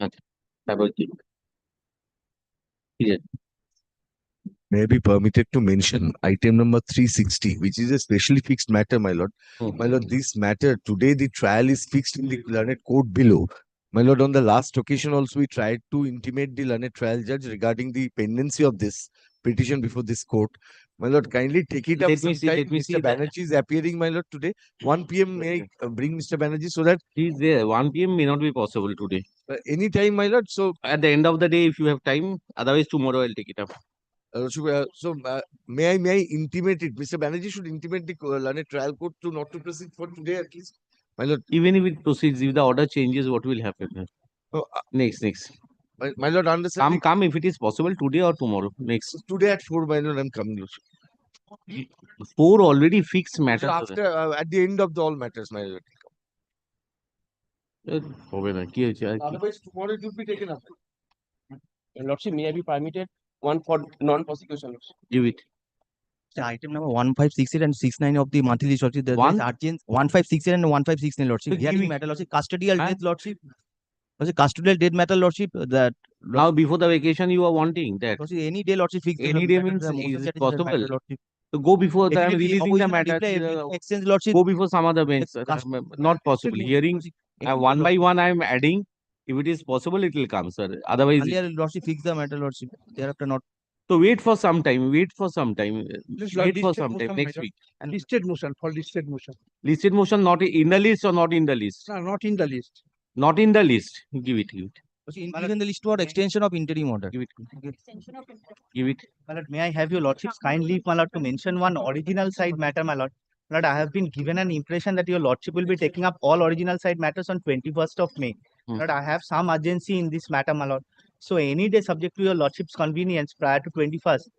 আচ্ছা, তারপর কি? কি জানি? May I be permitted to mention item number 360, which is a specially fixed matter, my lord. Hmm. My lord, this matter, today the trial is fixed in the learned court below. My lord, on the last occasion also, we tried to intimate the learned trial judge regarding the pendency of this petition before this court. My lord, kindly take it up Let me see. sometime. Let me see Mr. that. Banerjee is appearing, my lord, today. 1 p.m. May I bring Mr. Banerjee so that He's there. 1 p.m. may not be possible today. any time, my lord. So, At the end of the day, if you have time, otherwise tomorrow I'll take it up. may I intimate it? Mr. Banerjee should intimate the learned trial court to not to proceed for today at least. My lord, Even if it proceeds, if the order changes, what will happen? oh, Next. my lord, understand. Come if it is possible today or tomorrow. Next. Today at 4, my lord, I'm coming. Your lordship. 4 already fixed So matters. after, at the end of the all matters, my lord. হবে না কি হয়েছে আর কি? Otherwise, tomorrow it will be taken up. Your Lordship, may I be permitted one for non-prosecution? Give it. So item number 1568 and 69 of the monthly list, Lordship. There One? is urgent 1568 and 1569, Lordship. So Hearing give it. matter, Lordship. Custodial Huh? death, Lordship. Lordship, custodial death matter, Lordship. That Now before the vacation you are wanting that. Lordship, any day, Lordship. Fixed Any day means is it possible? Lordship. So go before that. I'm Definitely, releasing the opposition matter. reply, everything exchange, Lordship. Go before some other bench. Not possible. Hearing one by one I'm adding. If it is possible, it will come, sir. Otherwise, Earlier, Lordship, fix the matter, Lordship. Thereafter, not. so wait for some time. Wait for some time. This Wait for listed some time. motion, Next my week. lord. Listed motion for listed motion. Listed motion not in the list or not in the list? No, not in the list. Not in the list. Give it. Increase in the list for extension of interim order. Give it. Give it. My lord, may I have your lordships kindly, my lord, to mention one original side matter, my lord. My lord, I have been given an impression that your lordship will be taking up all original side matters on 21st of May. My lord, I have some urgency in this matter, my lord. So any day subject to your lordship's convenience prior to 21st.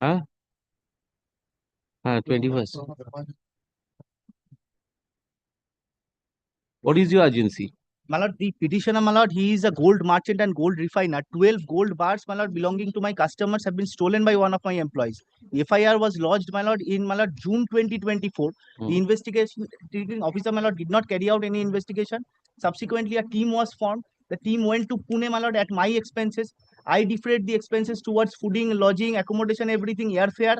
Huh? 21st. What is your urgency? My lord, the petitioner, my lord, he is a gold merchant and gold refiner. 12 gold bars, my lord, belonging to my customers have been stolen by one of my employees. FIR was lodged, my lord, in my lord, June 2024. The investigation officer, my lord, did not carry out any investigation. Subsequently, a team was formed. The team went to Pune, my lord, at my expenses. I defrayed the expenses towards fooding, lodging, accommodation, everything, airfare.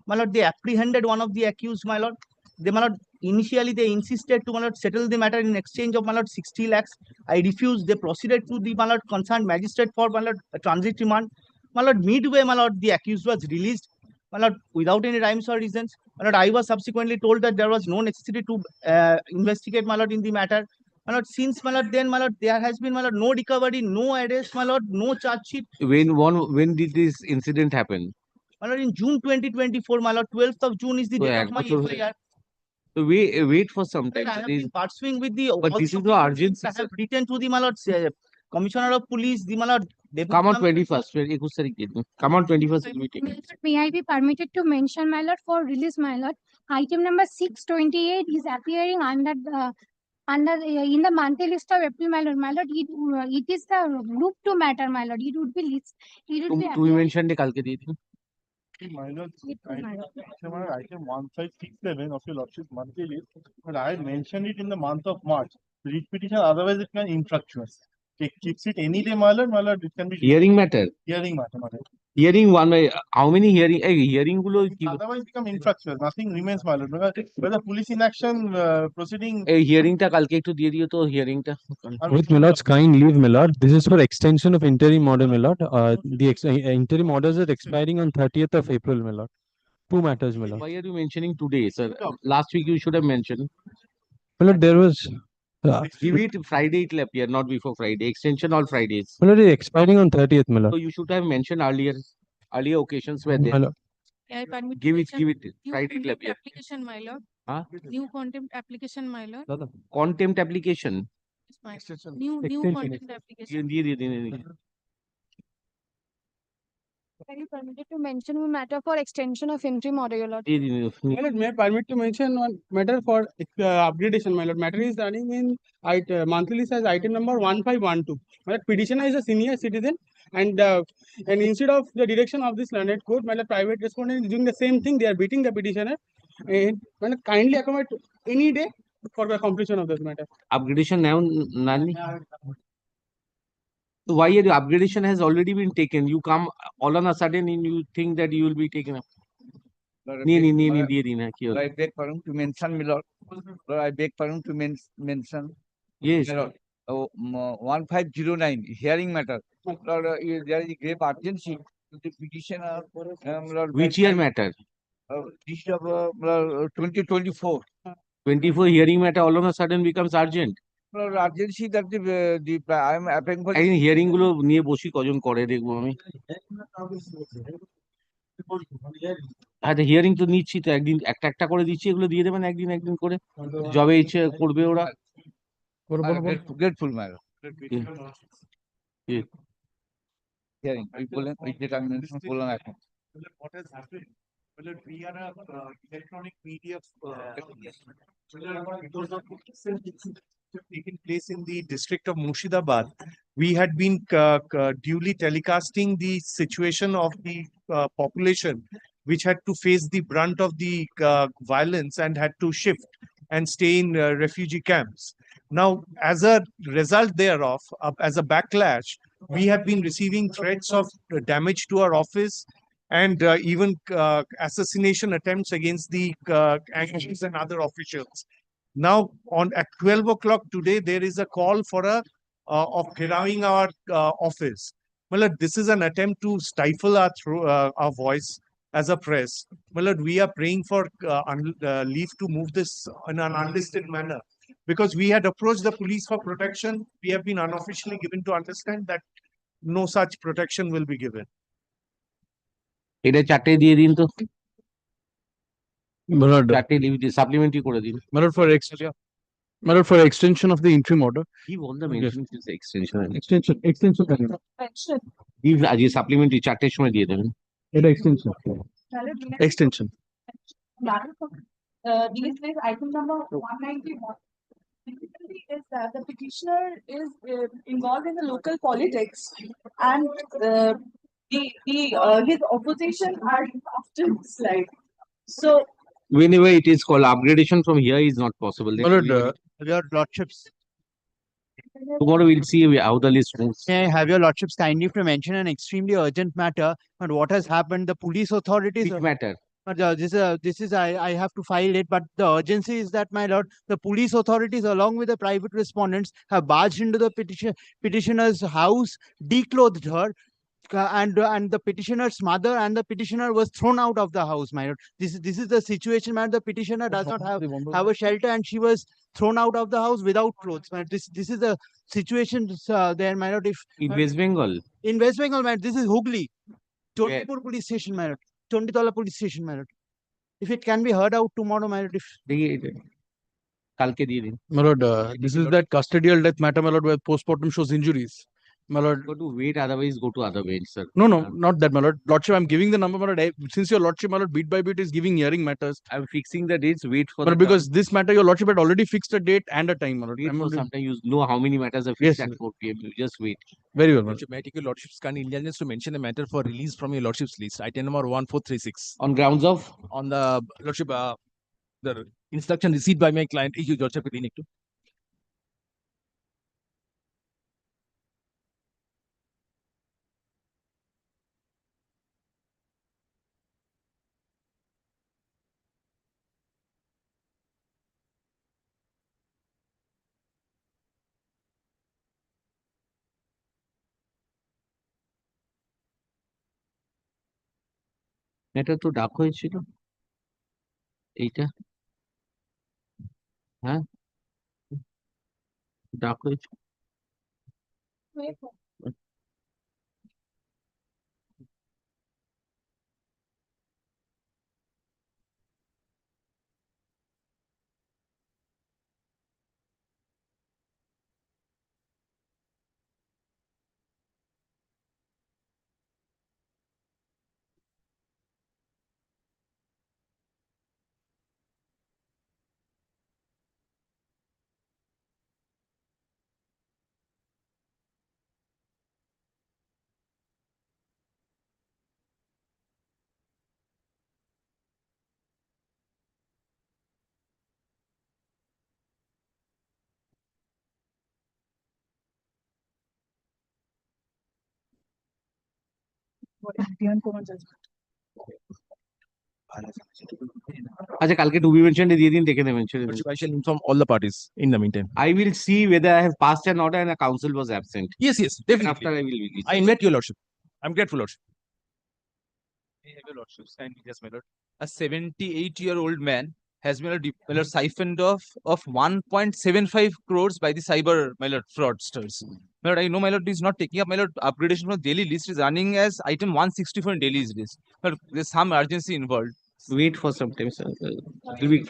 My lord, they apprehended one of the accused, my lord. They, my lord, initially they insisted to, my lord, settle the matter in exchange of, my lord, 60 lakhs. I refused. They proceeded to the, my lord, concerned magistrate for, my lord, a transit remand. My lord, midway, my lord, the accused was released, my lord, without any rhymes or reasons. My lord, I was subsequently told that there was no necessity to investigate, my lord, in the matter. My lord, since, my lord, then, my lord, there has been, my lord, no recovery, no arrest, my lord, no charge sheet. When did this incident happen? My lord, in June 2024, my lord, 12th of June is the So, date of my FIR. So wait for some I time. have been pursuing with the. But this is no urgency. I have written to the, my lord, Commissioner of Police, the, my lord. Come on 21st. Come on 21st. May I be permitted to mention, my lord, for release, my lord? Item number 628 is appearing under the in the monthly list of April, my lord. My lord, it is the group 2 matter, my lord. It would be list. It would be. তুমি mention day কালকে দিয়ে দিন। My lord, item 1567 of your lordship monthly list, but I had mentioned it in the month of March. Writ petition, otherwise it can infructuous. Keeps it any day, my lord, it can be Hearing matter. hearing matter, my lord. Hearing one by how many hearing? Hearing গুলো কি? Otherwise become infructuous. Nothing remains, my lord. Because whether police inaction proceeding. এই হিয়ারিংটা কালকে একটু দিয়ে দিও তো হিয়ারিংটা। With my lord's kind leave, my lord, this is for extension of interim order, my lord. The interim orders are expiring on 30th of April, my lord. 2 matters, my lord. Why are you mentioning today, sir? Last week you should have mentioned. My lord, there was. Give it Friday, it will appear, not before Friday. Extension all Fridays. My lord, it's expiring on 30th, my lord. So you should have mentioned earlier occasions were there. My lord. Give it Friday, it will appear. Application, my lord. Huh? New contempt application, my lord. Contempt application. New contempt application. Are you permitted to mention one matter for extension of interim order, your lord? My lord, may I permit to mention one matter for upgradation, my lord. Matter is running in monthly list as item number 1512. My lord, petitioner is a senior citizen and instead of the direction of this learned court, my lord, private respondent is doing the same thing. They are beating the petitioner. And my lord, kindly accommodate any day for the completion of this matter. Upgradation now, Nani. So why your upgradation has already been taken? You come all on a sudden and you think that you will be taken up. Nee, দিয়ে দিন, কি হলো? I beg pardon to mention, my lord. Lord, I beg pardon to mention. Yes. My lord, 1509 hearing matter. Lord, there is a grave urgency to the petitioner. Lord, Which year matter? This of 2024. 24 hearing matter all of a sudden becomes urgent. Lord, urgency that the I am applying for. একদিন hearing গুলো নিয়ে বসি কজন করে দেখবো আমি। আচ্ছা hearing তো নিচ্ছি তো একদিন একটা একটা করে দিচ্ছি, এগুলো দিয়ে দেবেন একদিন একদিন করে, যবে ইচ্ছে করবে ওরা। Grateful, my lord. Yeah. Hearing, ওই বলেন, ওই যেটা আমি বললাম এখন। What has happened? Well, we are a electronic media. Because of taking place in the district of Murshidabad, we had been duly telecasting the situation of the population, which had to face the brunt of the violence and had to shift and stay in refugee camps. Now, as a result thereof, as a backlash, we have been receiving threats of damage to our office and even assassination attempts against the anchors and other officials. Now, at 12 o'clock today, there is a call for of clearing our office. Well, this is an attempt to stifle our voice as a press. Well, we are praying for leave to move this in an unlisted manner, because we had approached the police for protection. We have been unofficially given to understand that no such protection will be given. এটা চারটে দিয়ে দিন তো, My lord, চারটে supplementary করে দিন। my lord, my lord, for extension of the interim order. Give all the mentions is extension. Extension. Give আজ supplementary চারটের সময় দিয়ে দেবেন। এটা extension. Extension. These days, item number 191. Basically is that the petitioner is involved in the local politics and his opposition are after slide. So Whenever it is called upgradation from here is not possible. My lord, Your lordships, Tomorrow we'll see how the list moves. may I have your lordships kindly to mention an extremely urgent matter, but what has happened, the police authorities. Which matter? But this is I have to file it, but the urgency is that, my lord, the police authorities along with the private respondents have barged into the petitioner's house, declothed her, and the petitioner's mother and the petitioner was thrown out of the house, my lord. This is the situation, man. The petitioner does not have a shelter, and she was thrown out of the house without clothes, man. This is the situation there, my lord. If In West Bengal. in West Bengal, man, this is Hooghly, Tondipur police station, my lord. Tonditola police station, my lord. If it can be heard out tomorrow, my lord. If কালকে দিয়ে দিন। my lord, this is that custodial death matter, my lord, where postmortem shows injuries. My lord, Go to wait, otherwise go to other wait, sir. no, not that, my lord. Lordship, I'm giving the number, my lord. Since your lordship, my lord, bit by bit is giving hearing matters. I'm fixing the dates, wait for But the. because this matter, your lordship had already fixed a date and a time, my lord. Wait I'm for only- sometime, you know how many matters are Yes, fixed at sir. 4 PM. You just wait. Very well, my lord. Lordship, may I take your lordship's kind indulgence to mention a matter for release from your lordship's list, item number 1436. On grounds of? On the lordship, the instruction received by my client, এই lordship দিন একটু। এটা তো ডাক হয়েছিল এইটা, হ্যাঁ ডাক হয়েছিল। Vihan Kumar judgment. আচ্ছা কালকে টু বি মেনশন দিয়ে দিন দেখে নেবেন ছেড়ে দিন। Lordship, I shall inform all the parties in the meantime. I will see whether I have passed an order and a council was absent. Yes, yes, After definitely. I will release. I invite your Lordship. I'm grateful, Lordship. I have your Lordship. Kindly, yes, my Lord. A 78-year-old man has been siphoned off of 1.75 crores by the cyber, my Lord, fraudsters. My Lord, I know, my Lord, is not taking up, my Lord, upgradation from daily list is running as item 164 in daily list. But there's some urgency involved. Wait for some time, sir. It will be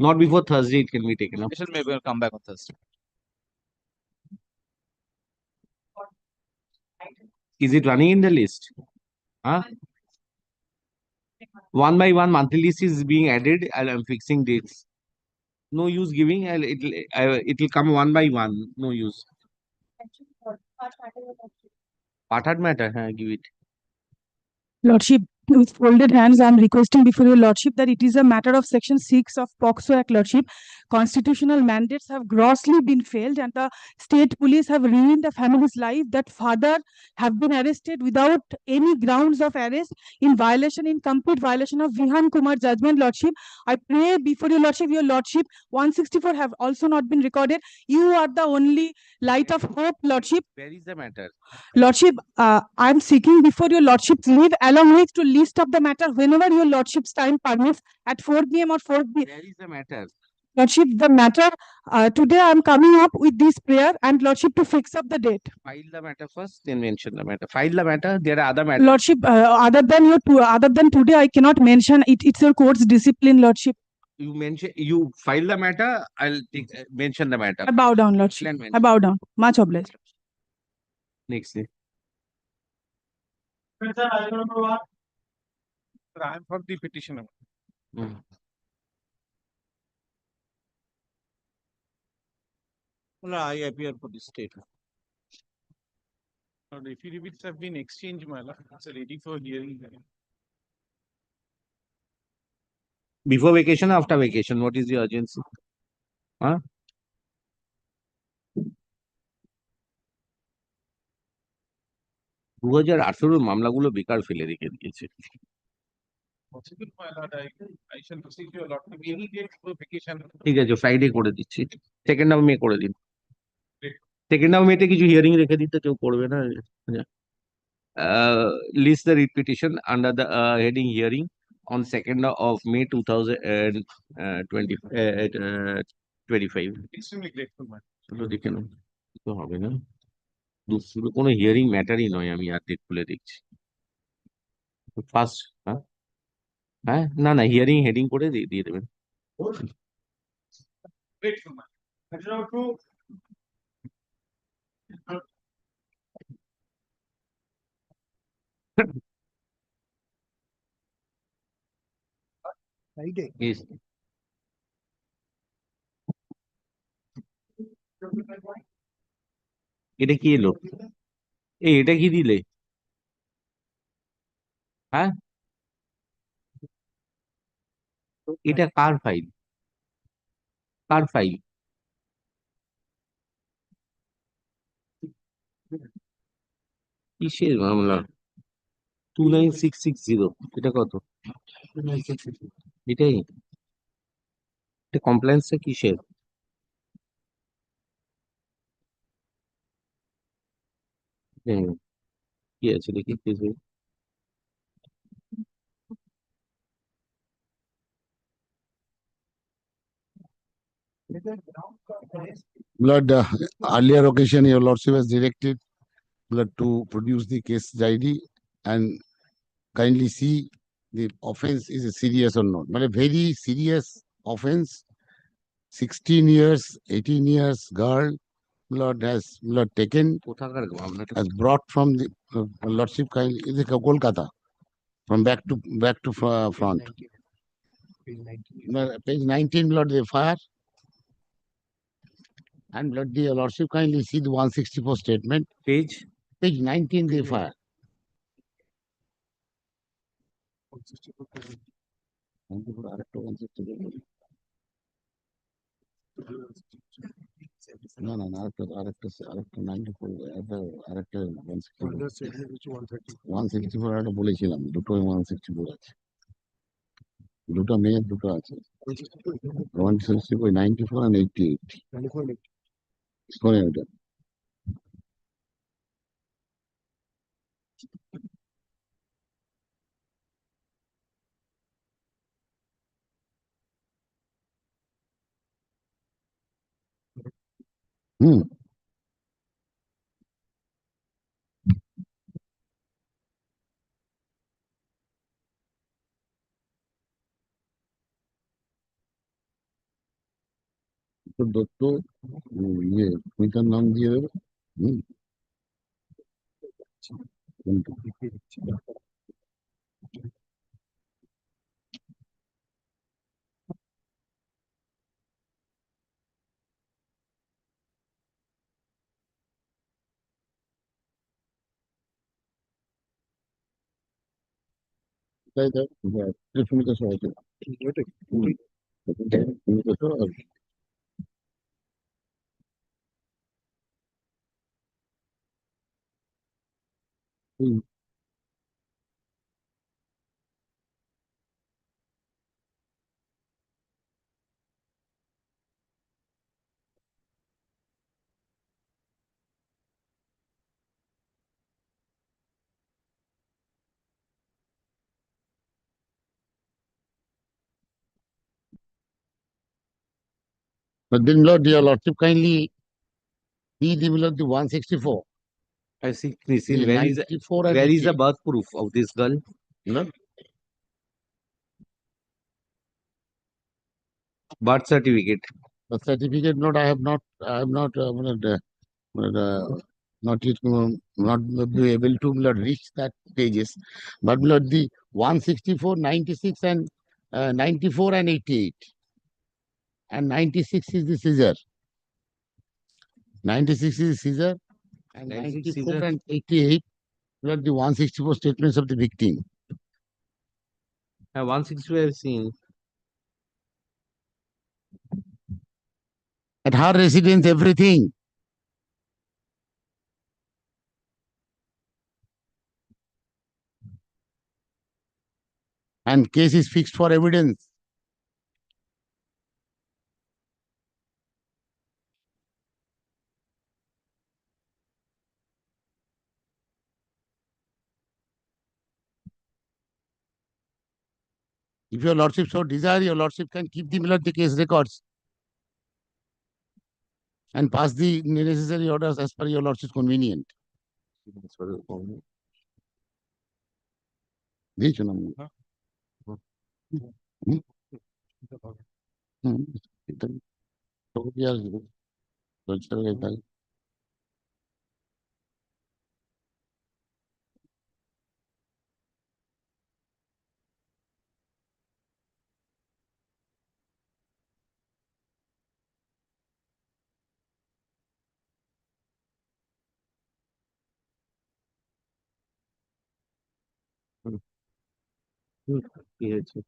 not before Thursday. It can be taken up. I shall maybe come back on Thursday. Is it running in the list? Huh? One by one, monthly list is being added. I'm fixing dates. No use giving. It'll come one by one. No use. Part matter. Give it. Lordship, with folded hands, I am requesting before your Lordship that it is a matter of Section 6 of POCSO Act, Lordship. Constitutional mandates have grossly been failed and the state police have ruined a family's life. That father have been arrested without any grounds of arrest in complete violation of Vihan Kumar judgment, Lordship. I pray before your Lordship, 164 have also not been recorded. You are the only light of hope, Lordship. Where is the matter? Lordship, I am seeking before your Lordship's leave along with to list up the matter whenever your Lordship's time permits at 4 p.m. or 4 p.m. Where is the matter? Lordship, the matter, today I am coming up with this prayer and Lordship to fix up the date. File the matter first, then mention the matter. File the matter. There are other matters. Lordship, other than today, I cannot mention it. It's your court's discipline, Lordship. You file the matter. I'll mention the matter. I bow down, Lordship. I bow down. Much obliged. Next day. Sir, I don't know what. I am for the petitioner. Well, I appear for the statement. The affidavits have been exchanged, my Lord. It's ready for hearing. Before vacation, after vacation, what is the urgency? Huh? দু হাজার আঠেরোর মামলাগুলো বেকার ফেলে রেখে দিয়েছে। Possible, my Lord, I shall proceed to a lot of any date for vacation. ঠিক আছে Friday করে দিচ্ছি, 2nd of May করে দিন। 2nd of May তে কিছু হিয়ারিং রেখে দিতে কেউ করবে না। List the writ petition under the heading hearing on 2nd of May 2025. Extremely grateful, man. চলো দেখে নাও, তো হবে না, দুপুরে কোনো হিয়ারিং ম্যাটারই নয়। আমি আর ডেট খুলে দেখছি ফার্স্ট। হ্যাঁ না না, হিয়ারিং হেডিং করে দিয়ে দেবেন। Grateful, man. Yes. এটা কি এলো? এটা কি দিলে? হ্যাঁ, এটা কার ফাইল? কার ফাইল? কিসের মামলা? 29660, এটা কত? এটাই, এটা কমপ্লেন্সটা কিসের? কি আছে দেখি please. Lord, earlier occasion, your Lordship has directed Lord to produce the case ID and kindly see the offense is a serious or not. But a very serious offense. 16 years, 18 years girl, Lord has taken, কোথাকার মামলাটা? has brought from the Lordship kindly is a Kolkata from back to front. Page 19, Lord, the fire. And Lord, the Lordship kindly see the 164 statement. Page 19, the fire. না না না আরেকটা 94 আরেকটা 164 একটা বলেছিলাম, দুটো 164 আছে, দুটো মেয়ের দুটো আছে, 164 94 and 88 শোনেন ওটা। হুম। তো দত্ত ইয়ে মিটার নাম দিয়ে দেবে। হুম। কোনটা? তাই তাই সুমিতা সহ আছে। হুম। সুমিতা সহ আর হুম। But then, Lord, your Lordship, kindly see the below the 164. I see, Nisin, The where is 94 and where is the 88. birth proof of this girl? No, Birth certificate. the certificate note I have not not yet not be able to reach that pages. But the 164, 96 and 94 and 88. And 96 is the scissor. 96 is the scissor. And 96 94 scissor. and 88 were the 164 statements of the victim. 160 I've seen. At her residence, everything. And case is fixed for evidence. If your lordship so desire, your lordship can keep the case records and pass the necessary orders as per your lordship's convenient. দিয়েছো না? হুম, হুম, এটা তো কি আর চলছে তাই। কি হয়েছে?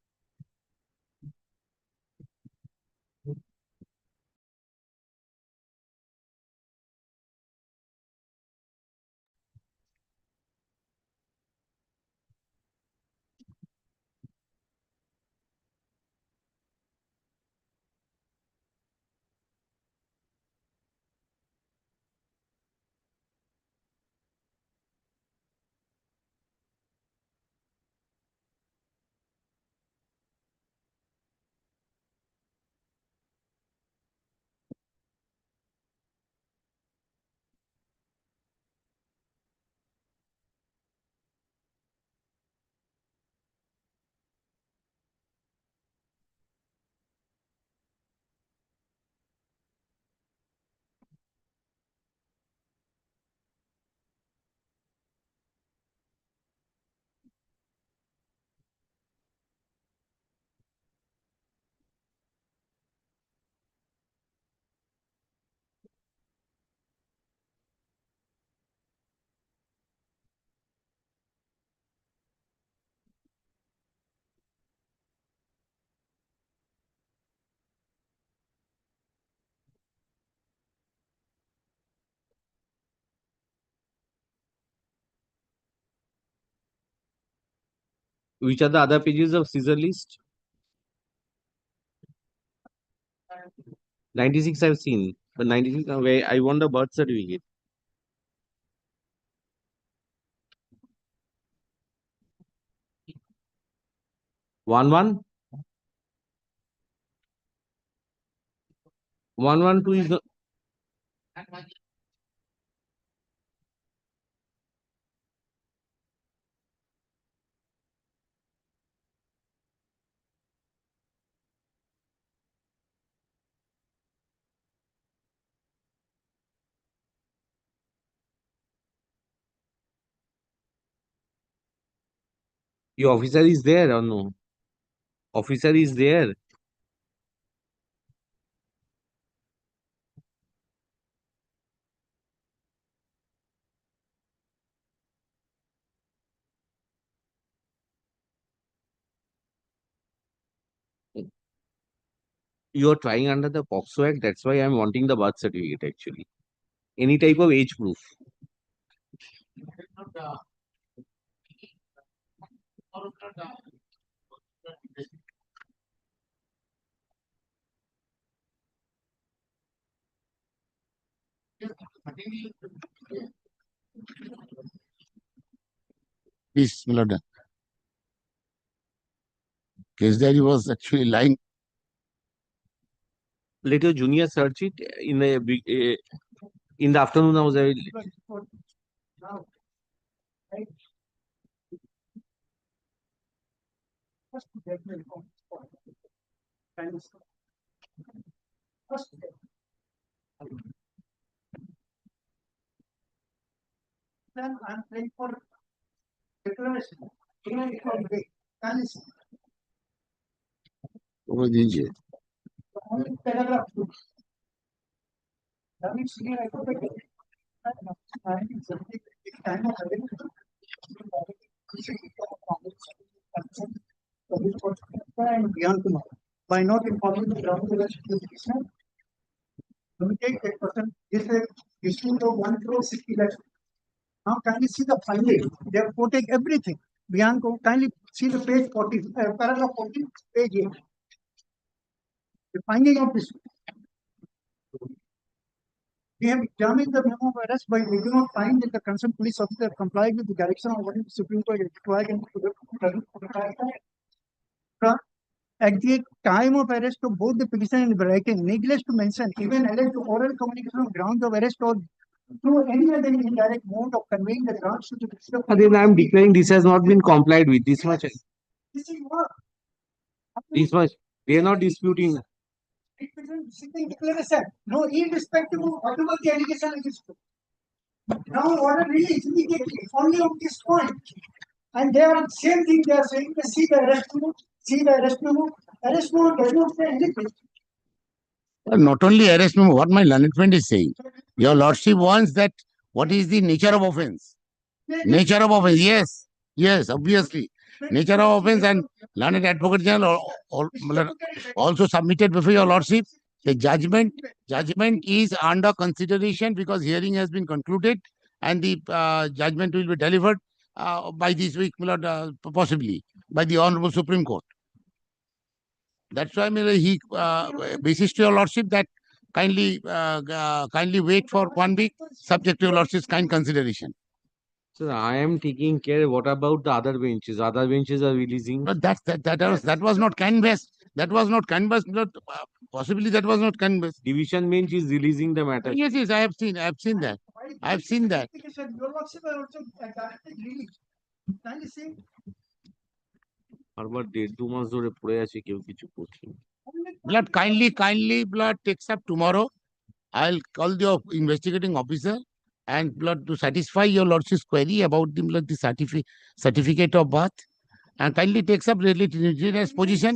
Which are the other pages of Caesar list? 96 I've seen, but 96 where I want the birth certificate. One 112 is the your officer is there or no? Officer is there. You are trying under the POXO Act. That's why I'm wanting the birth certificate actually. Any type of age proof. Please, my lord. Case diary was actually lying. Let your junior search it in the afternoon. I was Then I'm praying for declaration. वो दीजिए. Only paragraph. That means here I put it. By not informing the ground election, limited 10%. This is issued of 1 crore 60 lakhs. Now kindly see the finding. They have quoted everything. Bianco, kindly see the page 40, paragraph 14, page 8. The finding of this. We have examined the memo of arrest by we do not find that the concerned police officer complied with the direction of what the Supreme Court required and at the time of arrest of both the petitioner and the writing, needless to mention, even alleged oral communication on grounds of arrest or through any other indirect mode of conveying the grounds to the petitioner. then I'm declaring this has not been complied with. This much. This is what? This much. We are not disputing. Declaration. No, irrespective of whatever the allegation against you. Now order release immediately, only on this point. And they are same thing they are saying, see the arrest memo, see the arrest memo. Arrest memo does not say anything. Not only arrest memo, what my learned friend is saying. Your lordship wants that what is the nature of offense? Nature of offense, yes. Yes, obviously. Nature of offense and learned advocate general also submitted before your lordship. The judgment is under consideration because hearing has been concluded and the judgment will be delivered by this week, possibly by the Honorable Supreme Court. That's why he basis to your lordship that kindly wait for 1 week, subject to your lordship's kind consideration. So I am taking care. What about the other benches? Other benches are releasing. No, that was not canvassed. That was not canvassed. Possibly that was not canvassed. Division bench is releasing the matter. Yes, I have seen that. I have seen that. Your lordship are also directed release. Kindly see. আবার 1.5-2 মাস ধরে পড়ে আছে কেউ কিছু করছে না। Blood kindly blood takes up tomorrow. I'll call the investigating officer and blood to satisfy your lordship's query about the blood the certificate of birth and kindly takes up related position.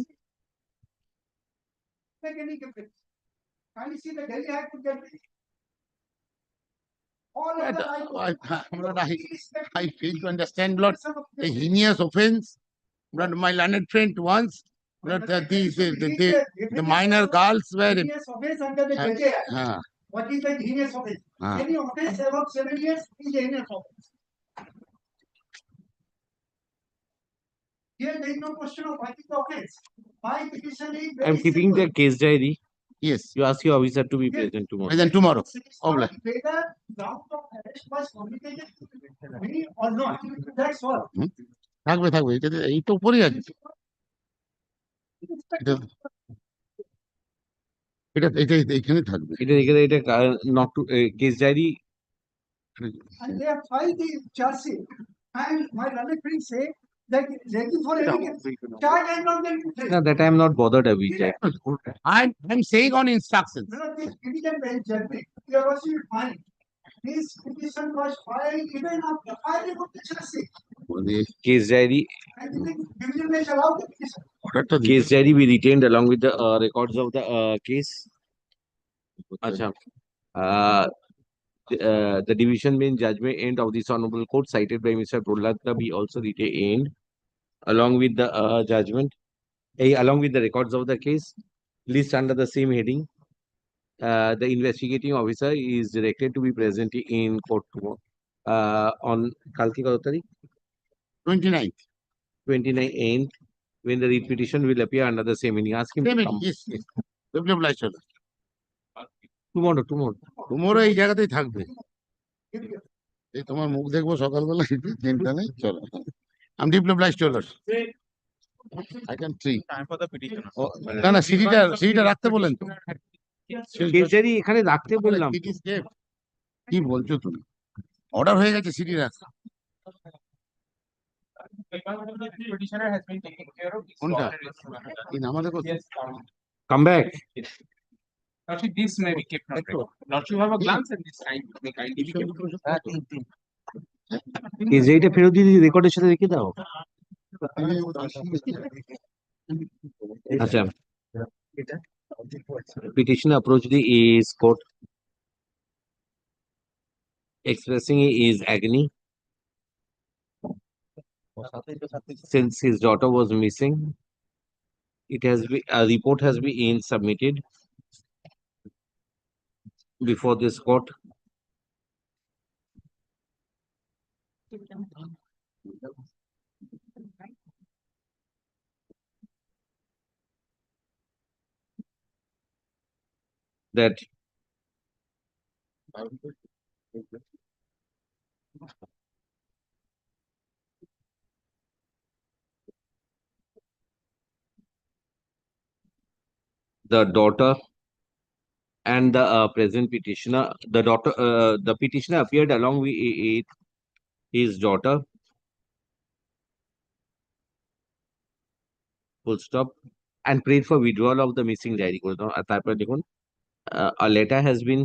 Kindly see the Delhi High Court judgment. I fail to understand blood a heinous offense. Blood my learned friend once. Blood the minor girls were. Heinous offense under the Delhi Act. What is the heinous offense? Any offense above 7 years is a heinous offense. Here there is no question of fighting the offense. My petition is I'm very keeping the simple. case diary. Yes, You ask your officer to be Yes. present tomorrow. present tomorrow. It is HON'BLE. not whether ground of arrest was communicated to me or not. That's all. থাকবে থাকবে এটা এই তো উপরেই আছে এটা এটা এটা এখানে থাকবে এটা not to case diary. And they have filed the charge sheet. And my learned friend say that ready for evidence. Charge has not been placed. No, that I am not bothered with that. I'm saying on instructions. No, this division bench judgment, you are also fine. This petition was filed even after filing of the charge sheet. Case diary. And the division bench allowed the petition. অর্ডারটা Case diary we retained along with the records of the case. Acha. The division bench judgment of this honorable court cited by Mr. Prahlad be also retained along with the judgment, along with the records of the case, list under the same heading. The investigating officer is directed to be present in court tomorrow on Kalki kado tarikh? 29th. 29th, when the writ petition will appear under the same heading. Ask him to come. Yes, yes. Definitely, sir. Tomorrow. Tomorrow এই জায়গাতেই থাকবে এই তোমার মুখ দেখবো সকালবেলা চিন্তা নেই চলো I'm deeply obliged to yours. I can see. Time for the petition. না না সিঁড়িটা রাখতে বলেন তো কেস ডায়েরি এখানে রাখতে বললাম। কি বলছো তুমি অর্ডার হয়ে গেছে সিঁড়ি রাখা Petitioner has been taken care of. কোনটা এই আমাদের কথা Come back. Actually, this may be kept on record. Not you have a glance at this time. May kindly be kept. Case ডায়েরিটা ফেরত দিয়ে রেকর্ডের সাথে রেখে দাও। আচ্ছা, petitioner approached the court expressing his agony since his daughter was missing. A report has been submitted before this court. That the daughter and the present petitioner, the petitioner appeared along with his daughter. Full stop. And prayed for withdrawal of the missing diary. A letter has been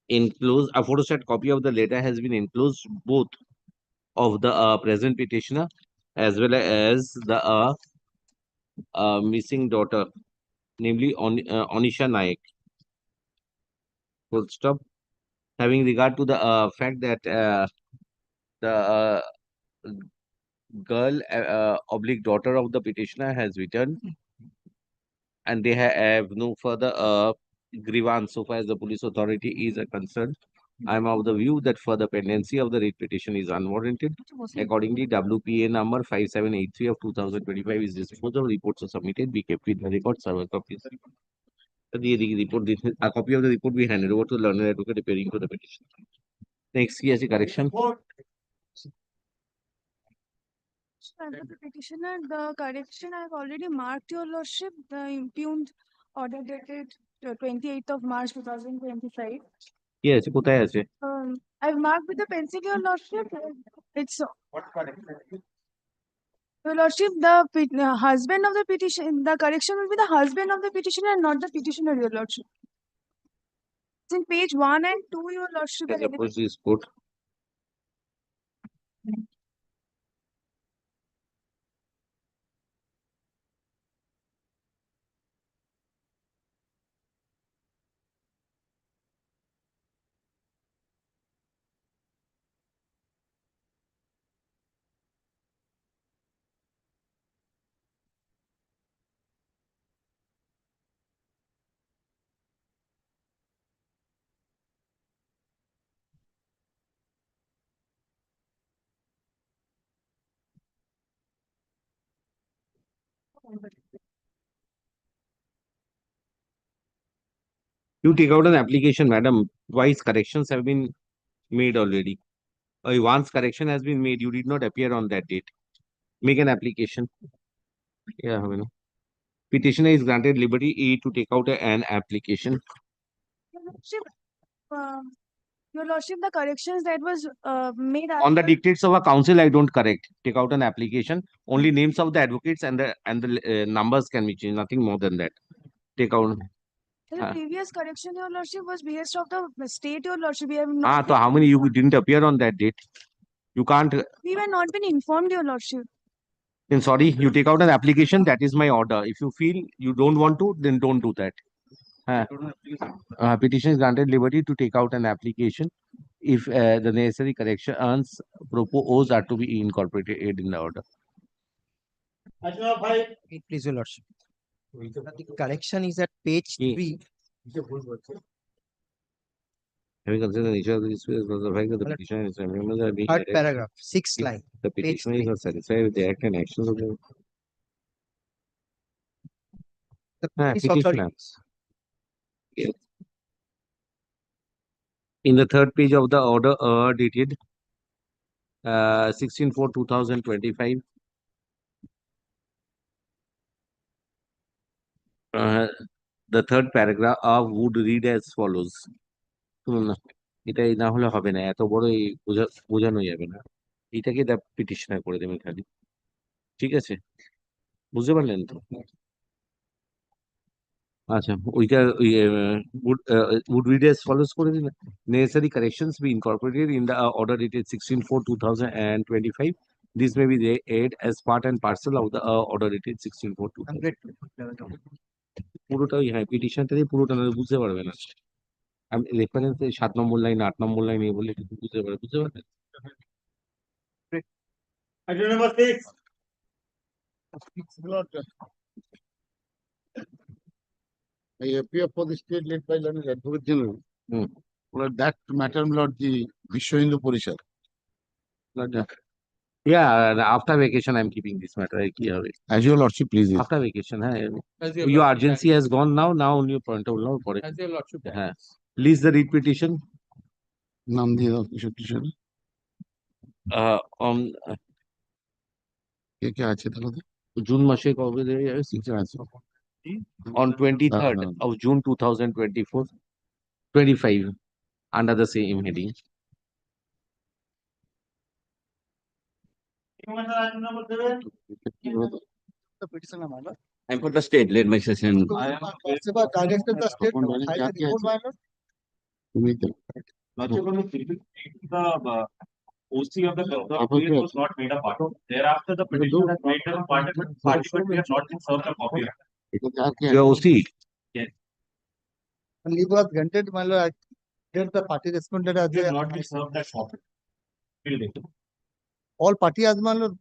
enclosed. A photostat copy of the letter has been enclosed, both of the present petitioner as well as the missing daughter, namely Anisha Naik. Full stop. Having regard to the fact that the girl oblique daughter of the petitioner has returned and they have no further grievance so far as the police authority is concerned. I am of the view that further pendency of the writ petition is unwarranted. Accordingly, WPA number 5783 of 2025 is disposed of. Reports are submitted. Be kept with the record. Server copies. The report, a copy of the report we handed over to the learned advocate appearing to the petition. Next, yes, correction. Under the petitioner, the correction I have already marked, your lordship, the impugned order dated 28th of March 2025. Yes, কোথায় আছে? I've marked with the pencil, your lordship. It's your lordship, the husband of the petition, the correction will be the husband of the petitioner and not the petitioner, your lordship. It's in page 1 and 2, your lordship. Yes, approach this court. You take out an application, madam. Twice corrections have been made already. Once correction has been made, you did not appear on that date. Make an application. Yeah, you know. Petitioner is granted liberty to take out an application. Your Lordship, Your Lordship, the corrections that was made On the earlier- dictates of a council, I don't correct. Take out an application. Only names of the advocates and the numbers can be changed. Nothing more than that. Take out. The previous correction, Your Lordship, was behest of the state, Your Lordship. We have not. So how many you didn't appear on that date? You can't. We were not been informed, Your Lordship. Then sorry, you take out an application. That is my order. If you feel you don't want to, then don't do that. Petition is granted liberty to take out an application if the necessary corrections proposed are to be incorporated in the order. Please, Your Lordship. The correction is at page 3. Having considered the nature of the dispute, the fact that the petitioner is members are being Third direct, paragraph, 6th line. the page petitioner is not satisfied with the act and actions of the police petitioner. authorities. Yes. In the third page of the order dated 16/4/2025, the third paragraph would read as follows. শুনুন না, এটাই না হলে হবে না, এত বড় এই বোঝানো যাবে না, এটাকে দা পিটিশনার করে দেবেন খালি, ঠিক আছে, বুঝতে পারলেন তো? আচ্ছা, ওইটা would read as follows করে দিন. Necessary corrections be incorporated in the order dated 16/4/2025. This may be aid as part and parcel of the order dated 16/4/2025. পুরোটাই হ্যাঁ, পিটিশনটাই পুরোটা না বুঝতে পারবে না। আমি রেফারেন্স 7 নম্বর লাইন 8 নম্বর লাইন এ বলে কিছু বুঝতে পারবেন? Item number 6. I appear for the state led by Learned Advocate General. Well, that matter, my lord, the Vishwa Hindu Parishad. Yeah, after vacation I'm keeping this matter. As your lordship pleases. After vacation, As your urgency has gone now. Now only point out now for it. As Your Lordship. List the read petition. নাম দিয়ে দাও কিসব কিসব On কে কে আছে তাহলে June মাসে কবে দেওয়া যাবে? On 23rd of June 2024, 25 under the same heading. Item number 7. The petitioner, my lord. I'm for the state, led my session. I am directed the state to file the report, my lord. তুমি তো The OC of the case was not made a part of. Thereafter, the petition has made a part of it, but we have not been served a copy. Your OC. Yes. Leave was granted, my lord. I did the party responded as We have not been served that copy. Till date. all party as my lord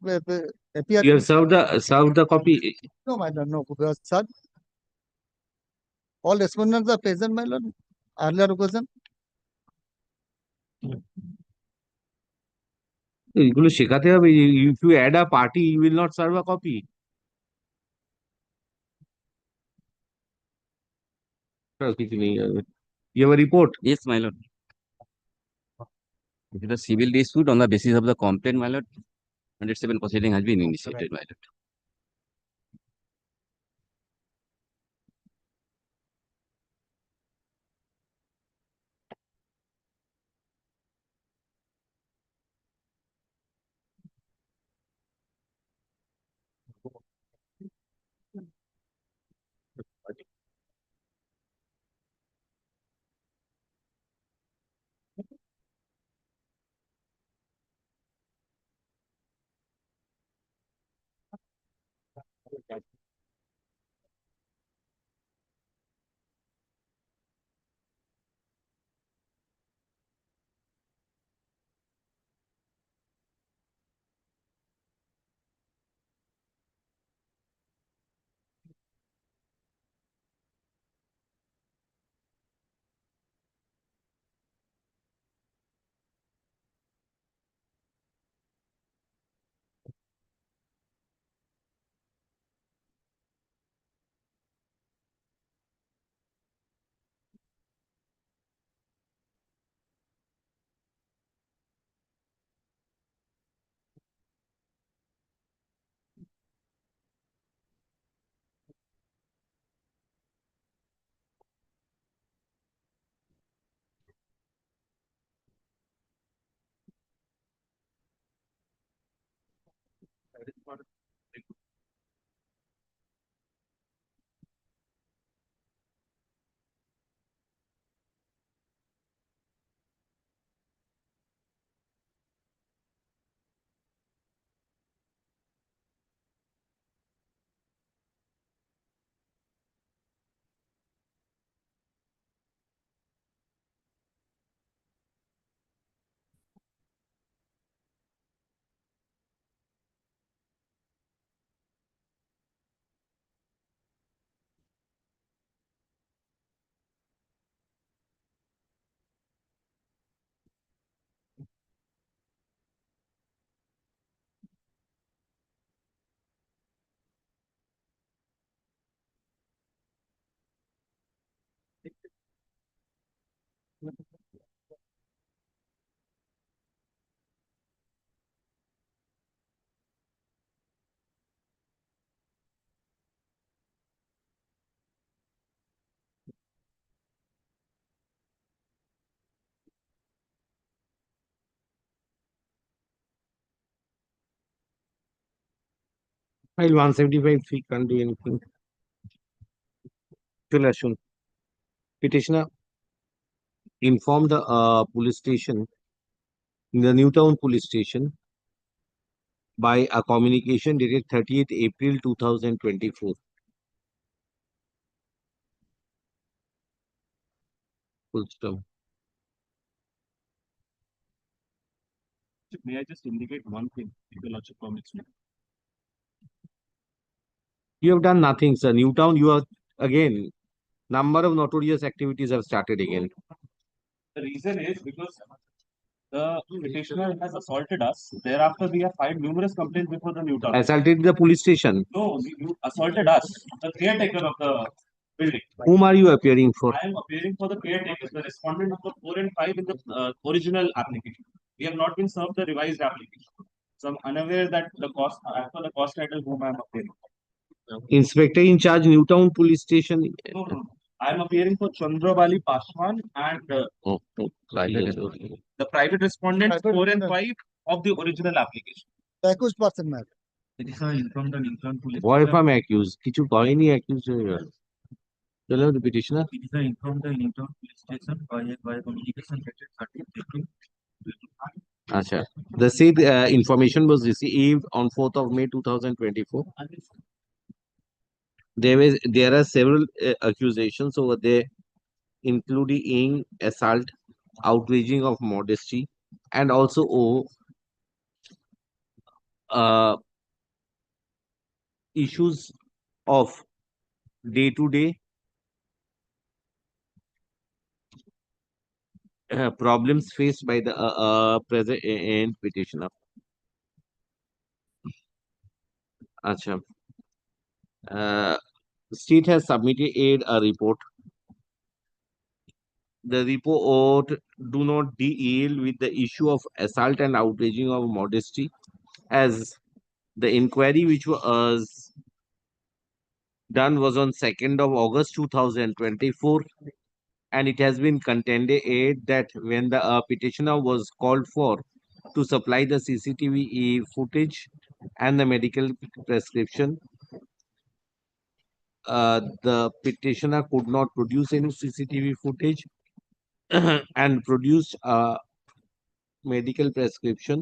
appear. You have served the copy. No, my lord, no. Because, sir, all respondents are present, my lord. Earlier occasion. এগুলো শেখাতে হবে। If you add a party, you will not serve a copy. You have a report? Yes, my lord. It is a civil dispute on the basis of the complaint, my lord. 107 proceeding has been initiated, my lord. File 175, we can't do anything. চলে আসুন। Petitioner informed the police station, the Newtown police station, by a communication dated 30th April 2024. Full stop. May I just indicate one thing, if the lordship permits me? You have done nothing, sir. Newtown, you are again, number of notorious activities have started again. The reason is because the petitioner has assaulted us. Thereafter, we have filed numerous complaints before the Newtown. Assaulted the police station. No, you assaulted us, the caretaker of the building. Whom are you appearing for? I am appearing for the caretaker, the respondent number 4 and 5 in the original application. We have not been served the revised application. So I'm unaware that the cost, as per the cost title, whom I am appearing. Inspector in charge, Newtown police station. No. I am appearing for Chandrabali Paswan and the private respondents 4 and 5 of the original application. The accused person, ma'am. It is informed the Newtown police. Boy, if I'm accused, কিছু করেনি accused হয়ে গেল। Tell the petitioner. It is informed the Newtown police station by communication dated 30th April. Acha. The said information was received on 4th of May 2024. There are several accusations over there, including assault, outraging of modesty, and also issues of day-to-day problems faced by the present petitioner. Acha. State has submitted a report. The report do not deal with the issue of assault and outraging of modesty, as the inquiry which was done was on 2nd of August 2024, and it has been contended that when the petitioner was called for to supply the CCTV footage and the medical prescription, the petitioner could not produce any CCTV footage and produced a medical prescription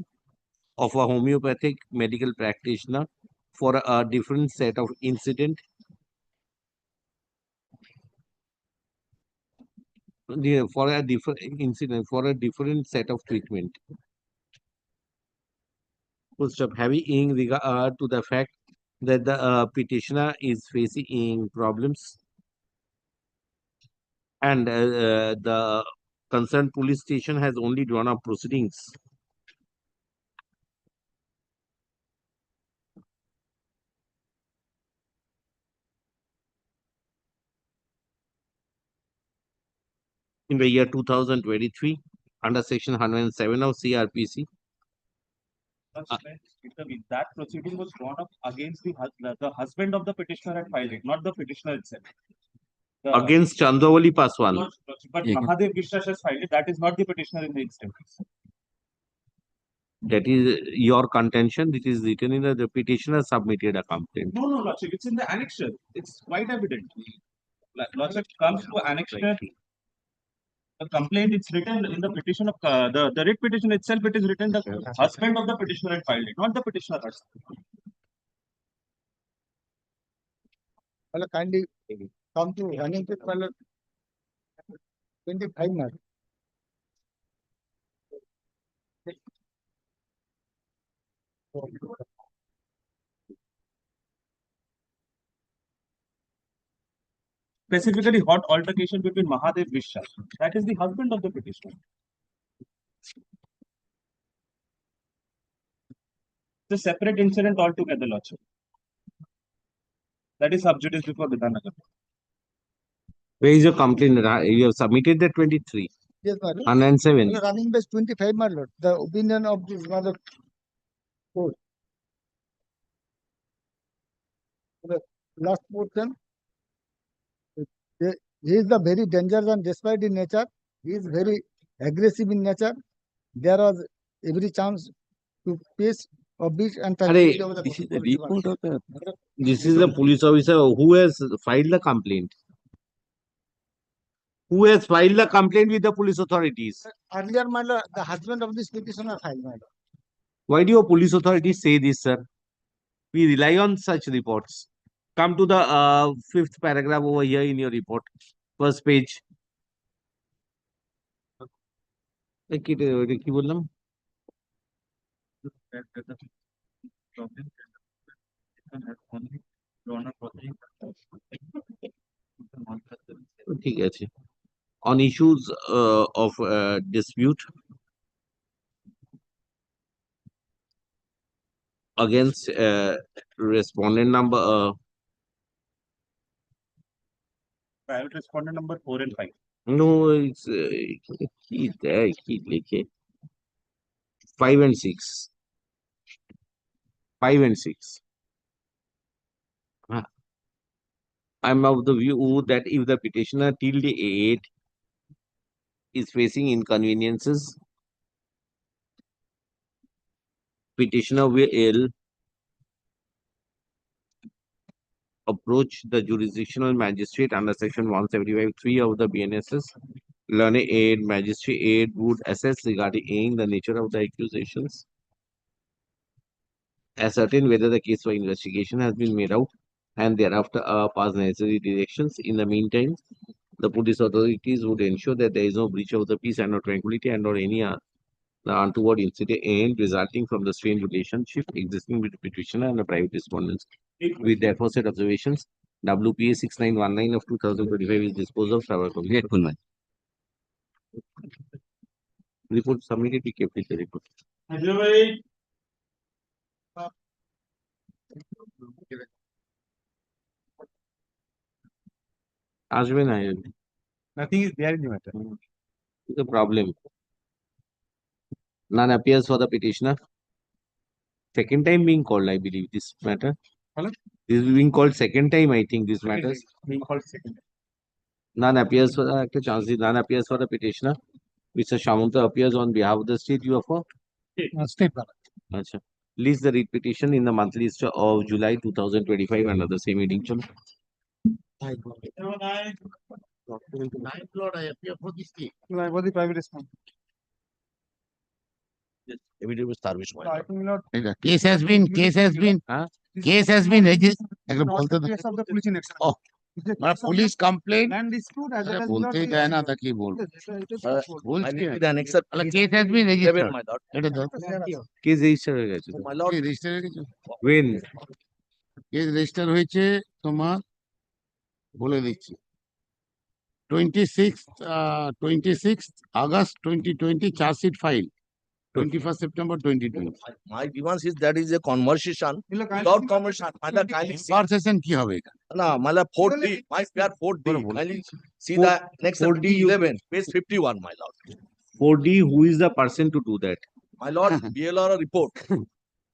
of a homeopathic medical practitioner for a different set of incident. For a different incident, for a different set of treatment. Full stop. Having regard to the fact that the petitioner is facing problems, and the concerned police station has only drawn up proceedings. In the year 2023, under section 107 of CRPC. That proceeding was drawn up against the husband of the petitioner had filed it, not the petitioner itself. Against Chandravali Paswan. But Mahadev Vishwas has filed it. That is not the petitioner in the instance. That is your contention. It is written in the petitioner submitted a complaint. No, no, Lordship, it's in the annexure. It's quite evident. Lordship comes to annexure. The complaint, it's written in the petition of the writ petition itself. It is written the husband of the petitioner had filed it, not the petitioner herself. Well, kindly come to running with 25 minutes. Specifically, hot altercation between Mahadev Vishya. That is the husband of the petitioner. It's a separate incident altogether, Lordship. That is sub judice before Vidhanagar. Where is your complaint? You have submitted the 23. Yes, my lord. 107. Well, running base 25, my lord. The opinion of this mother court. The last portion. He is the very dangerous and despite in nature, he is very aggressive in nature. There was every chance to face or beat and This is the report of the. This is the police officer who has filed the complaint. Who has filed the complaint with the police authorities? Earlier, my lord, the husband of this petitioner filed, my lord. Why do your police authorities say this, sir? We rely on such reports. Come to the fifth paragraph over here in your report. First page. কি বললাম? ঠিক আছে. On issues of dispute against respondent number Private respondent number 4 and 5. no, it's লিখে 5 and 6. 5 and 6. I'm of the view that if the petitioner till the 8 is facing inconveniences, petitioner will approach the jurisdictional magistrate under section 175(3) of the BNSS. Learned aid, magistrate aid would assess regarding the nature of the accusations, ascertain whether the case for investigation has been made out, and thereafter pass necessary directions. In the meantime, the police authorities would ensure that there is no breach of the peace and or tranquility and or any the untoward incident resulting from the strained relationship existing between petitioner and the private respondents. With the aforesaid observations, WPA 6919 of 2025 is disposed of. Grateful, man. Report submitted. We kept it the report. আসবে না Nothing is there in the matter. The problem. None appears for the petitioner. Second time being called, I believe, this matter. Hello? This is being called second time, I think, this matters. Being called second. None appears for the chance. None appears for the petitioner. Mr. Shamanta appears on behalf of the state UFO. State. Achha. List the read petition in the monthly list of July 2025 under the same meeting. Chalo. Lord, I appear for this case. I was the private respondent. Evidence service. I think not. Case has been registered. Case of the police in action. Oh, police complaint. Land dispute as well as बोलते ही है ना ताकि बोल बोल Case has been registered. my lord. Case register হয়ে গেছে তো। My lord, register হয়ে গেছে When? কেস রেজিস্টার হয়েছে তোমার বলে দিচ্ছি 26 August 2020 charge sheet file 21st September 2020 my grievance is that is a conversation without conversation. My lord, kindly see. conversation কি হবে No, my lord, 4D, my spare 4D. Kindly see the next 4D 11, page 51, my lord. 4D, who is the person to do that? My lord, BLR report.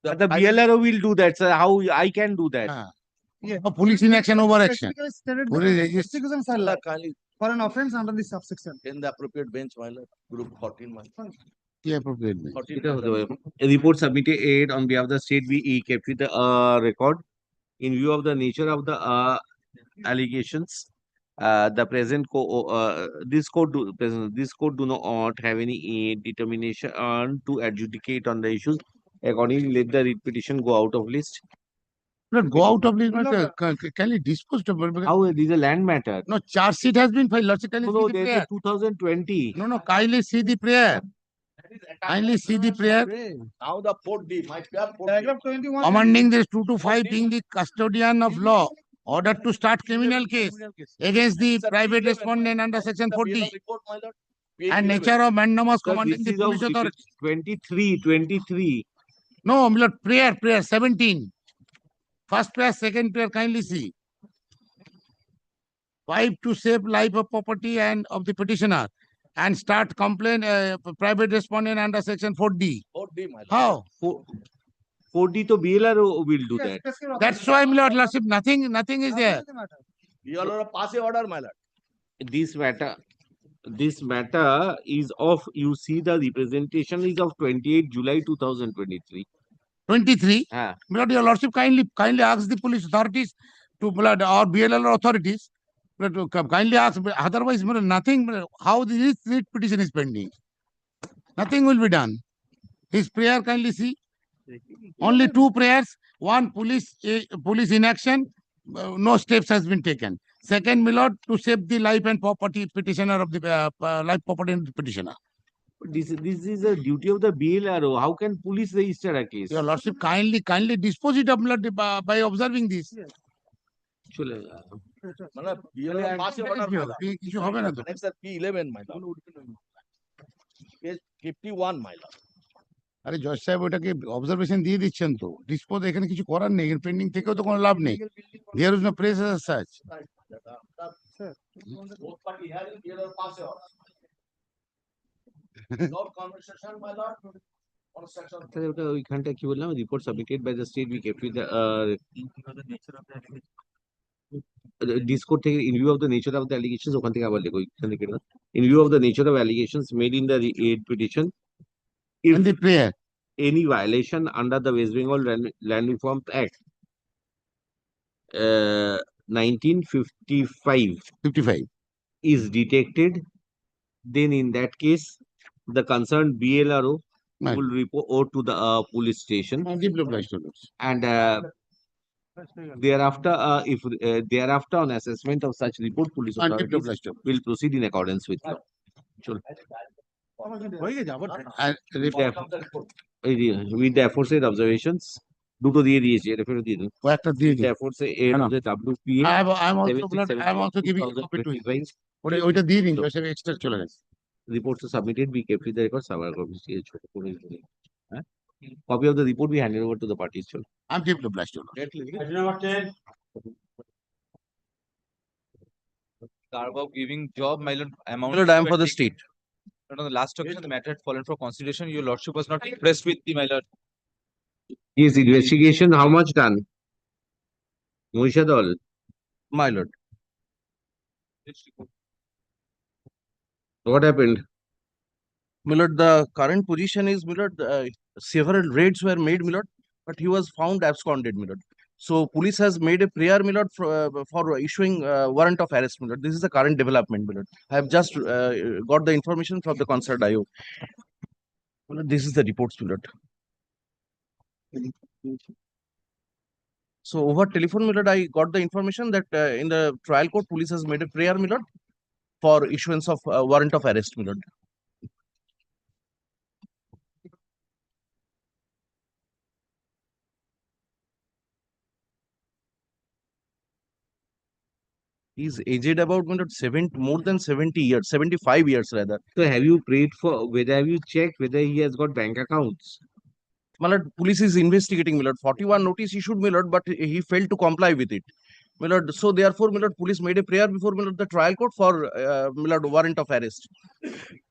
The BLRO will do that, sir. How I can do that? police in action over action police register My lord, kindly For an offense under this subsection. in the appropriate bench, my lord, group 14, my lord. কি appropriate নেই? এটা হতে পারে। A report submitted on behalf of the state be kept with the record in view of the nature of the allegations. The present this court do not have any determination to adjudicate on the issues. Accordingly, let the writ petition go out of list. Not go out of list, can you dispose of it? How this is a land matter? No, charge sheet has been filed. Lordship, kindly No, see the there's prayer. a 2020. No, kindly see the prayer. Kindly see the prayer. Now the 4D, my prayer 4D. Paragraph 21. Commanding this 2 to 5 being the custodian of law, ordered to start criminal case against the private respondent under section 40 and nature of mandamus Sir, commanding this the is of police authority. 23. No, my lord, prayer 17. First prayer, second prayer, kindly see. 5 to save life of property and of the petitioner and start complaint private respondent under section 4D. 4D, my lord. How? 4D to BLR will do that. That's why, my lord, lordship, nothing is there. You all pass a order, my lord. This matter is of, you see the representation is of 28 July 2023. 23. Ah. My lord, your lordship, kindly ask the police authorities to, my lord, or BLL authorities, my lord, to kindly ask. Otherwise, my lord, nothing. My lord, how this writ petition is pending? Nothing will be done. His prayer, kindly see. Only 2 prayers. One, police inaction. No steps has been taken. Second, my lord, to save the life and property petitioner of the life property and petitioner. This is a duty of the BLRO. How can police register a case? Your lordship, kindly dispose it of, my lord, by observing this. চলে मतलब BLO pass a order, my lord. কিছু হবে না তো। Next at P11, my lord. Page 51, my lord. আরে জজ সাহেব ওটাকে অবজারভেশন দিয়ে দিচ্ছেন তো, ডিসপোজ এখানে কিছু করার নেই, এখানে পেন্ডিং থেকেও তো কোনো লাভ নেই। There is no press as such. Both party hearing, BLO pass a order. No conversation, my lord. On section. ওটা ওইখানটা কি বললাম, report submitted by the state we kept with the ডিসকোড থেকে in view of the nature of the allegations, ওখান থেকে আবার লেখো, ওইখান থেকে না, in view of the nature of allegations made in the ad petition, if And the prayer. any violation under the West Bengal Land Reforms Act 1955 55 is detected, then in that case the concerned BLRO Right. will report to the police station, and thereafter if thereafter on assessment of such report, police authorities will proceed in accordance with law. Sure. And With the aforesaid observations, দুটো দিয়ে দিয়েছি, এটা ফেরত দিয়ে দিন। কয়েকটা দিয়ে দিন। WPA I'm also giving a copy to him. ওইটা দিয়ে দিন, জজ সাহেব এক্সট্রা চলে গেছে। Reports are submitted, we kept with the records, copy of the report we handed over to the parties. I'm deeply obliged to you. Carve out giving job, my lord, amount. My lord, I am for the state. But on the last occasion, the matter had fallen for consideration. Your lordship was not impressed with the, my lord. Yes, investigation, how much done? Mohishadol. My lord. What happened? My lord, the current position is, my lord, several raids were made, my lord, but he was found absconded, my lord. So police has made a prayer, my lord, for issuing warrant of arrest, my lord. This is the current development, my lord. I have just got the information from the concerned IO. My lord, this is the reports, my lord. So over telephone, my lord, I got the information that in the trial court, police has made a prayer, my lord, for issuance of warrant of arrest, my lord. He's aged about more than 70 years, 75 years rather. So have you prayed for, whether have you checked whether he has got bank accounts? My lord, police is investigating, my lord. 41 notice issued, my lord, but he failed to comply with it. My lord, so therefore, my lord, police made a prayer before, my lord, the trial court for, my lord, warrant of arrest.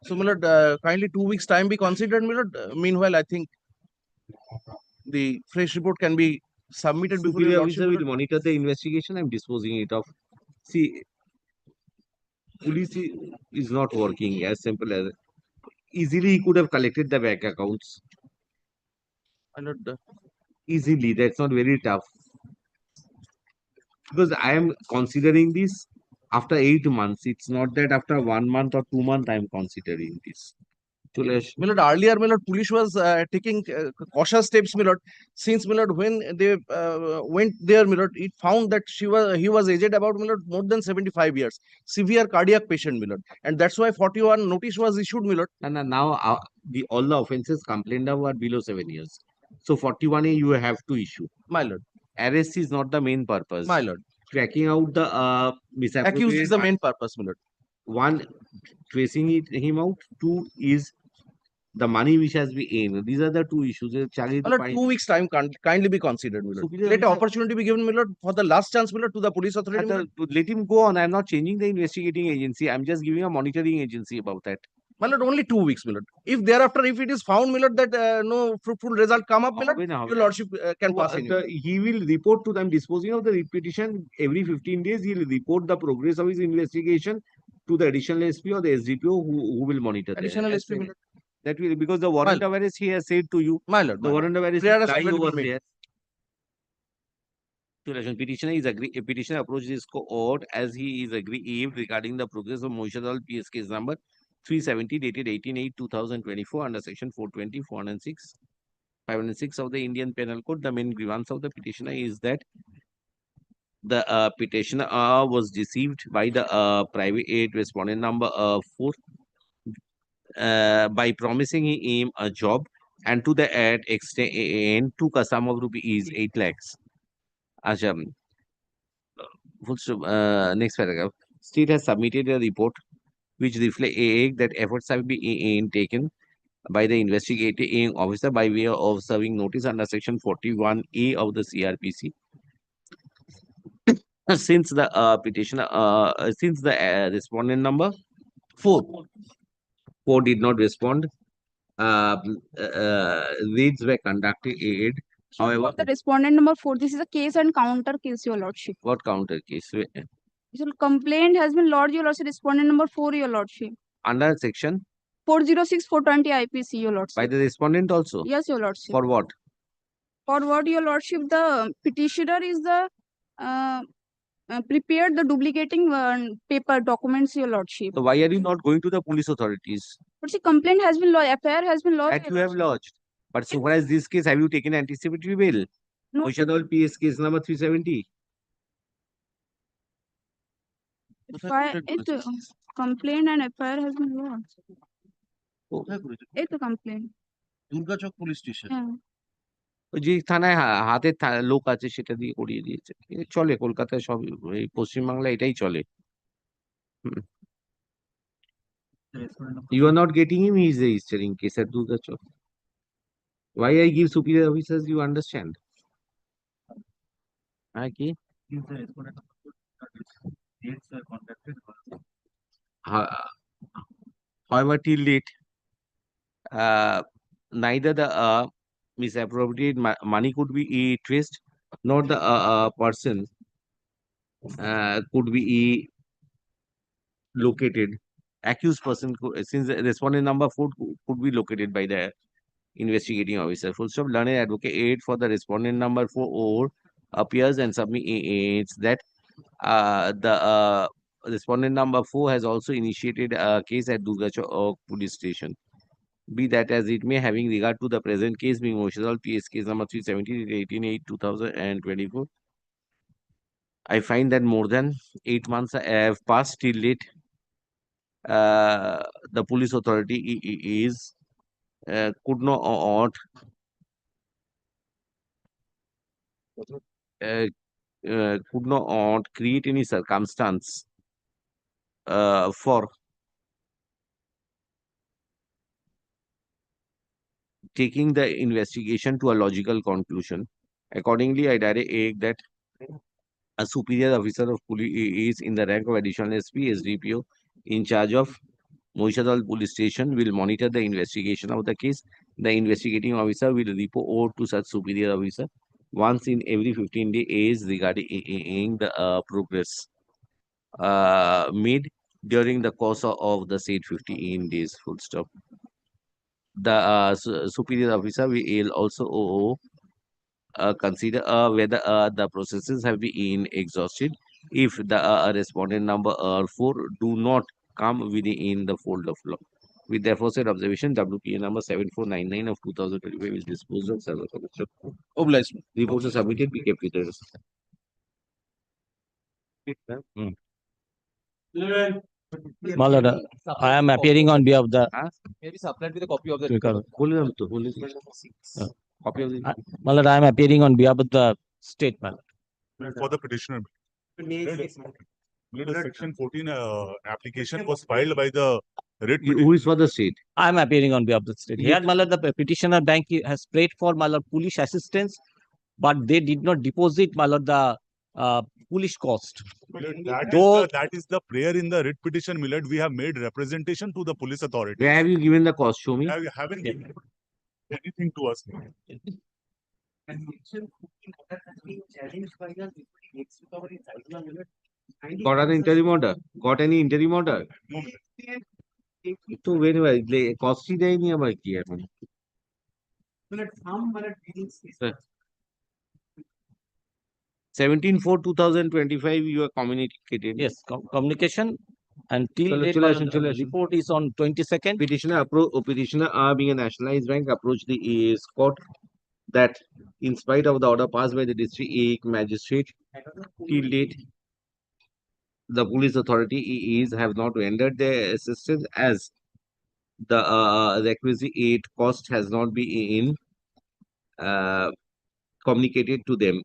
So, my lord, kindly 2 weeks time be considered, my lord. Meanwhile, I think the fresh report can be submitted before Superior your officer lordship, will monitor the investigation. I'm disposing it of. See, police is not working as simple as easily he could have collected the bank accounts. My lord, Easily, that's not very tough. Because I am considering this after 8 months. It's not that after 1 month or 2 months I am considering this. চলে আসো। my lord, earlier, my lord, police was taking cautious steps, my lord. Since, my lord, when they went there, my lord, it found that he was aged about, my lord, more than 75 years, severe cardiac patient, my lord, and that's why 41 notice was issued, my lord. And now all the offenses complained of are below 7 years. So 41A you have to issue. My lord, Arrest is not the main purpose. my lord, Tracking out the accused is the misappropriate. main purpose, my lord. One, tracing him out. Two is the money which has been aimed. These are the two issues. My lord, 2 weeks time kindly be considered, my lord. Superior Let an officer- opportunity be given, my lord, for the last chance, my lord, to the police authority, my lord. Let him go on. I'm not changing the investigating agency. I'm just giving a monitoring agency about that. My lord, only 2 weeks, my lord. If thereafter, if it is found, my lord, that no fruitful result come up, my lord, your lordship can pass in. He will report to them disposing of the petition every 15 days. He'll report the progress of his investigation to the additional SP or the SDPO who will monitor that. Additional SP, my lord. That will, because the warrant of arrest he has said to you. My lord, The warrant of arrest Prayer will has lie already over been made. there. Petitioner is petitioner approached this court as he is aggrieved regarding the progress of Moishadal PS case number 370 dated 18/8/2024 under section 420, 406, 506 of the Indian Penal Code. The main grievance of the petitioner is that the petitioner was deceived by the private respondent number 4 by promising him a job, and to the extent took a sum of rupees 8 lakhs. Ajam. Next paragraph. State has submitted a report which reflects that efforts have been taken by the investigating officer by way of serving notice under section 41A of the CRPC. Since the petitioner, since the respondent number 4 did not respond, raids were conducted. However, The respondent number 4, this is a case and counter case, your lordship. what counter case? So complaint has been lodged, your lordship, respondent number 4, your lordship. Under section 406, 420 IPC, your lordship. by the respondent also? Yes, your lordship. For what? For what, your lordship? The petitioner is the prepared the duplicating paper documents, your lordship. So why are you not going to the police authorities? But see, complaint has been lodged, FIR has been lodged. That you have lodged. But so far as this case, have you taken anticipatory bail? No. Moishadal PS case number 370. Complaint and FIR has been lodged. It's a complaint. Durgachak police station. Yeah. যে থানায় হাতে লোক আছে সেটা দিয়ে করিয়ে দিয়েছে। চলে কলকাতায় সব, এই পশ্চিমবাংলায় এটাই চলে। You are not getting him. He is registering case at Durgachok. Why I give superior officers? You understand? Okay. However, till date, neither the misappropriated money could be traced, nor the person could be located. Accused person, since the respondent number 4 could be located by the investigating officer. Full stop. Learned advocate for the respondent number 4 appears and submits that the respondent number 4 has also initiated a case at Durgachok police station. Be that as it may, having regard to the present case being Moishadal PS case number 370 18/8/2024, I find that more than 8 months have passed till date. The police authority is could not create any circumstance for taking the investigation to a logical conclusion. Accordingly, I direct that a superior officer of police is in the rank of additional SP, SDPO, in charge of Moishadal police station will monitor the investigation of the case. The investigating officer will report to such superior officer once in every 15 days regarding the progress made during the course of the said 15 days. Full stop. the superior officer will also consider whether the processes have been exhausted. If the respondent number 4 do not come within the fold of law. With the aforesaid observation, WPA number 7499 of 2025 is disposed of. Server commission. Obliged. Reports are submitted. Be kept with us. My lord, I am appearing on behalf of the. Maybe supplied with a copy of the Record. Copy of the. My lord, I am appearing on behalf of the state, my lord. For the petitioner. Section 14 application was filed by the writ Who is for the state? I am appearing on behalf of the state. Here, my lord, the petitioner bank has prayed for, my lord, police assistance, but they did not deposit, my lord, the police cost. That is the prayer in the writ petition, my lord. We have made representation to the police authority. Where have you given the cost? Show me. Haven't given anything to us. Got an interim order? Got any interim order? No. तो very cost ही देनी है भाई की है मैंने 17/4/2025 you are communicated. Yes, communication until the report is on 22nd. Petitioner being a nationalized bank approached the court that in spite of the order passed by the district magistrate till date the police authority have not rendered their assistance as the requisite cost has not been communicated to them.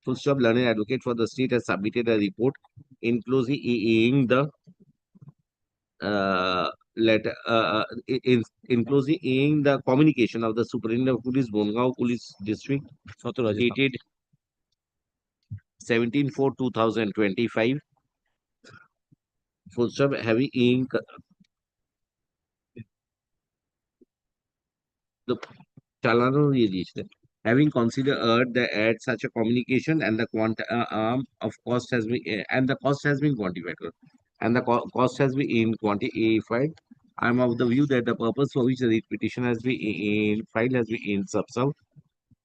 Full stop. Learned advocate for the state has submitted a report including the letter including the communication of the superintendent of police Bongaon Police District dated 17/4/2025. Full stop. Having the Chalano released. Having considered that such a communication and the of cost has been and the cost has been quantified and the cost has been quantified, I am of the view that the purpose for which the petition has been filed has been subserved.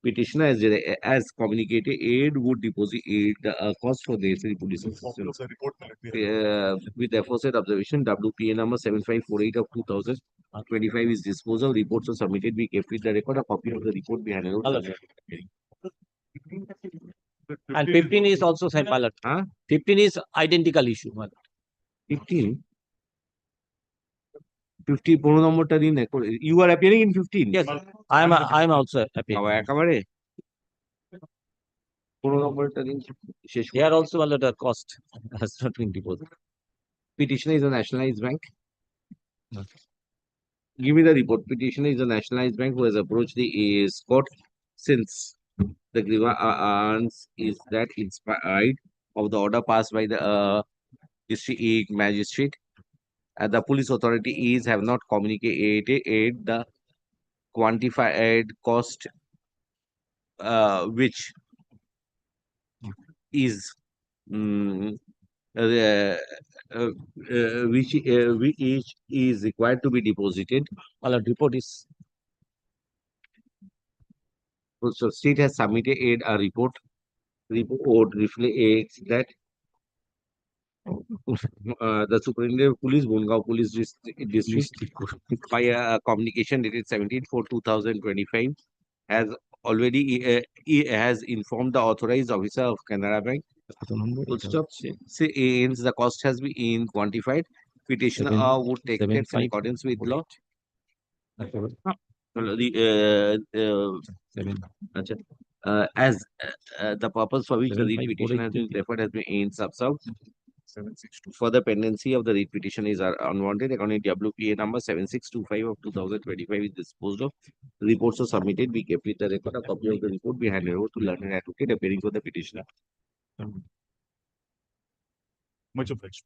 Petitioner as communicated aid would deposit the cost for the police assistance. With the aforesaid observation, WPA number 7548 of 2025 is disposed of. Reports are submitted. We kept with the record. A copy of the report behind it. And 15 is also sent, my lord. 15 is identical issue, my lord. 15? 15 15 number you are appearing in 15? Yes, I am also appearing. Here also, my lord, the cost has not been deposited. Petitioner is a nationalized bank. Give me the report. Petitioner is a nationalized bank who has approached the court since the grievance is that in spite of the order passed by the district magistrate, the police authorities have not communicated the quantified cost which is which is required to be deposited. Our report is. So state has submitted a report. Report reflects that the superintendent of police, Bongaon Police District, by a communication dated 17/4/2025, has already has informed the authorized officer of Canara Bank. Full stop. Since the cost has been quantified, petitioner would take steps in accordance with law. As the purpose for which the writ petition has been referred has been subserved. Further pendency of the writ petition is unwanted. According to WPA number 7625 of 2025 is disposed of. Reports are submitted. We kept with the record. A copy of the report be handed over to learned advocate appearing for the petitioner. Much obliged.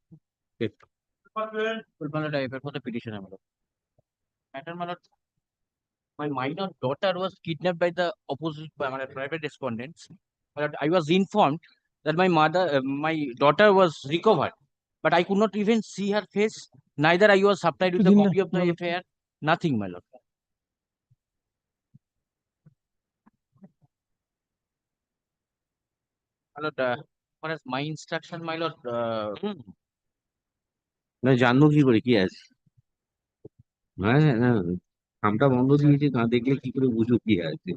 For the petitioner, my lord. My minor daughter was kidnapped by the opposite private respondents. But I was informed that my daughter was recovered, but I could not even see her face. Neither I was supplied with a copy of the FIR, Nothing, my lord. My lord, what is my instruction, my lord? না জানবো কি করে কি আছে? হ্যাঁ হ্যাঁ, খামটা বন্ধ দিয়েছে, না দেখলে কি করে বুঝবো কি আছে?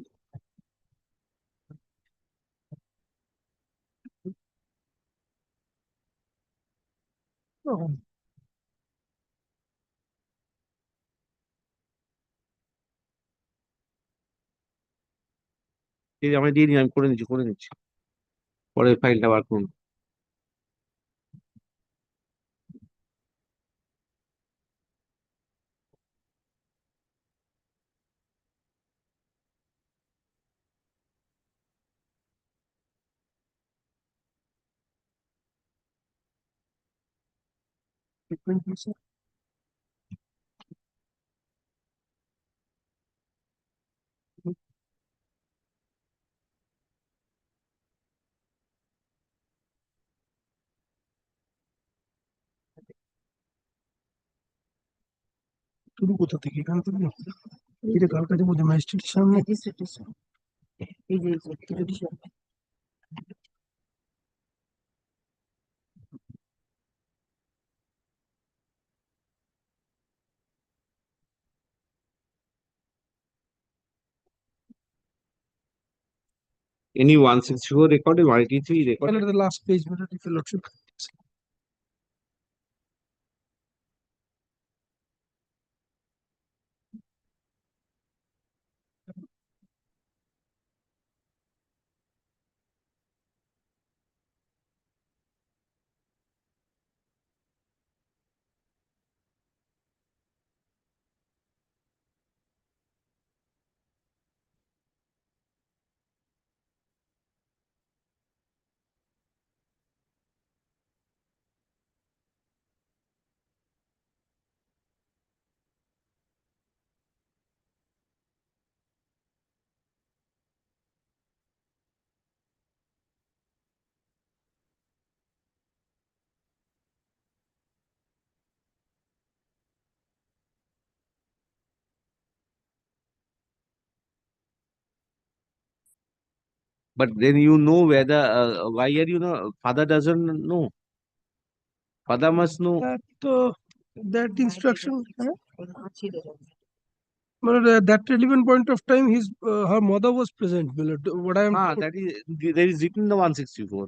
ঠিক আছে, আমি দিয়ে দিই, আমি করে নিচ্ছি, পরে ফাইলটা বার করুন। শুরু কোথা থেকে এখান থেকে এটা কালকাটার মধ্যে ম্যাজিস্ট্রেটের সামনে এই যে judicial Any 164 recorded, 183 recorded? the last page, if your lordship. But then you know whether, why are you know, father doesn't know. Father must know. That instruction, but at that relevant point of time, her mother was present. What I am That is, there is written in the 164.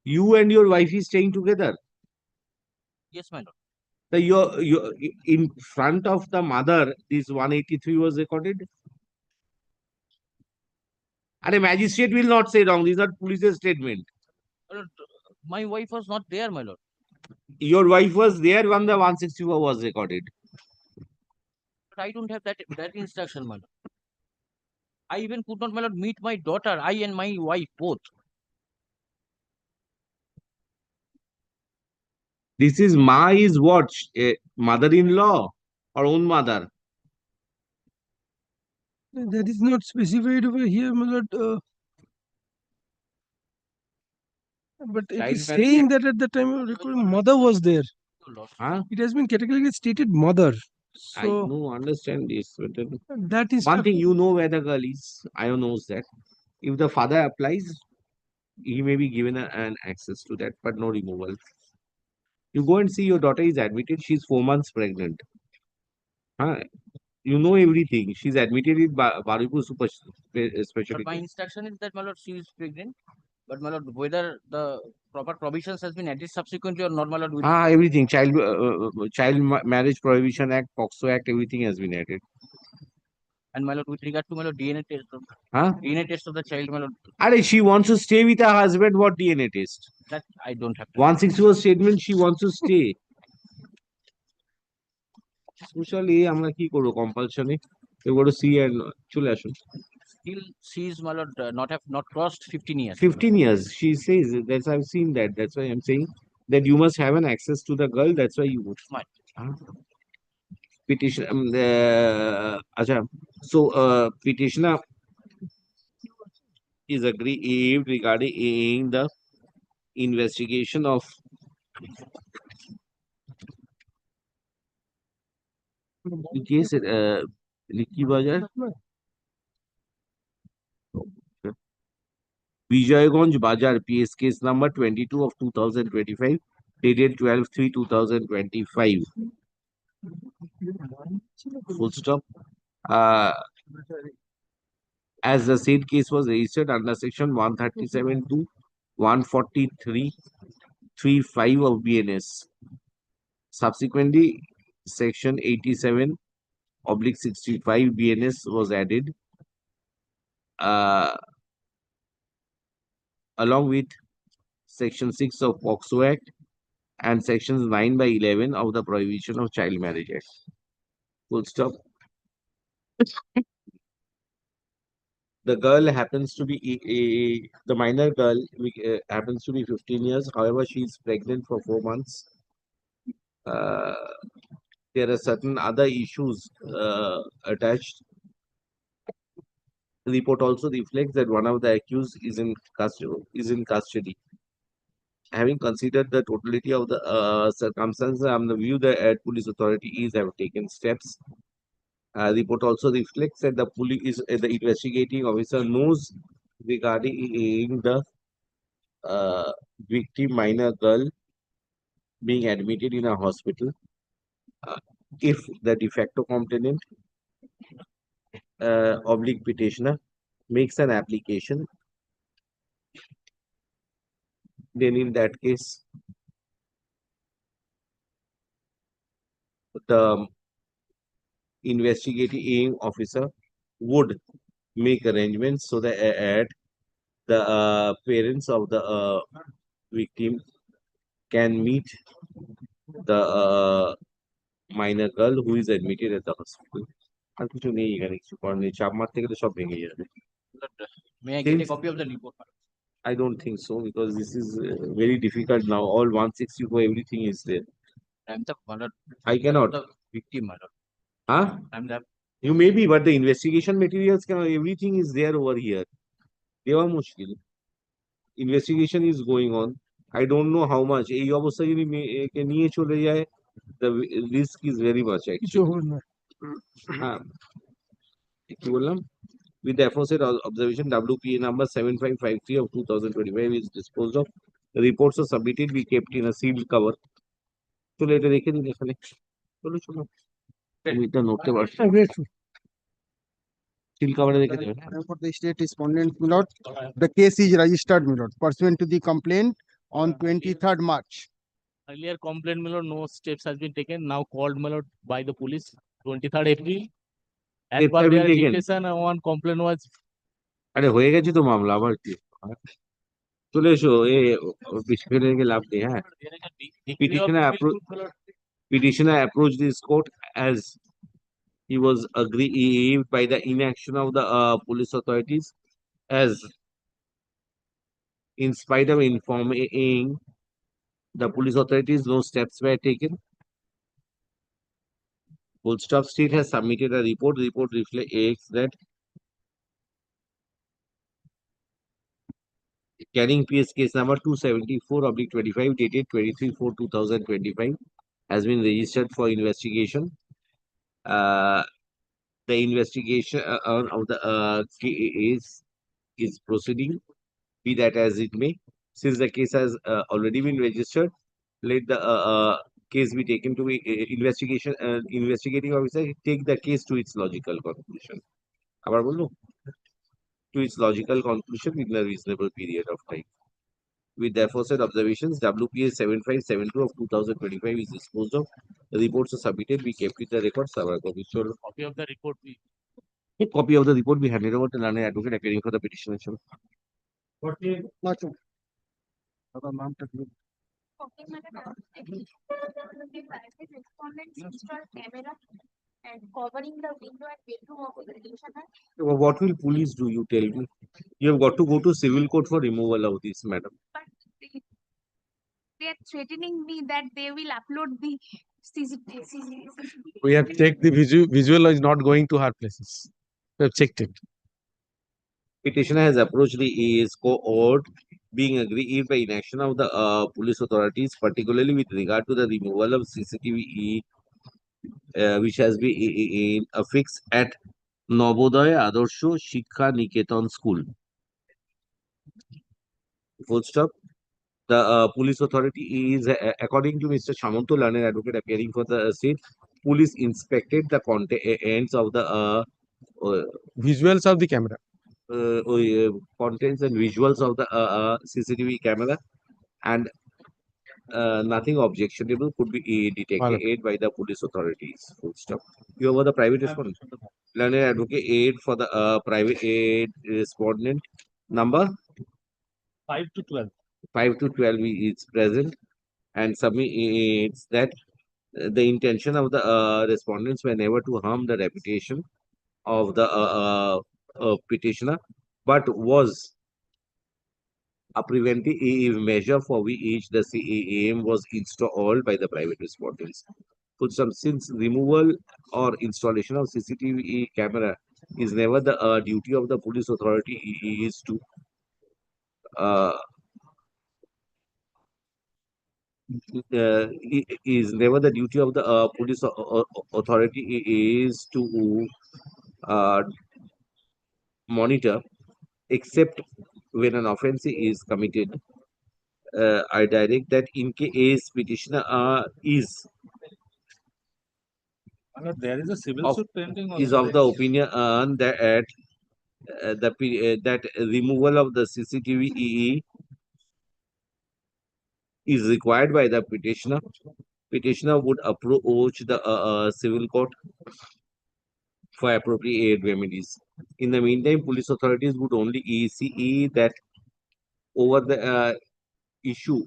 You and your wife is staying together. Yes, my lord. So your in front of the mother, this 183 was recorded. And a magistrate will not say wrong. These are police's statement. My lord, my wife was not there, my lord. Your wife was there when the 164 was recorded. But I don't have that instruction, my lord. I even could not, my lord, meet my daughter, I and my wife both. This is Ma is what? A mother-in-law or own mother? That is not specified over here, my lord. But it Child is marriage saying that at the time of recording, mother was there. Huh? It has been categorically stated mother. I So know, understand this. But that is one thing, you know where the girl is. I knows that. If the father applies, he may be given an access to that, but no removal. You go and see your daughter is admitted. She's 4 months pregnant. Huh? You know everything. She's admitted in Baripur Super But Specialty. my instruction is that, my lord, she is pregnant. But, my lord, whether the proper provisions has been added subsequently or not, my lord, will Everything. Marriage Prohibition Act, POXO Act, everything has been added. And, my lord, with regard to, my lord, DNA test of DNA test of the child, my lord, She wants to stay with her husband. What DNA test? that I don't have. 164 statement. She wants to stay. Socially, আমরা কি করবো compulsion A? We go to see and চলে আসুন. Still, she is, my lord, not crossed 15 years. 15 years. She says that's I've seen that. That's why I'm saying that you must have an access to the girl. That's why you would. Fine. Petition. Acha. So petitioner is aggrieved regarding the investigation of The case, Nikki Bajar, Vijayganj Bajar PS case number 22 of 2025, dated 12/3/2025. Full stop. As the said case was registered under section 137 to 143(3)(5) of BNS. Subsequently, section 87/65 BNS was added, along with section 6 of POXO Act and sections 9/11 of the Prohibition of Child Marriage Act. Full stop. The girl happens to be the minor girl happens to be 15 years. However, she is pregnant for 4 months. There are certain other issues attached. The report also reflects that one of the accused is in custody. Having considered the totality of the circumstances and the view, the police authorities have taken steps. The report also reflects that the police, the investigating officer knows regarding the victim minor girl being admitted in a hospital. If the de facto complainant oblique petitioner makes an application, then in that case, the investigating officer would make arrangements so that the parents of the victim can meet the minor girl who is admitted at the hospital. আর কিছু নেই এখানে, কিছু করার নেই, চাপ মারতে গেলে সব ভেঙে যাবে। May I get a copy of the report? I don't think so, because this is very difficult now. All 164, everything is there. I'm the mother. I cannot. The victim, mother. Huh? I'm the. You may be, but the investigation materials, everything is there over here. দেওয়া মুশকিল। Investigation is going on. I don't know how much. এই অবস্থা যদি একে নিয়ে চলে যায়, the risk is very much actually. হ্যাঁ, কি বললাম? With the aforesaid observation, WPA number 7553 of 2025 is disposed of. The reports are submitted, we kept in a sealed cover. চলো এটা রেখে দিন এখানে। চলো চলো। তুমি এটা নড়তে পারছো। Seal cover রেখে দেবেন। For the state respondent, my lord, the case is registered, my lord, pursuant to the complaint on 23rd March. Earlier complaint, my lord, no steps has been taken. Now called, my lord, by the police, 23rd April. As Steps per have been their taken. indication, one complaint was. আরে হয়ে গেছে তো মামলা, আবার কি? চলে এসো, বেশি ফেলে রেখে লাভ নেই। হ্যাঁ, petitioner approached this court as he was aggrieved by the inaction of the police authorities, as in spite of informing the police authorities, no steps were taken. Full stop. State has submitted a report. The report reflects that carrying PS case number 274/25 dated 23/4/2025 has been registered for investigation. The investigation of the case is proceeding, be that as it may. Since the case has already been registered, let the case be taken to be investigating officer take the case to its logical conclusion. আবার বললো? To its logical conclusion within a reasonable period of time. With the aforesaid observations, WPA 7572 of 2025 is disposed of. The reports are submitted. We kept it the records. Copy of the report. A copy of the report be handed over to learned advocate appearing for the petitioner. And covering the window and bedroom of the petitioner. What will police do? You tell me. You have got to go to civil court for removal of this, madam. But they are threatening me that they will upload the CCTV. We have checked the visual is not going to hard places. We have checked it. Petitioner has approached the AA's court, being aggrieved by inaction of the police authorities, particularly with regard to the removal of CCTV which has been affixed at Novodaya Adorsho Shikha Niketan School. Full stop. The police authority is, according to Mr. Shamanto, learned advocate appearing for the state, police inspected the contents of the Visuals of the camera. contents and visuals of the CCTV camera, and nothing objectionable could be detected by the police authorities. Full stop. You have the private respondent. Learned advocate aid for the private aid respondent number 5 to 12. 5 to 12 is present and submits that the intention of the respondents were never to harm the reputation of the petitioner, but was a preventive measure for which the CAAM was installed by the private respondents. Since removal or installation of CCTV camera is never the duty of the police authority, is to is never the duty of the police authority is to uh, monitor, except when an offense is committed. I direct that in case petitioner is There is a civil of, suit pending is also. of the opinion that removal of the CCTV is required by the petitioner. Petitioner would approach the civil court for appropriate remedies. In the meantime, police authorities would only see that over the issue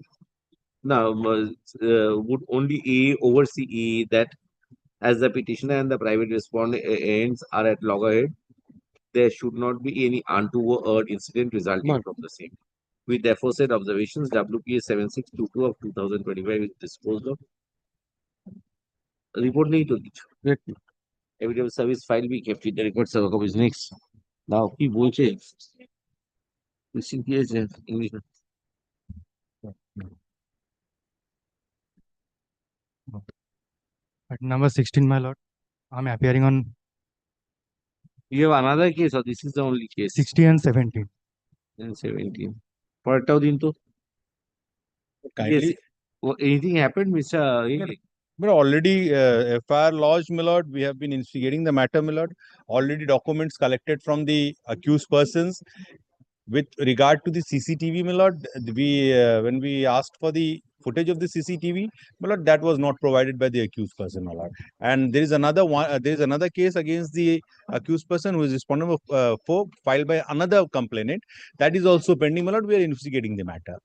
now would only oversee that as the petitioner and the private respondents are at loggerhead, there should not be any untoward incident resulting from the same. With the aforesaid observations, WPA 7622 of 2025 is disposed of. Report नहीं तो কিছু evidence service file be kept in the record server copies next. Now কি বলছে কি আছে English At number 16, my lord, I'm appearing on you have another case or this is the only case 60 and 17. and 17 পরেরটাও দিন তো yes anything happened Mr. But already FIR lodged, my lord. We have been investigating the matter, my lord. Already documents collected from the accused persons. With regard to the CCTV, my lord, we when we asked for the footage of the CCTV, my lord, that was not provided by the accused person, my lord. And there is another one. There is another case against the accused person who is respondent for filed by another complainant. That is also pending, my lord. We are investigating the matter.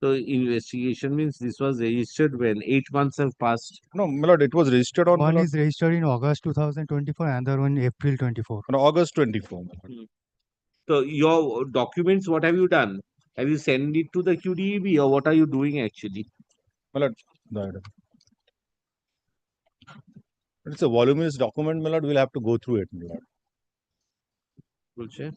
So investigation means this was registered when 8 months have passed. No, my lord, it was registered on. One is registered in August 2024, and the other one April 24. On August 24. So your documents, what have you done? Have you sent it to the QDEB or what are you doing actually? My lord, it's a voluminous document, my lord. We'll have to go through it, my lord. Bullshit.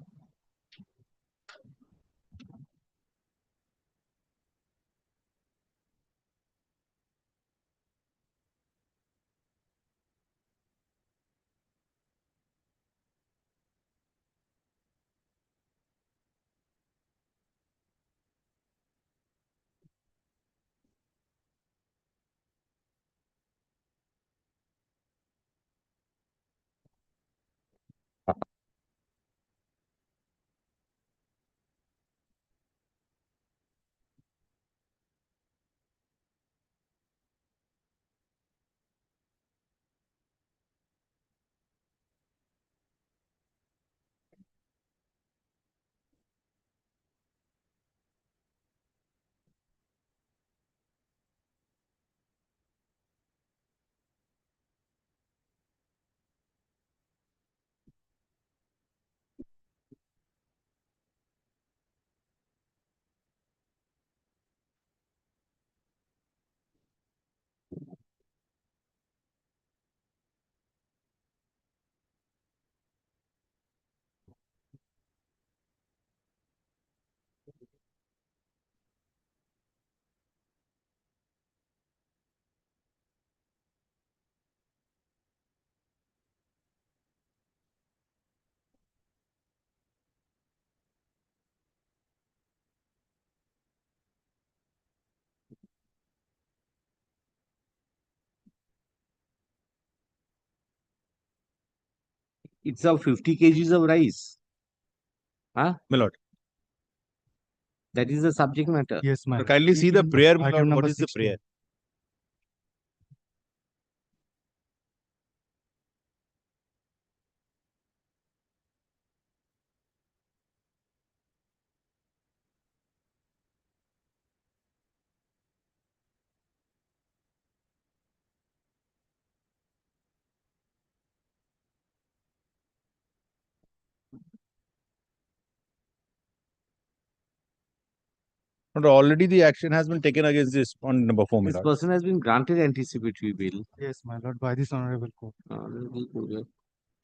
It's of 50 kgs of rice. Huh? My lord. That is the subject matter. Yes, my lord. Kindly see the prayer, my Item lord. number What is the 16. prayer? But already the action has been taken against this on number 4, my This lord. person has been granted anticipatory bail. Yes, my lord, by this honorable court.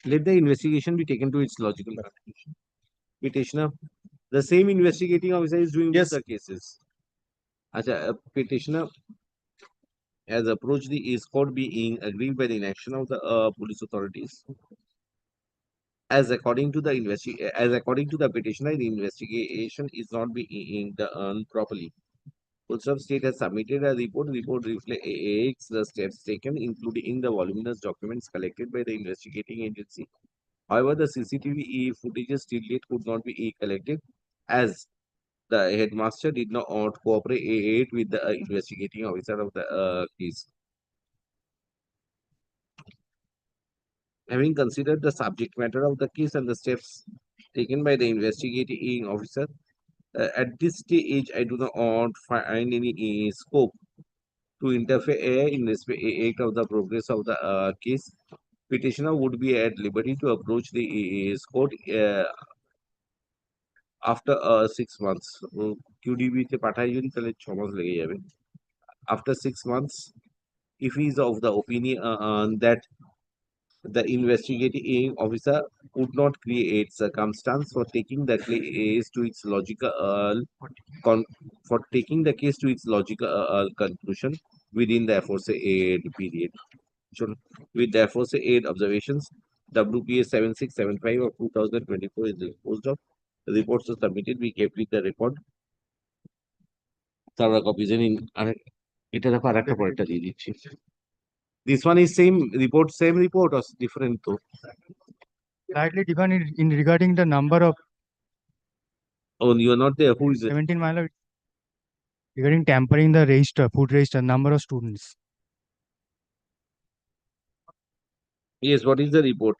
Let the investigation be taken to its logical conclusion. Petitioner, the same investigating officer is doing both the cases. Petitioner has approached the escort being aggrieved by the inaction of the police authorities. As according to the petitioner, the investigation is not being done properly. Ulster State has submitted a report. Report reflects the steps taken, including the voluminous documents collected by the investigating agency. However, the CCTV footage till date could not be collected as the headmaster did not cooperate with the investigating officer of the case. Having considered the subject matter of the case and the steps taken by the investigating officer, at this stage, I do not find any scope to interfere in respect of the progress of the case. Petitioner would be at liberty to approach the court after 6 months. QDB তে পাঠাই যদি তাহলে 6 মাস লেগে যাবে. After 6 months, if he is of the opinion that the investigating officer would not create circumstance for taking the case to its logical conclusion within the aforesaid period. So, with the aforesaid observations, WPA 7675 of 2024 is disposed of. The reports are submitted. We kept with the record. Thorough copies in এটা দেখো আরেকটা পরেরটা দিয়ে দিচ্ছি. This one is same report or different though? Slightly different in regarding the number of. Oh, you are not there. Who is it? 17, my lord. Regarding tampering the register, food register, number of students. Yes, what is the report?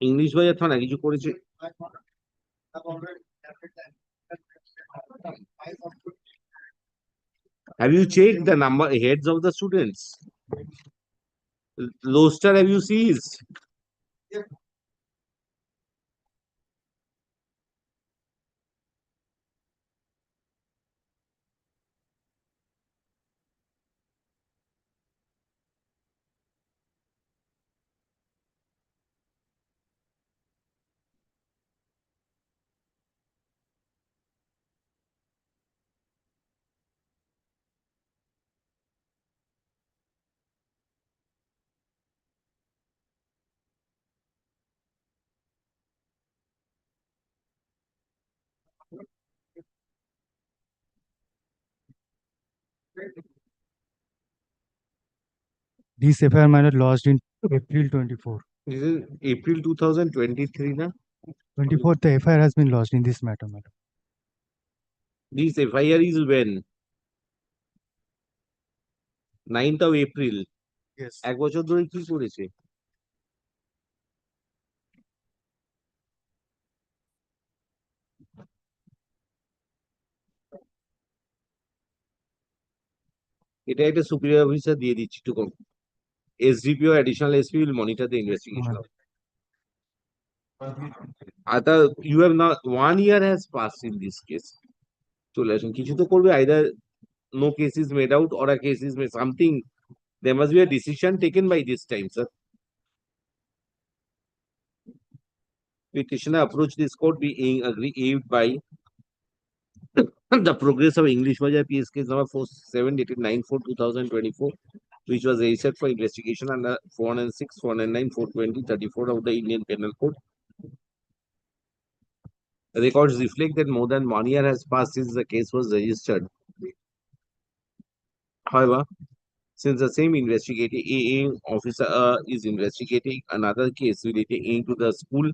English by a কিছু করেছে. Have you checked the number heads of the students? Roster have you seized? This FIR, my lord, lodged in April 24. This is April 2023, na? 24th, the FIR has been lodged in this matter, madam. This FIR is when? 9th of April. Yes. এক বছর ধরে কি করেছে? এটা একটা superior officer দিয়ে দিচ্ছি to SDP or additional SP will monitor the investigation. You have not 1 year has passed in this case. চলে আসুন কিছু তো করবে either no case is made out or a case is made something. There must be a decision taken by this time, sir. Petitioner approached this court being aggrieved by the progress of English Bazaar PS case number 47 dated 9/4/2024, which was registered for investigation under 406, 409, 420, 34 of the Indian Penal Code. The records reflect that more than 1 year has passed since the case was registered. However, Since the same investigating officer is investigating another case relating to the school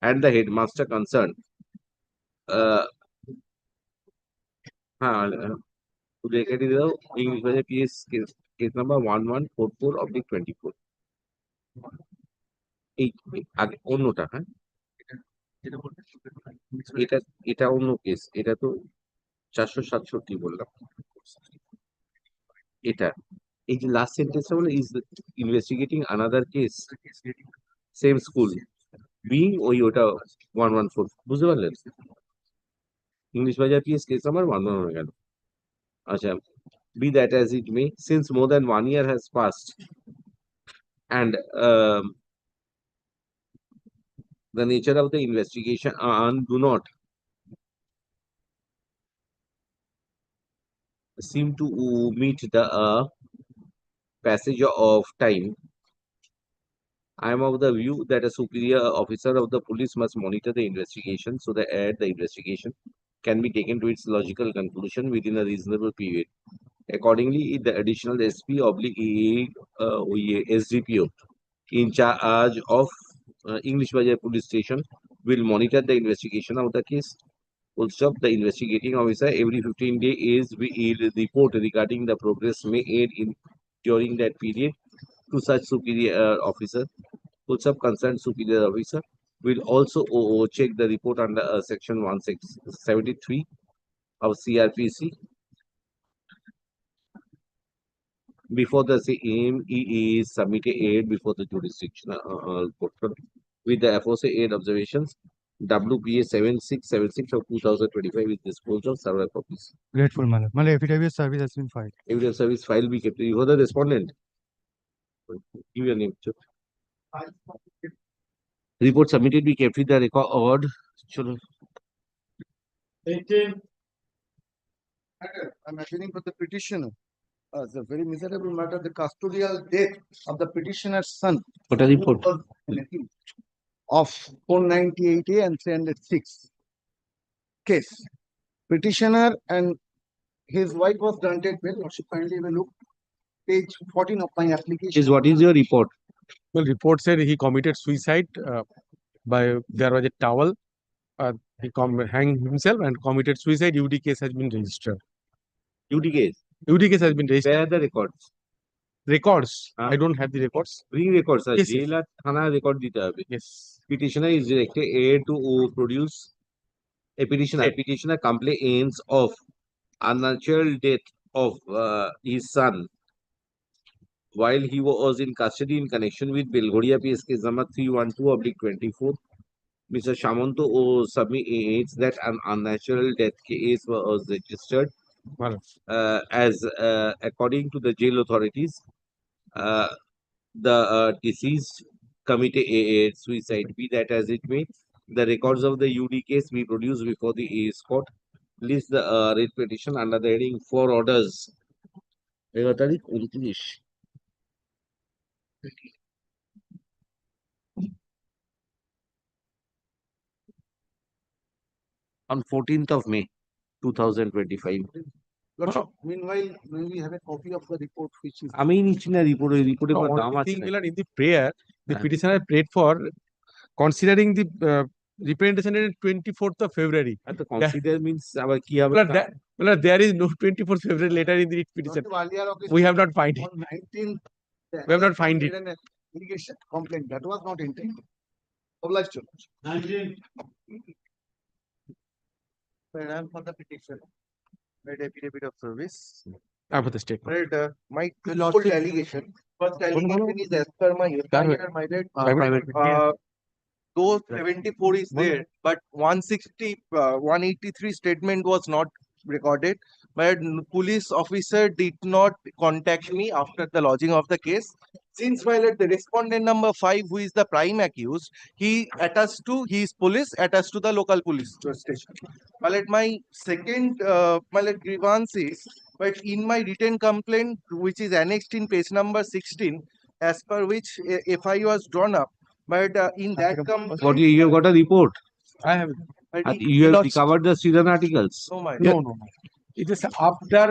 and the headmaster concerned. রেখে দিয়ে দাও English বাজার case number 1144/24 এই আগে অন্যটা হ্যাঁ এটা এটা অন্য কেস এটা তো 467 বললাম এটা এই যে লাস্ট সেন্টেন্সটা বলে is investigating another case same school being ওটা 114 বুঝতে পারলেন ইংলিশ বাজার কেস নাম্বার 11 হয়ে গেল আচ্ছা be that as it may, since more than 1 year has passed and the nature of the investigation do not seem to meet the passage of time, I am of the view that a superior officer of the police must monitor the investigation so that the investigation can be taken to its logical conclusion within a reasonable period. Accordingly, the additional SDPO in charge of English Bazaar Police Station will monitor the investigation of the case. Also, the investigating officer every 15 days will report regarding the progress made in during that period to such superior officer. Also, concerned superior officer will also check the report under section 1673 of CRPC before the same is submitted before the jurisdictional court with the aforesaid observations. WPA 7676 of 2025 is disposed of several copies. Grateful, my lord. My lord, affidavit of service has been filed. Evidence of service file be kept. You are the respondent. Give your name. Report submitted be kept with the record. Chalo. I'm appealing for the petitioner. It's a very miserable matter. The custodial death of the petitioner's son. What are the report? Of 498A and 306 case. Petitioner and his wife was granted bail. Lordship, kindly have a look. Page 14 of my application. What is your report? Well, report said he committed suicide by there was a towel. He hanged himself and committed suicide. UD case has been registered. UD case? UD case has been registered. Where are the records? Records? I don't have the records. Bring records. Yes, Jail or Thana record dita hobe. Yes. Petitioner is directed to produce a petitioner. Petitioner complains of unnatural death of his son while he was in custody in connection with Belghoria PS case number 312/24. Mr. Shamanto submits that an unnatural death case was registered as according to the jail authorities, the deceased committed suicide. Be that as it may, the records of the UD case be produced before the court. List the writ petition under the heading 4 orders. 11 তারিখ 29 on 14th of May 2025. Lordship, meanwhile, may we have a copy of the report which is. আমি নিচ্ছি না report ওই রিপোর্টে No, দাম only আছে thing, Millard, in the prayer, the petitioner prayed for considering the representation dated 24th of February. তো consider means আবার কি হবে Millard, there is no 24th February letter in the petition. We have not find it. On 19th, We have not find it. an allegation complaint that was not intended. Obliged to. For the petition. Made affidavit of service. For the statement. Right, my full allegation. First allegation is as per my FIR, my lord. Though 74 is there, but 160, 183 statement was not recorded. But police officer did not contact me after the lodging of the case. Since my lord, the respondent number 5, who is the prime accused, he is police attached to the local police station. My lord, my second grievance is, but in my written complaint, which is annexed in page number 16, as per which FI was drawn up, but in that complaint, what you have got a report? I have. You have recovered the Sweden articles? No, my No. It is after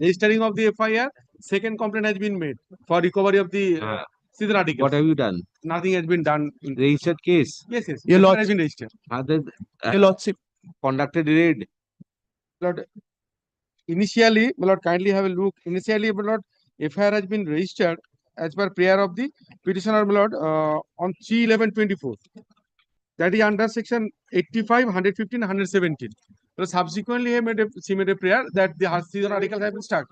registering of the FIR, second complaint has been made for recovery of the season articles. What have you done? Nothing has been done. Registered case? Yes, yes. Your FIR lordship has been registered. Your lordship conducted raid. Lord, initially, my lord, kindly have a look. Initially, my lord, FIR has been registered as per prayer of the petitioner, my lord, on 3/11/24. That is under section 85, 115, 117. So subsequently, she made a prayer that the season articles have been stuck.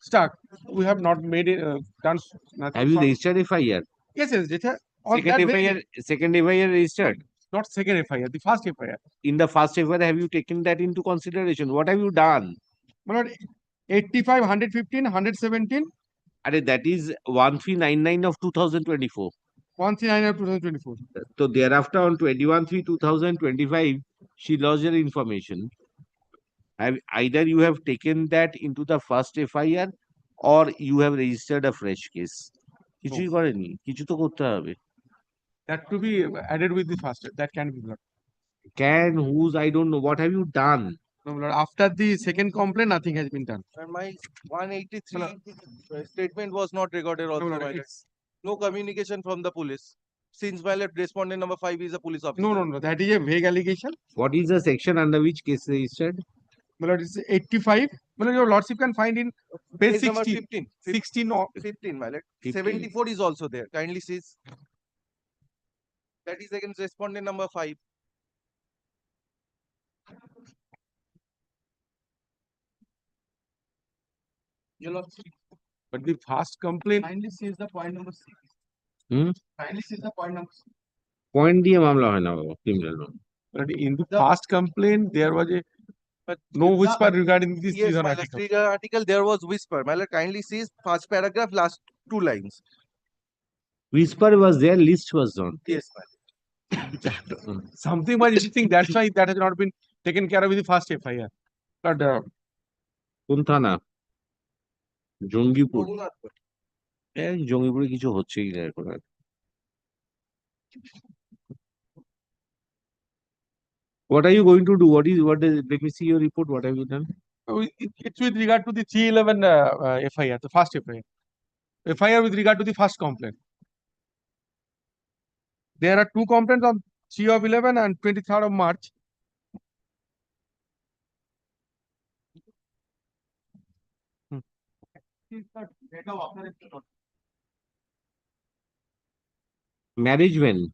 Stuck. We have not made it, done nothing. Have you registered FIR? Yes, yes. On Second that very FIR, day. second FIR registered? Not second FIR, the first FIR. In the first FIR, have you taken that into consideration? What have you done? My lord, 85, 115, 117. That is 1399 of 2024. 1399 of 2024. So thereafter on 21/3/2025, she lodged her information. Either you have taken that into the first FIR or you have registered a fresh case. কিছুই করেনি, কিছু তো করতে হবে. That to be added with the first. That can be blocked. Can, whose, I don't know. What have you done? No, my lord, after the second complaint, nothing has been done. And my 183 statement was not recorded also, No, my lord. it's- No communication from the police. Since my lord, respondent number 5 is a police officer. No, that is a vague allegation. What is the section under which case registered? My lord, it's 85. My lord, your lordship can find in page Page number 16. 15. 16 or 15, my lord. 15. 74 is also there. Kindly see. That is against respondent number 5. Your lordship. But the first complaint. Kindly sees the point number 6. Kindly sees the point number 6. Point দিয়ে মামলা হয় না বাবা, criminal মামলা. But in the first complaint, there was a no whisper regarding this Yes, season my lord. article. Season article, there was whisper. My lord, kindly see first paragraph, last 2 lines. Whisper was there, list was not. Yes, my lord. Something was missing. That's why that has not been taken care of with the first FIR. But কোন থানা? জঙ্গিপুর. জঙ্গিপুরে কিছু হচ্ছেই না এখন আর। What are you going to do? Let me see your report. What have you done? it's with regard to the 3/11 FIR, the first FIR. FIR with regard to the first complaint. There are 2 complaints on 3/11 and 23rd of March. Marriage when?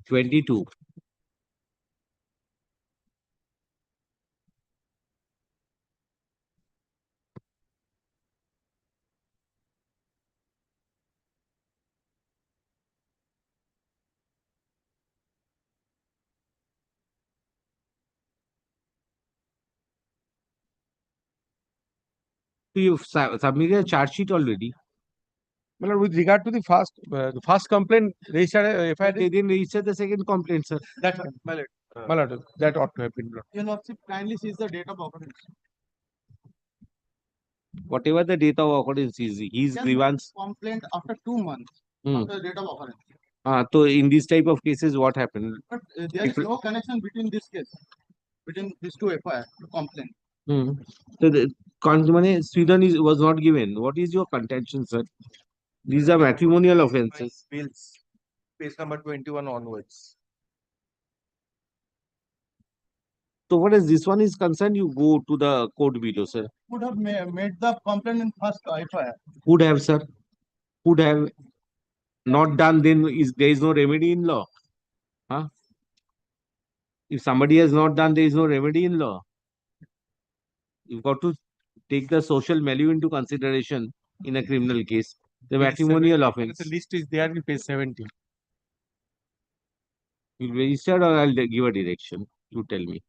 22. So you've submitted a charge sheet already. Well, with regard to the first complaint registered FIR, They didn't register the second complaint, sir. that my lord, that ought to have been blocked. Your lordship kindly sees the date of occurrence. Whatever the date of occurrence is, his Just grievance. complaint after 2 months after the date of occurrence. So in this type of cases, what happened? But there is no connection between this case, between these 2 FIR complaints. So the Sweden was not given. What is your contention, sir? These are matrimonial offences. Bills, page number 21 onwards. So what as this one is concerned, you go to the court below, sir. Would have made the complaint in first FIR. Would have, sir. Would have not done, then there is no remedy in law. Huh? If somebody has not done, there is no remedy in law. You've got to take the social milieu into consideration in a criminal case. The matrimonial offense. The list is there in page 17. You'll register or I'll give a direction. You tell me.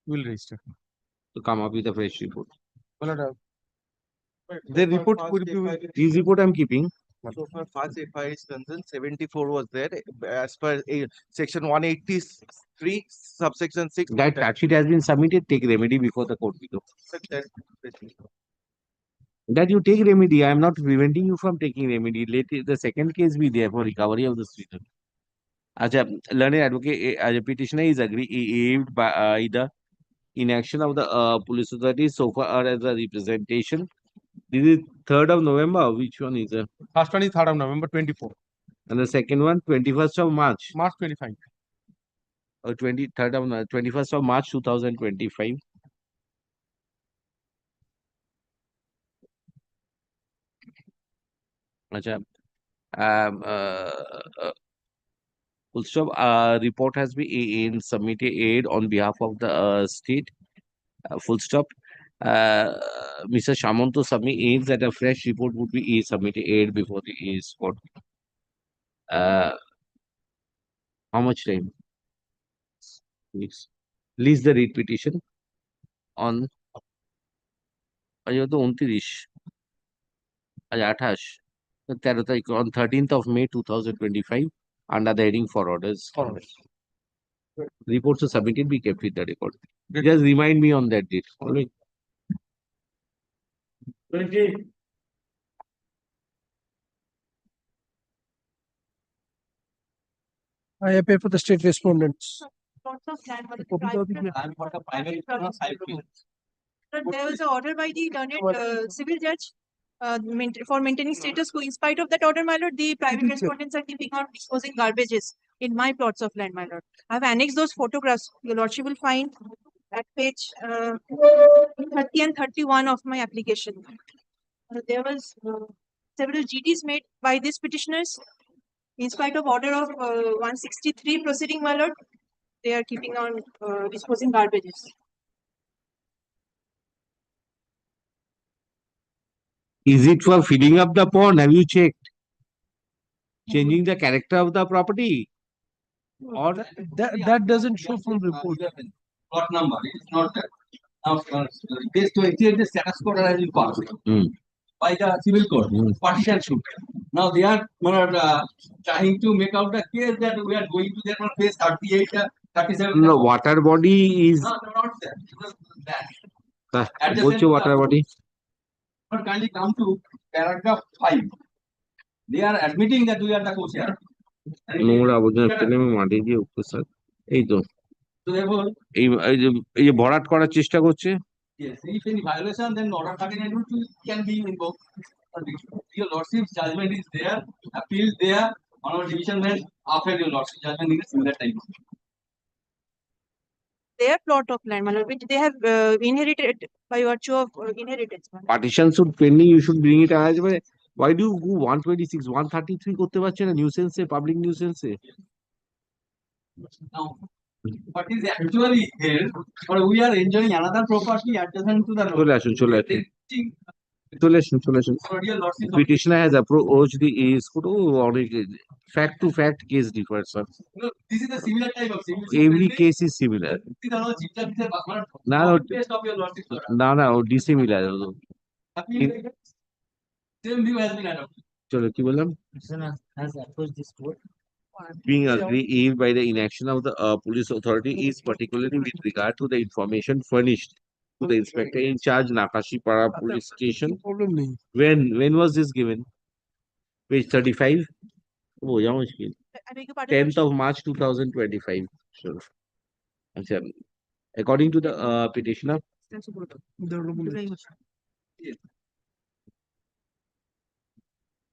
Will register. To come up with a fresh report. Well, the report could be. This report I'm keeping. So for first FIR is concerned, 74 was there as per section 183, subsection 6. That charge sheet has been submitted. Take remedy before the court below. That you take remedy. I am not preventing you from taking remedy. Later, the second case be there for recovery of the student. Learned advocate, petitioner is aggrieved by the inaction of the police authority so far as a representation. This is 3rd of November. Which one is it? First one is 3rd of November 24. And the second one, 21st of March. March 25. Or 23rd of 21st of March 2025. Acha. Full stop. Report has been submitted on behalf of the state. Full stop. Mr. Shamanto submits that a fresh report would be submitted before the court. How much time? Please. List the read petition on আজ তো 29 আজ 28 13 তারিখ on 13th of May 2025 under the heading for orders. Reports are submitted, be kept with the record. Just remind me on that date. Alright. I appear for the state respondents. There was an order by the learned civil judge for maintaining status quo. In spite of that order, my lord, the private respondents are keeping on disposing garbages in my plots of land, my lord. I have annexed those photographs. Your lordship will find at page 30 and 31 of my application. There was several GDs made by these petitioners. In spite of order of 163 proceeding, my lord, they are keeping on disposing garbages. Is it for filling up the pond? Have you checked? Changing the character of the property? Or That doesn't show from report. Plot number, it is not that. Now, based to exceed the status code has been passed by the civil court, partition suit. Now they are trying to make out the case that we are going to their phase 38, 37. No, water body is. No, not that. That. What's your water body? But kindly come to paragraph 5. They are admitting that we are the co-chair. নোংরা আবর্জনা ফেলে আমি মাটি দিয়ে উপস্থান এই তো So therefore, এই যে ভরাট করার চেষ্টা করছে yes, if any violation, then order 39 can be invoked. Your lordship's judgment is there, appeal there, on our division bench after your lordship's judgment in a similar time. Their plot of land, my lord, which they have inherited by virtue of inheritance. my lord. partition should pending, you should bring it as well. Why do you go 126 133 করতে পারছে না নিউসেন্সে public নিউসেন্সে Now, what is actually here, or we are enjoying another property adjacent to the road. চলে আসুন চলে আসুন চলে আসুন Your lordship, petitioner has approached the court অনেক fact to fact case differs sir. no, this is the similar type of civil. Every case is similar না Best of your lordship, sir. না ও dissimilar Appeal, same view has been adopted. চলো কি বললাম Has approached this court. being aggrieved by the inaction of the police authority is particularly with regard to the information furnished to the inspector in charge Nakashipara police station. When was this given? Page 35. Oh, yeah, mushkil. 10th of March 2025. Sure. Achha. According to the petitioner,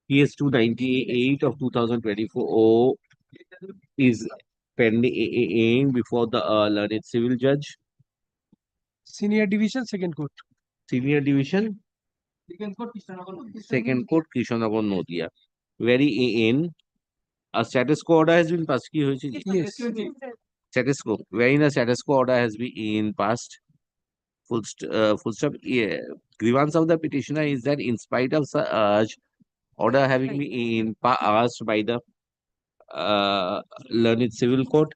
PS 298 of 2024 is pending before the learned civil judge. Senior division, second court. Senior division, second court, Krishnagar Nodia. Very in a status quo order has been passed. Yes. Status quo. Wherein a status quo order has been passed. Full stop. Yeah. Grievance of the petitioner is that in spite of such order having been passed by the learned civil court,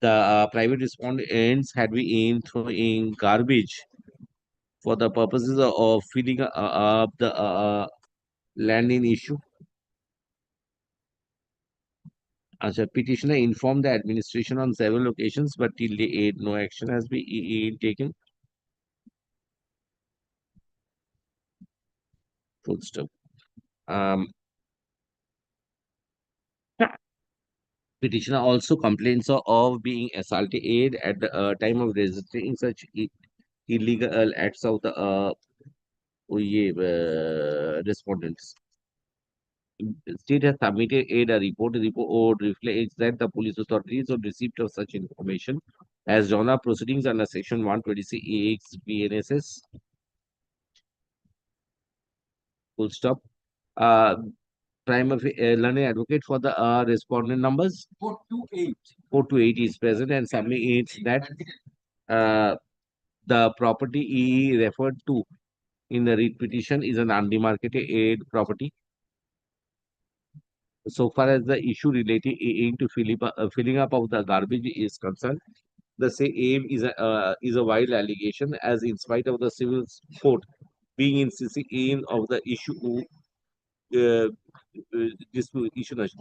the private respondents had been throwing garbage for the purposes of filling up the land in issue. As a petitioner informed the administration on several occasions, but till date, no action has been taken. Full stop. Petitioner also complains of being assaulted at the time of registering such illegal acts of the respondents. State has submitted a report. The report reflects that the police authorities on receipt of such information has drawn up proceedings under section 126 BNSS. Full stop. Learned advocate for the respondent numbers 428. 428 is present and submits that the property he referred to in the writ petition is an undemarcated property. So far as the issue relating to filling up of the garbage is concerned, the same is a wild allegation, as in spite of the civil court being in of the issue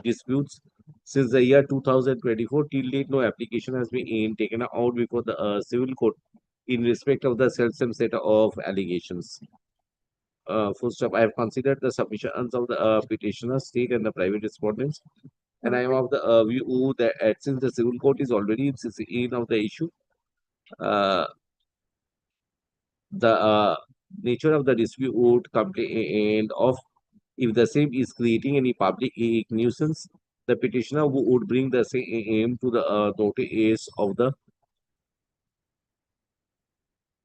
disputes since the year 2024 till date, no application has been taken out before the civil court in respect of the same set of allegations. Full stop. I have considered the submissions of the petitioner, state, and the private respondents, and I am of the view that since the civil court is already in of the issue, the nature of the dispute complaint of if the same is creating any public nuisance, the petitioner would bring the same to the notice of the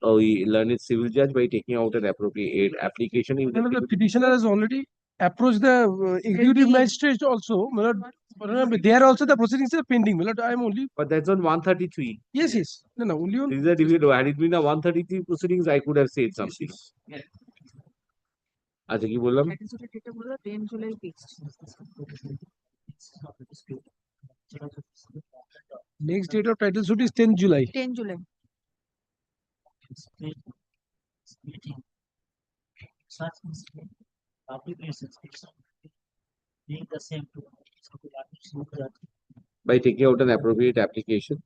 learned civil judge by taking out an appropriate application. If No, no, the petitioner has already approached the executive magistrate also. My lord, there also the proceedings are pending. My lord, I am only. But that's on 133. Yes, yes. No, no, only on. This is a division. Had it been a 133 proceedings, I could have said something. আচ্ছা কি বললাম? 10 July fixed. Next date of title suit is 10 July. 10 July. By taking out an appropriate application.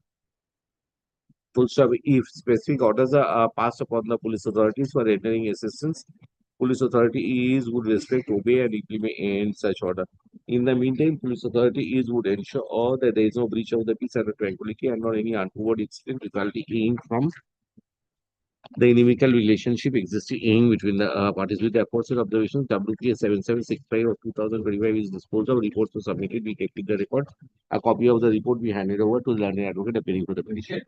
Full stop. If specific orders are passed upon the police authorities for rendering assistance, police authorities would respect, obey, and implement such order. In the meantime, police authorities would ensure that there is no breach of the peace and tranquility and not any untoward incident resulting from the inimical relationship existing between the parties. With the aforesaid observations, WPS 7765 of 2025 is disposed of. Reports were submitted. We take the report. A copy of the report we handed over to the learned advocate appearing for the petition.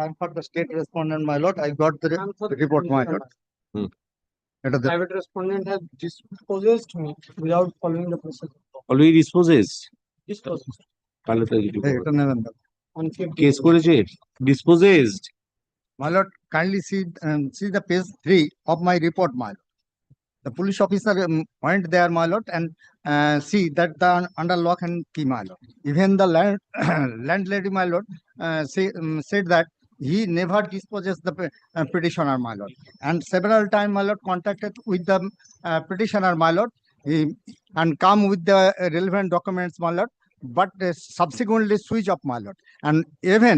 I'm for the state respondent, my lord. I got the report, my lord. Private respondent has dispossessed me without following the process. Already dispossessed. Dispossessed. Case করেছে dispossessed. My lord, kindly see the page 3 of my report, my lord. The police officer went there, my lord, and see that the under lock and key, my lord. Even the landlady, my lord, said that he never dispossessed the petitioner, my lord, and several times, my lord, contacted with the petitioner, my lord, and come with the relevant documents, my lord, but subsequently switch off, my lord. And even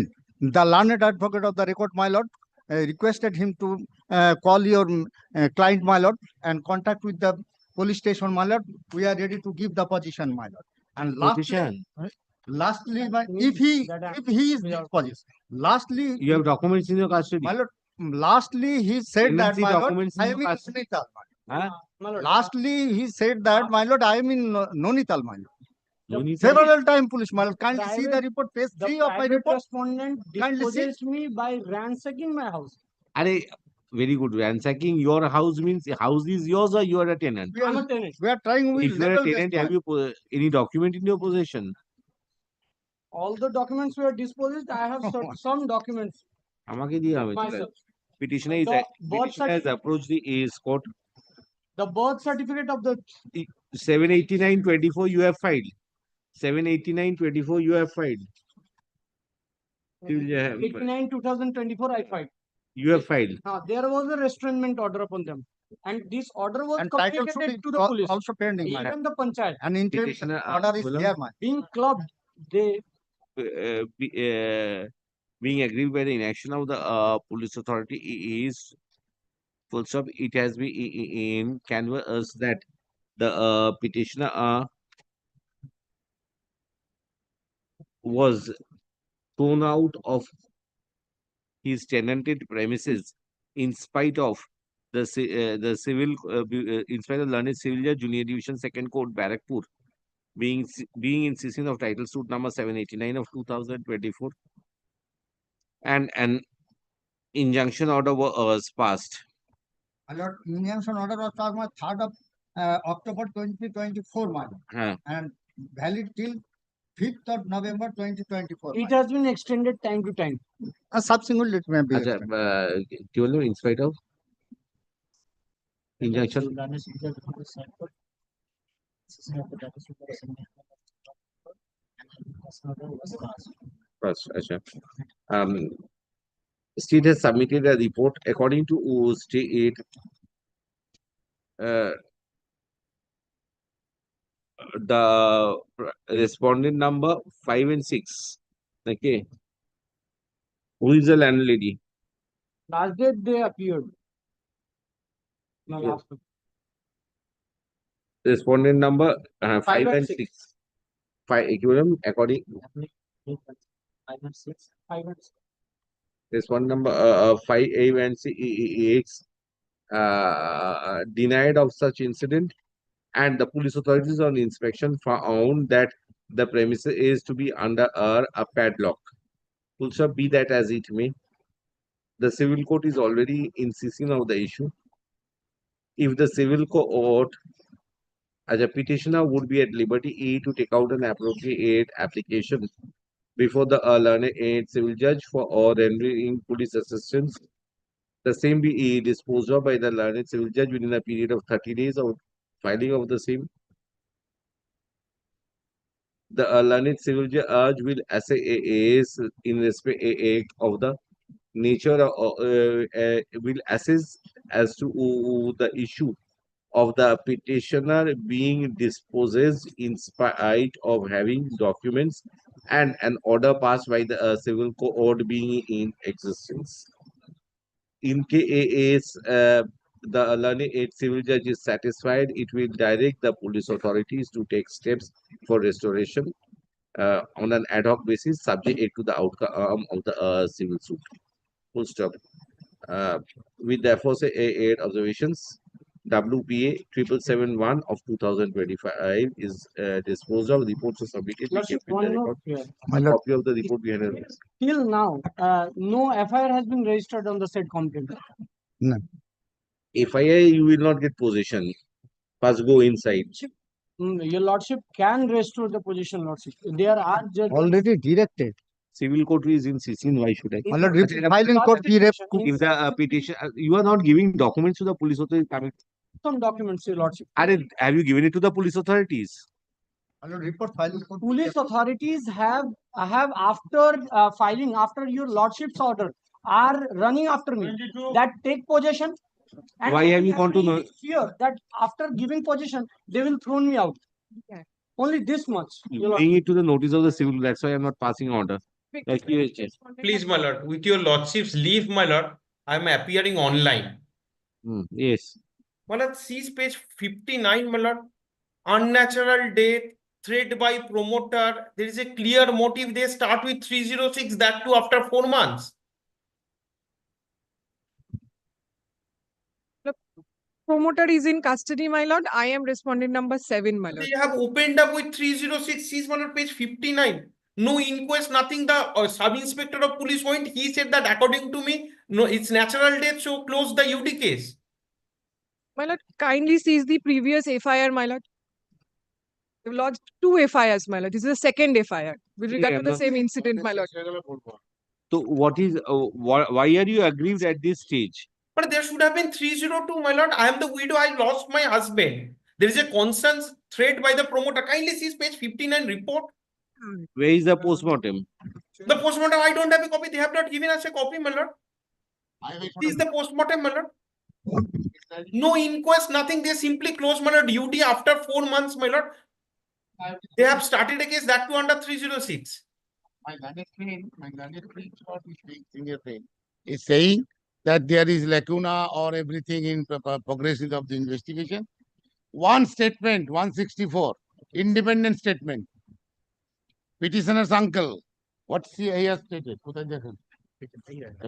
the learned advocate of the record, my lord, requested him to call your client, my lord, and contact with the police station, my lord. We are ready to give the position, my lord. And lastly, if he is dispossessed, lastly, You have documents in your custody. my lord, lastly he said that, NLC my lord, documents in I your am in custody. Nonital, Huh? lastly he said that, my lord, I am in Nonital, my lord. Nonital? Several time, police, my lord. Kindly see the report, page 3 of my report. Respondent Kindly see. dispossessed me by ransacking my house. Very good. Ransacking your house means house is yours or you are a tenant. I'm a tenant. We are trying with If you are a tenant, have you any document in your possession? All the documents were dispossessed. I have some documents. আমাকে দিয়ে হবে Myself. petitioner has approached the AS court. The birth certificate of the 789/24 you have filed. 789/24 you have filed. 89/2024 I filed. You have filed. There was a restrainment order upon them. And this order was And title should communicated be to the police. also pending, my Even the panchayat. and interim Petitioner, order is Bolam. there, my. Being clubbed, they Being aggrieved by the inaction of the police authority is full stop. It has been in canvas that the petitioner was thrown out of his tenanted premises in spite of the civil in spite of learned civil judge junior division second court Barakpur being in session of title suit number 789 of 2024, and an injunction order was passed. My lord, injunction order was passed on 3rd of October 2024, my lord, Huh. and valid till 5th of November 2024. It has been extended time to time. Subsequently, it may be अच्छा, extended. केवल in spite of injunction. First, अच्छा. State has submitted a report according to state the respondent number 5 and 6. Okay. Who is the landlady? Last date they appeared. No, Yes. last Respondent number 5 5 and and 6. 6. 5 equivalent according. 5 and 6. 5 and 6. Respondent number 5 A and 6 denied of such incident, and the police authorities on inspection found that the premises is to be under a padlock. Also, be that as it may, the civil court is already insisting on the issue. If the civil court, as a petitioner, would be at liberty to take out an appropriate application before the learned aid civil judge for or rendering police assistance, the same be disposed of by the learned civil judge within a period of 30 days of filing of the same. The learned civil judge will assess in respect of the nature will assess as to the issue of the petitioner being dispossessed in spite of having documents and an order passed by the civil court being in existence. In case the learned aid civil judge is satisfied, it will direct the police authorities to take steps for restoration on an ad hoc basis, subject to the outcome of the civil suit. Full stop. We therefore say eight observations. WPA 7771 of 2025 is disposed of. Reports are submitted. We Lordship, kept in the one note record. here. A copy of the report behind us. Till now, no FIR has been registered on the said complaint. No. FIR, you will not get possession. First go inside. Your lordship can restore the position, lordship. There are judges. Already directed. Civil court is in Sicin. Why should I? My lord, filing court If the petition, you are not giving documents to the police authorities. Some documents, your lordship. Have you given it to the police authorities? Report filing court. Police authorities have after filing, after your lordship's order, are running after me. That take possession. And Why have you gone to know? Fear that after giving possession, they will throw me out. Only this much. Bring it to the notice of the civil. That's why I'm not passing order. Please, my lord, with your lordship's leave, my lord, I am appearing online. Yes. My lord, see page 59, my lord. Unnatural death, threat by promoter. There is a clear motive. They start with 306, that too after 4 months. Promoter is in custody, my lord. I am respondent number 7, my lord. They have opened up with 306. See, my lord, page 59. No inquest, nothing. The sub-inspector of police went. He said that according to me, no, it's natural death, so close the UD case. My lord, kindly seize the previous FIR, my lord. We've lodged 2 FIRs, my lord. This is the second FIR with regard to the same incident, my lord. So what is why are you aggrieved at this stage? But there should have been 302, my lord. I am the widow. I lost my husband. There is a constant threat by the promoter. Kindly see page 59 report. Where is the postmortem? The postmortem, I don't have a copy. They have not given us a copy, my lord. This is the postmortem, my lord. No inquest, nothing. They simply closed, my lord, duty after 4 months, my lord. They have started a case that too under 306. Is saying that there is lacuna or everything in progress of the investigation. One statement, 164, independent statement. Petitioner's uncle, what he has stated.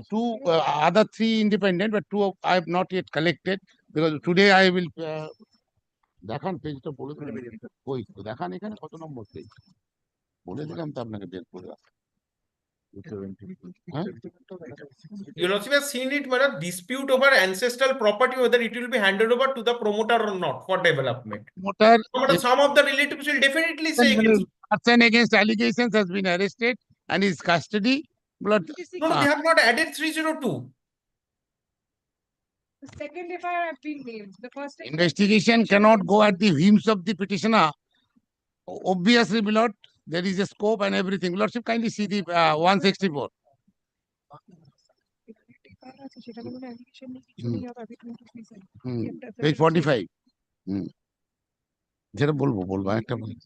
Two, other three independent, but two I have not yet collected because today I will. দেখান পেজটা বলে দিলাম কই দেখান এখানে কত নম্বর page বলে দিলাম তো আপনাকে বের করে Your Lordship has seen it, my lord, dispute over ancestral property, whether it will be handed over to the promoter or not for development. Promoter, So, my lord, some of the relatives will definitely say against. person against allegations has been arrested and is custody. Blood. No, they have not added 302. The second FIR have been named. The first Investigation cannot go at the whims of the petitioner. Obviously, my lord, there is a scope and everything. Lordship, kindly see the 164. Page 45. যেটা বলবো বলবো একটা বলি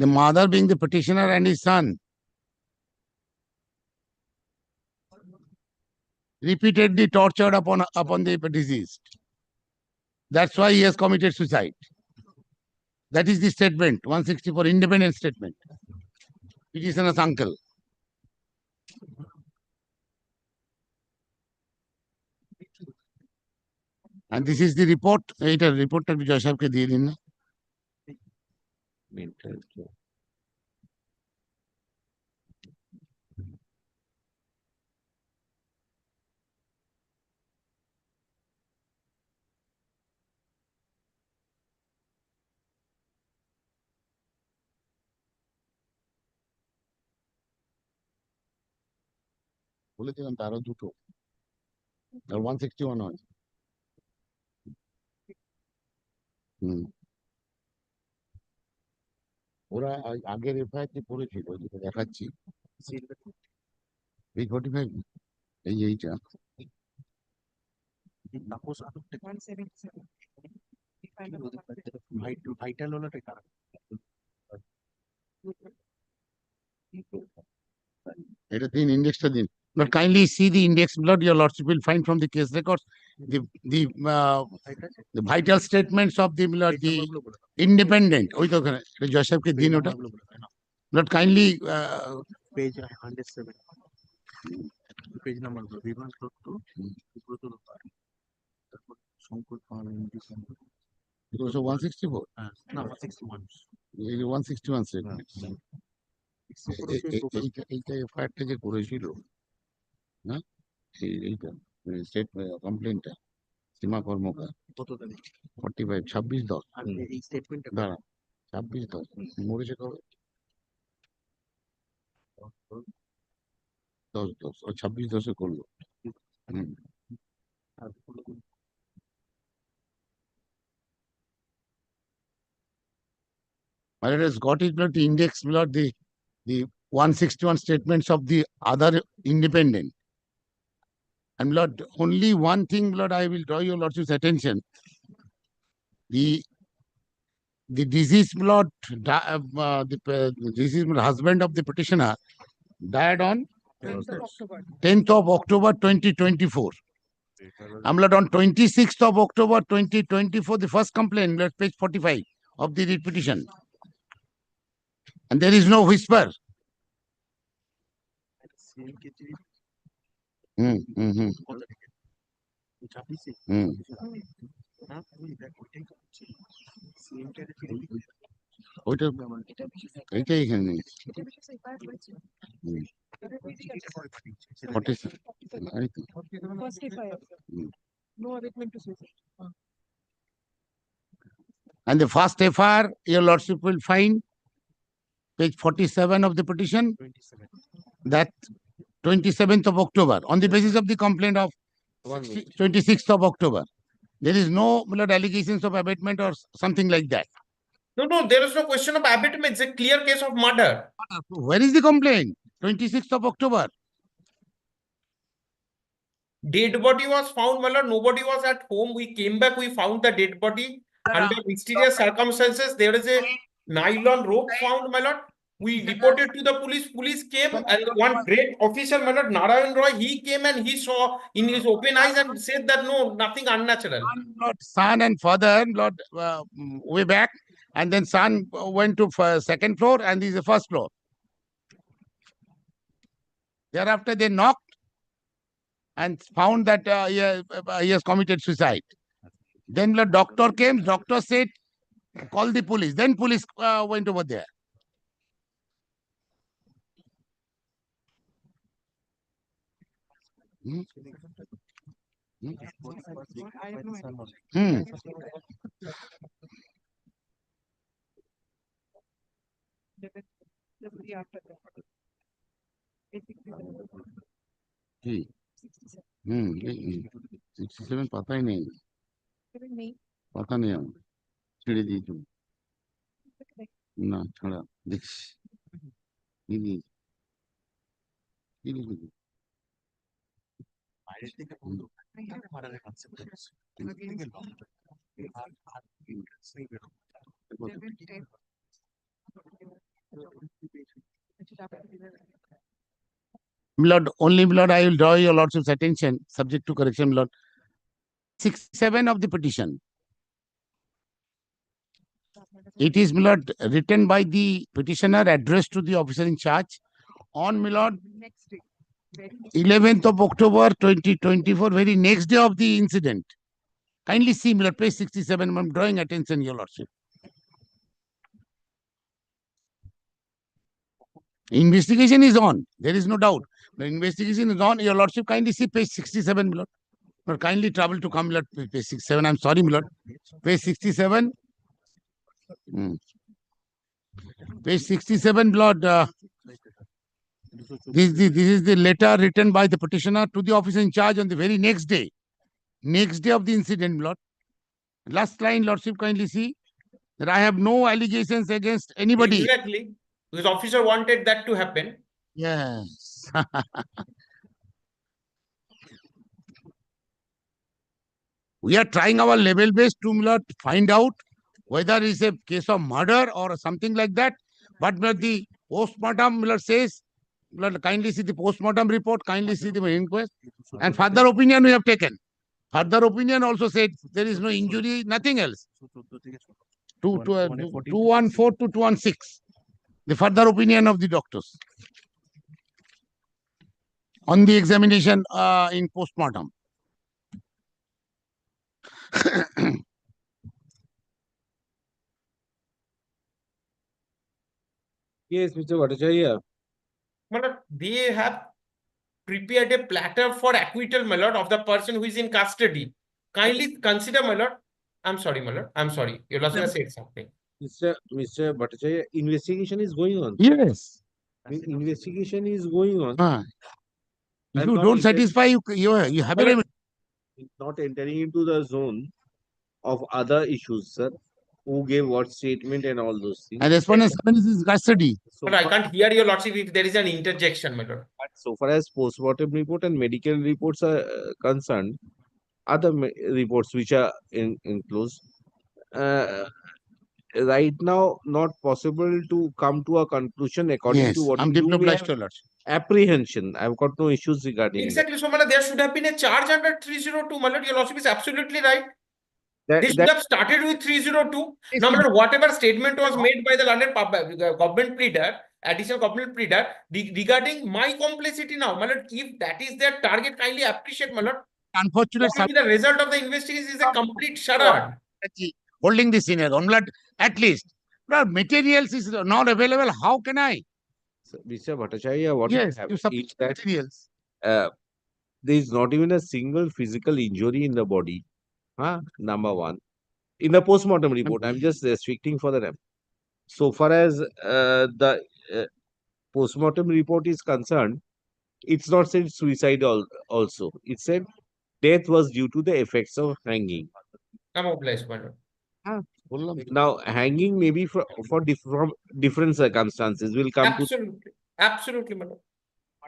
The mother being the petitioner and his son repeatedly tortured upon the deceased. That's why he has committed suicide. That is the statement, 164, independent statement. Petitioner's uncle. And this is the report. It a report that Vijay Sahib ke diye din na. বলেছিলাম তারও দুটো আর 161 হয় ওরা আগের FIR পড়েছিল যেটা দেখাচ্ছি এই 45 এই এইটা ভাইটাল হলো টাকা এটা দিন ইন্ডেক্সটা দিন But kindly see the index blood. Your lordship will find from the case records the vital statements of the blood, the independent. ওই তো ওখানে জয় সাহেবকে দিন ওটা But kindly page 107 page number বিভাগ দত্ত সুব্রত দত্ত তারপর শঙ্কর পাল it was a 164 না 161 161 statement এইটা এফআইআরটা যে করেছিল না এইটা স্টেট কমপ্লেনটা সীমা কর্মকার কত তারিখ 45 26/10 এই স্টেটমেন্টটা দাঁড়া 26/10 মরেছে কবে 10/10 ও 26/10 করলো But it has got it, the index, the 161 statements of the other independent. And Lord, only one thing, Lord, I will draw your Lordship's attention. The deceased Lord, the deceased husband of the petitioner died on 10th of October 2024. And Lord, on 26th of October 2024, the first complaint, Lord, page 45 of the writ petition. And there is no whisper. এইটাই এখানে নেই And the first FIR, your lordship will find page 47 of the petition, that 27th of October, on the basis of the complaint of 26th of October. There is no allegations of abatement or something like that. No, there is no question of abatement. It's a clear case of murder. Where is the complaint? 26th of October. Dead body was found, my lord. Nobody was at home. We came back. We found the dead body under mysterious circumstances. There is a nylon rope found, my lord. We reported to the police. Police came, and one great officer, my lord, Narayan Roy, he came and he saw in his open eyes and said that no, nothing unnatural. Lord, son and father, Lord, way back, and then son went to second floor, and this is the first floor. Thereafter, they knocked and found that he has committed suicide. Then the doctor came. Doctor said, "Call the police." Then police went over there. Hmm. Hmm. जी 67 पता ही नहीं पता नहीं हम ছেড়ে দিয়েছি না ছাড়া দেখছি কি দিয়েছি কি লিখেছি বাইরে থেকে বন্ধু মারার কনসেপ্ট আছে থেকে long R interesting Lord, only Lord, I will draw your Lordship's attention, subject to correction, Lord. 67 of the petition. It is, Lord, written by the petitioner, addressed to the officer in charge on, Lord, 11th of October 2024, very next day of the incident. Kindly see, Lord, page 67. I'm drawing attention, your Lordship. Investigation is on. There is no doubt. The investigation is on. Your Lordship, kindly see page 67, Lord. But kindly trouble to come, Lord, page 67. I'm sorry, Lord. Page 67. Page 67, Lord. This is the letter written by the petitioner to the officer in charge on the very next day. Next day of the incident, Lord. Last line, Lordship, kindly see that I have no allegations against anybody. Exactly. Because officer wanted that to happen. Yes. We are trying our level best to find out whether it's a case of murder or something like that. But the postmortem says, kindly see the postmortem report, kindly see the inquest. And further opinion we have taken. Further opinion also said there is no injury, nothing else. 214 to 216. The further opinion of the doctors on the examination in postmortem. Yes, Mr. Bhattacharya. They have prepared a platter for acquittal, my lord, of the person who is in custody. Kindly consider, my lord. I'm sorry, my lord. I'm sorry. Your lordship said something. Mr. Bhattacharya, investigation is going on. Yes. Investigation is going on. If you don't satisfy, you have a limit. Not entering into the zone of other issues, sir. Who gave what statement and all those things. And respondent is custody. But I can't hear your lordship if there is an interjection, my lord. But so far as postmortem report and medical reports are concerned, other reports which are enclosed, right now not possible to come to a conclusion according to what you may have apprehension. I've got no issues regarding exactly. So, my lord, there should have been a charge under 302. My lord, your lordship is absolutely right. They should have started with 302. Now, my lord, whatever statement was made by the London government pleader, additional government pleader, regarding my complicity now, my lord, if that is their target, kindly appreciate, my lord. Unfortunately, the result of the investigation is a complete charade. Holding this in a blood, at least. But materials is not available. How can I? Mr. Bhattacharya, what yes, you have you is that materials. There is not even a single physical injury in the body. Number one. In the postmortem report, I'm just restricting for the so far as the postmortem report is concerned, it's not said suicide also. It said death was due to the effects of hanging. I'm obliged, my lord. Now, hanging may be for different circumstances. We'll come absolutely. Absolutely, my lord.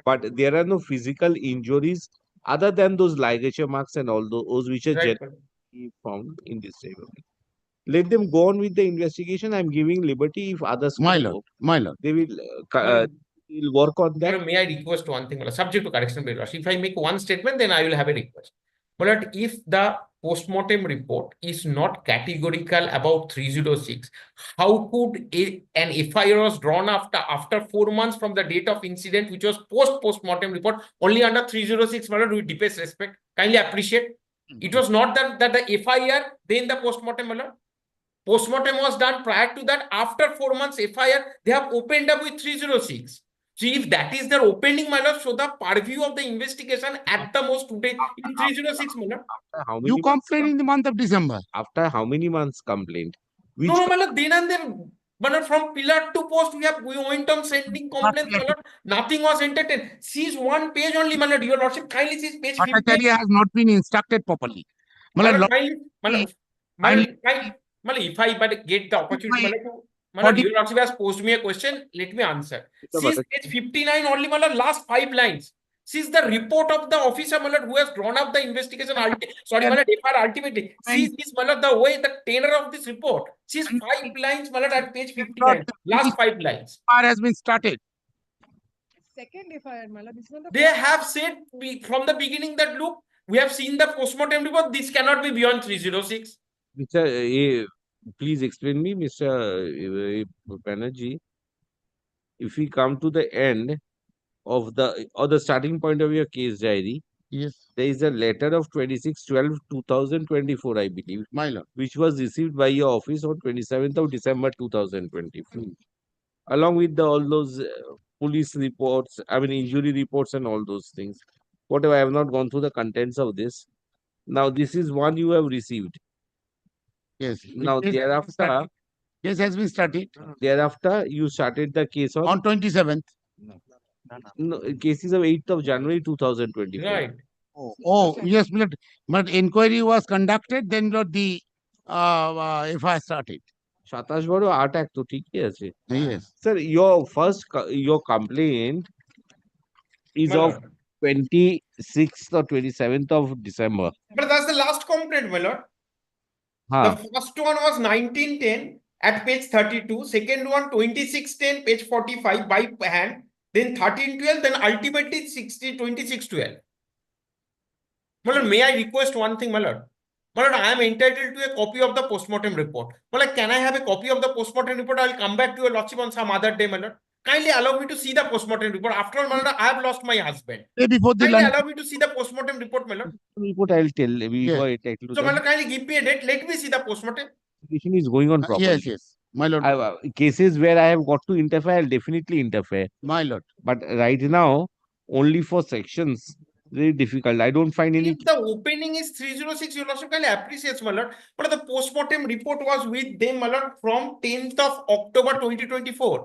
But there are no physical injuries other than those ligature marks and all those which are Right. generally found in this type of thing. Let them go on with the investigation. I'm giving liberty if others My follow. lord, my lord. They will work on that. May I request one thing? Subject to correction, if I make one statement, then I will have a request. But if the postmortem report is not categorical about 306, how could an FIR was drawn after 4 months from the date of incident, which was postmortem report, only under 306, with deepest respect? Kindly appreciate. It was not that the FIR, then the postmortem, postmortem was done prior to that. After 4 months FIR, they have opened up with 306. So if that is their opening, so the purview of the investigation at the most today in 306, How many You complained in the month of December. After how many months complained? Which No, then and there, from pillar to post, we went on sending complaints, nothing was entertained. Seize one page only, your lordship, kindly seize page 15. Bhattacharya has not been instructed properly. If I get the opportunity, your lordship has posed me a question, let me answer. Seize page 59 only, last 5 lines. Seize the report of the officer who has drawn up the investigation. Ultimately, seize this the way the tenor of this report. Seize 5 lines at page 59. Last 5 lines. FIR has been started. Second FIR, this is on the They have said from the beginning that look, we have seen the postmortem report. This cannot be beyond 306. Mr. Please explain me, Mr. Banerjee. If we come to the end of the starting point of your case diary, yes, there is a letter of 26/12/2024, I believe, my lord, which was received by your office on 27th of December 2024, along with all those police reports, injury reports and all those things. Whatever, I have not gone through the contents of this. Now, this is one you have received. Yes. Now, thereafter, Case has been started. Thereafter, you started the case on 27th. No, cases of 8th of January 2024. Right. Oh, yes, but inquiry was conducted, then the FIR started. 27/8 act তো ঠিকই আছে. Yes. Sir, your complaint is of 26th or 27th of December. But that's the last complaint, my lord. The first one was 1910 at page 32. Second one 2610 page 45 by hand. Then 1312. Then ultimately 2612. My lord, may I request one thing, my lord? My lord, I am entitled to a copy of the postmortem report. My lord, can I have a copy of the postmortem report? I will come back to your lordship on some other day, my lord. Kindly allow me to see the postmortem report. After all, my lord, I have lost my husband. Kindly allow me to see the postmortem report, my lord. Report I will tell. So, my lord, kindly give me a date. Let me see the postmortem. Investigation is going on properly. Yes, my lord. Cases where I have got to interfere, I'll definitely interfere. My lord. But right now, only for sections, very difficult. I don't find any. If the opening is 306, you also kindly appreciate, my lord. But the postmortem report was with them, my lord, from 10th of October 2024.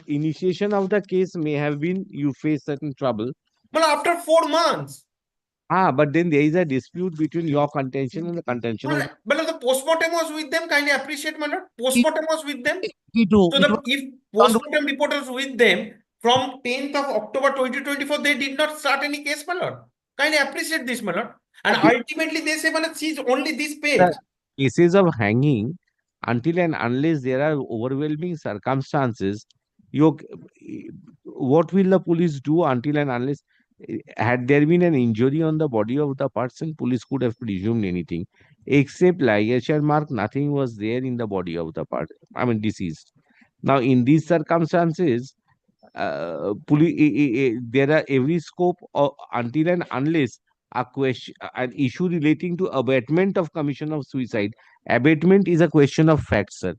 Initiation of the case may have been you face certain trouble. Well, after 4 months. But then there is a dispute between your contention and the contention of. But the postmortem was with them. Kindly appreciate, my lord. Postmortem was with them. So if postmortem report was with them from 10th of October 2024, they did not start any case, my lord. Kindly appreciate this, my lord. And ultimately, they say, my lord, seize only this page. Cases of hanging, until and unless there are overwhelming circumstances, what will the police do until and unless had there been an injury on the body of the person, police could have presumed anything, except ligature mark, nothing was there in the body of the deceased. Now, in these circumstances, there are every scope until and unless an issue relating to abatement of commission of suicide. Abatement is a question of fact, sir.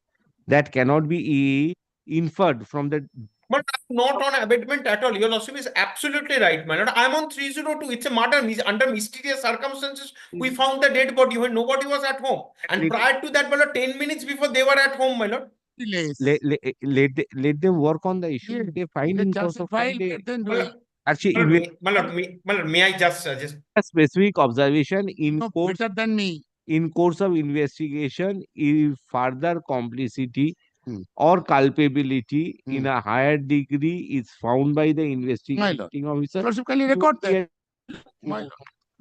That cannot be inferred from the. But not on abatement at all. Your lordship is absolutely right, my lord. I'm on 302. It's a murder. Under mysterious circumstances, we found the dead body when nobody was at home. And prior to that, my lord, 10 minutes before they were at home, my lord. Let them work on the issue. They find in course of time. Actually, may I just suggest a specific observation in course better than me. In course of investigation, if further complicity or culpability in a higher degree is found by the investigating officer, Lordship, kindly record that. My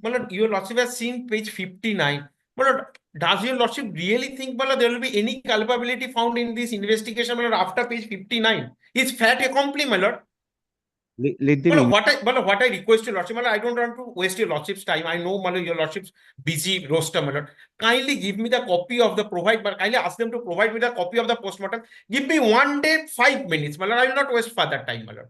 My lord, your lordship has seen page 59. My lord, does your lordship really think, my lord, there will be any culpability found in this investigation, my lord, after page 59? Is fait accompli, my lord? Let them Well, what I request your lordship, I don't want to waste your lordship's time. I know, Malad, your lordship's busy roster, Malad. Kindly give me the copy of the but kindly ask them to provide me the copy of the postmortem. Give me 1 day, 5 minutes, Malad. I will not waste further time, Malad.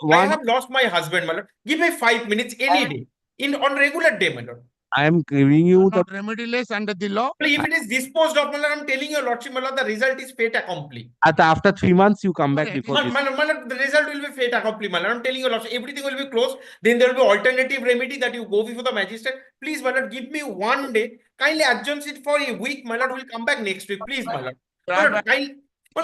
I have lost my husband, Malad. Give me 5 minutes any day, on regular day, Malad. I am giving you the not remediless under the law. If it is disposed of, Malad, I'm telling your lordship, Malad, the result is fait accompli. after 3 months you come back before this. The result will be fait accompli, Malad. I'm telling you, lordship, everything will be closed. Then there will be alternative remedy that you go before the magistrate. Please, Malad, give me 1 day. Kindly adjourn it for a week, Malad. We'll come back next week. Please, Malad.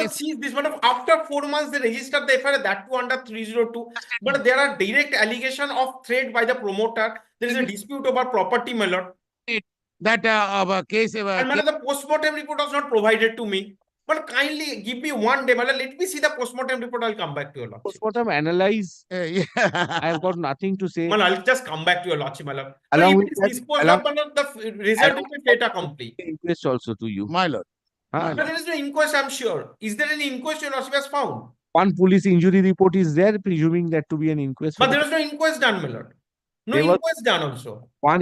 See this one after 4 months they registered the FIR, that too under 302. But there are direct allegation of threat by the promoter. There is a dispute over property, Malad. That case. And Malad, the postmortem report was not provided to me. But kindly give me 1 day, Malad. Let me see the postmortem report. I'll come back to your lordship. Postmortem analyze. I have got nothing to say. Malad, I'll just come back to your lordship, Malad. Along If with it is that, disposed of, Malad, the result will be fait accompli. Inquest also to you. My lord. But there is no inquest, I'm sure. Is there any inquest your lordship has found? One police injury report is there, presuming that to be an inquest. But there is no inquest done, Malad. No There was inquest done also. one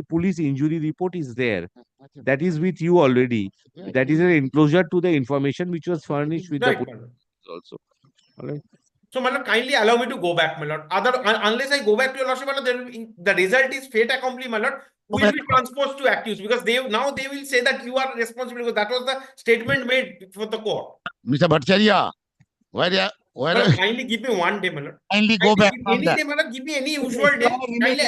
police injury report is there. That is with you already. That is an enclosure to the information which was furnished with Right, the Malad. police also. All right. So, Malad, kindly allow me to go back, Malad. Unless I go back to your lordship, Malad, the result is fait accompli, Malad. Will be transposed to accused because they will say that you are responsible because that was the statement made for the court. Mr. Bhattacharya, where Malad, kindly give me 1 day, Malad. kindly go back from Any that. day, Malad, give me any usual day. Kindly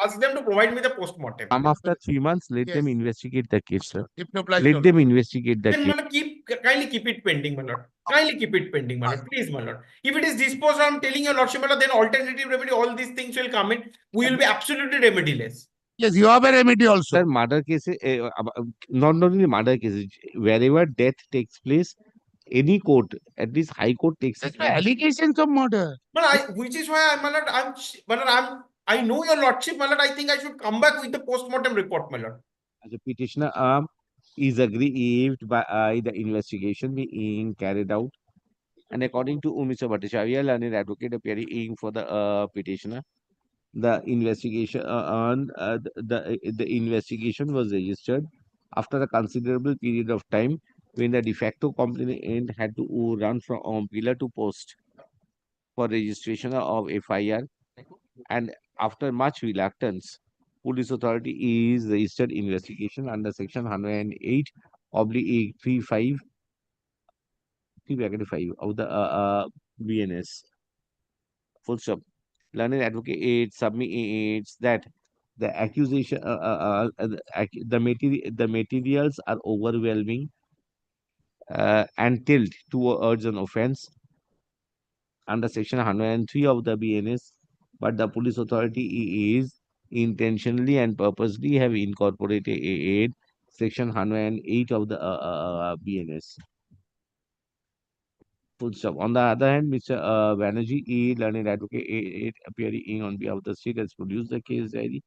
ask them to provide me the postmortem. Come after 3 months, let them investigate the case, sir. Diplomat Let them investigate the Then, case. Malad, kindly keep it pending, Malad. Kindly keep it pending, Malad. Please, Malad. If it is disposed, I'm telling your lordship, Malad, then alternative remedy, all these things will come in. We will be absolutely remediless. Yes, you have a remedy also. Sir, murder cases, not only murder cases, wherever death takes place, any court, at least high court takes That's why allegations of murder. Malad, which is why, I know your lordship, Malad. I think I should come back with the postmortem report, Malad. As a petitioner is aggrieved by the investigation being carried out. And according to Mr. Bhattacharya, learned advocate appearing for the petitioner, the investigation the investigation was registered after a considerable period of time when the de facto complainant had to run from pillar to post for registration of FIR, and after much reluctance, police authority is registered investigation under section 108 oblique 35 of the BNS. Full stop. Learned advocate submits that the accusation, the materials are overwhelming and tilt towards an offense under section 103 of the BNS, but the police authority is intentionally and purposely have incorporated section 108 of the BNS. Full stop. On the other hand, Mr. Banerjee, learned advocate appearing on behalf of the state, has produced the case diary,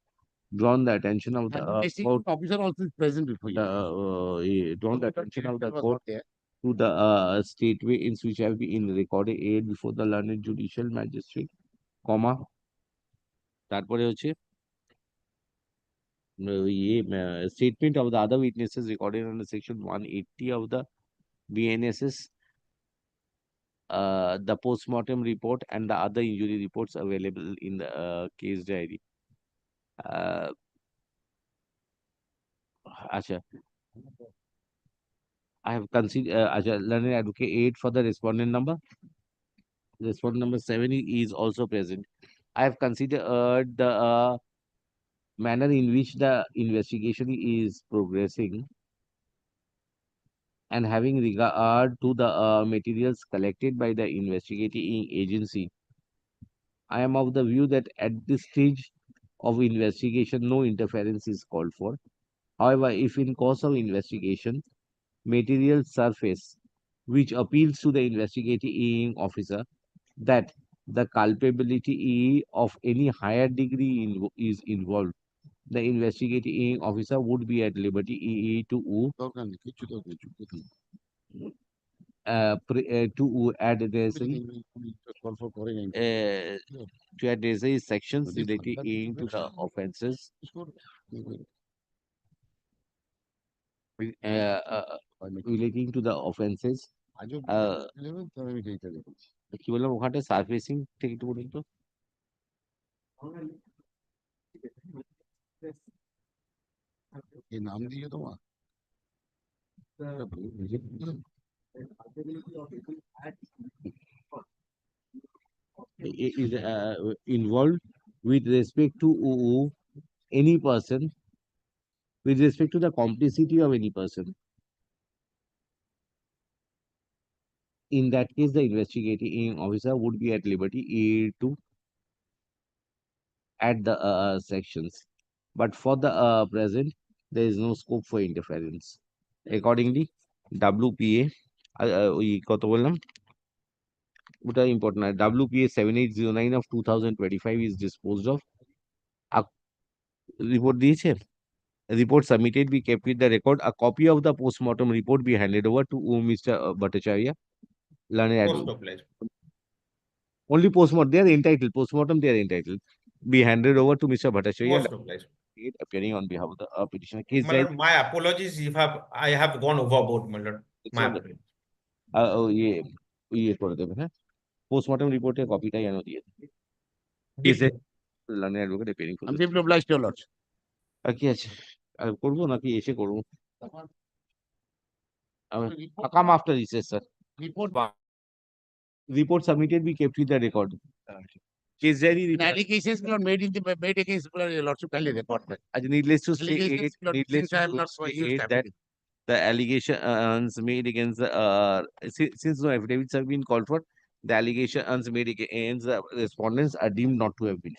drawn the attention of the court. Officer also is present before you. Drawn the attention of the court to the statements which have been recorded before the learned judicial magistrate, comma. তারপরে হচ্ছে statement of the other witnesses recorded under section 180 of the BNSS, the postmortem report and the other injury reports available in the case diary. Acha, I have considered learned advocate 8 for the respondent number. Respondent number 7 is also present. I have considered the manner in which the investigation is progressing and having regard to the materials collected by the investigating agency. I am of the view that at this stage of investigation, no interference is called for. However, if in course of investigation, materials surface which appeals to the investigating officer that the culpability of any higher degree is involved, the investigating officer would be at liberty to add to add necessary sections relating to the offences relating to the offences কি বললাম ওখানটা সার্ফেসিং থেকে একটু বলুন তো এই নাম দিয়ে তোমার is involved with respect to any person, with respect to the complicity of any person. In that case, the investigating officer would be at liberty to add the sections. But for the present, there is no scope for interference. Accordingly, WPA, ওই কত বললাম ওটা important না WPA 7809 of 2025 is disposed of. Report দিয়েছে report submitted be kept with the record. A copy of the post-mortem report be handed over to Mr. Bhattacharya, learned advocate. Most obliged. Only post-mortem, they are entitled. Post-mortem, they are entitled. Be handed over to Mr. Bhattacharya, Most obliged. appearing on behalf of the petitioner. Case My lord, my apologies if I have gone overboard, my lord. My apologies. ইয়ে করে দেবেন হ্যাঁ post-mortem রিপোর্টের কপিটাই যেন দিয়ে learning advocate appearing for deeply obliged, your lordship. আর কি আছে আর করবো নাকি এসে করবো come after recess sir report submitted be kept with the record. Case diary Allegations were made against your lordship, kindly report that. Needless to say, Allegations, Lord, needless since I am to not so say used to that the allegations made against the since no affidavits have been called for, the allegations made against the respondents are deemed not to have been.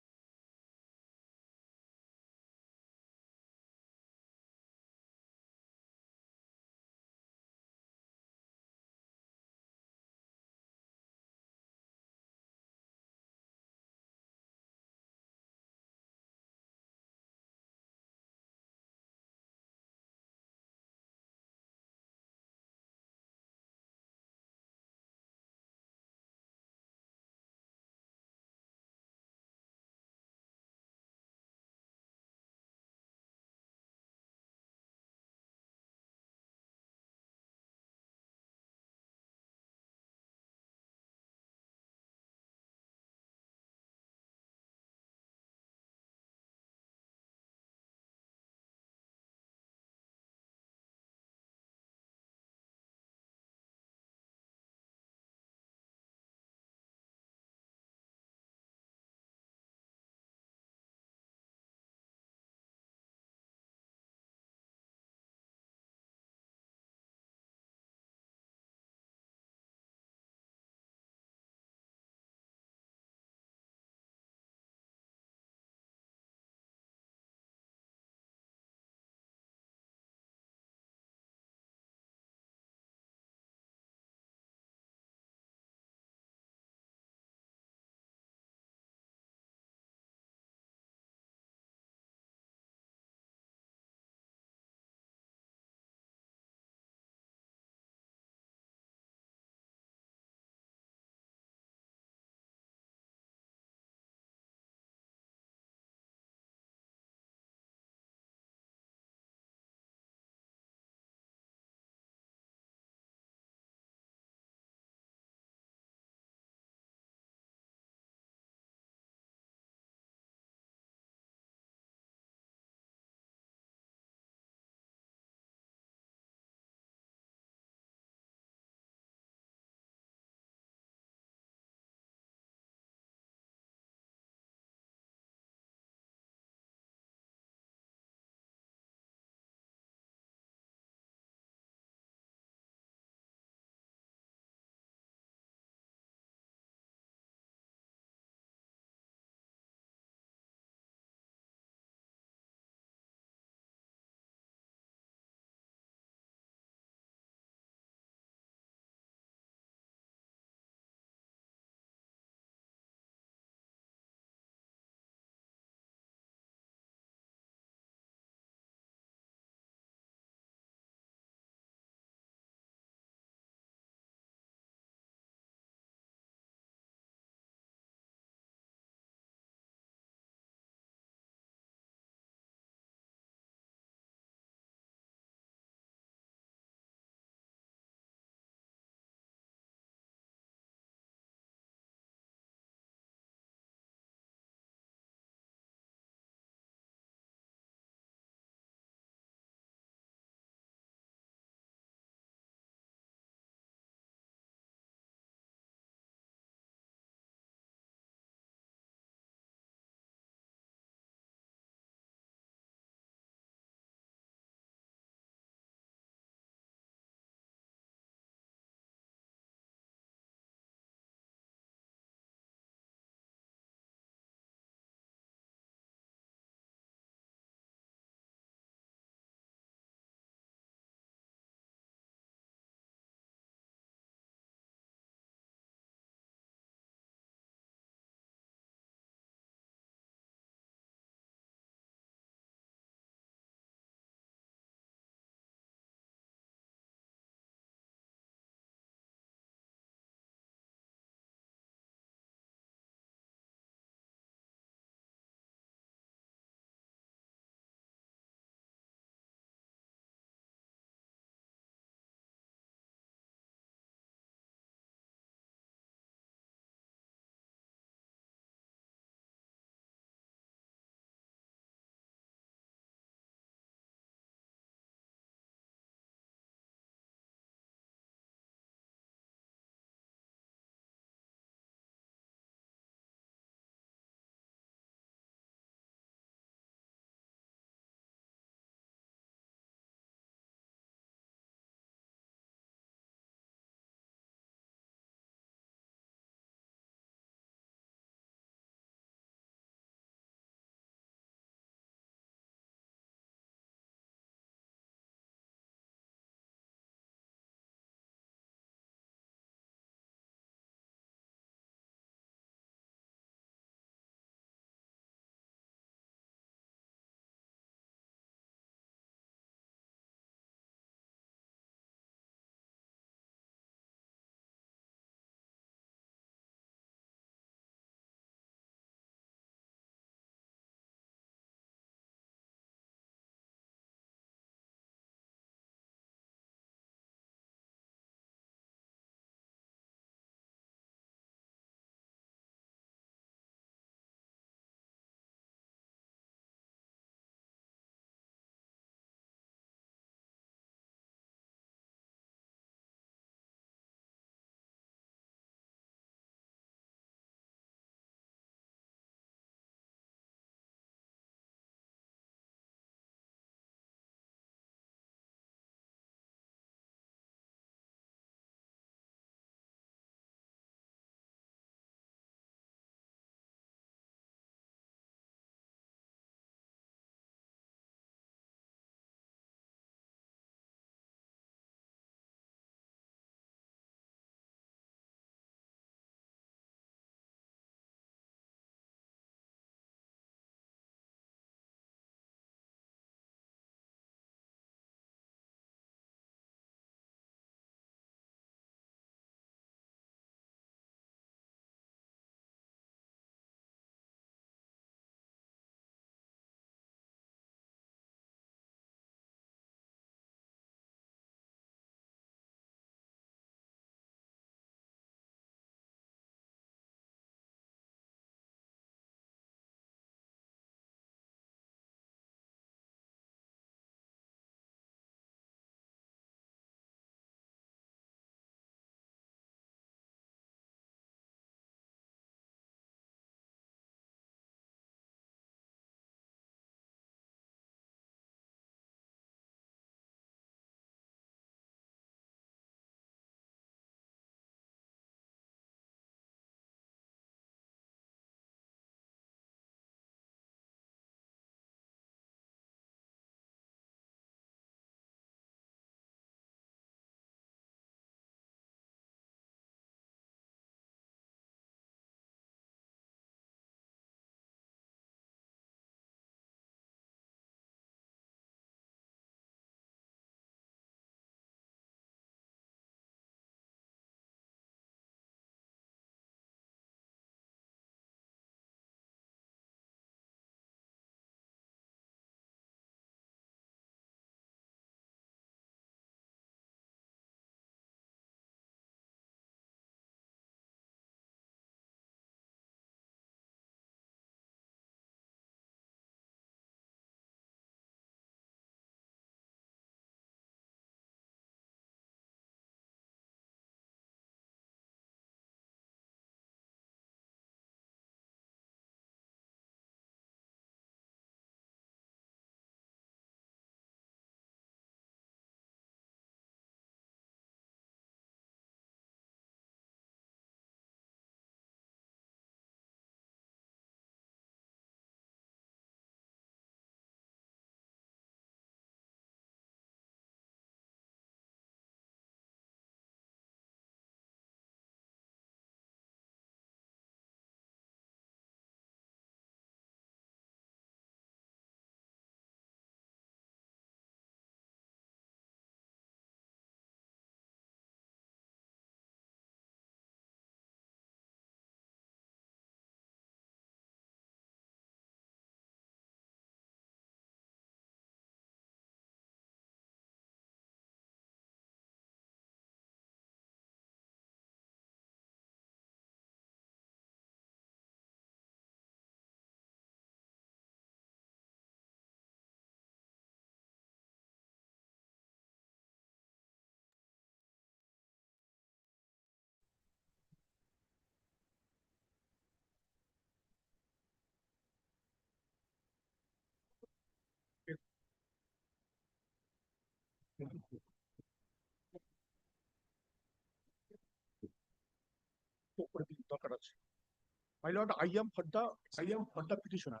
My lord, I am for the petitioner.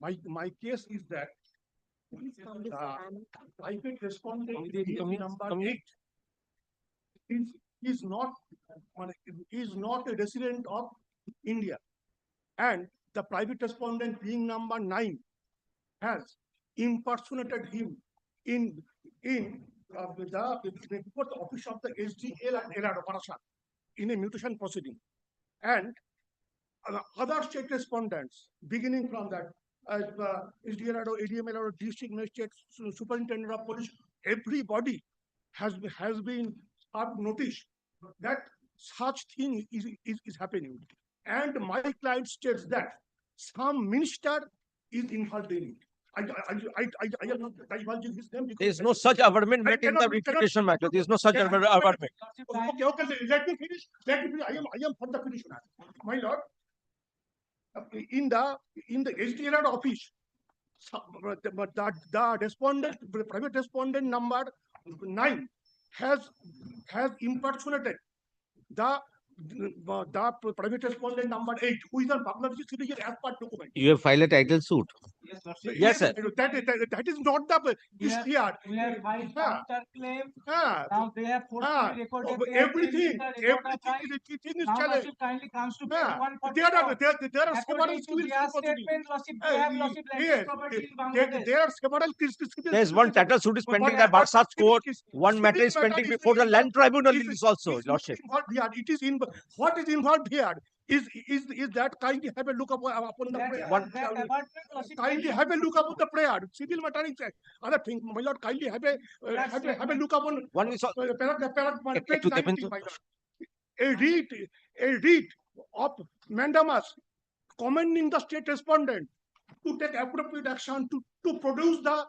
My case is that private respondent number 8 is not a resident of India, and the private respondent being number 9 has impersonated him in the office of the SDL and LRO Parashat in a mutation proceeding, and other state respondents beginning from that SDLRO, ADMLRO, district magistrate, superintendent of police, everybody has been noticed that such thing is happening, and my client states that some minister is involved in it. I am not divulging his name. There is no such averment met in the reputation matter. There is no such averment. Okay, let me finish. I am for the petitioner. My lord, in the SDLR office, the respondent, the private respondent number 9 has impersonated the private respondent number 8, who is a Bangladeshi citizen as per document. You have filed a title suit. Yes, sir. That is not the here. We have filed counterclaim. Now they have forcefully recorded everything is challenged. Kindly comes to There are several there are several There is one title suit is pending at Barsat court. One matter is pending before the land tribunal is also, Lordship. It is in what is involved here is that kindly have a look upon the prayer. Kindly have a look upon the prayer. Civil matter is other thing. My lord, kindly have a look upon one is page 90, my lord. A read of mandamus commending the state respondent to take appropriate action to produce the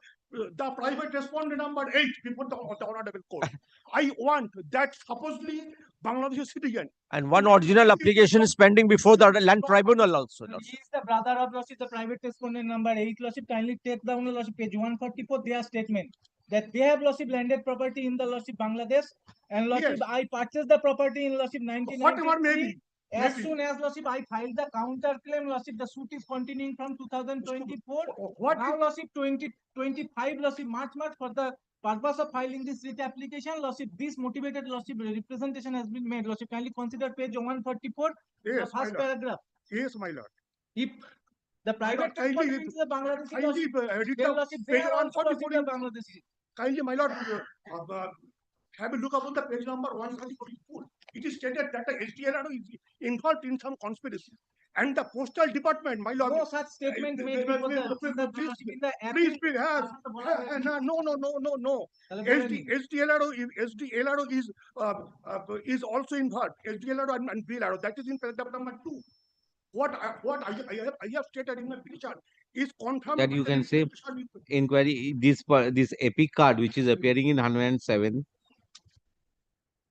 private respondent number 8 before the honorable court. I want that supposedly Bangladeshi citizen. And one original application is pending before the land tribunal also. He is the brother of Lordship, the private respondent number 8. Lordship, kindly take down the Lordship page 144, their statement that they have Lordship landed property in the Lordship Bangladesh, and Lordship, Yes. I purchased the property in Lordship 1993. Whatever may be. As soon as Lordship, I filed the counter claim, Lordship, the suit is continuing from 2024. Now Lordship 2025, Lordship March for the purpose of filing this writ application, Lordship, this motivated Lordship representation has been made. Lordship, kindly consider page 144, the Yes, my first lord. paragraph. Yes, my lord. If the private Kindly respondent is the Bangladeshi kindly Lordship, read then the Lordship, they page are also 144 Lordship the Bangladeshi. Kindly, my lord, have a look upon the page number 144. It is stated that the SDLR is involved in some conspiracy. And the postal department, my lord. No such statement made before the Please, no. SDLR is also involved. SDLR and BLR. That is in paragraph number 2. What I have stated in my petition is confirmed. That you can say inquiry, this epic card which is appearing in 107.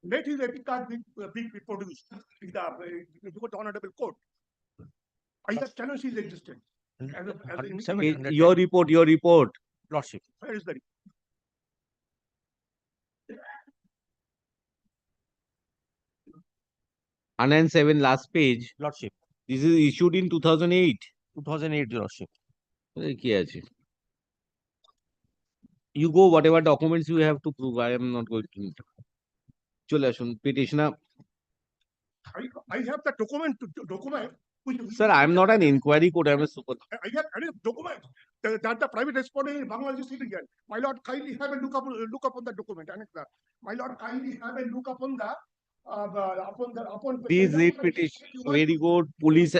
Let his epic card be produced in before the honorable court. I have challenged his existence. Your report. Lordship. Where is the report? And 7 last page. Lordship. This is issued in 2008. 2008, Lordship. You go whatever documents you have to prove. I am not going to. Petitioner. I have the document. Sir, I am not an inquiry court. I am a super. I have a document that the private respondent in Bangladesh citizen. My lord, kindly have a look upon the document. My lord, kindly have a look upon the These petition. Very good. Police.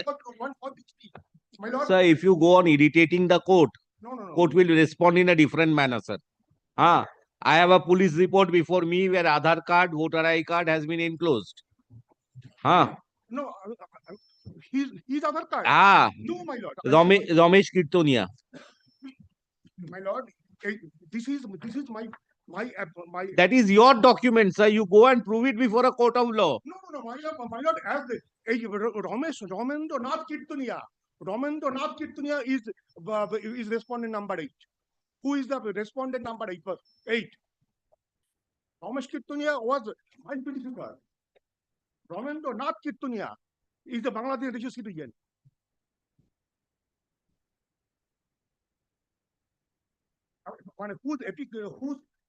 My lord, Sir, if you go on irritating the court, No. court will respond in a different manner, sir. I have a police report before me where Aadhaar card, voter ID card has been enclosed. No, he's other card. No, my lord. Ramesh Kirtonia. My lord, this is my. That is your document, sir. You go and prove it before a court of law. No, my lord, as Ramendra Nath Kirtonia is respondent number 8. Who is the respondent number 8? Thomas Kittunia was my predecessor. Ramendra Nath Kittunia is the Bangladesh British citizen. Whose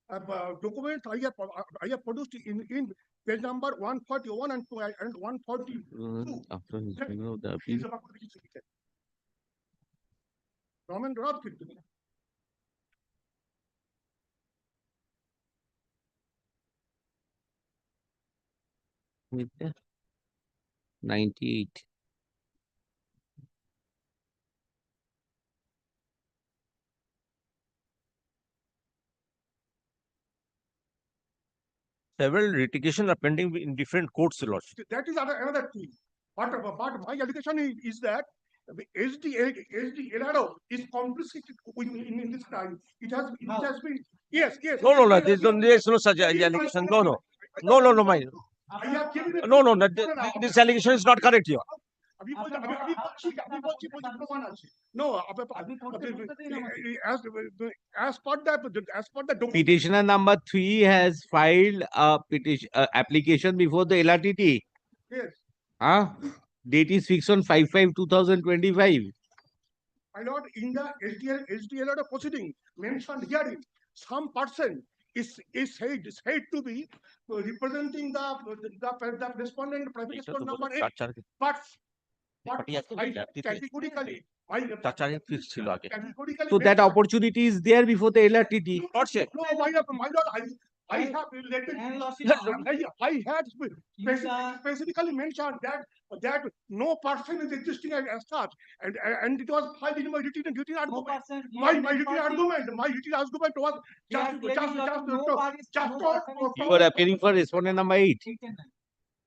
documents I have produced in page number 141 and 142. After his finger of the He's appeal, a Bangladeshi citizen. Ramendra Nath Kittunia. with the 98. Several litigations are pending in different courts, Lord. That is another thing. But my allegation is that SD Elado is complicit in this crime. It has been yes. No, there's no such allegation. No, my. I have given it. No, this allegation is not correct here. No, as per the document. Petitioner number 3 has filed a petition application before the LRTT. Yes. Date is fixed on 5/5/2025. My lord, in the SDL proceeding mentioned herein, some person is said to be representing the respondent private respondent number 8. But categorically, So that opportunity is there before the LRTT. No, my lord, I have related. I had specifically mentioned that no person is existing as such, and it was filed in my written argument. My written argument was You are appearing for respondent number 8.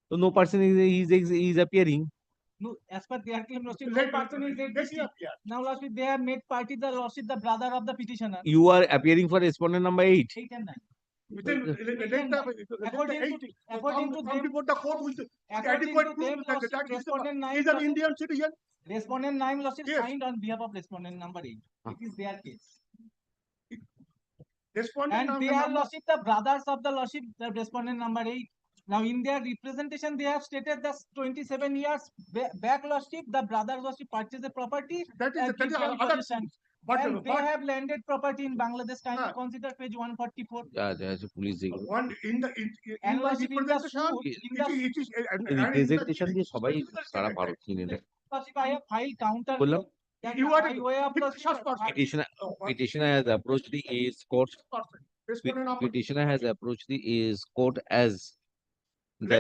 So no person is appearing. No, as per their claim, lordship, no person is existing. Now, lordship, they have made party the lordship, the brother of the petitioner. You are appearing for respondent number 8. 8 and 9. According to them, the court with adequate proof that respondent 9 is an Indian citizen. Respondent 9 lordship signed on behalf of respondent number 8. It is their case. And they are lordship the brothers of the lordship, the respondent number 8. Now, in their representation, they have stated that 27 years back lordship, the brothers lordship purchased the property. That is other thing. But they have landed property in Bangladesh. Kindly consider page 144. Yeah, there's a police. One in the representation দিয়ে সবাই সারা ভারত কিনে নেয়। I have filed counter. বললাম You are petitioner has approached the AS court. Petitioner has approached the AS court as the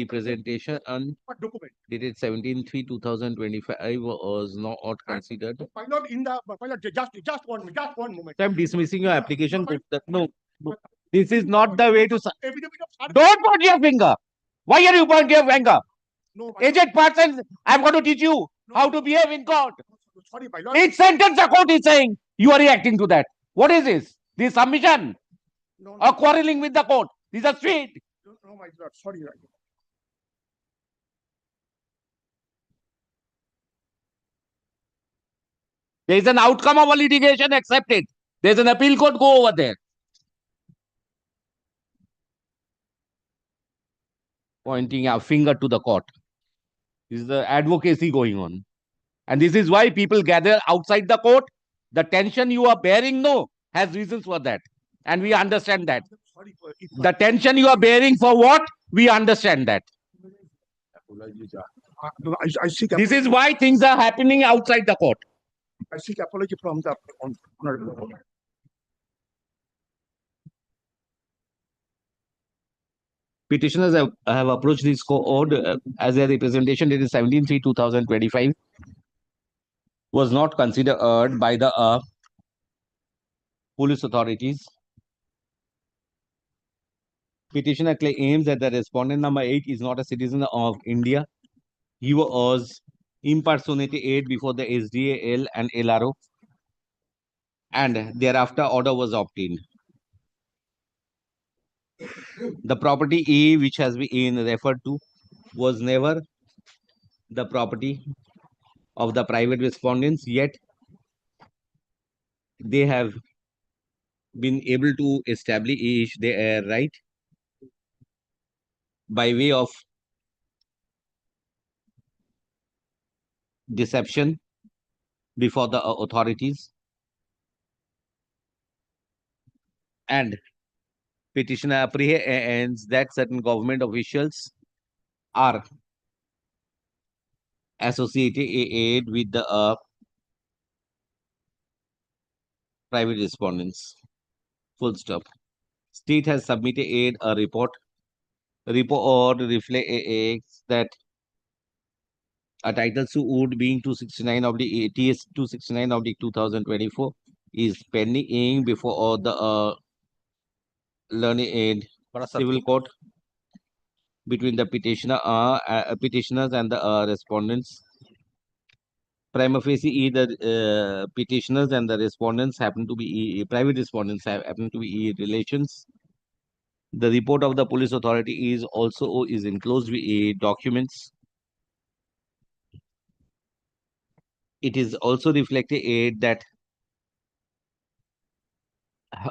representation on dated 17/3/2025 was not considered. Just one moment. So I'm dismissing your application. No, this is not the way to. Don't point your finger. Why are you pointing your finger? Aged person, I'm going to teach you how to behave in court. Sorry, my lord. Each sentence the court is saying, you are reacting to that. What is this? This submission or quarreling with the court? These are sweet. No, my lord. Sorry. There is an outcome of a litigation, accept it. There's an appeal court, go over there. Pointing a finger to the court. This is the advocacy going on. And this is why people gather outside the court. The tension you are bearing, no, has reasons for that. And we understand that. The tension you are bearing for what? We understand that. This is why things are happening outside the court. I seek apology from the honorable. Petitioners have approached this court as their representation dated 17/3/2025 was not considered by the police authorities. Petitioner claims that the respondent number 8 is not a citizen of India. He was impersonated aid before the SDAL and LRO, and thereafter order was obtained. The property A, which has been referred to, was never the property of the private respondents, yet they have been able to establish their right by way of deception before the authorities, and petitioner apprehends that certain government officials are associated with the private respondents. Full stop. State has submitted a report. Report reflects that a title suit being 269 of the TS 269 of the 2024 is pending before the learned civil court between the petitioners and the respondents. Prima facie, either petitioners and the respondents happen to be private respondents happen to be relations. The report of the police authority is also enclosed with documents. It is also reflected that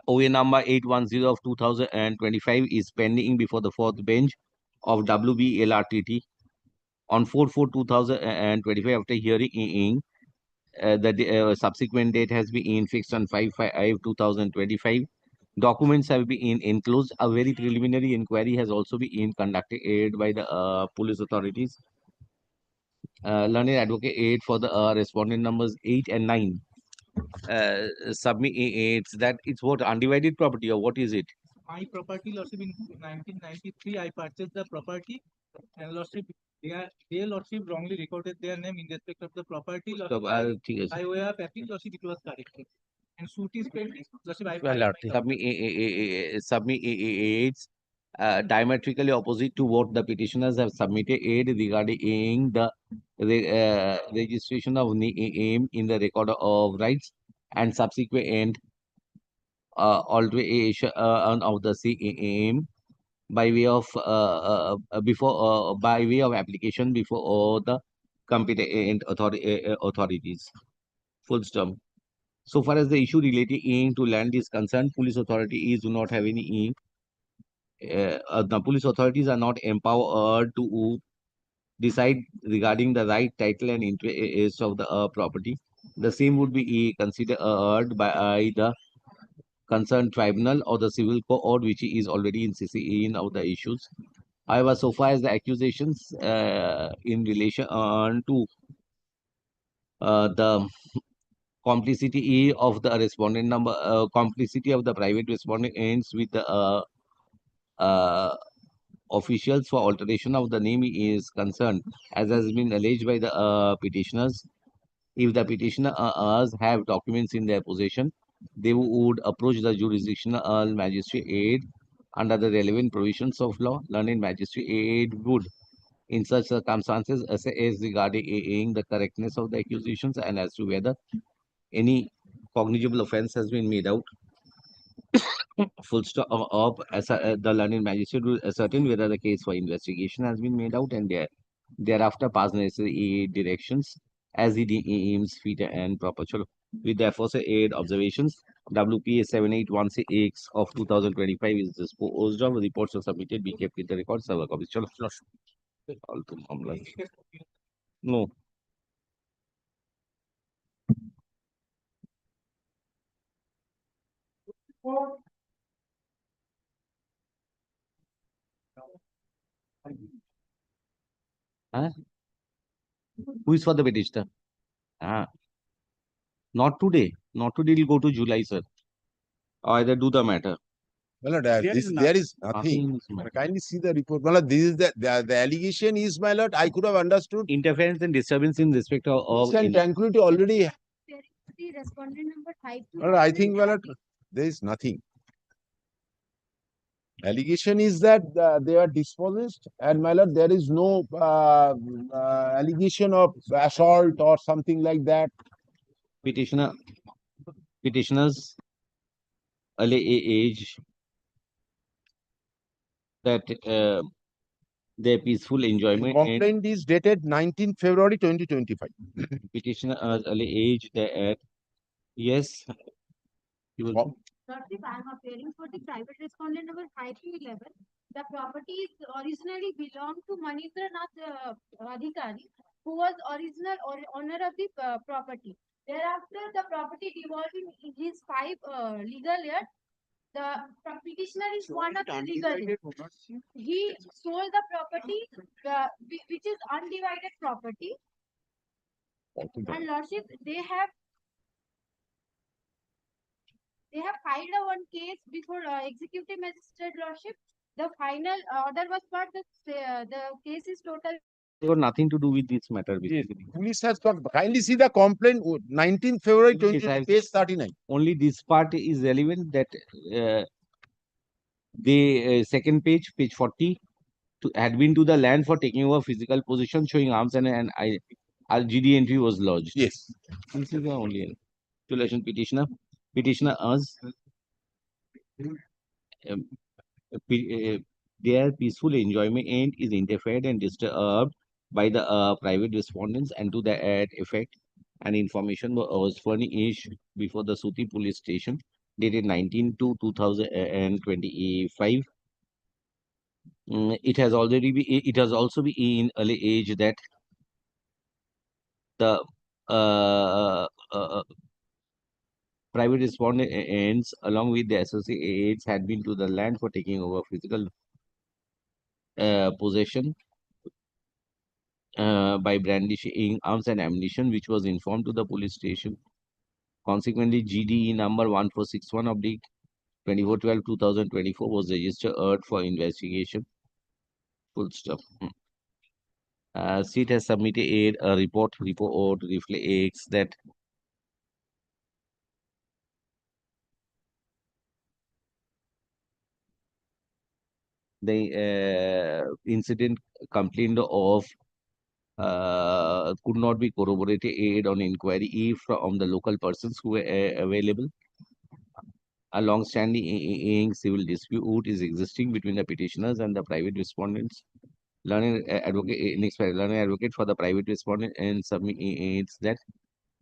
OA number 810 of 2025 is pending before the fourth bench of WBLRTT on 4/4/2025. After hearing, the subsequent date has been fixed on 5/5/2025. Documents have been enclosed. A very preliminary inquiry has also been conducted by the police authorities. Learned advocate for the respondent numbers 8 and 9 submits that it's what, undivided property, or what is it? My property, Lordship, in 1993, I purchased the property, and Lordship, their Lordship wrongly recorded their name in respect of the property. Lordship, by way of appeal, Lordship, it was corrected. And suit is pending. Lordship, I filed my Submits diametrically opposite to what the petitioners have submitted regarding the registration of name in the record of rights and subsequent alteration of the same by way of by way of application before the competent authorities. Full stop. So far as the issue relating to land is concerned, police authorities do not have any. The police authorities are not empowered to decide regarding the right, title, and interest of the property. The same would be considered by the concerned tribunal or the civil court, which is already in CCE of the issues. However, so far as the accusations in relation to the complicity of the respondent number, complicity of the private respondent ends with the officials for alteration of the name is concerned, as has been alleged by the petitioners. If the petitioners have documents in their possession, they would approach the jurisdictional magistrate under the relevant provisions of law. Learned magistrate would, in such circumstances, assess regarding the correctness of the accusations and as to whether any cognizable offense has been made out. Full stop. The learned magistrate will ascertain whether the case for investigation has been made out and thereafter pass necessary directions as he deems fit and proper. Chalo. With the aforesaid observations, WPA 7816 of 2025 is disposed of. Reports are submitted. Be kept in the record. Server copies. Chalo. No. Huh? Who is for the petitioner? Not today. Not today. It will go to July, sir. Either do the matter. Well, there is nothing. Kindly see the report. Well, this is the allegation is, my lord. I could have understood. Interference and disturbance in respect of and tranquility already. The respondent number 5. Well, I think, well, there is nothing. Allegation is that they are dispossessed, and my lord, there is no allegation of assault or something like that. Petitioners allege that their peaceful enjoyment. Complaint is dated 19 February 2025. Petitioner allege that yes. Lordship, I am appearing for the private respondent number 511. The property is originally belonged to Manindranath Adhikari, who was original owner of the property. Thereafter, the property devolved in his five legal heirs. The petitioner is one of the legal heirs. He sold the property, which is undivided property. And Lordship, they have filed one case before executive magistrate Lordship. The final order was part that the case is total. They got nothing to do with this matter, basically. Police has got, kindly see the complaint, 19th February Yes, 20, page 39. Only this part is relevant, that the second page, page 40, had been to the land for taking over physical possession, showing arms, and GD entry was lodged. Yes. This is the only relation petitioner. Petitioner asks their peaceful enjoyment is interfered and disturbed by the private respondents, and to that effect, an information was furnished before the Suti police station dated 19/2/2025. It has also been in early age that the private respondents along with the associates had been to the land for taking over physical possession by brandishing arms and ammunition, which was informed to the police station. Consequently, GDE number 1461 of the 24/12/2024 was registered for investigation. Full stop. SEAT has submitted a report reflects that the incident complained of could not be corroborated on inquiry from the local persons who were available. A long-standing civil dispute is existing between the petitioners and the private respondents. Learned advocate for the private respondent and submits that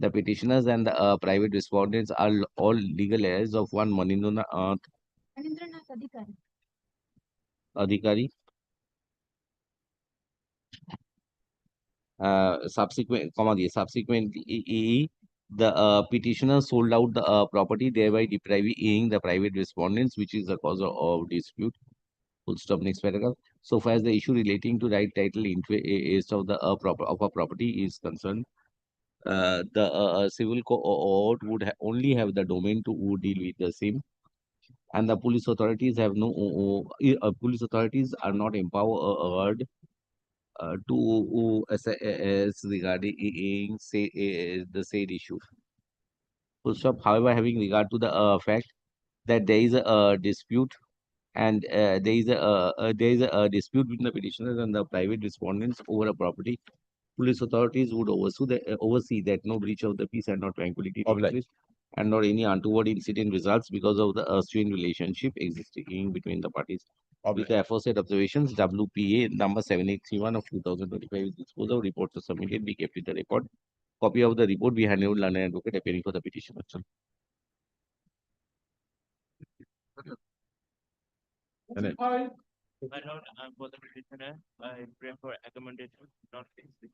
the petitioners and the private respondents are all legal heirs of one Manindranath Adhikari. Subsequently, the petitioner sold out the property, thereby depriving the private respondents, which is the cause of dispute. Full stop. Next paragraph. So far as the issue relating to right title interest of the of a property is concerned, the civil court would only have the domain to deal with the same, and the police authorities have police authorities are not empowered to assess regarding the said issue. Full stop. However, having regard to the fact that there is a dispute and there is a dispute between the petitioners and the private respondents over a property, police authorities would oversee that no breach of the peace and not tranquility takes place, and not any untoward incident results because of the strained relationship existing between the parties. With the aforesaid observations, WPA number 7831 of 2025 is disposed of. Reports are submitted. Be kept with the record. Copy of the report be handed over to learned advocate appearing for the petition. My lord, I'm for the petitioner. I pray for accommodation, not fixed.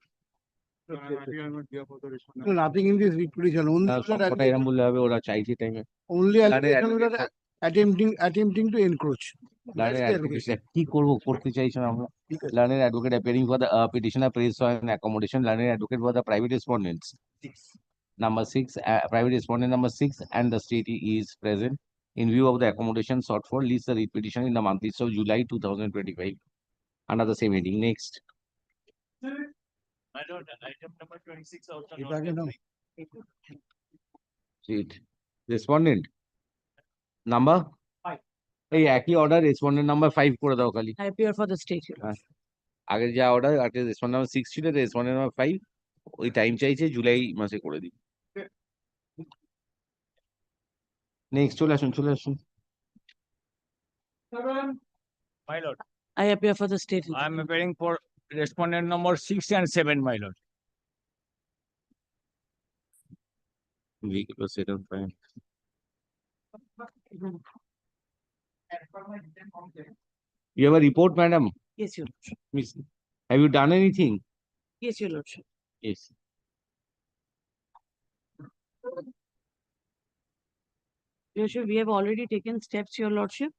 No, nothing in this petition. Only attempting to encroach. That's the allegation. কি করব করতে চাইছেন আমরা learned advocate appearing for the petitioner prays for an accommodation. Learned advocate for the private respondents number 6 private respondent number 6 and the state is present in view of the accommodation sought for. Leads the writ petition in the month of July 2025 under the same heading. Next. My lord, item number 26 also If not I can know. Seat. Respondent number 5. এই একই order respondent number 5 করে দাও খালি। I appear for the state. আগে যা order আগে respondent number 6 ছিল, respondent number 5 ওই টাইম চাইছে জুলাই মাসে করে দিই। নেক্সট চলে আসুন। My lord, I appear for the state. I am appearing for respondent number 6 and 7, my lord. Vehicle was set on fire. You have a report, madam? Yes, Your Lordship. Miss, have you done anything? Yes, Your Lordship. Yes. Your Lordship, we have already taken steps, Your Lordship,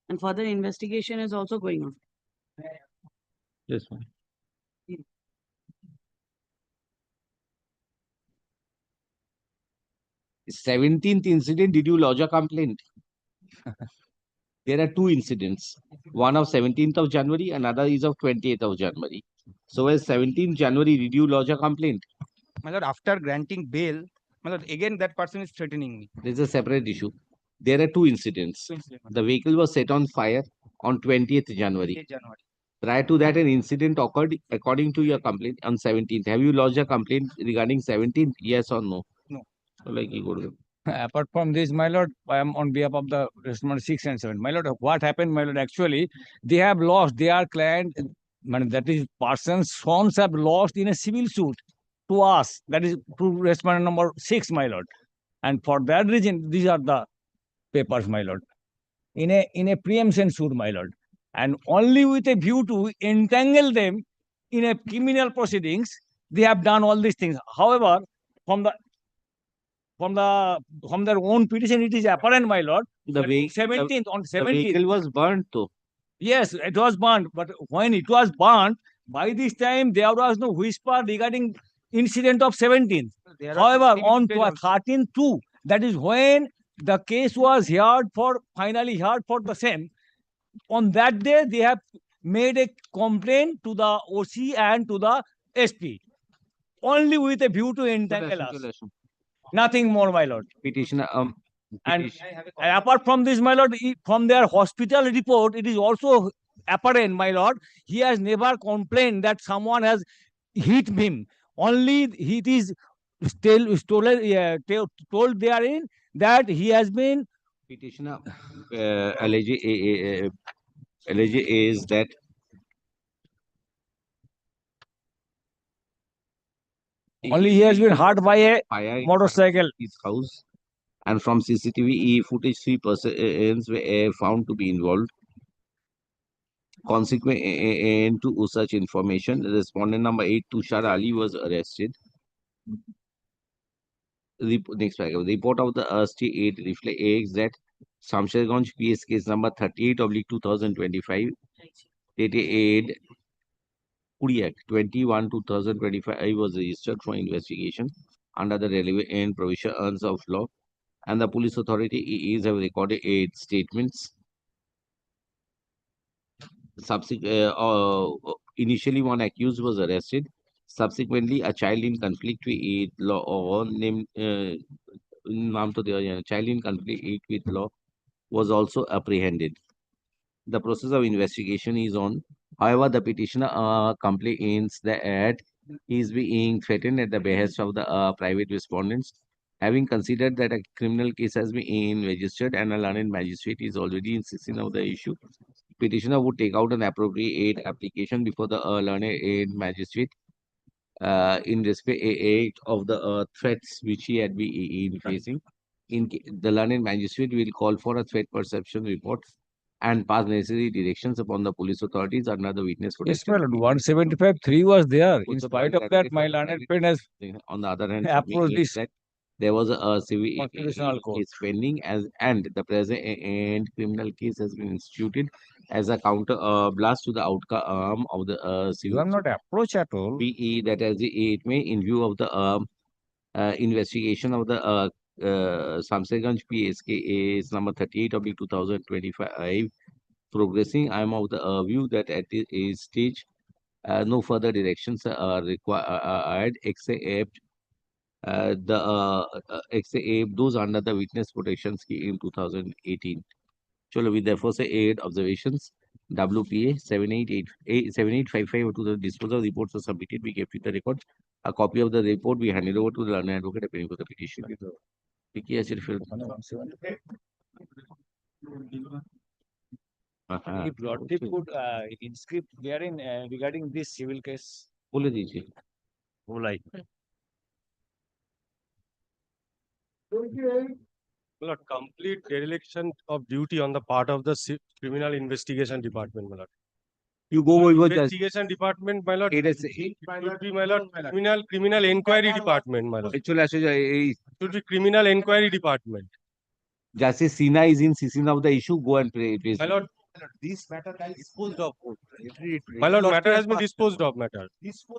and further investigation is also going on. Yes, ma'am. 17th incident, did you lodge a complaint? There are two incidents. One of 17th of January, another is of 28th of January. So as 17th January, did you lodge a complaint? My lord, after granting bail, my lord, again that person is threatening me. This is a separate issue. There are two incidents. Two incidents, The vehicle was set on fire on 20th January. 8th January. Prior to that, an incident occurred according to your complaint on 17th. Have you lodged a complaint regarding 17th? Yes or no? No. So like you go to Apart from this, my lord, I am on behalf of the respondent 6 and 7. My lord, what happened, my lord? Actually, they have lost their client, that is, persons, sons have lost in a civil suit to us. That is to respondent number 6, my lord. And for that reason, these are the papers, my lord. In a preemption suit, my lord. And only with a view to entangle them in a criminal proceedings, they have done all these things. However, from their own petition, it is apparent, my lord. The vehicle, 17th, on the 17th. vehicle was burnt though. Yes, it was burnt. But when it was burnt, by this time there was no whisper regarding incident of 17th. However, on 13th too, that is when the case was finally heard for the same. On that day, they have made a complaint to the OC and to the SP, only with a view to entangle us. Nothing more, my lord. Petitioner, And apart from this, my lord, from their hospital report, it is also apparent, my lord, he has never complained that someone has hit him. Only it is still told therein that he has been. Petitioner alleged is that only he has been hurt by a fire motorcycle. His house, and from CCTV footage, 3 persons were found to be involved. Consequent to such information, respondent number 8, Tushar Ali, was arrested. Next paragraph. Report of the ST8 reflects that Shamsherganj PS case number 38/2025, dated 21/2025, was registered for investigation under the relevant provisions of law, and the police authority have recorded 8 statements. Initially, one accused was arrested. Subsequently, a child in conflict with law named child in conflict with law was also apprehended. The process of investigation is on. However, the petitioner complains that he is being threatened at the behest of the private respondents. Having considered that a criminal case has been registered and a learned magistrate is already insisting of the issue, petitioner would take out an appropriate application before the learned magistrate in respect of the threats which he had been facing. The learned magistrate will call for a threat perception report and pass necessary directions upon the police authorities under the witness Yes, protection. well, 175(3) was there. In spite of that, my learned friend has on the other hand, approached this that there was a civil constitutional court. case pending and the present criminal case has been instituted as a counter blast to the outcome of the civil. You have not approached at all. Be that as it may, in view of the investigation of the Samsarganj PSK is number 38/2025 progressing, I am of the view that at this stage no further directions are required except except those under the witness protection scheme in 2018. Chalo, we therefore say 8 observations. WPA 7855 to the disposal reports are submitted. We kept with the record. A copy of the report we handed over to the learned advocate appearing for the petition. Vicky, as you feel. If Lordship could inscript therein regarding this civil case. बोले दीजिए. बोलाई. My lord, complete dereliction of duty on the part of the criminal investigation department, my lord. You go with just Investigation department, my lord. it is It should be, my lord, criminal inquiry department, my lord. actually Should be criminal inquiry department. Justice Sina is in season of the issue. Go and pray. My lord, this matter can disposed of. my lord, matter has been disposed of, matter.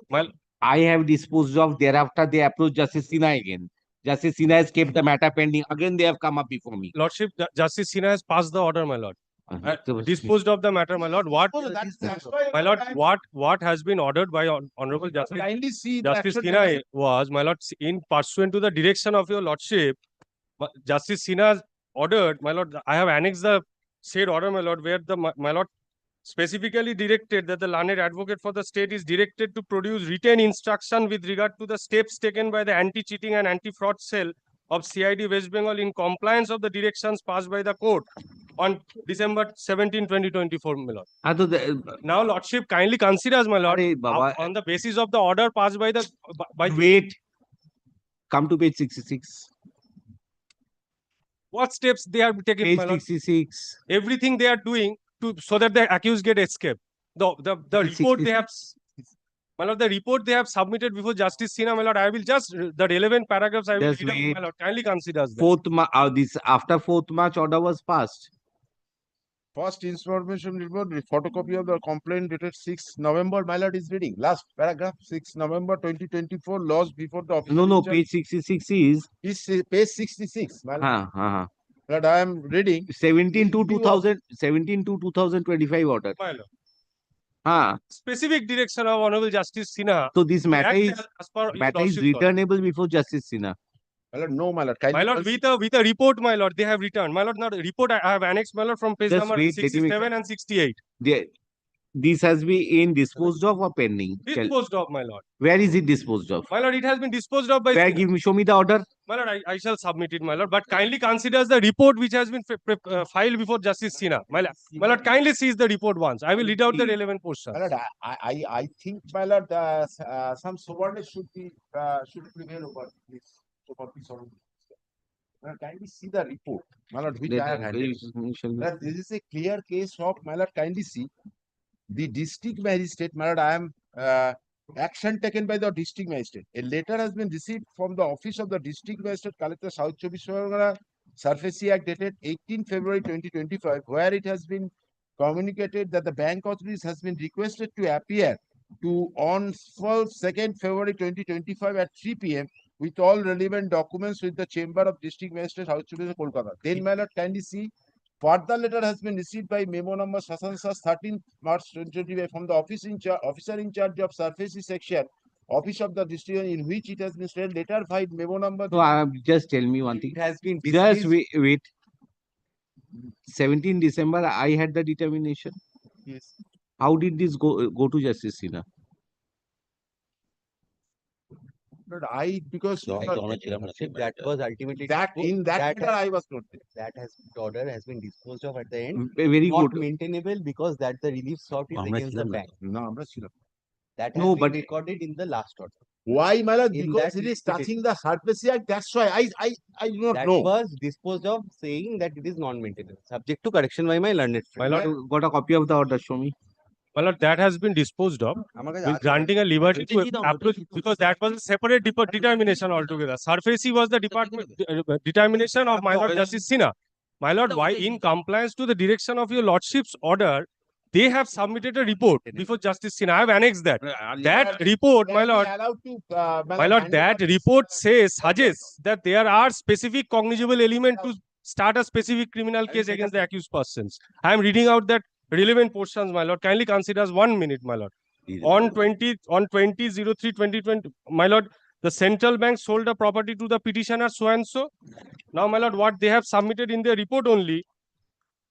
My I have disposed of. Thereafter, they approach Justice Sina again. Justice Sina has kept the matter pending. Again, they have come up before me. lordship, Justice Sina has passed the order, my lord. Disposed of the matter, my lord. My lord, what has been ordered by Honorable Justice? Kindly see Justice Sina was, my lord, in pursuant to the direction of your lordship, Justice Sina has ordered, my lord. I have annexed the said order, my lord, where the my lord specifically directed that the learned advocate for the state is directed to produce written instruction with regard to the steps taken by the anti-cheating and anti-fraud cell of CID West Bengal in compliance of the directions passed by the court on December 17, 2024, my lord. Now, lordship kindly considers, my lord, on the basis of the order passed by the Wait. Come to page 66. What steps they are taking, Page my lord? 66. Everything they are doing to so that the accused get escape. The report they have, my lord, the report they have submitted before Justice Sina, my lord. I will just the relevant paragraphs I will Just read out, wait. my lord. Kindly considers that. 4th this after 4th March order was passed. First information report, the photocopy of the complaint dated 6 November, my lord is reading. Last paragraph, 6 November 2024, lodged before the officer. No, page 66 is. Page 66, my lord. But I am reading. 17 to 2025 order. My lord. Specific direction of Honorable Justice Sinha. So this matter is lordship's returnable before Justice Sinha. My lord, no, my lord. My lord, with a report, my lord, they have returned. My lord, not a report I have annexed, my lord, from page Just number wait, 67 and 68. This has been disposed of or pending? Disposed of, my lord. Where is it disposed of? My lord, it has been disposed of by. Where? Give me, show me the order. My lord, I shall submit it, my lord. But kindly considers the report which has been filed before Justice Sinha. My lord, kindly sees the report once. I will read out the relevant portion. My lord, I think, my lord, some soberness should prevail over this. My lord, kindly see the report, my lord, which I have handed. This is a clear case of, my lord, kindly see the district magistrate, my lord. I am action taken by the district magistrate. A letter has been received from the office of the district magistrate, Calcutta, South Chobbish Pargana, Surface Act dated 18 February 2025, where it has been communicated that the bank authorities has been requested to appear on 2nd February 2025 at 3 p.m. with all relevant documents with the Chamber of District Magistrate, South Chobbish Kolkata. Then, my lord, kindly see. Further letter has been received by memo number 13 March 2025 from the officer in charge of Surface section, Office of the District, in which it has been stated letter filed memo number. So just tell me one thing. It has been just wait. 17 December, I had the determination. Yes. How did this go to Justice Sinha? But because that was ultimately matter I was not there. The order has been disposed of at the end. Very not good. maintainable because that the relief sought is against the bank. No, that No, has been but recorded in the last order. Why, my lord? In Because that it is touching the Surface Act. That's why I do not that know. was disposed of, saying that it is non-maintainable, subject to correction by my learned friend. My lord, got a copy of the order. Show me. my lord, that has been disposed of with granting a liberty to approach because that was a separate determination altogether. Surface was the determination of my lord Justice Sinha. My lord, why in compliance to the direction of your lordship's order, they have submitted a report before Justice Sinha. I have annexed that. That report, my lord, that report suggests that there are specific cognizable elements to start a specific criminal case against the accused persons. I am reading out that relevant portions, my lord. Kindly consider 1 minute, my lord. On 20/03/2020, my lord, the central bank sold the property to the petitioner so and so. Now, my lord, what they have submitted in their report only,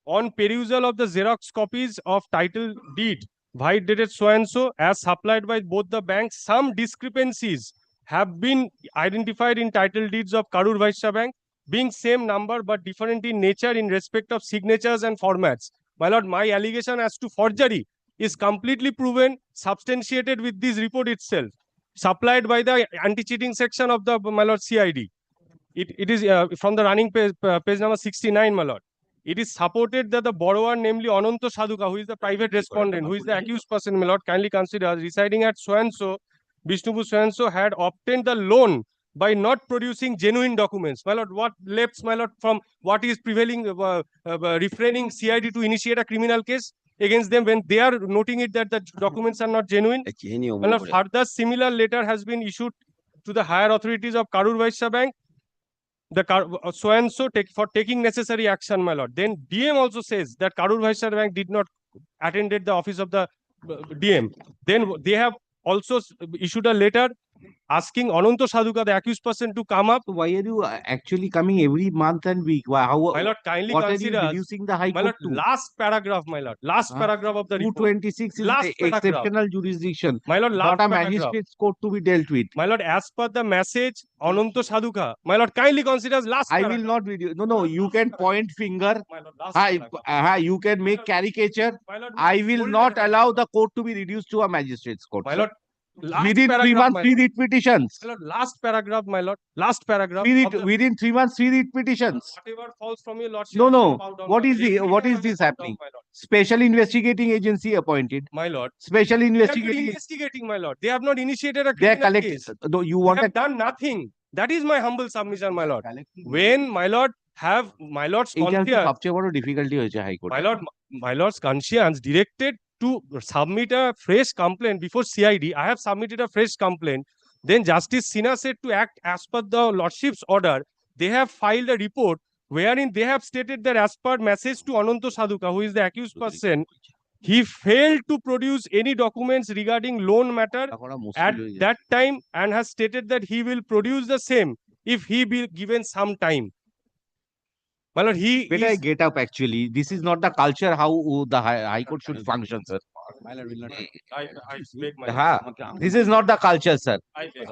on perusal of the Xerox copies of title deed, white dated so and so, as supplied by both the banks, some discrepancies have been identified in title deeds of Karur Vaishya Bank, being same number but different in nature in respect of signatures and formats. My lord, my allegation as to forgery is completely proven, substantiated with this report itself, supplied by the anti-cheating section of the, my lord, CID. It is from the running page number 69, my lord. It is supported that the borrower, namely Ananta Sadhuka, who is the private respondent, who is the accused person, my lord, kindly consider, residing at so-and-so, Vishnupur so-and-so, had obtained the loan by not producing genuine documents. My lord, what left, my lord, from what is prevailing, refraining CID to initiate a criminal case against them when they are noting it that the documents are not genuine? My lord, further similar letter has been issued to the higher authorities of Karur Vaishya Bank, the so and so for taking necessary action, my lord. Then DM also says that Karur Vaishya Bank did not attended the office of the DM. Then they have also issued a letter asking Ananta Sadhuka, the accused person, to come up. Why are you actually coming every month and week? Why, how, my lord, kindly what consider, are you reducing the High my Court lord, to? last paragraph, my lord, last paragraph of the report. 226 is Last the exceptional jurisdiction, my lord, last not a paragraph. magistrate's court to be dealt with. My lord, as per the message, Ananta Sadhuka, my lord, kindly consider last I paragraph. will not reduce. No, you can point finger. My lord, last You can make caricature. my lord, I will not allow the court to be reduced to a magistrate's court. my lord, last Within 3 paragraph, months, my three lord. writ petitions. My lord, last paragraph, my lord, last paragraph. Within 3 months, 3 writ petitions. Whatever falls from your lordship. No. Bow down, What my is lord. the what Everything is will be this bowed happening? down, my lord. Special investigating agency appointed. My lord. Special They are not investigating. investigating, my lord. They have not initiated a They are criminal collecting. case. No, you They want have done nothing. That is my humble submission, my lord. When my lord have my lord's conscience, সবচেয়ে বড় difficulty হয়েছে হাইকোর্টে। my lord's conscience directed to submit a fresh complaint before CID. I have submitted a fresh complaint. Then Justice Sinha said to act as per the lordship's order. They have filed a report wherein they have stated that as per message to Ananta Sadhuka, who is the accused person, he failed to produce any documents regarding loan matter at that time and has stated that he will produce the same if he be given some time. My lord, he Better is... get up actually. This is not the culture how the High Court should function, sir. I beg my This is not the culture, sir. I beg.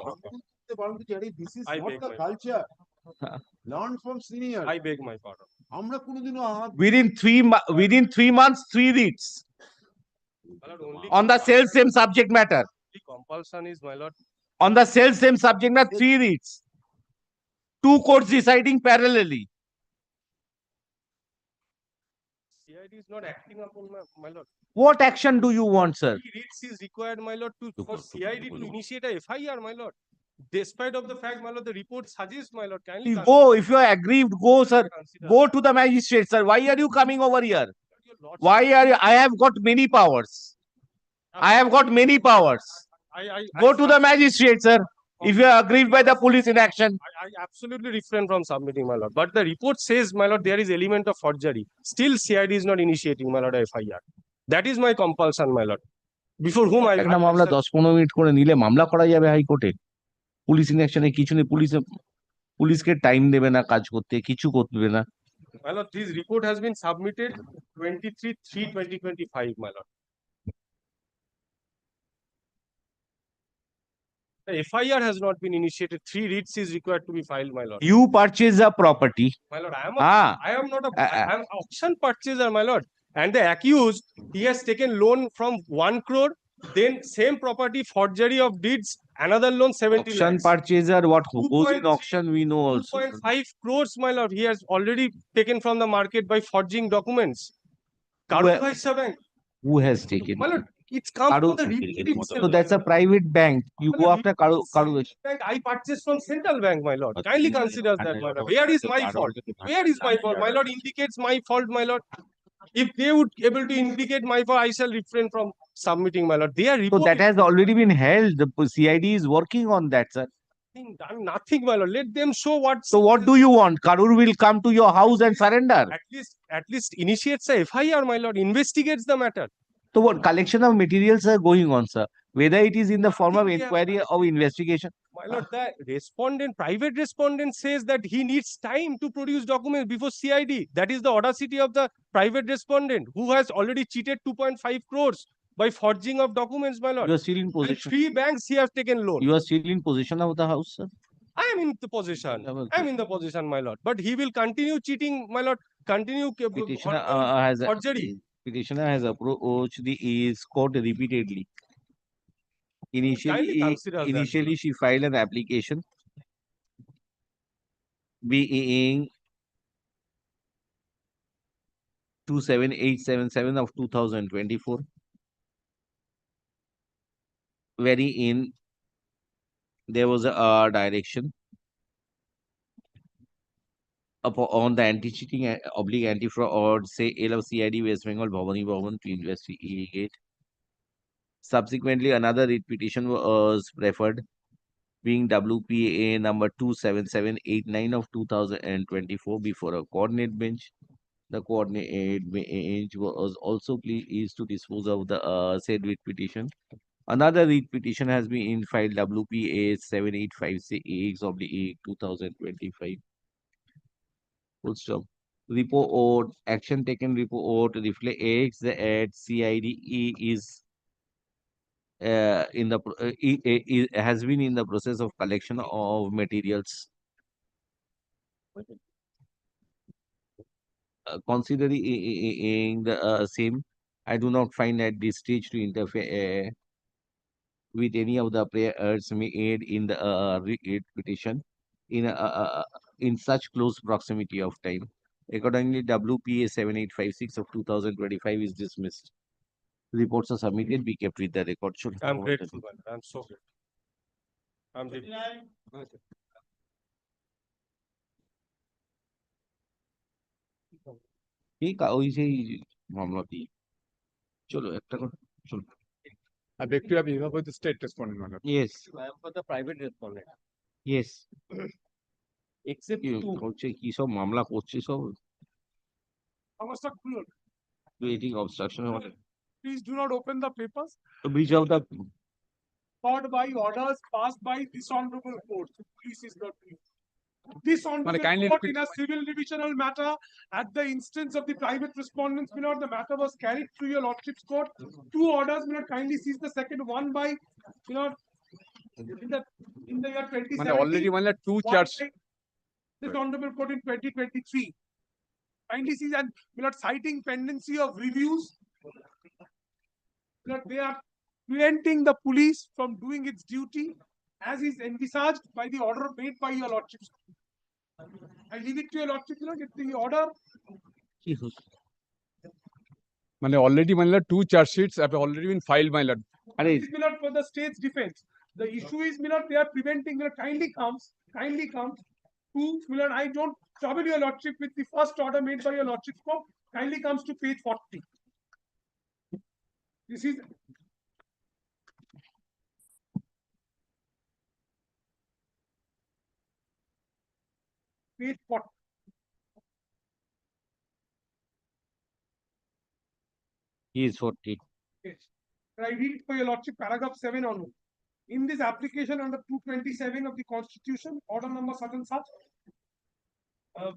This is I not beg the my culture. Learn from senior. I beg my pardon. আমরা কোনোদিনও Within 3 months, 3 reads on the same subject matter. The compulsion is, my lord, on the same subject matter, 3 reads. 2 courts deciding parallelly. CID is not acting upon my lord. What action do you want, sir? 3 reads is required, my lord, for CID to initiate a FIR, my lord. Despite of the fact, my lord, the report suggests, my lord, kindly Go, if you are aggrieved, go, sir. Go to the magistrate, sir. Why are you coming over here? Why are you? I have got many powers. I have got many powers. Go to the magistrate, sir. If you are aggrieved by the police in action. I absolutely refrain from submitting, my lord. But the report says, my lord, there is element of forgery. Still, CID is not initiating, my lord, a FIR. That is my compulsion, my lord. Before whom I... একটা মামলা 10-15 minute করে নিলে মামলা করা যাবে হাইকোর্টে। Police ইনঅ্যাকশনে কিছু নেই, পুলিশকে টাইম দেবে না কাজ করতে, কিছু করবে না। My lord, this report has been submitted 23/3/2025, my lord. The FIR has not been initiated. 3 reads is required to be filed, my lord. You purchase a property. My lord, I am not a I am auction purchaser, my lord. And the accused, he has taken loan from 1 crore, then same property, forgery of deeds, another loan 70 Auction lakhs. purchaser, what goes in auction, we know also. 2.5 crores, my lord, he has already taken from the market by forging documents. Karur Vaishya Bank. Who has taken? My lord, it's come from the report itself. So that's a private bank. You go after Karur Vaishya. Bank I purchased from central bank, my lord. Kindly consider that, my lord. Where is my fault? Where is my fault? My lord indicates my fault, my lord. If they would able to indicate my fault, I shall refrain from submitting, my lord. They are So that has already been held. The CID is working on that, sir. done nothing, my lord. Let them show what. So what do you want? Karur will come to your house and surrender. At least initiates a FIR, my lord. Investigates the matter. So what collection of materials are going on, sir? Whether it is in the form of inquiry or investigation. My lord, the private respondent says that he needs time to produce documents before CID. That is the audacity of the private respondent who has already cheated 2.5 crores by forging of documents, my lord. You are still in possession. And 3 banks he has taken loan. You are still in possession of the house, sir? I am in the possession. I am in the possession, my lord. But he will continue cheating, my lord. Continue forgery. Petitioner has approached the court repeatedly. Initially, she filed an application being 27877 of 2024, wherein there was a direction on the anti-cheating oblique anti-fraud, say LOCID West Bengal Bhavani Bhavan to investigate. Subsequently, another writ petition was preferred, being WPA number 27789 of 2024 before a coordinate bench. The coordinate bench was also pleased to dispose of the said writ petition. Another writ petition has been filed WPA 7856 of the 2025. Full stop. Report, action taken report reflects that CIDE is has been in the process of collection of materials. Considering the same, I do not find at this stage to interfere with any of the prayers made in the petition in such close proximity of time. Accordingly, WPA 7856 of 2025 is dismissed. Reports are submitted, be kept with the record. I'm grateful. I'm so grateful. I'm deeply. ঠিক ওই সেই মামলাটি চলো একটা কথা চলো I beg to have enough with the state respondent, madam. Yes. I am for the private respondent. Yes. Except two. হচ্ছে কি সব মামলা করছে সব Namaskar, Kulur. creating obstruction of Please do not open the papers breach of the called by orders passed by this honorable court. Police is not doing. This honorable kindly court repeat in a civil divisional matter at the instance of the private respondents, my lord, the matter was carried through your lordship's court. Two orders, my lord, kindly seize the second one by, you know, in the year 2017. Already one two charts. This honorable court in 2023. Kindly seize and, my lord, citing pendency of reviews, that they are preventing the police from doing its duty as is envisaged by the order made by your lordship. I leave it to your lordship, you know, get the order. Already two charge sheets have already been filed, my lord. This is, my lord, for the state's defense. The issue is, my lord, they are preventing, my lord, kindly comes to, my lord, I don't trouble your lordship with the first order made by your lordship. Kindly comes to page 40. This is page 40. He is 40. Yes. I read it for your lordship, paragraph 7 onward. In this application under 227 of the Constitution, order number such and such,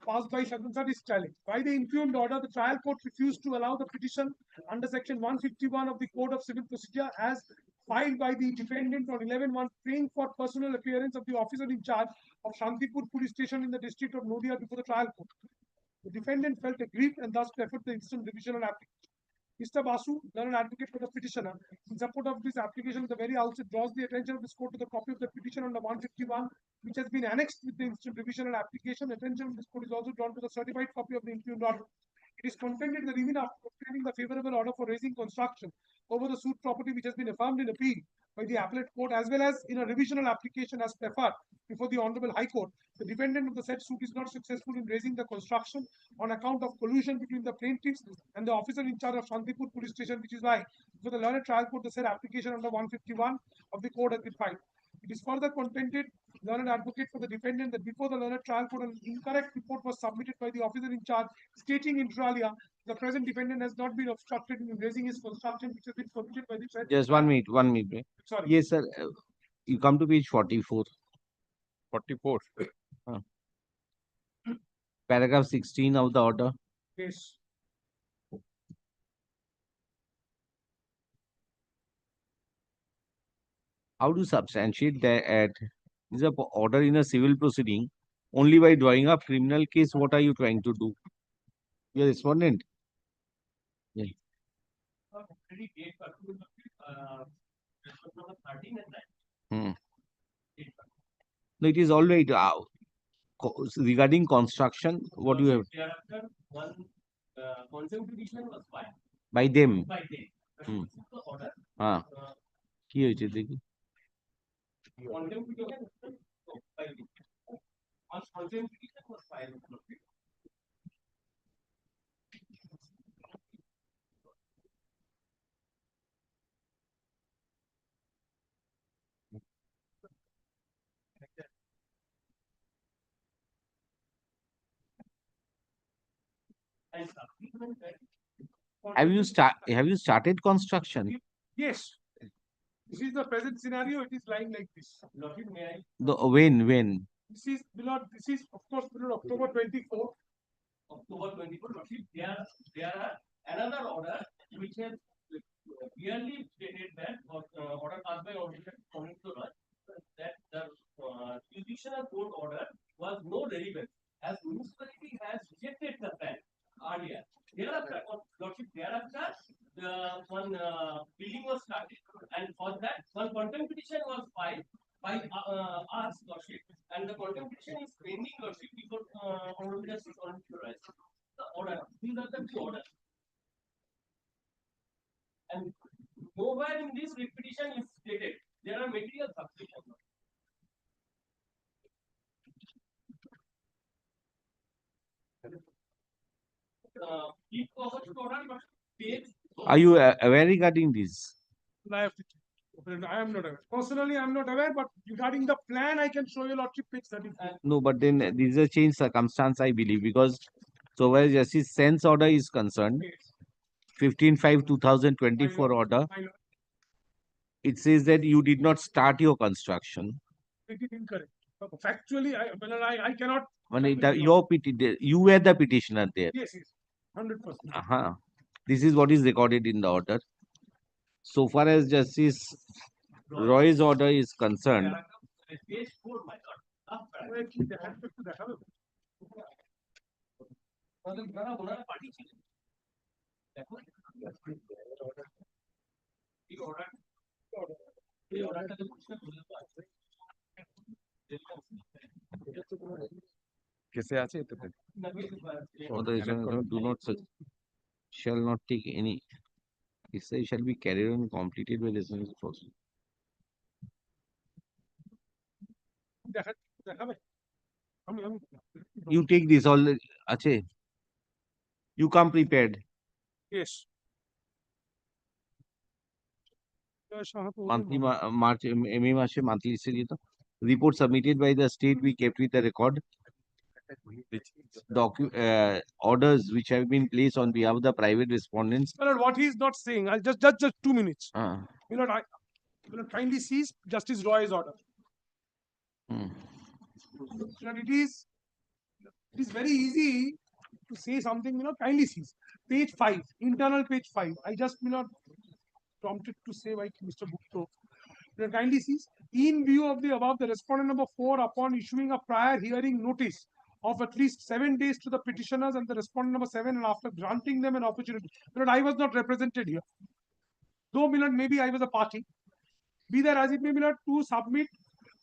passed by such and such is challenged. By the impugned order, the trial court refused to allow the petition under section 151 of the Code of Civil Procedure as filed by the defendant on 11/1, praying for personal appearance of the officer in charge of Shantipur Police Station in the district of Noida before the trial court. The defendant felt aggrieved and thus preferred the instant revisional application. Mr. Basu, learned advocate for the petitioner, in support of this application, at the very outset draws the attention of this court to the copy of the petition under 151, which has been annexed with the instant revisional application. Attention of this court is also drawn to the certified copy of the impugned order. It is contained in the remit after obtaining the favorable order for raising construction over the suit property, which has been affirmed in appeal by the appellate court, as well as in a revisional application as preferred before the Honorable High Court. The defendant of the said suit is not successful in raising the construction on account of collusion between the plaintiffs and the officer in charge of Shantipur Police Station, which is why for the learned trial court, the said application under 151 of the code has been filed. It is further contended, learned advocate for the defendant, that before the learned trial court, an incorrect report was submitted by the officer in charge, stating inter alia, the present defendant has not been obstructed in raising his construction, which has been committed by the said. Just 1 minute, 1 minute. Sorry. Yes, sir. You come to page 44. 44. Paragraph 16 of the order. Yes. How to substantiate that is a order in a civil proceeding only by drawing up criminal case? What are you trying to do? Your respondent. Yeah. Hmm. No, it is already regarding construction, what do you have? Thereafter, one contempt petition was filed By them? by them. Hmm. The order. হ্যাঁ কি হয়েছে দেখি Contempt petition by them. Once contempt petition was filed. And subsequent have you started construction? Yes. This is the present scenario. It is lying like this. The when This is, Lord, this is of course October 24. October 24. There are another order which has clearly stated that order passed by Auditor that the jurisdictional court order was no relevance as municipality has rejected the plan earlier. Thereafter, the one building was started, and for that one contempt petition was filed by us, Lordship, and the contempt petition is pending, Lordship, before Honorable Justice authorized the order. These are the two orders. And nowhere in this petition is stated there are material substitutions. are you aware regarding this? I have to check. I am not aware. Personally, I am not aware, but regarding the plan, I can show you Lordship page 34. No, but then this is a changed circumstance, I believe, because so where Justice Sen's order is concerned, 15/5/2024 order, it says that you did not start your construction. It is incorrect. Factually, I cannot. When you were the petitioner there. Yes, yes, 100%. This is what is recorded in the order. So far as Justice Roy's order is concerned, কেসে আছে এটাতে do not shall not take any. It says shall be carried on completed by the process. You take this all, Ache. You come prepared. Yes. Monthly March, May মাসে monthly list এ যেত. Report submitted by the state we kept with the record. Orders which have been placed on behalf of the private respondents. Well, what he is not saying, I'll just 2 minutes. You know, kindly seize Justice Roy's order. It is very easy to say something, kindly seize. Page 5, internal page 5. I just, prompted to say by Mr. Gupta. Kindly seize. In view of the above, the respondent number 4, upon issuing a prior hearing notice of at least 7 days to the petitioners and the respondent number 7, and after granting them an opportunity. I was not represented here. Though maybe I was a party. Be there as it may, to submit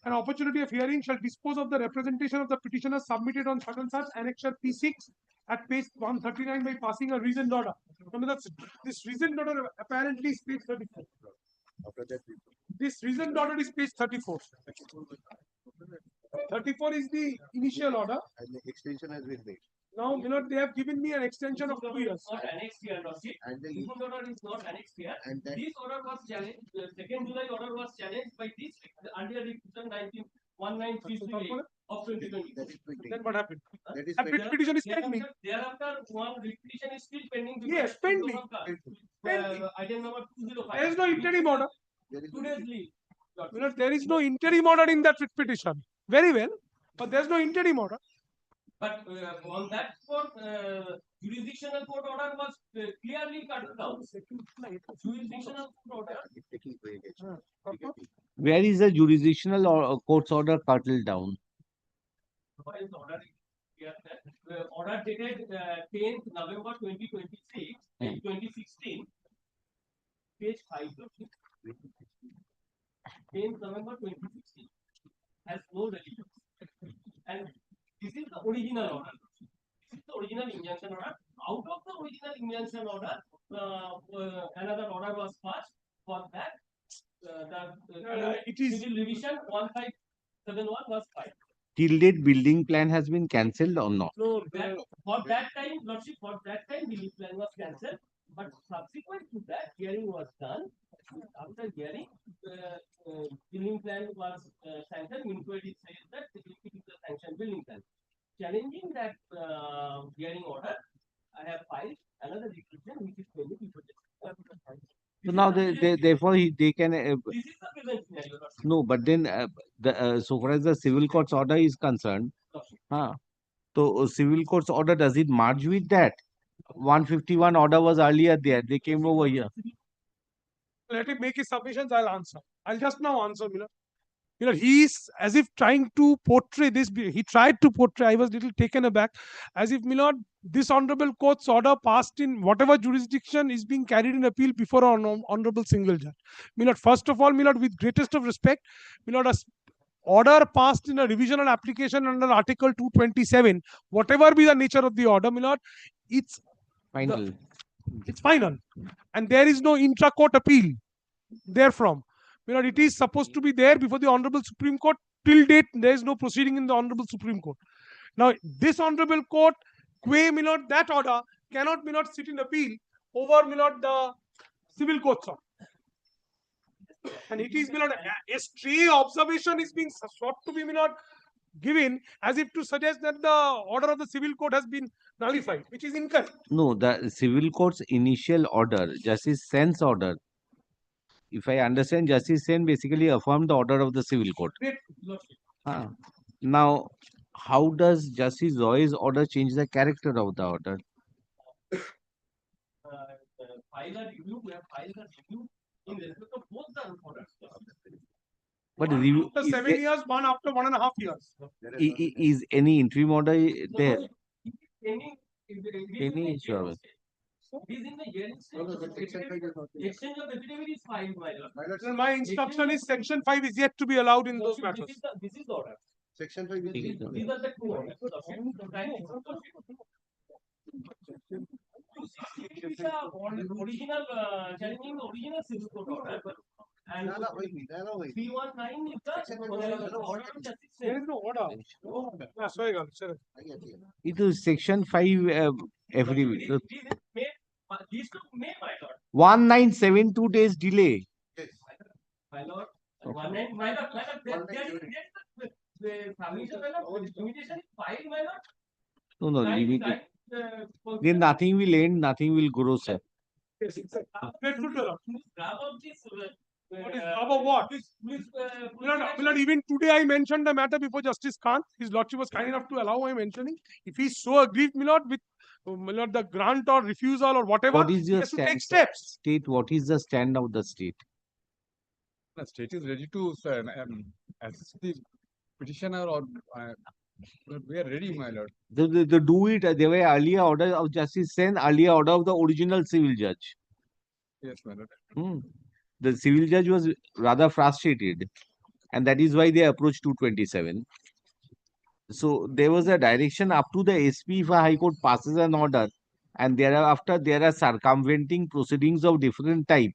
an opportunity of hearing shall dispose of the representation of the petitioners submitted on such and such annexure P6 at page 139 by passing a reasoned order. This reasoned order apparently is page 34. This reasoned order is page 34. 34 is the initial order. And the extension has been made. Now, they have given me an extension of 2 years. Not annexed here, Lordship. This order is not annexed here. And this order was challenged. The 2nd July order was challenged by this earlier petition 19-19338 of 2020. Then what happened? That is petition is pending. Thereafter, one petition is still pending. Yes, pending. Item number 205. There is no interim order. 2 days leave. There is no interim order in that petition. Very well, but there is no interim order. But on that court, jurisdictional court order was clearly cut down. Jurisdictional court order. Where is the jurisdictional court's order curtailed down? Order dated 10th November 2026, 2016, page 5. 10th November 2016 has no relevance. And This is the original order. This is the original injunction order. Out of the original injunction order, another order was passed for that. It is civil revision 1571 was filed. Till date, building plan has been cancelled or not? So that, for that time, Lordship, for that time, building plan was cancelled. But subsequent to that, hearing was done. After hearing, building plan was sanctioned. Inquiry says that it is the sanctioned building plan. Challenging that hearing order, I have filed another requisition which is pending before the. So now therefore they can. This is the present scenario, Lordship. No, but then so far as the civil court's order is concerned, so civil court's order, does it merge with that? 151 order was earlier there. They came over here. let him make his submissions, I'll answer. I'll just now answer, he is as if trying to portray this. He tried to portray. I was little taken aback, as if, this honorable court's order passed in whatever jurisdiction is being carried in appeal before an honorable single judge. First of all, with greatest of respect, a order passed in a revisional application under Article 227, whatever be the nature of the order, it's final. It's final, and there is no intra-court appeal therefrom. It is supposed to be there before the Honorable Supreme Court. Till date, there is no proceeding in the Honorable Supreme Court. Now, this Honorable Court, that order cannot sit in appeal over the civil court's order. And it is a stray observation is being sought to be given as if to suggest that the order of the civil court has been nullified, which is incorrect. No, the civil court's initial order, Justice Sen's order, if I understand, Justice Sen basically affirmed the order of the civil court. Now, how does Justice Roy's order change the character of the order? File a review, we have filed a review in respect of both the orders. But review, After 7 years, one after 1.5 years. Is any interim order there? Any issue? Is in the hearing stage. Exchange of affidavit is filed, my lord. My instruction is Section 5 is yet to be allowed in those matters. This is the order. Section 5 is. These are the two orders. It is the original challenging the original civil court order. And 319 is the order of justice. There is no order. It is Section 5 affidavit. These two made, my lord. 1972 days delay. My lord, my lord, the submission, my lord, limitation is filed, my lord. No, limited. Then nothing will end, nothing will grow, sir. Yes, exactly. What is grab of what? Even today I mentioned the matter before Justice Khan. His Lordship was kind enough to allow my mentioning. If he so agreed, with the grant or refusal or whatever, What is he your has to take stand? steps. State, what is the stand of the state? The state is ready to assist the petitioner, or we are ready, my lord. They do it. There were earlier order of Justice Sen, earlier order of the original civil judge. Yes, my lord. The civil judge was rather frustrated, and that is why they approached 227. So there was a direction up to the SP if a High Court passes an order, and thereafter there are circumventing proceedings of different type.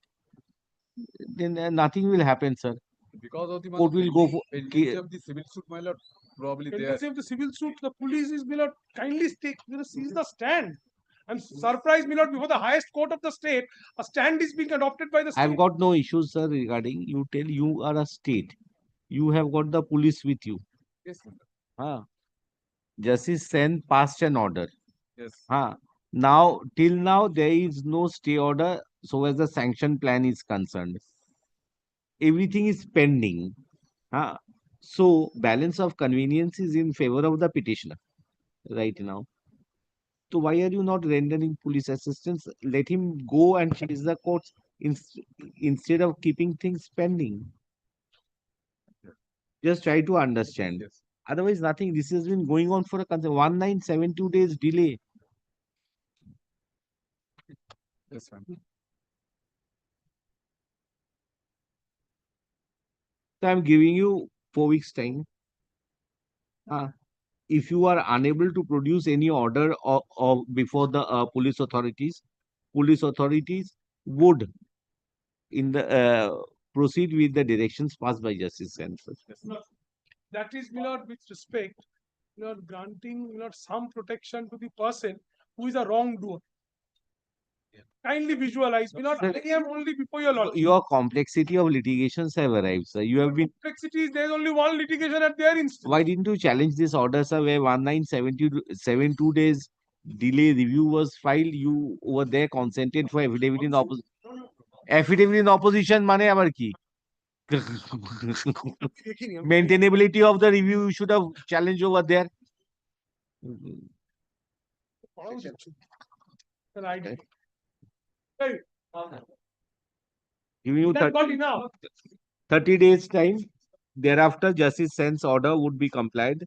Then nothing will happen, sir. Because of the court will go for of the civil suit, my lord, probably there. Of the civil suit, the police is kindly seize the stand. I'm surprised, before the highest court of the state, a stand is being adopted by the state. I've got no issues, sir, regarding you tell you are a state. You have got the police with you. Yes, sir. Justice Sen passed an order. Yes. Now, till now, there is no stay order so as the sanction plan is concerned. Everything is pending. So, balance of convenience is in favor of the petitioner right now. So, why are you not rendering police assistance? Let him go and chase the courts instead of keeping things pending. Just try to understand. Yes. Otherwise, nothing. This has been going on for a 1972 days delay. Yes, ma'am. So I'm giving you 4 weeks time. if you are unable to produce any order of before the police authorities would in the proceed with the directions passed by Justice Sensor. That is, Milord, with respect, Milord, granting, Milord, some protection to the person who is a wrongdoer. Kindly visualize, Milord, I am only before your Lord. Your complexity of litigations have arrived, sir. You have been. Complexity is there is only one litigation at their instance. Why didn't you challenge this order, sir? Where 1972 days delay review was filed, you over there consented for affidavit in opposition. Affidavit in opposition, mane abar ki? Maintainability of the review you should have challenged over there. Right. Giving you That got enough. 30 days time. Thereafter, Justice Sen's order would be complied.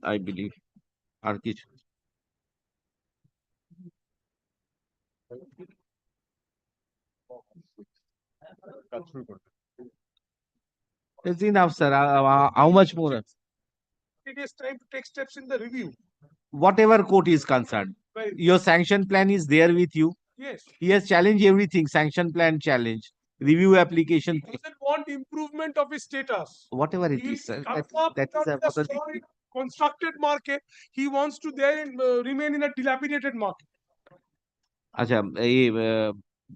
I believe. Arkish. It's enough, sir. How much more? It is time to take steps in the review. Whatever court is concerned, Right. your sanction plan is there with you. Yes. He has challenged everything. Sanction plan challenge, review application. He doesn't want improvement of his status. Whatever it He is, sir. comes That up is with a another solid, constructed market. He wants to there remain in a dilapidated market. Acha, a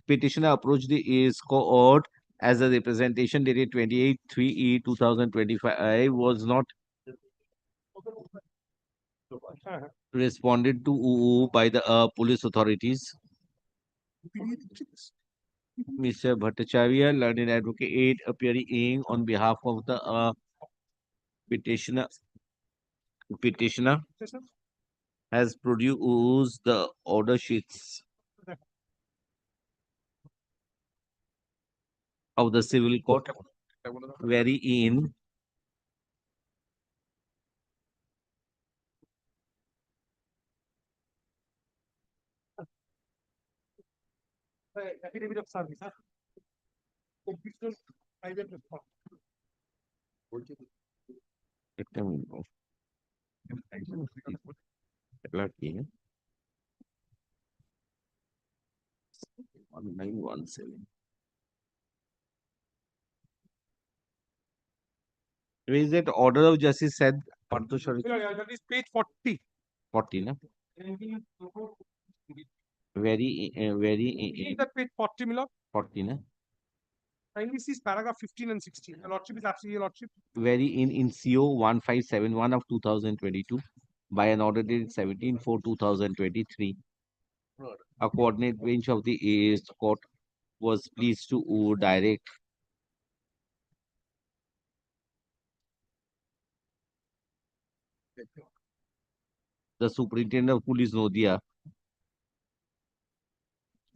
petitioner approached the is court as a representation dated 28/3/2025 was not responded to by the police authorities. Mr. Bhattacharya, learned advocate, appearing on behalf of the petitioner has produced the order sheets of the civil court wherein Affidavit of service. Official private response. একটা minute এগুলা কি 1917 is that order of justice said That is page 40. 40 na very Is that page 40, Milord? 40 na Kindly see paragraph 15 and 16. Your Lordship is absolutely, Your Lordship. very in CO 1571 of 2022 by an order dated 17/4/2023, a coordinate bench of the East Court was pleased to direct the Superintendent of Police Nodia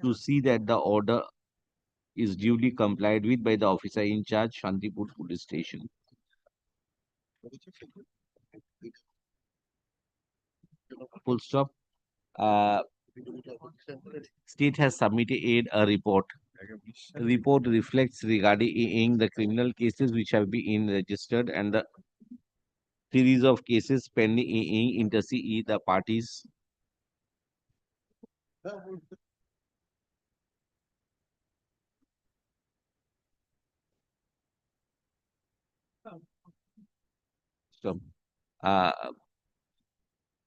to see that the order is duly complied with by the officer in charge, Shantipur Police Station. Full stop. State has submitted a report. The report reflects regarding the criminal cases which have been registered and the series of cases pending in the parties. So,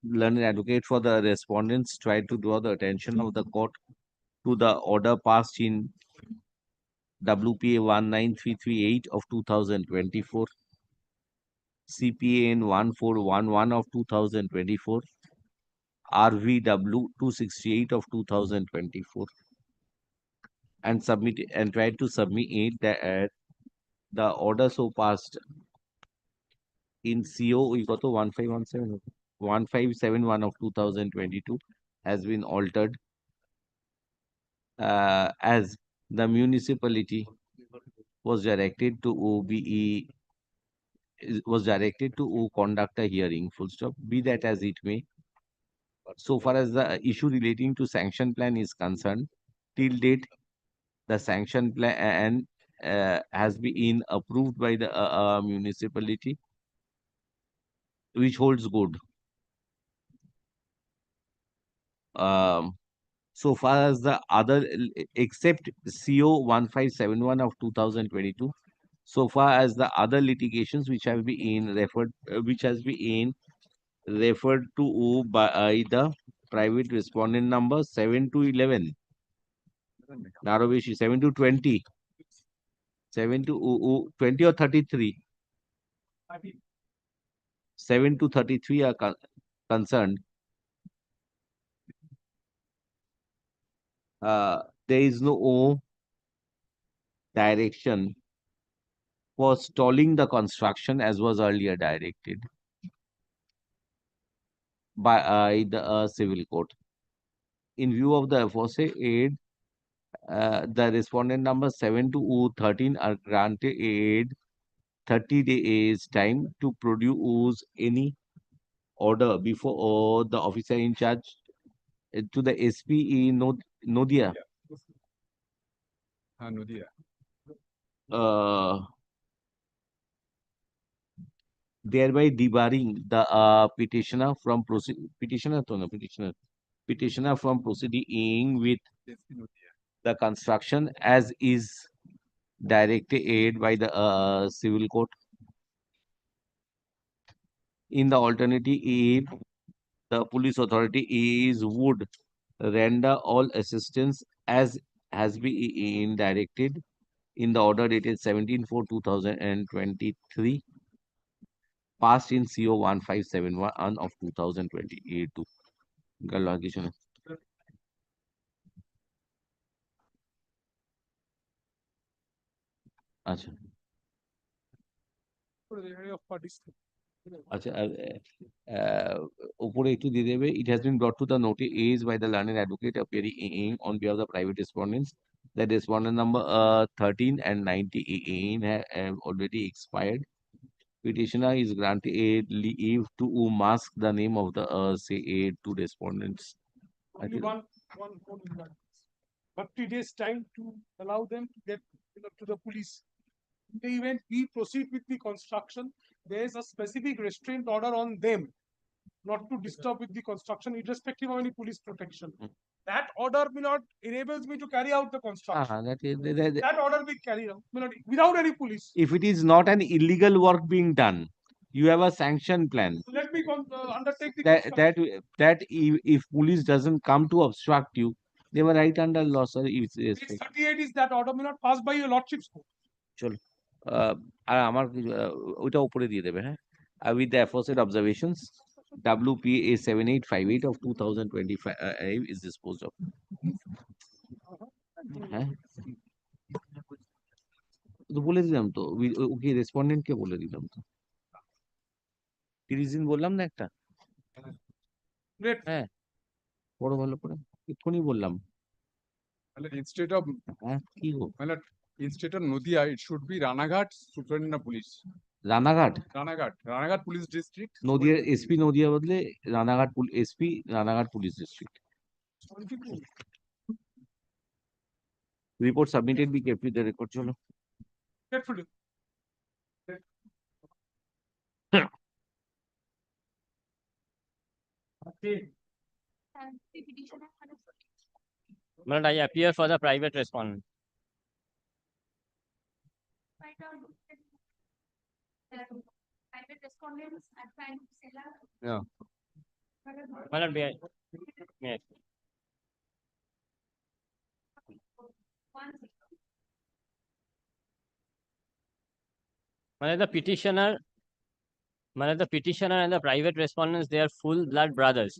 learned advocate for the respondents tried to draw the attention of the court to the order passed in WPA 19338 of 2024, CPAN 1411 of 2024, RVW 268 of 2024, and tried to submit that the order so passed in CO we got to 1571 of 2022 has been altered as the municipality was directed to conduct a hearing. Full stop. Be that as it may, so far as the issue relating to sanction plan is concerned, till date the sanction plan has been approved by the municipality. which holds good. So far as the other, except CO 1571 of 2022, so far as the other litigations which have been referred, referred to by the private respondent number 7 to 11, Narobeshi 7 to 20, 7 to 20 or 33, 7 to 33 are concerned. There is no direction for stalling the construction as was earlier directed by the civil court. In view of the aforesaid, the respondent number 7 to 13 are granted 30 days time to produce any order before the officer in charge to the SPE Nodia. Nodia. Thereby debarring the petitioner from petitioner from proceeding with the construction as is directed by the civil court. In the alternative, if the police authority would render all assistance as has been directed in the order dated 17/4/2023, passed in CO 1571 of 2022. अच्छा আচ্ছা উপরে একটু দিয়ে দেবে it has been brought to the notice by the learned advocate appearing on behalf of the private respondents that respondent number 13 and 19 have already expired. Petitioner is granted leave to mask the name of the say two respondents. Only one code in that. 30 days time to allow them to get to the police. In the event we proceed with the construction, there is a specific restraint order on them not to disturb with the construction, irrespective of any police protection. That order enables me to carry out the construction. That order will carry out without any police. If it is not an illegal work being done, you have a sanction plan. Let me undertake the That if police doesn't come to obstruct you, they were right under law, sir. 38 is that order may not pass by your lordship's court. চলো আর আমার ওইটা উপরে দিয়ে দেবে হ্যাঁ with the aforesaid observations WPA 7858 of 2025 is disposed of. হ্যাঁ তো বলে দিলাম তো ওকে রেসপন্ডেন্ট কে বলে দিলাম তো 30 দিন বললাম না একটা হ্যাঁ বড় ভালো করে এক্ষুনি বললাম instead of কি গো instead of Nodia, it should be Ranaghat Superintendent of Police. Ranaghat Police District. Nadia SP Nadia বদলে Ranaghat SP Ranaghat police district report submitted be kept with the record চলো But I appear for the private respondent. Yeah. The petitioner and the private respondents, they are full blood brothers.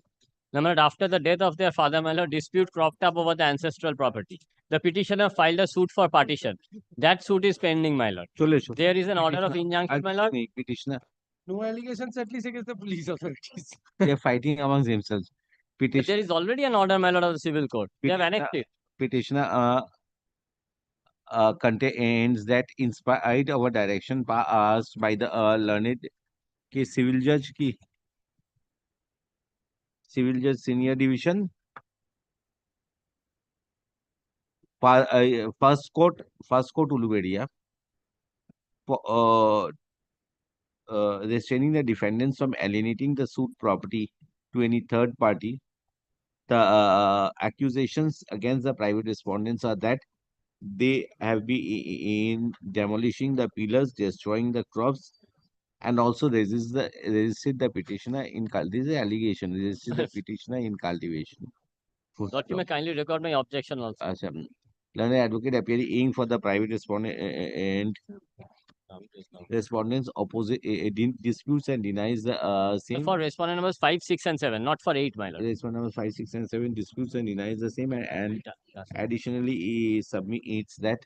After the death of their father, my lord, dispute cropped up over the ancestral property. The petitioner filed a suit for partition. That suit is pending, my lord. There is an order of injunction, my lord. Petitioner. No allegations, at least against the police authorities. They are fighting amongst themselves. But there is already an order, my lord, of the civil court. They have annexed it. Petitioner contains that in spite of a direction passed by the learned civil judge senior division first court Uluberia restraining the defendants from alienating the suit property to any third party. The accusations against the private respondents are that they have been in demolishing the pillars, destroying the crops, and also resisted the petitioner in this is the allegation, resisted the petitioner in cultivation. Lord, you may kindly record my objection also. Learned advocate appearing for the private respondent and respondents opposite disputes and denies the same. For respondent numbers 5, 6, and 7, not for 8, my lord. Respondent numbers 5, 6, and 7 disputes and denies the same, and additionally he submits that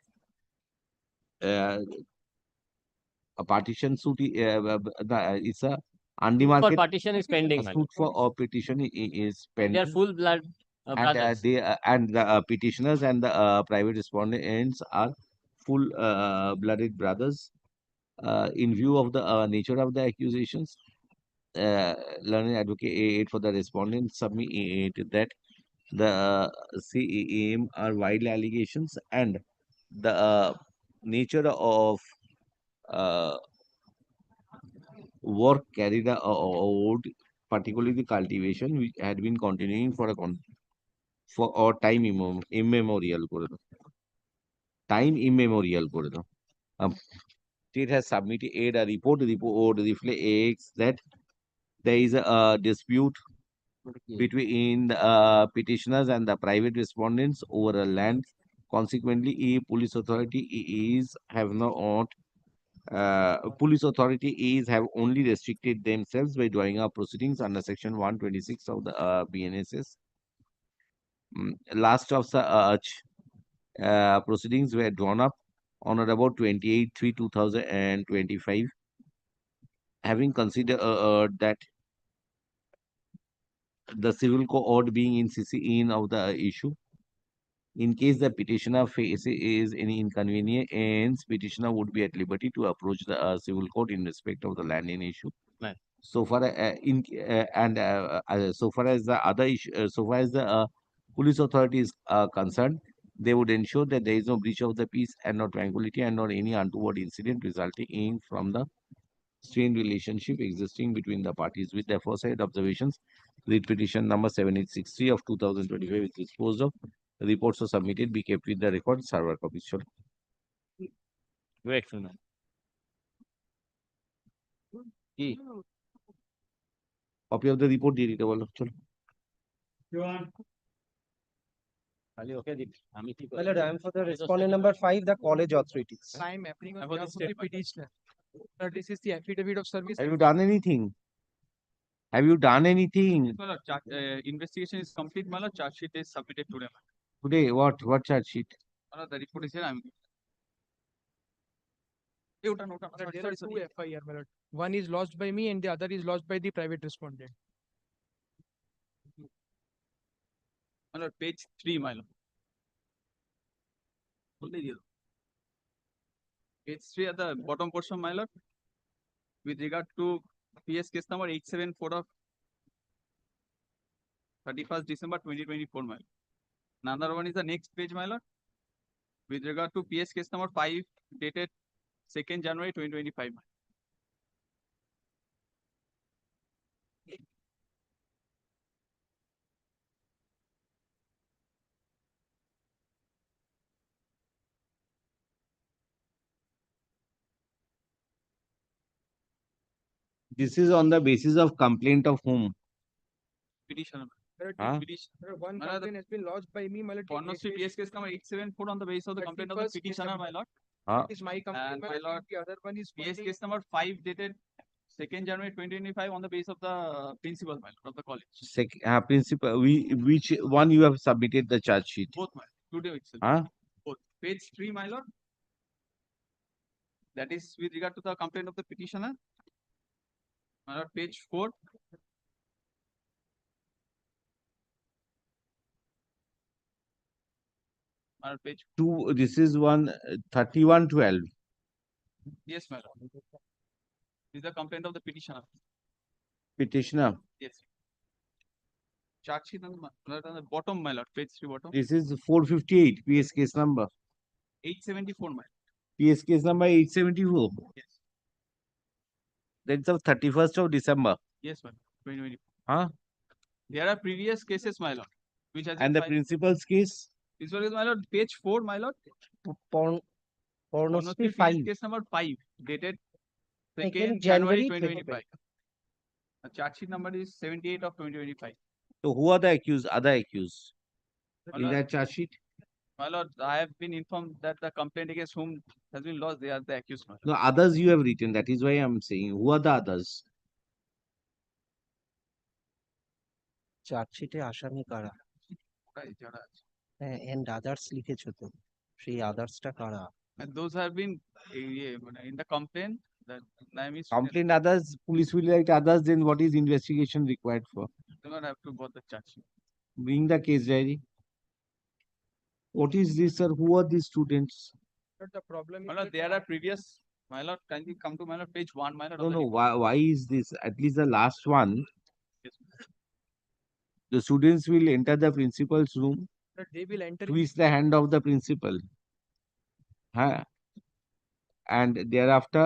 a partition suit it's a undemarcated. For partition is pending, A my suit lord. for petition is pending. They are full blood And brothers. the petitioners and the private respondents are full blooded brothers. In view of the nature of the accusations, learned advocate for the respondent submitted that the CAM are wild allegations, and the nature of uh, work carried out, particularly the cultivation, which had been continuing for time immemorial করে দাও। Time immemorial করে দাও। State has submitted a report. The report reflects that there is a dispute between the petitioners and the private respondents over a land. Consequently, a police authority have only restricted themselves by drawing up proceedings under section 126 of the BNSS. Last of such proceedings were drawn up on or about 28/3/2025. Having considered that the civil court being in CC of the issue, in case the petitioner faces any inconvenience, petitioner would be at liberty to approach the civil court in respect of the land in issue. Right. So far so far as the other issue, so far as the police authority is concerned, they would ensure that there is no breach of the peace and no tranquility and not any untoward incident resulting from the strained relationship existing between the parties. With the aforesaid observations, the petition number 7863 of 2025 is disposed of. The reports are submitted, be kept with the record, server copies. Sure. Grateful, man. Copy of the report, দিয়ে দিতে বলো, চলো। My lord, I am for the respondent number 5, the college authorities. I am appearing on behalf of the petitioner. Sir, this is the affidavit of service. Have you done anything? Have you done anything? My lord, investigation is complete, my lord. Charge sheet is submitted today. Today, what charge sheet? My lord, the report is here. There are two FIR, my lord. One is lodged by me and the other is lodged by the private respondent. My lord, page 3, my lord. Page 3 at the bottom portion, my lord. With regard to PS case number 874 of 31st December 2024, my lord. Another one is the next page, my lord. With regard to PS case number 5 dated 2nd January 2025. This is on the basis of complaint of whom? Petitioner. Huh? One complaint has been lodged by me, my lord. Honestly, PS case number 874 on the basis of the complaint of the 31st petitioner, my lord. That is my complaint, And my my lord, The other one is PS case number 5 dated 2nd January 2025 on the basis of the principal, my lord, of the college. Principal, which one you have submitted the charge sheet? Both, my lord. Today itself. Huh? Both. Page 3, my lord. That is with regard to the complaint of the petitioner. My lord, page 4. My lord, page 2. This is one 3112. Yes, my lord. This is the complaint of the petitioner. Petitioner. Yes. Charge sheet on the bottom, my lord. Page 3 bottom. This is 458. PS case number. 874, my lord. PS case number 874. Yes. That's the 31st of December. Yes, ma'am. 2020. Huh? There are previous cases, my lord, which has been And the filed. principal's case? This one is, my lord, page 4, my lord. Pornography Pornography 5. case number 5, dated 2nd Second January January 2025. The charge sheet number is 78 of 2025. So who are the accused, other accused? My In lord, that charge sheet? my lord, I have been informed that the complaint against whom has been lodged, they are the accused, my lord. No, others you have written. That is why I'm saying. Who are the others? চার্জশিটে আসামি কারা ওটাই যারা আছে। And others লিখেছো তো সেই আদার্সটা কারা And those have been in the complaint. The name is Complaint others, police will write others, then what is investigation required for? do not have to bother the charge sheet. Bring the case diary. What is this, sir? Who are these students? But the problem is, my lord, there are previous. My lord, kindly come to my lord, page 1, my lord. No, of the no. report. Why is this? At least the last one. Yes, The students will enter the principal's room, But they will enter. twist the hand of the principal. Huh? And thereafter,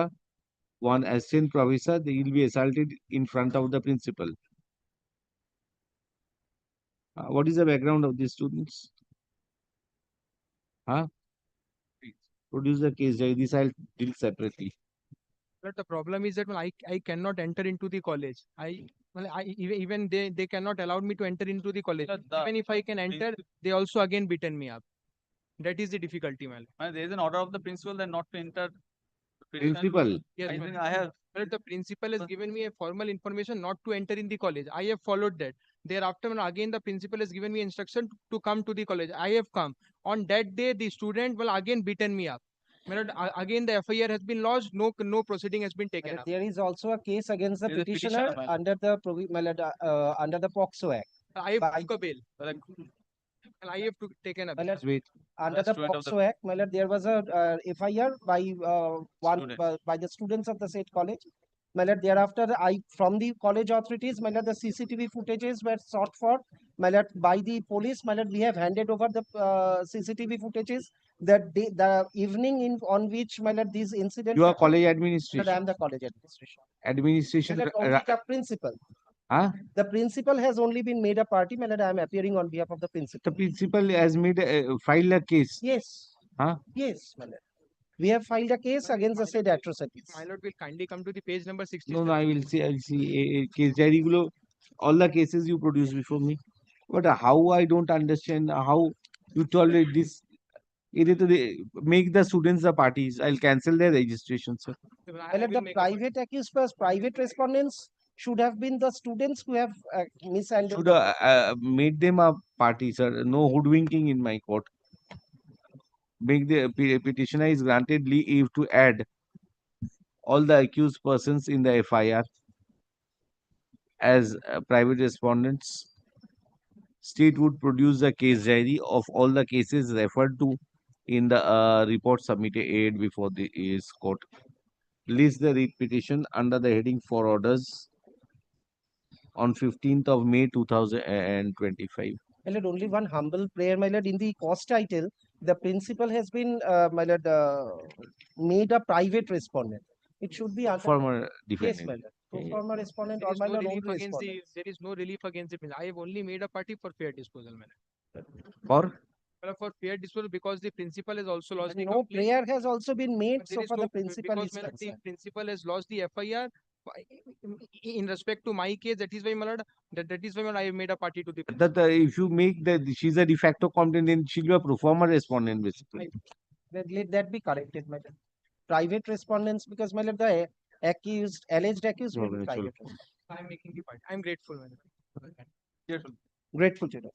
one assistant professor, they will be assaulted in front of the principal. What is the background of these students? Huh? Produce the case diary. This I'll deal separately. But the problem is that I cannot enter into the college. Even they cannot allow me to enter into the college. Even if I can enter, they also again beaten me up. That is the difficulty, man. There is an order of the principal that not to enter. Principal. Yes, I ma'am. think I have. But the principal has given me a formal information not to enter in the college. I have followed that. Thereafter, again, the principal has given me instruction to come to the college. I have come. On that day, the student will again beaten me up. Again, the FIR has been lodged. No proceeding has been taken up. There is also a case against the There is a petition petitioner filed. under the POXO Act. I have took a bail. And I have to taken a bail. Wait. Under the student of POXO Act, there was a FIR Student. by the students of the said college. Thereafter, from the college authorities, the CCTV footages were sought for by the police. We have handed over the CCTV footages that the evening on which these incidents. You are happened. college I administration. am the college administration. Administration. Only the principal. Huh? The principal has only been made a party. I am appearing on behalf of the principal. The principal has made filed a case. Yes. Huh? Yes, we have filed a case against the said atrocities. My lord will kindly come to the page number 60. No, I will see. I'll see case diary. All the cases you produce before me. But how I don't understand how you tolerate this. Either to make the students the parties. I'll cancel their registration, sir. The private accused plus private respondents should have been the students who have mishandled. Should have made them a party, sir. No hoodwinking in my court. Make the petitioner is granted leave to add all the accused persons in the FIR as private respondents. State would produce the case diary of all the cases referred to in the report submitted before the court. List the writ petition under the heading for orders on 15th of May 2025. Only one humble prayer, my lord. In the cause title, the principal has been, made a private respondent. It should be under. Former Yes, defendant. my lord. Former respondent There or is my no lord relief own against respondent. there is no relief against the principal. I have only made a party for fair disposal, man. For For fair disposal because the principal has also lost the No complaint. prayer has also been made, But there so is for no the principal because is my lord, the concerned. principal has lost the FIR in respect to my case. That is why, my lord, that is why, my lord, I have made a party to the principal. that if you make that she's a de facto complaint, then she'll be a pro forma respondent basically. Let that be corrected, my lord. Private respondents, because my lord, the alleged accused will be Sure, private. I am making the party. I am grateful, man. Grateful to you.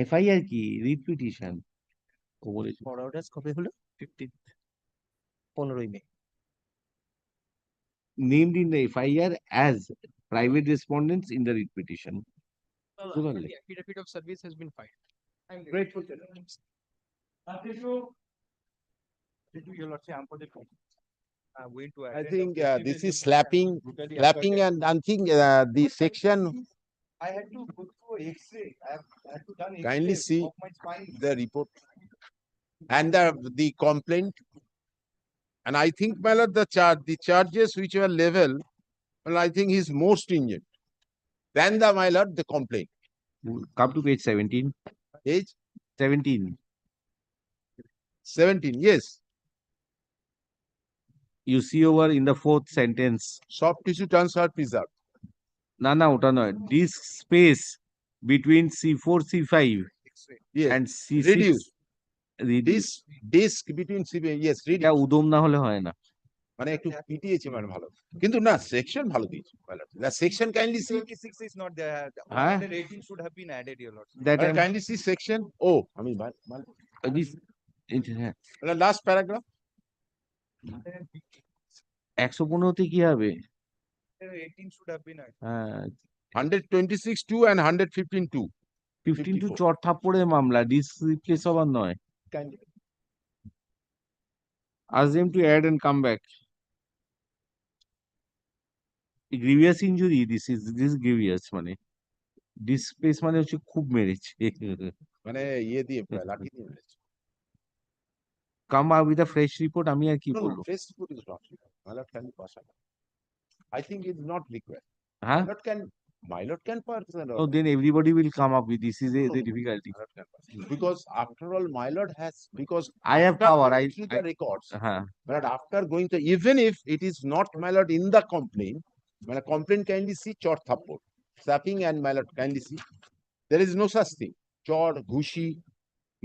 FIR কি writ petition ও বলেছে For orders কবে হলো? 15th. 15 May. named in the FIR as private respondents in the writ petition. The affidavit of service has been filed. I am Grateful to you. I think this is slapping, and I think the section. I had to go through X-ray. I had to done Kindly X-ray see of my spine. the report and the complaint. And I think, my lord, the charges which were level Well, I think he's more stringent than the my lord, the complaint. Come to page 17. Page 17. 17, yes. You see over in the fourth sentence. Soft tissue transfer preserved. না না ওটা নয়, disk space between C4 C5 Yes. and C6 Reduce. reduce. Disk between yes, এটা reduce. উদম না হলে হয় না। মানে একটু পিটিয়েছে মানে ভালো, কিন্তু না সেকশন ভালো দিয়েছে। The section kindly see. 26 is not there. Huh? The rating should have been added, your lord. That Kindly see section. Oh, I mean, this last paragraph. 115 তে কি হবে? The rating should have been added. হ্যাঁ 126(2) and 115(2). 15 চর থাপ্পড়ের মামলা, disk replace হবার নয়। Ask them to add and come back. Grievous injury, this grievous মানে disk space মানে হচ্ছে খুব মেরেছে। মানে ইয়ে দিয়ে লাঠি দিয়ে মেরেছে। Come up with a fresh report, আমি আর কি বলবো? Fresh report is not required. My lord can pass it. I think it's not required. Huh? My lord can pass it. Oh, then everybody will come up with this is the difficulty. Because after all, my lord has, because I have power. going through the records. Huh. But after going to, even if it is not my lord in the complaint, my lord complaint kindly see chor thappor, slapping, and my lord kindly see. There is no such thing. Chor, ghushi,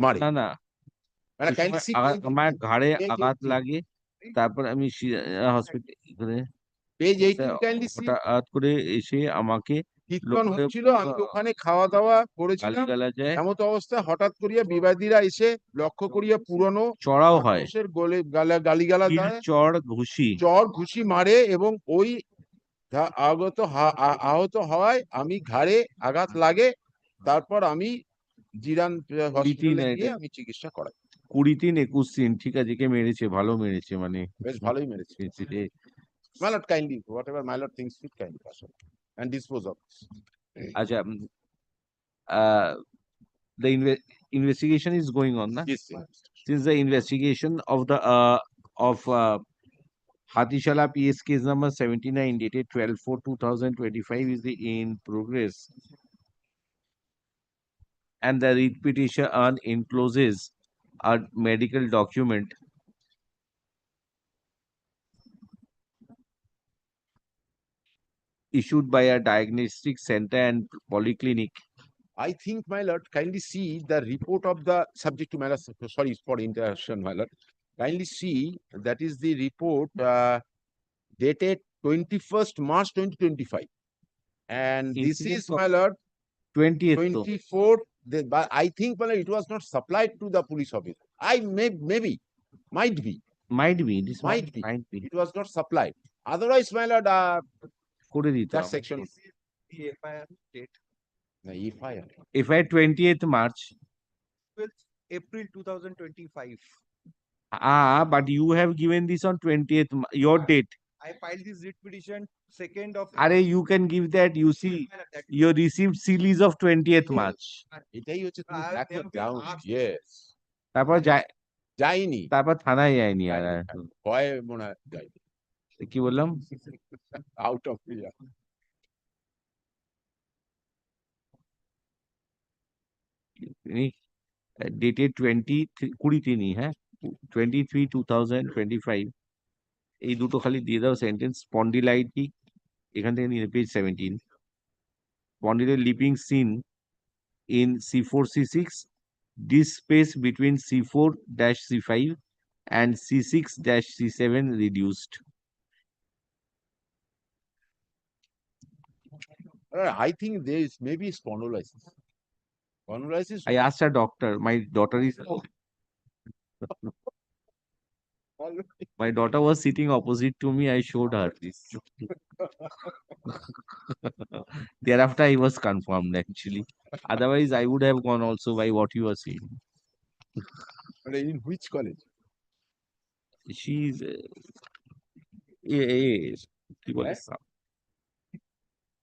mari. না না আমার ঘাড়ে আঘাত লাগে, তারপর আমি হসপিটালে page 18 kindly see. হঠাৎ করে এসে আমাকে কীর্তন হচ্ছিল, আমি ওখানে খাওয়া দাওয়া করেছিলাম, এমত অবস্থায় হঠাৎ করিয়া বিবাদীরা এসে লক্ষ্য করিয়া পুরনো চড়াও হয়, গালিগালা চর ঘুষি মারে এবং ওই আহত হওয়ায় আমি ঘাড়ে আঘাত লাগে, তারপর আমি জিরান হসপিটালে গিয়ে আমি চিকিৎসা করাই। 20 দিন 21 দিন, ঠিক আছে, কে মেরেছে, ভালো মেরেছে, মানে বেশ ভালোই মেরেছে। My lord kindly, whatever my lord thinks fit, kindly pass on and dispose of this. আচ্ছা, the investigation is going on, na? Yes, Since the investigation of the Hatishala PS case number 79 dated 12/4/2025 is in progress, and the writ petition encloses a medical document issued by a diagnostic center and polyclinic. I think, my lord, kindly see the report of the subject to my lord. Sorry for interruption, my lord. Kindly see that is the report dated 21st March 2025, and this is, my lord, 24th. But I think, my lord, it was not supplied to the police officer. Maybe might be. This might be. Might be. It was not supplied. Otherwise, my lord, করে দিতে that হবে। section. The FIR date. FIR. FIR 20th March. 12th April 2025. But you have given this on 20th, your date. I filed this writ petition 2nd of. You can give that. You see, you received series of 20th March. এটাই হচ্ছে তুমি দেখো ground. Yes. তারপর যায়নি, তারপর থানায় যায়নি আর ভয় মনে হয় যায়নি। কি বললাম? Out of year. ডেটেড 20 হ্যাঁ 23/2025। এই দুটো খালি দিয়ে দাও সেন্টেন্স। স্পন্ডিলাইটিক, এখান থেকে নিয়ে পেজ 17। স্পন্ডিলের lipping seen in C4 C6, this space between C4-C5 and C6-C7 reduced. I think there is maybe spondylosis. Spondylosis. I asked a doctor. My daughter is. My daughter was sitting opposite to me. I showed her this. Thereafter, I was confirmed actually. Otherwise, I would have gone also by what you are saying. In which college? She's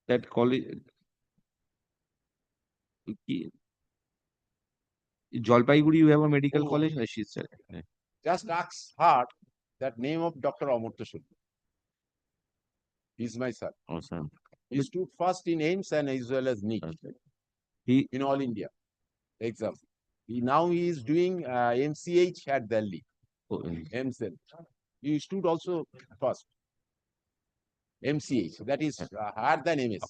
that college. Jalpaiguri, you have a medical college? No, she said. Just ask her that name of Dr. Amartya Suri. He's my son. Oh, son. He stood first in AIMS and as well as NEET in all India exam. He is doing MCH at Delhi. MCL. He stood also first. MCH, that is higher than MS.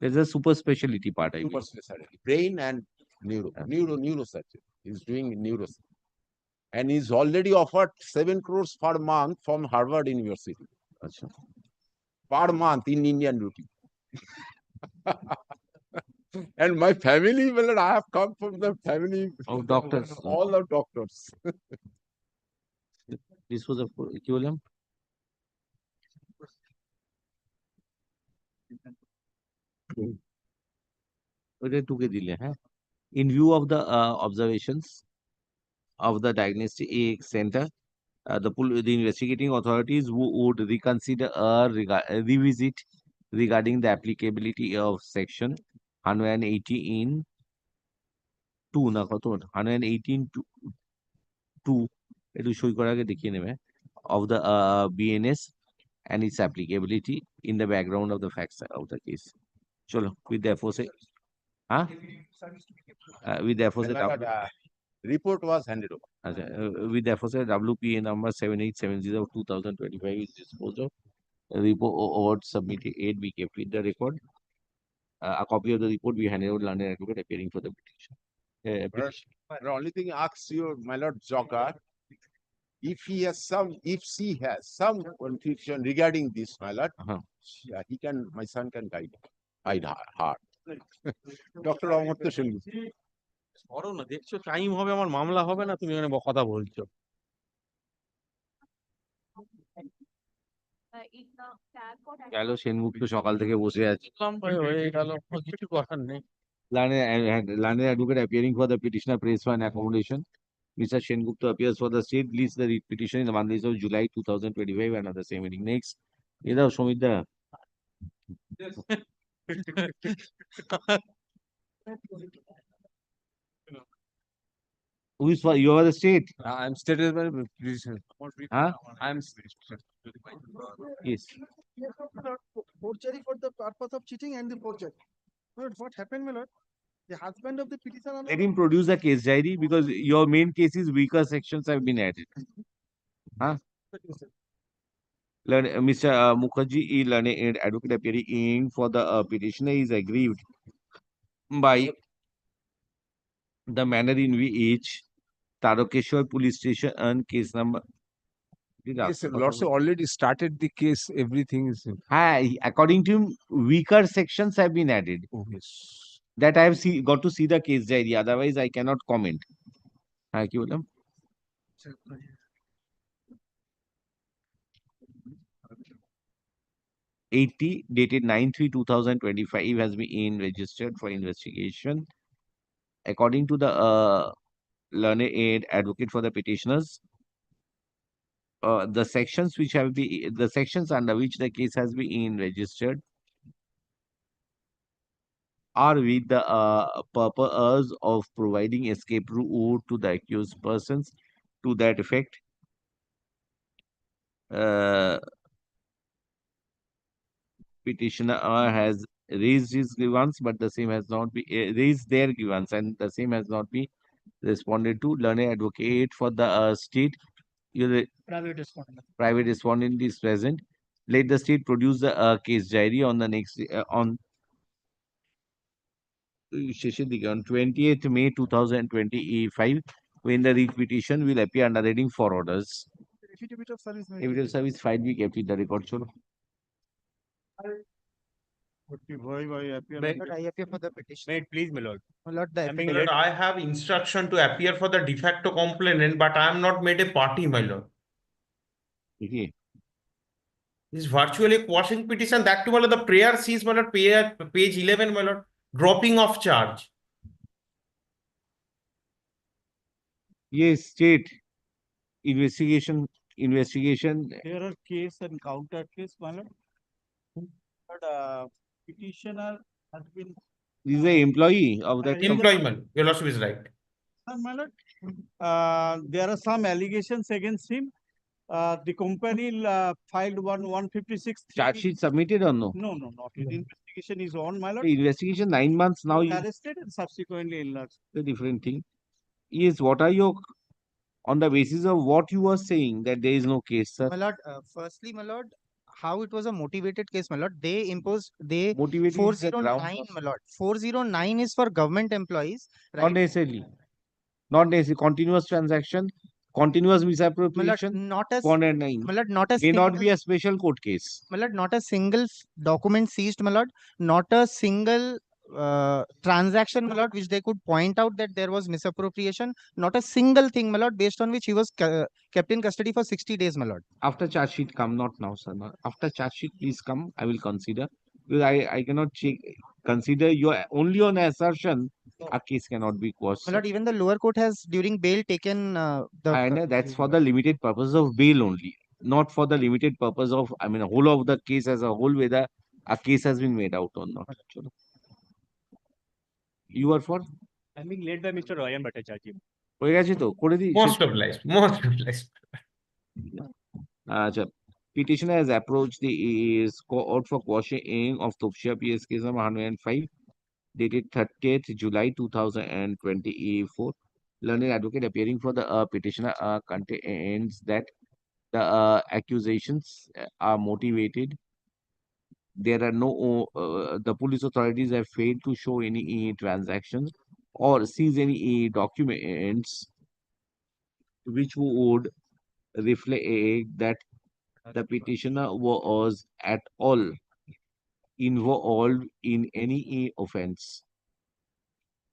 There's a super specialty part. I Super mean. specialty. Brain and neurosurgery. He's doing neurosurgery. And he's already offered 7 crores per month from Harvard University. Achha. Per month in Indian rupee. And my family, well, I have come from the family of doctors. All are doctors. This was a curriculum. In view of the observations of the diagnostic center, the investigating authorities would reconsider a revisit regarding the applicability of section 180 in 2 না কত 118 2 একটু সই করার আগে দেখিয়ে নেবে of the BNS and its applicability in the background of the facts of the case. Chalo, we therefore say, huh? We therefore say report was handed over. We therefore say WPA number 7870/2025 is disposed of. Report submitted 8 we kept with the record. A copy of the report we handed over to London advocate appearing for the petition. The only thing I ask you, my lord Joker, if she has some confusion regarding this, my lord, my son can guide her. Dr. Amartya Singh. করো না, দেখছো time হবে, আমার মামলা হবে না, তুমি এখানে কথা বলছো। গেল সেনগুপ্ত সকাল থেকে বসে আছে। হয়ে গেল, কিছু করার নেই। London advocate appearing for the petitioner prays for an accommodation. Mr. Sengupta appears for the state, leads the writ petition in the month of July 2025 and at the same meeting. Next, Somida. Who is for you are the state? I'm stated by petition. Huh? I'm yes. Forgery for the purpose of cheating and the forgery. Lord, what happened, my lord? The husband of the petitioner. Let him produce a case diary because your main case is weaker sections have been added. Huh? Mr. Mukherjee, learned advocate appearing for the petitioner is aggrieved by the manner in which Tarokeshwar police station and case number. Yes, Lordship already started the case. Everything is. According to him, weaker sections have been added. Oh, yes. That I have got to see the case diary. Otherwise, I cannot comment. Thank you, madam. 80 dated 9/3/2025 has been registered for investigation. According to the learned aid advocate for the petitioners, the sections under which the case has been registered are with the purpose of providing escape route to the accused persons. To that effect, petitioner has raised his grievance, but the same has not been raised their grievance, and the same has not been responded to. Learned advocate for the state, private respondent is present. Let the state produce the case diary on the next on 20th May 2025, when the writ petition will appear under heading for orders. Affidavit of service. Affidavit of service filed we kept with the record. Cholo. I appear for the petition. Mate, please, my lord. My lord, the My lord, I have instruction to appear for the de facto complainant, but I am not made a party, my lord. Okay. This is virtually quashing petition. That too, my lord, the prayer sees, my lord, page 11, my lord, dropping of charge. Yes, state investigation. There are case and counter case, my lord. But petitioner has been. This is the employee of that employment. Your lordship is right. My lord, there are some allegations against him. The company filed 156. Charge sheet submitted or no? No, not yet. Investigation is on, my lord. The investigation 9 months now. You Arrested and subsequently enlarged. the different thing. Yes, what are your on the basis of what you were saying that there is no case, sir? My lord, firstly, my lord, how it was a motivated case, my lord. They imposed Motivated is the ground 409, my lord. 409 is for government employees, Not right? necessarily. Not necessarily. Continuous transaction, continuous misappropriation, not a 409. my lord, not a May not be single, a special court case. my lord, not a single document seized, my lord. Not a single transaction, my lord, which they could point out that there was misappropriation. Not a single thing, my lord, based on which he was kept in custody for 60 days, my lord. After charge sheet come, not now, sir. After charge sheet, please come. I will consider. Because I cannot consider your only on assertion. A case cannot be quashed. My lord, even the lower court has during bail taken And that's for the limited purpose of bail only, not for the limited purpose of, I mean, whole of the case as a whole, whether a case has been made out or not. Chalo. You are for? I'm being led by Mr. Ryan Bhattacharya. হয়ে গেছে তো করে দিই Most obliged, most obliged. আচ্ছা petitioner has approached the court for quashing of Topshia PS case number 105 dated 30th July 2024. Learned advocate appearing for the petitioner contends that the accusations are motivated. There are no, the police authorities have failed to show any transactions or seize any documents which would reflect that the petitioner was at all involved in any offense.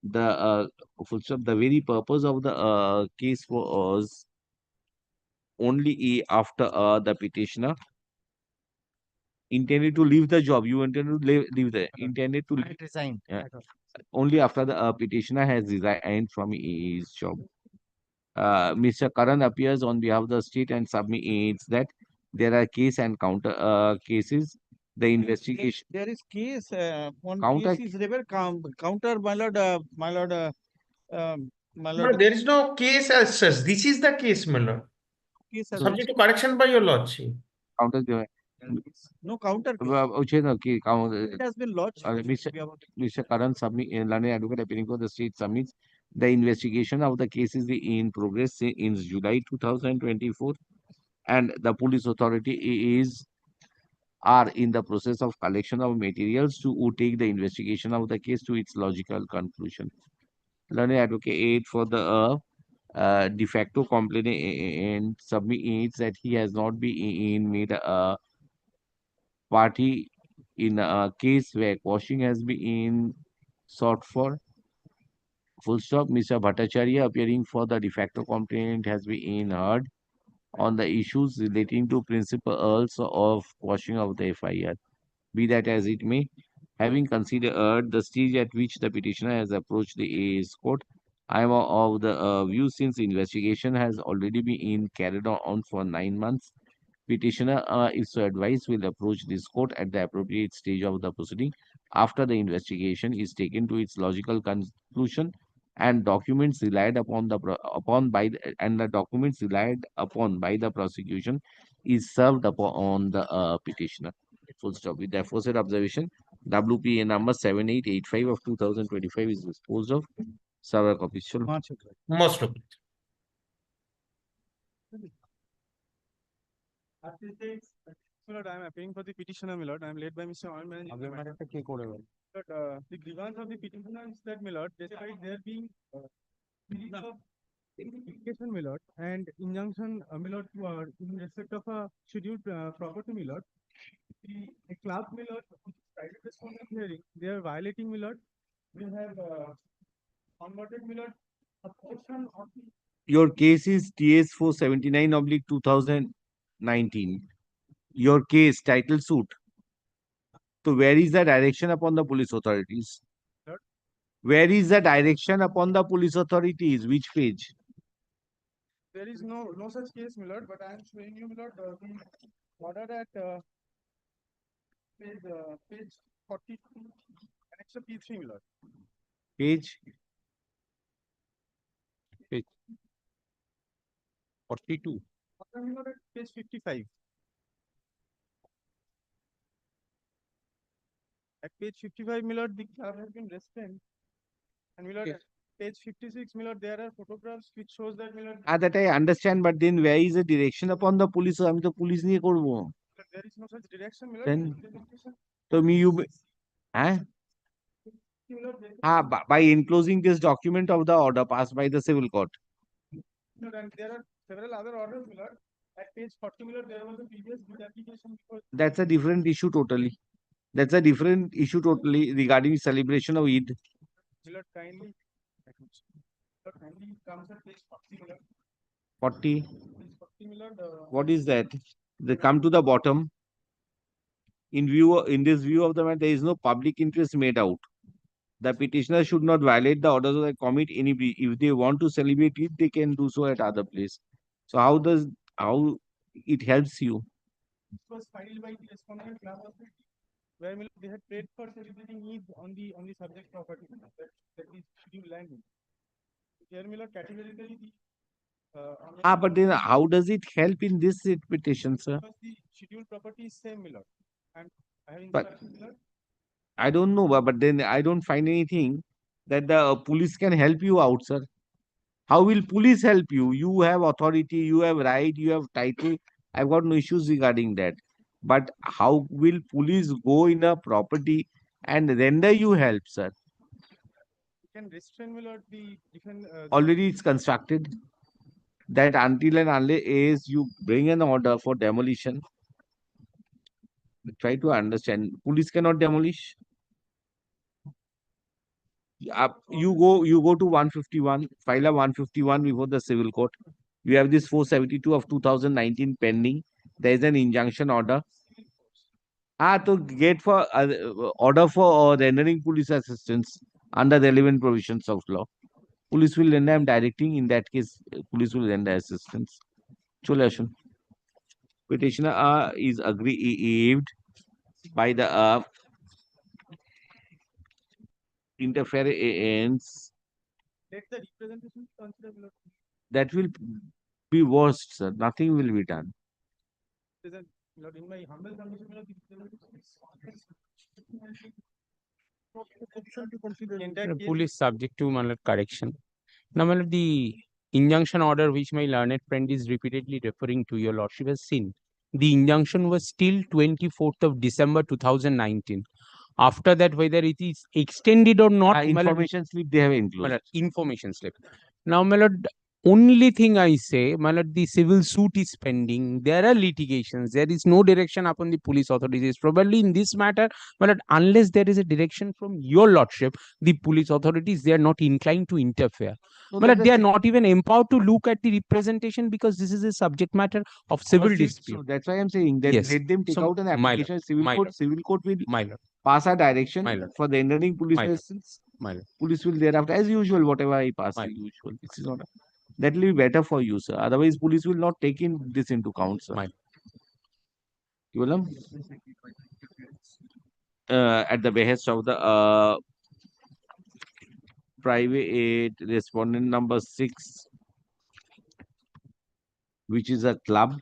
The full stop, the very purpose of the case was only after the petitioner intended to leave the job. You intended to leave the intended to leave, resigned. only after the petitioner has resigned from his job. Mr. Karan appears on behalf of the state and submits that there are case and counter cases. The investigation. There is case, one Counter- case is never counter, my lord, my lord, my But lord. there is no case as such. This is the case, my lord. Case as Subject to correction by your lordship. Counter No counter. It has been lodged. Mr. Karan learned advocate appearing for the state submits the investigation of the case is in progress in July 2024, and the police authority are in the process of collection of materials to take the investigation of the case to its logical conclusion. Learned advocate for the de facto complainant submits that he has not been made a party in a case where quashing has been sought for. Full stop. Mr. Bhattacharya appearing for the de facto complaint has been heard on the issues relating to principles of quashing of the FIR. Be that as it may, having considered the stage at which the petitioner has approached the AS court, I am of the view since investigation has already been carried on for 9 months. Petitioner, if so advised, will approach this court at the appropriate stage of the proceeding after the investigation is taken to its logical conclusion and documents relied upon the documents relied upon by the prosecution is served upon the petitioner. Full stop. With the aforesaid observation, WPA number 7885 of 2025 is disposed of. Server copies. Most obliged. My lord, I am appealing for the petitioner, my lord. I am led by Mr. The grievance of the petitioner is that, my lord, despite there being series of investigation, my lord, and injunction, my lord, in respect of a scheduled property, my lord, the club, my lord, private respondent hearing, they are violating, my lord. We have converted, my lord, a portion of the Your case is TS 479/2019. Your case, title suit. So where is the direction upon the police authorities? Where is the direction upon the police authorities? Which page? There is no such case, my lord, but I am showing you, my lord, the order at page 42, annexure P3, my lord. Page 42. My lord, at page 55. At page 55, my lord, the club has been restrained. And my lord, Yes. at page 56, my lord, there are photographs which shows that, my lord, That I understand, but then where is the direction upon the police? আমি তো police নিয়ে করবো। there is no such direction, my lord. Then, Implementation. তো you, হ্যাঁ? My lord, there is- By enclosing this document of the order passed by the civil court. my lord, and there are several other orders, my lord. At page 40, my lord, there was a previous bid application before. That's a different issue totally. That's a different issue totally regarding celebration of Eid. My lord, kindly. Lord, kindly comes at page 40, my lord. 40. Page 40, my lord, What is that? They come to the bottom. In this view of the matter, there is no public interest made out. The petitioner should not violate the orders of the commit any breach. If they want to celebrate it, they can do so at other place. So how it helps you? It was filed by the respondent club authority, where my lord, they had paid for celebrating Eid on the subject property that is scheduled land. Here, my lord, categorically the But then how does it help in this petition, sir? because the scheduled property is same, my lord. And I have But instructed, my lord. I don't know, but then I don't find anything that the police can help you out, sir. How will police help you? You have authority, you have right, you have title. I've got no issues regarding that. But how will police go in a property and render you help, sir? You can restrain, my lord, the different. Already it's constructed that until and unless you bring an order for demolition, try to understand. Police cannot demolish. You go to 151, file a 151 before the civil court. You have this 472 of 2019 pending. There is an injunction order. To get for order for rendering police assistance under the relevant provisions of law. Police will render. I'm directing. In that case, police will render assistance. চলে আসুন। Petitioner is aggrieved by the interference Let the representation be considered, my lord. that will be worst, sir. Nothing will be done. Present, my lord, in my humble submission, my lord, the representation. Police subject to my lord, correction. Now, my lord, the injunction order which my learned friend is repeatedly referring to, your lordship has seen. The injunction was still 24th of December 2019. After that, whether it is extended or not, my lord, Information slip they have my enclosed. lord, information slip. Now, my lord, only thing I say, my lord, the civil suit is pending. There are litigations. There is no direction upon the police authorities. Probably in this matter, my lord, unless there is a direction from your lordship, the police authorities, they are not inclined to interfere. No, My lord, that they is- are not even empowered to look at the representation because this is a subject matter of civil dispute. So that's why I'm saying that Yes. let them take So, out an my lord, application. Civil my court, lord, civil court will my lord, pass a direction my lord, for the rendering police my lord, assistance. my lord. Police will thereafter, as usual, whatever I pass My as usual. This is not. That will be better for you, sir. Otherwise, police will not take in this into count, sir. You will, at the behest of the private respondent number 6, which is a club,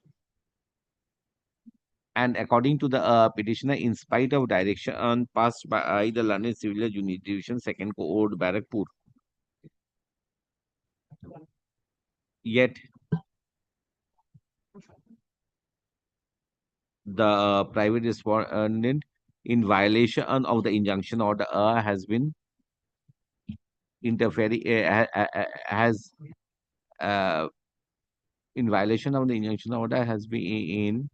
and according to the petitioner, in spite of direction passed by the London Civil Unit Division, Second Court, Barrackpur, yet the private respondent, in violation of the injunction order, has been interfering, has in violation of the injunction order, has been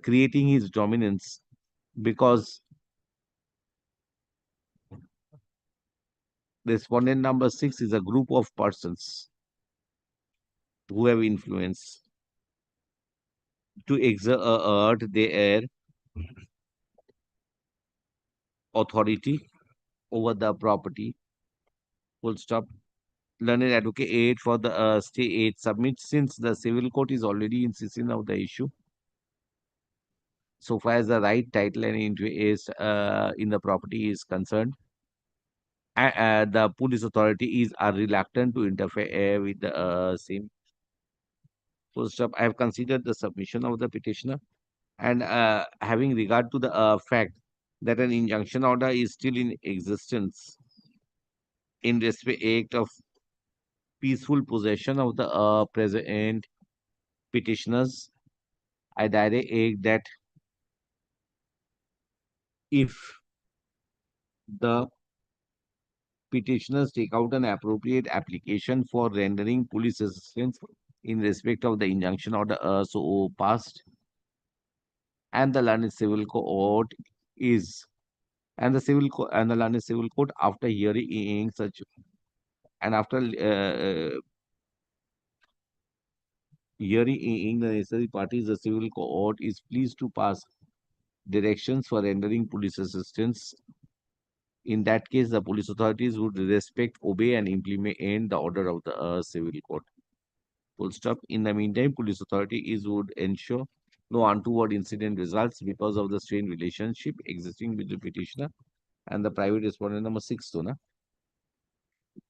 creating his dominance, because respondent number 6 is a group of persons who have influence to exert their authority over the property. Full stop. Learned advocate aid for the stay aid submit, since the civil court is already insisting of the issue. So far as the right, title, and interest in the property is concerned, the police authority are reluctant to interfere with the same. Full stop. I have considered the submission of the petitioner and having regard to the fact that an injunction order is still in existence in respect of peaceful possession of the present petitioners, I direct that if the petitioners take out an appropriate application for rendering police assistance in respect of the injunction order so passed, and the learned civil court is and the learned civil court after hearing such and after hearing the necessary parties, the civil court is pleased to pass directions for rendering police assistance. In that case, the police authorities would respect, obey, and implement the order of the civil court. Full stop. In the meantime, police authorities would ensure no untoward incident results because of the strained relationship existing with the petitioner and the private respondent number 6. So, na?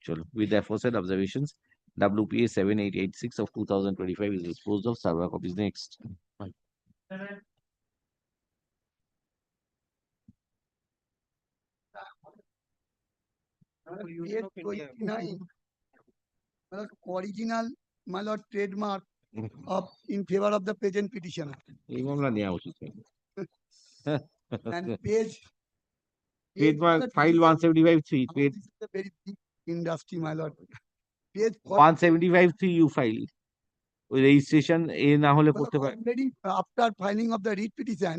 Chalo. With the aforesaid observations, WPA 7886 of 2025 is disposed of. Server copies next. Page 29, original, my lord, trademark of in favor of the present petitioner. And page Trademark file 175.3. this is a very big industry, my lord. Page 175.3 you file. Registration এ না হলে করতে পারে। already after filing of the writ petition,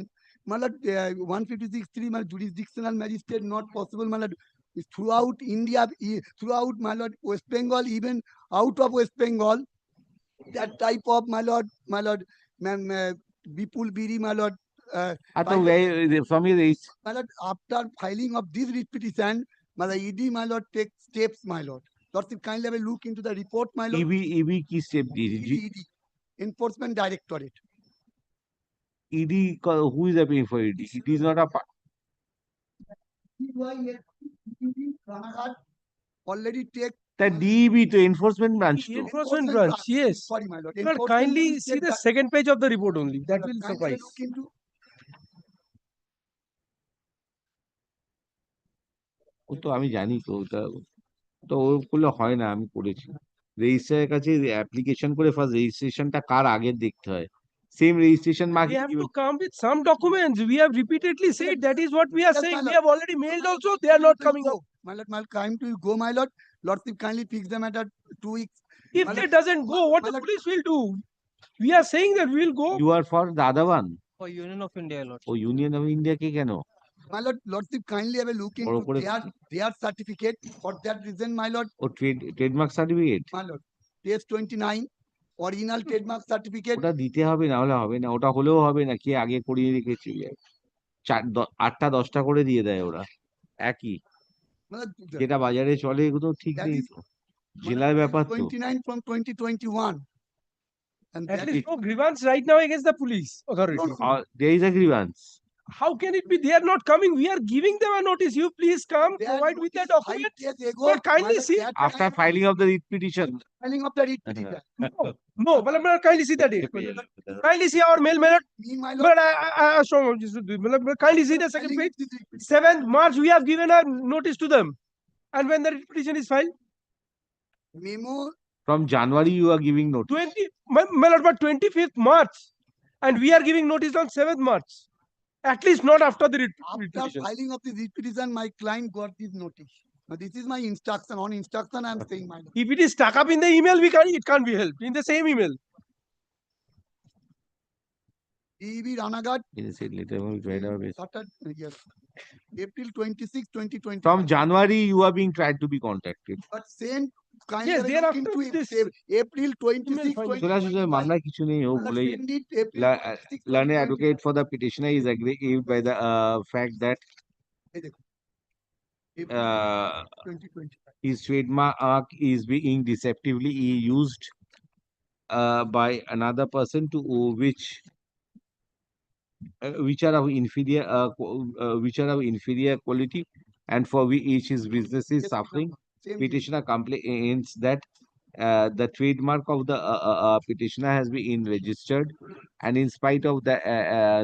my lord, 156.3, my jurisdictional magistrate not possible, my lord, throughout India, throughout, my lord, West Bengal, even out of West Bengal, that type of, my lord, Bipul Biri, my lord. From your my lord, after filing of this writ petition, my lord, ED, my lord, take steps, my lord. Lordship, kindly have a look into the report, my lord. EB কি step দিয়েছে? ED, Enforcement Directorate. ED, who is applying for ED? It is not a already take the DEB to enforcement branch. Enforcement branch, yes. Sorry, my lord. Sir, kindly see the second page of the report only. That will suffice. Look into ও তো আমি জানি তো ওটা তো ও করলে হয় না, আমি করেছি রেজিস্ট্রারের কাছে অ্যাপ্লিকেশন করে ফার্স্ট রেজিস্ট্রেশনটা কার আগে দেখতে হয় same registration mark They have to come with some documents. We have repeatedly said that is what we are saying. We have already mailed also. They are not coming up. my lord, time to go, my lord. Lordship, kindly fix them at 2 weeks. If it doesn't go, what the police will do? We are saying that we will go. You are for the other one? For Union of India, Lord. ও union of India কে কেন? My lord, Lordship, kindly have a look into their certificate. For that reason, my lord. ও trademark certificate? My lord, page 29, original trademark certificate. ওটা দিতে হবে, না হলে হবে না। ওটা হলেও হবে না, কে আগে করিয়ে রেখেছি। 8টা 10টা করে দিয়ে দেয় ওরা একই, যেটা বাজারে চলে এগুলো ঠিক নেই তো, জেলার ব্যাপার তো। 29 from 2021. And at least no grievance right now against the police authority. There is a grievance. How can it be they are not coming? We are giving them a notice. You please come, provide with the document. But kindly see. After filing of the writ petition. Filing of the writ petition. No, but kindly see that date. Kindly see our mail, my lord. But kindly see the second page. 7th March, we have given a notice to them. And when the writ petition is filed? Memo. From January, you are giving notice. My lord, but 25th March. And we are giving notice on 7th March. At least not after the writ petition. After filing of the writ petition, my client got this notice. Now, this is my instruction. On instruction, I am saying, my lord. If it is stuck up in the email, it can't be helped. In the same email. EB Ranaghat. Yes. April 26, 2020. From January, you are being tried to be contacted. But same kind yes, of thereafter April 26, 2020. মামলা কিছু নেই, ও বলেই learned advocate for the petitioner is aggrieved by the fact that his trademark is being deceptively used by another person to which are of inferior quality and for which his business is suffering. Petitioner complains that the trademark of the petitioner has been registered, and in spite of the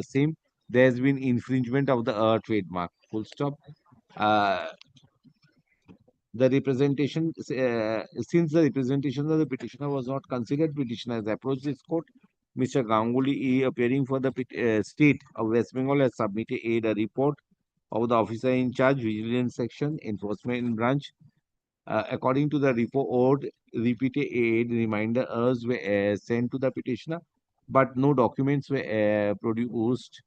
same, there has been infringement of the trademark. Full stop. The representation, since the representation of the petitioner was not considered, petitioner has approached this court. Mr. Ganguly, appearing for the state of West Bengal, has submitted a report of the officer in charge, Vigilance Section, Enforcement Branch. According to the report, repeated aid reminders were sent to the petitioner, but no documents were produced.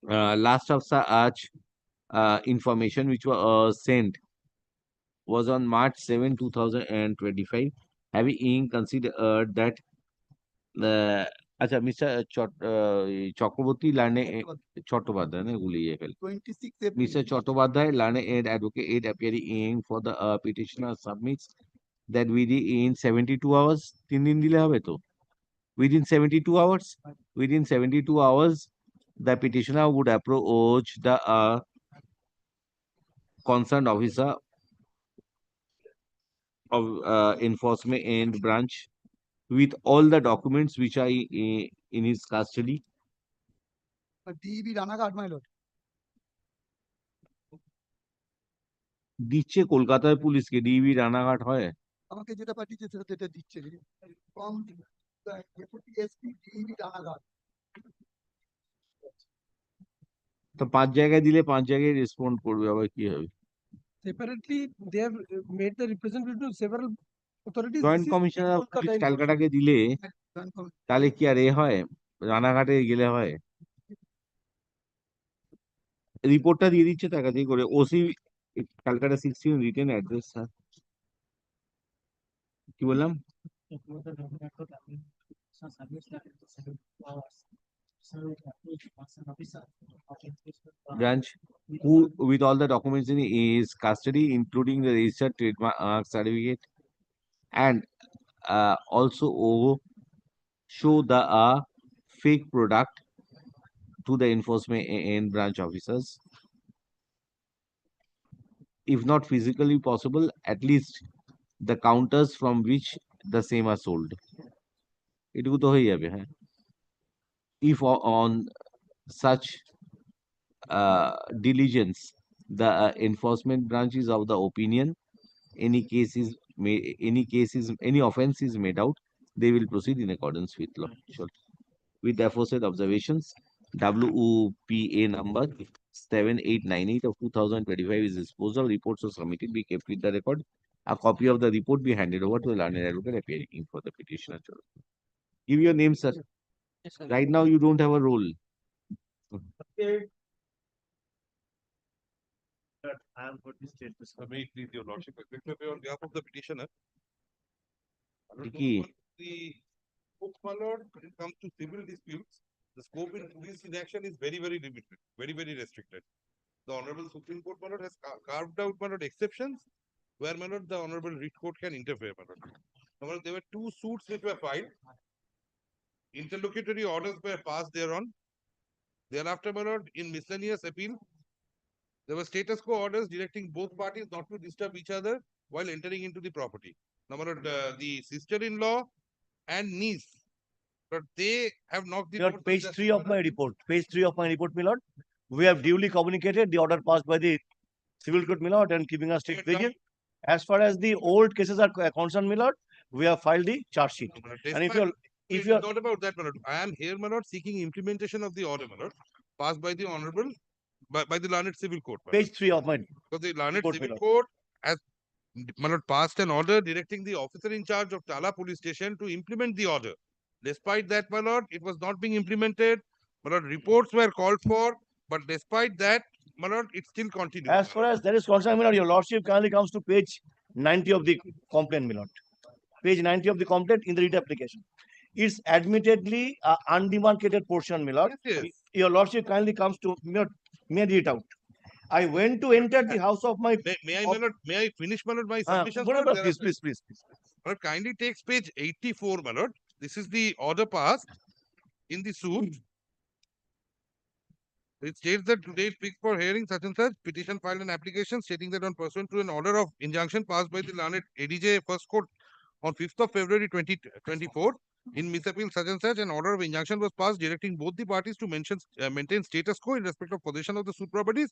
Last of such information which were sent was on March 7, 2025, having considered that আচ্ছা mister Chakraborty লার্নে Chattopadhyay না গুলিয়ে fail 26 April. Mr. Chattopadhyay, learned advocate, appearing for the petitioner submits that within 72 hours, 3 দিন দিলে হবে তো? Within 72 hours, within 72 hours, the petitioner would approach the concerned officer of enforcement and branch with all the documents which are in his custody. DEB Ranaghat, my lord. দিচ্ছে কলকাতার পুলিশকে, DB Ranaghat হয়? আমাকে যেটা পাঠিয়েছে সেটা দিচ্ছে from the deputy SP DEB Ranaghat. তো 5 জায়গায় দিলে 5 জায়গায় রেসপন্ড করবে, আবার কি হবে? Separately, they have made the representative to several authorities. Joint commissioner of police ক্যালকাটাকে দিলে তাহলে কি আর হয়? রানাঘাটে গেলে হয়? রিপোর্টটা দিয়ে দিচ্ছে তাকাতাকি করে। OC Calcutta 16 written address. কি বললাম? Branch who with all the documents in his custody, including the registered trademark certificate, and also show the fake product to the enforcement and branch officers. If not physically possible, at least the counters from which the same are sold. এটুকু তো হয়ে যাবে, হ্যাঁ। If on such diligence, the enforcement branch is of the opinion any offense is made out, they will proceed in accordance with law. Sure. With the aforesaid observations, WUPA number 7898 of 2025 is disposed of. Reports are submitted, be kept with the record. A copy of the report be handed over to the learned advocate appearing for the petitioner. Give your name, sir. Yes, sir. Right now, you don't have a role. I am for this state to submit with your lordship, effectively on behalf of the petitioner. Vicky. The scope, my lord, when it comes to civil disputes, the scope in police in action is very, very limited, very, very restricted. The Honorable Supreme Court, my lord, has carved out, my lord, exceptions where, my lord, the Honorable Writ Court can interfere, my lord. My lord, there were 2 suits which were filed. Interlocutory orders were passed thereon. Thereafter, my lord, in miscellaneous appeal, there were status quo orders directing both parties not to disturb each other while entering into the property. Now, my lord, the sister-in-law and niece, but they have knocked the Your door page to the- 3 of my report. Page 3 of my report, my lord. We have duly communicated the order passed by the civil court, my lord, and keeping a strict vigil. As far as the old cases are concerned, my lord, we have filed the charge sheet. And if you're not about that, my lord, I am here, my lord, seeking implementation of the order, my lord, passed by the honorable by the learned civil court. My lord. page 3 of my Because the learned report, my civil lord. court has, my lord, passed an order directing the officer in charge of Tala police station to implement the order. Despite that, my lord, it was not being implemented. My lord, reports were called for, but despite that, my lord, it still continues. As far as that is concerned, my lord, your lordship kindly comes to page 90 of the complaint, my lord. Page 90 of the complaint in the writ application. It's admittedly a undemarcated portion, my lord. Yes. Your lordship kindly comes to, may I read it out. I went to enter the house of my... May I, my lord, may I finish, my lord, my submissions? go my ahead, lord? please, Thereafter- please. My lord, kindly takes page 84, my lord. This is the order passed in the suit. It states that today it fixed for hearing such and such petition filed an application stating that on pursuant to an order of injunction passed by the learned ADJ First Court on 5th of February 2024, in Miss Appeal such and such, an order of injunction was passed directing both the parties to maintain status quo in respect of possession of the suit properties,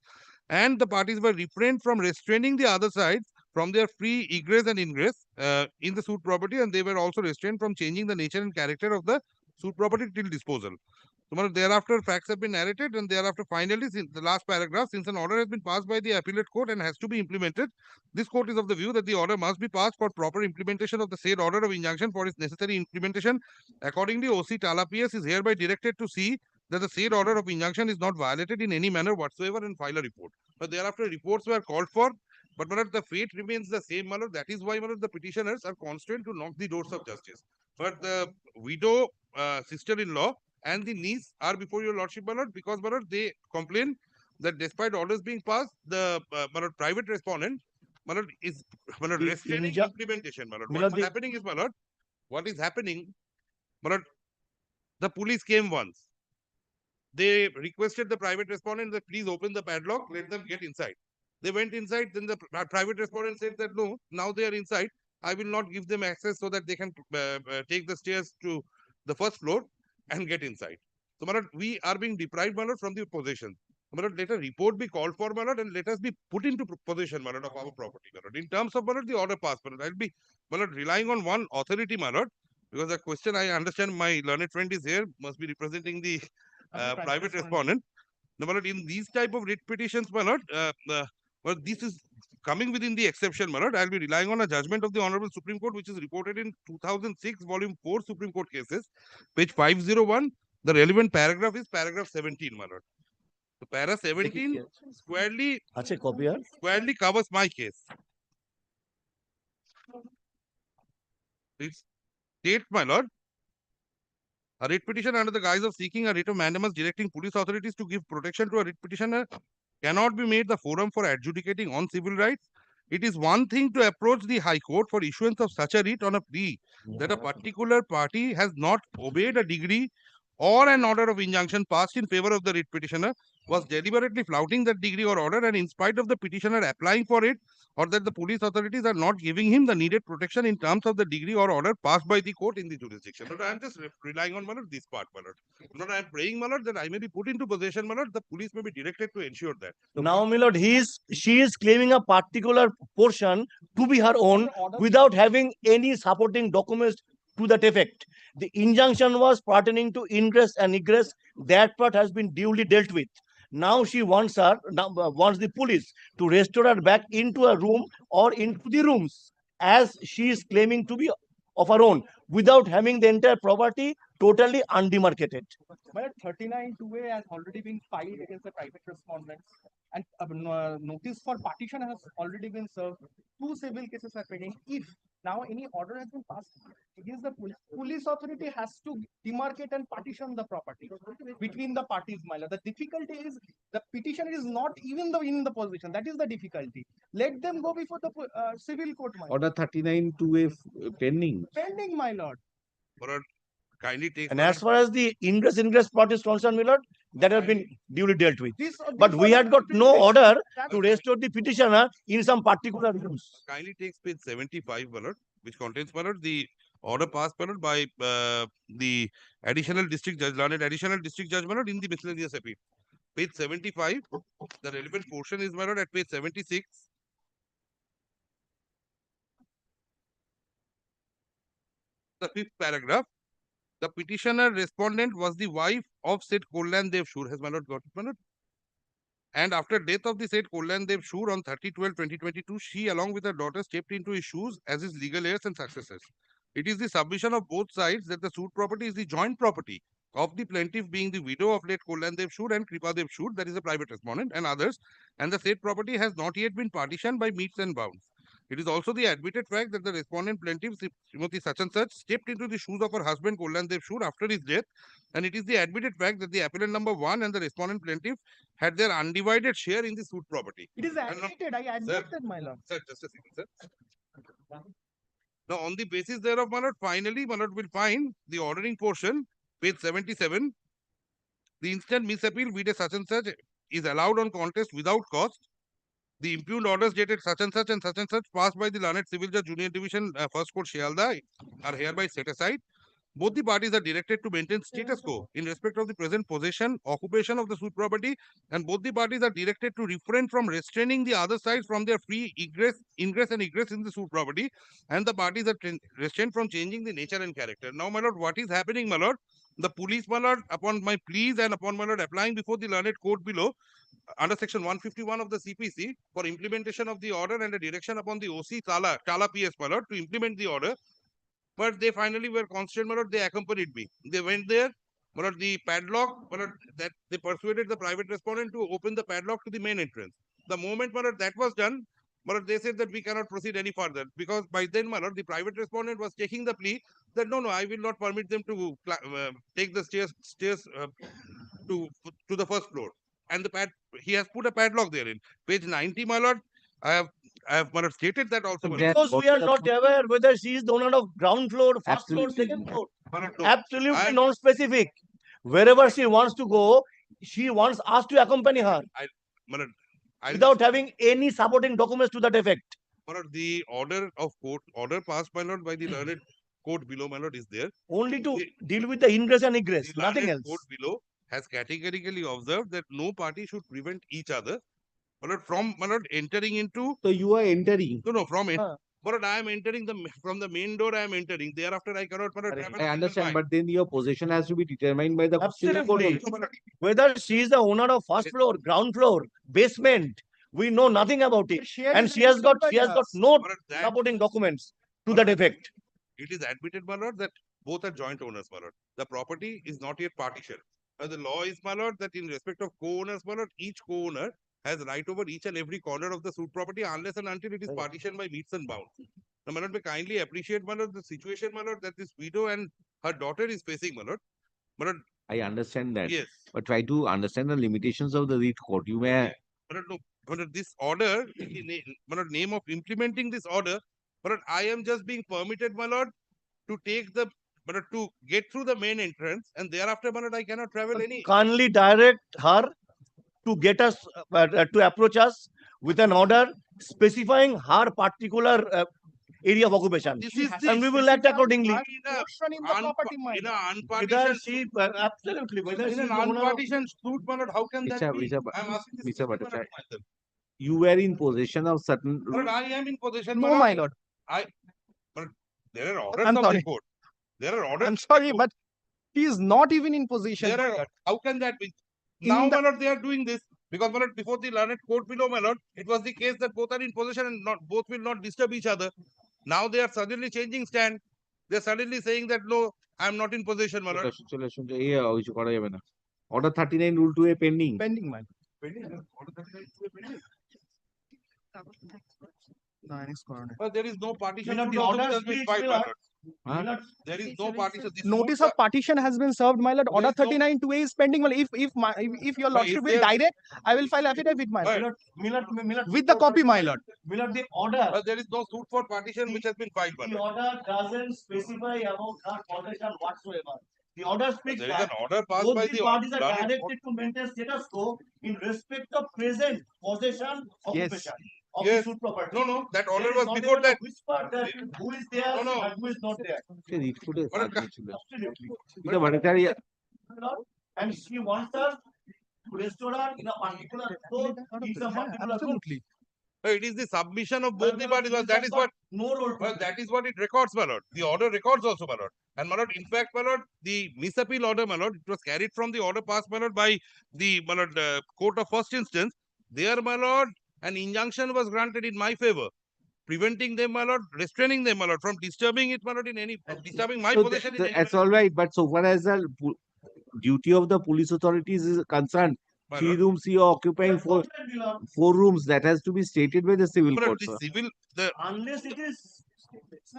and the parties were refrained from restraining the other sides from their free egress and ingress in the suit property, and they were also restrained from changing the nature and character of the suit property till disposal. So, thereafter, facts have been narrated, and thereafter, finally, since the last paragraph, since an order has been passed by the appellate court and has to be implemented, this court is of the view that the order must be passed for proper implementation of the said order of injunction for its necessary implementation. Accordingly, OC Tala PS is hereby directed to see that the said order of injunction is not violated in any manner whatsoever and file a report. But thereafter, reports were called for, but the fate remains the same. That is why the petitioners are constrained to knock the doors of justice. But the widow, sister-in-law, and the niece are before your lordship, my lord, because they complain that despite orders being passed, the private respondent, my lord, is restraining implementation, my lord. What is happening is, my lord, what is happening, my lord, the police came once. They requested the private respondent that please open the padlock, let them get inside. They went inside, then the private respondent said that no, now they are inside. I will not give them access so that they can take the stairs to the first floor and get inside. So, my lord, we are being deprived, my lord, from the possession. My lord, let a report be called for, my lord, and let us be put into possession, my lord, of our property, my lord. In terms of, my lord, the order passed, my lord, I'll be, my lord, relying on one authority, my lord, because the question I understand my learned friend is here, must be representing the private respondent. No, my lord, in these type of writ petitions, my lord, well, this is coming within the exception, my lord. I'll be relying on a judgment of the Honorable Supreme Court, which is reported in 2006, Volume 4, Supreme Court Cases, page 501. The relevant paragraph is paragraph 17, my lord. So, para 17 squarely covers my case. It states, my lord, a writ petition under the guise of seeking a writ of mandamus directing police authorities to give protection to a writ petitioner cannot be made the forum for adjudicating on civil rights. It is one thing to approach the High Court for issuance of such a writ on a plea that a particular party has not obeyed a decree or an order of injunction passed in favor of the writ petitioner, was deliberately flouting that decree or order, and in spite of the petitioner applying for it, or that the police authorities are not giving him the needed protection in terms of the decree or order passed by the court in the jurisdiction. But I am just relying on, my lord, this part, my lord. I am praying, my lord, that I may be put into possession, my lord. The police may be directed to ensure that. Now, my lord, she is claiming a particular portion to be her own without having any supporting documents to that effect. The injunction was pertaining to ingress and egress. That part has been duly dealt with. Now she wants the police to restore her back into a room or into the rooms as she is claiming to be of her own without having the entire property totally undemarcated. But 39(2)(a) has already been filed against the private respondents, and notice for partition has already been served. 2 civil cases are pending. If now any order has been passed against the police authority has to demarcate and partition the property between the parties, my lord. The difficulty is the petitioner is not even in the position. That is the difficulty. Let them go before the civil court, my lord. Order 39(2)(a) pending. Pending, my lord. Kindly take. And as far as the ingress part is concerned, my lord, that has been duly dealt with. But we had got no order to restore the petitioner in some particular rooms. Kindly takes page 75, my lord, which contains, my lord, the order passed, my lord, by the additional district judge, learned additional district judge, my lord, in the miscellaneous appeal. Page 75, the relevant portion is, my lord, at page 76. The 5th paragraph. The petitioner respondent was the wife of said Kollan Dev Shur. Has my lord got it, my lord? And after death of the said Kollan Dev Shur on 30/12/2022, she along with her daughter stepped into his shoes as his legal heirs and successors. It is the submission of both sides that the suit property is the joint property of the plaintiff being the widow of late Kollan Dev Shur and Kripa Dev Shur, that is a private respondent, and others, and the said property has not yet been partitioned by metes and bounds. It is also the admitted fact that the respondent plaintiff, Srimati such and such, stepped into the shoes of her husband Kollan Dev Shur after his death, and it is the admitted fact that the appellant number 1 and the respondent plaintiff had their undivided share in the suit property. It is admitted. I admitted, my lord. Sir, just a second, sir. Now, on the basis thereof, my lord, finally, my lord will find the ordering portion, page 77. The instant misappeal vide such and such is allowed on contest without cost. The impugned orders dated such and such passed by the learned civil judge junior division first court Shialda are hereby set aside. Both the parties are directed to maintain status quo in respect of the present possession, occupation of the suit property, and both the parties are directed to refrain from restraining the other side from their free ingress and egress in the suit property, and the parties are restrained from changing the nature and character. Now, my lord, what is happening, my lord? The police, my lord, upon my pleas and upon my lord applying before the learned court below, under section 151 of the CPC for implementation of the order and a direction upon the OC Tala PS, my lord, to implement the order. But they finally were constrained, my lord, they accompanied me. They went there, my lord, the padlock, my lord, that they persuaded the private respondent to open the padlock to the main entrance. The moment, my lord, that was done, my lord, they said that we cannot proceed any further because by then, my lord, the private respondent was taking the plea that no, I will not permit them to take the stairs to the first floor. And he has put a padlock there in page 90, my lord. I have my lord, stated that also. Because we are not aware whether she is the owner of ground floor, first floor, second floor. Absolutely non-specific. Wherever she wants to go, she wants us to accompany her without having any supporting documents to that effect. My lord, the order of court, order passed, my lord, by the learned court below, my lord, is there. Only to deal with the ingress and egress, nothing else. Court below has categorically observed that no party should prevent each other, my lord, from my lord, entering into. So you are entering. No, from it. But I am entering from the main door. I am entering. Thereafter, I cannot. I understand, but then your possession has to be determined by the civil court Absolutely. Whether she is the owner of first floor, ground floor, basement, we know nothing about it. And she has got no supporting documents to that effect. It is admitted, my lord, that both are joint owners, my lord. The property is not yet partitioned. The law is, my lord, that in respect of co-owners, my lord, each co-owner has right over each and every corner of the suit property unless and until it is partitioned by meets and bounds. Now, my lord, may kindly appreciate, my lord, the situation, my lord, that this widow and her daughter is facing, my lord. My lord, I understand that. Yes. But try to understand the limitations of the writ court. You may. My lord, no, my lord, this order, my lord, name of implementing this order, my lord, I am just being permitted, my lord, to take the, my lord, to get through the main entrance, and thereafter, my lord, I cannot travel any. Kindly direct her to get us, to approach us with an order specifying her particular area of occupation. And we will act accordingly. Whether she, absolutely, whether In she an is the owner of- unpartitioned suit, my lord, how can that be? I am asking this Mr. question, my Butterfly, lord, myself. you were in possession of certain. My lord, I am in possession. No, my lord. There are orders I'm of sorry. the court. There are orders. I'm sorry, but he is not even in possession. There my are, lord. how can that be? In Now, the- my lord, they are doing this because, my lord, before the learned court below, my lord, it was the case that both are in possession and not both will not disturb each other. Now they are suddenly changing stand. They are suddenly saying that no, I am not in possession, my lord. চলে আসুন যে এই কিছু করা যাবে না order 39 rule 2 A pending Pending, man. But there is no partition. Milord, suit the also order which has been speaks, filed, my Milord. lord. Milord, There is no partition. This Notice suit- of partition has been served, my lord. Order 39 2A is pending. Well, if your lordship will direct, I will file affidavit, my lord. Milord, With the copy, my lord. Milord, the order. But there is no suit for partition which has been filed, my The lord. order doesn't specify about her possession whatsoever. The order speaks There is that an order passed both by the the parties are learned directed to maintain status quo in respect of present possession, occupation of Yes. the suit property. No, that order There is was not before even a that. whisper that who is there and who is not there. Writ ফুটে ছিল Absolutely. এটা বাড়িটারি And she wants us to restore her in a particular scope, in some particular room. It is the submission of both the parties. Well, that is what. No role. Well, that is what it records, my lord. The order records also, my lord. And my lord, in fact, my lord, the misappeal order, my lord, it was carried from the order passed, my lord, by the my lord, court of first instance. There, my lord, an injunction was granted in my favor, preventing them, my lord, restraining them, my lord, from disturbing it, my lord, in any disturbing my So possession. in any that's all right, but so far as the duty of the police authorities is concerned, My 3 lord. rooms you are occupying 4 rooms, that has to be stated by the civil My lord, court, the sir. civil, the Unless it is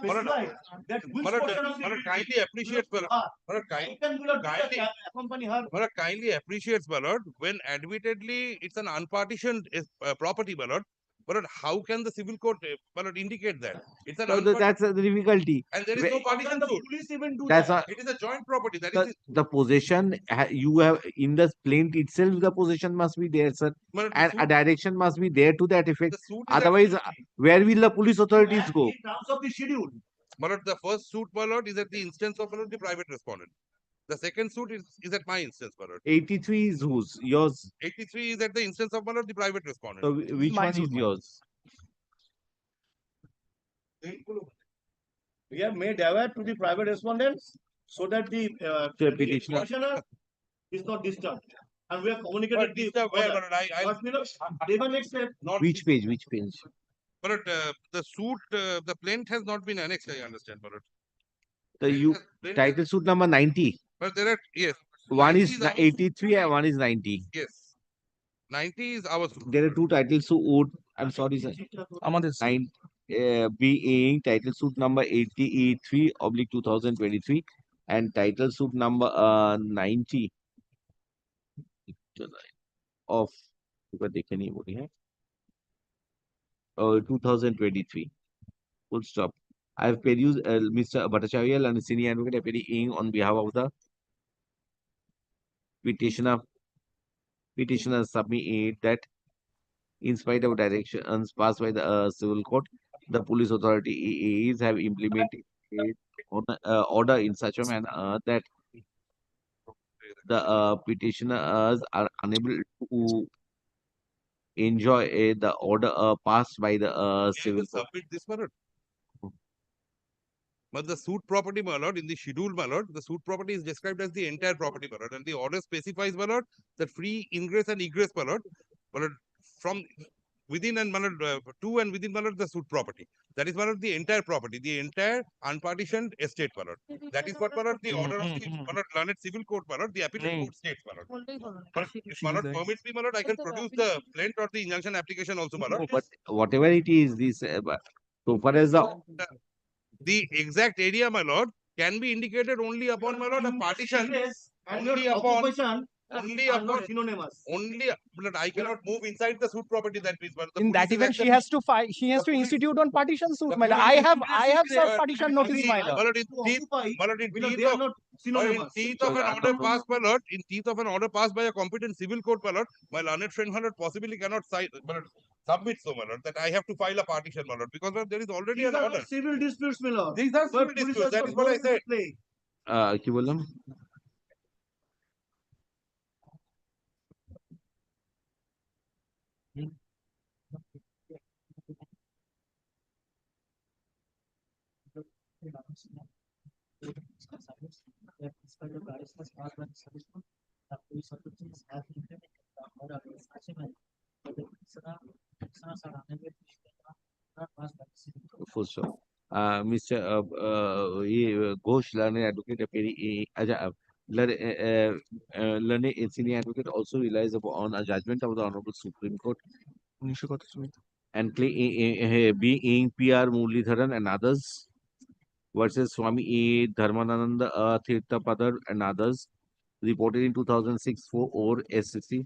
my lord, specified that which my lord, portion of my lord, the kindly appreciates, my lord, my lord, how can we not kindly, accompany her? my lord, kindly appreciates, my lord, when admittedly it's an unpartitioned property, my lord. But how can the civil court indicate that? It's an So that's the difficulty. and there is no partition suit. That's a, It is a joint property. That is the possession you have in the plaint itself. The possession must be there, sir, But and a direction must be there to that effect. suit is Otherwise, where will the police authorities go? in terms of the schedule. But the first suit, my lord, is at the instance of the private respondent. The second suit is at my instance, my lord. 83 is whose? Yours. 83 is at the instance of my lord, the private respondent. So which one is yours? We have made aware to the private respondents so that the petitioner is not disturbed. And we have communicated the Which page? Which page? But the suit, the plaint has not been annexed, I understand, but The title suit number 90. but there are, yes. One 90 is our 83 and one is 90. Yes. 90 is our suit. There are two titles suit. I'm sorry, sir. Nine, being title suit number 83 oblique 2023 and title suit number 90 of 2023. Full stop. I have produced Mr. Bhattacharya and senior advocate appearing on behalf of the petitioner submit that in spite of directions passed by the civil court, the police authority is have implemented order in such a manner that the petitioners are unable to enjoy the order passed by the civil court. Submit this, my lord. But the suit property, my lord, in the schedule, my lord, the suit property is described as the entire property, my lord, and the order specifies, my lord, that free ingress and egress, my lord, from within and, my lord, to and within, my lord, the suit property. That is, my lord, the entire property, the entire unpartitioned estate, my lord. That is what, my lord, the order of the, my lord, learned civil court, my lord, the appellate court states, my lord. But if, my lord, permits me, my lord, I can produce the plaint or the injunction application also, my lord. But whatever it is, this so far as the exact area, my lord, can be indicated only upon, my lord, a partition. Only upon, but I cannot move inside the suit property. That means, but In that event, she has to file. She has to institute on partition suit, my lord. I have served partition notice, my lord. In teeth of an order passed, my lord, in teeth of an order passed by a competent civil court, my lord, my learned friend, my lord, possibly cannot submit so, my lord, that I have to file a partition, my lord, because there is already an order. Civil disputes, my lord. These are civil disputes. That is what I said. কি বললাম? Full stop. Mr. Ghosh, learned advocate, learned senior advocate also relies upon a judgment of the Honorable Supreme Court and being PR Muralidharan and others versus Swami A. Dharmananda Tirthapadar and others reported in 2006 for or SCC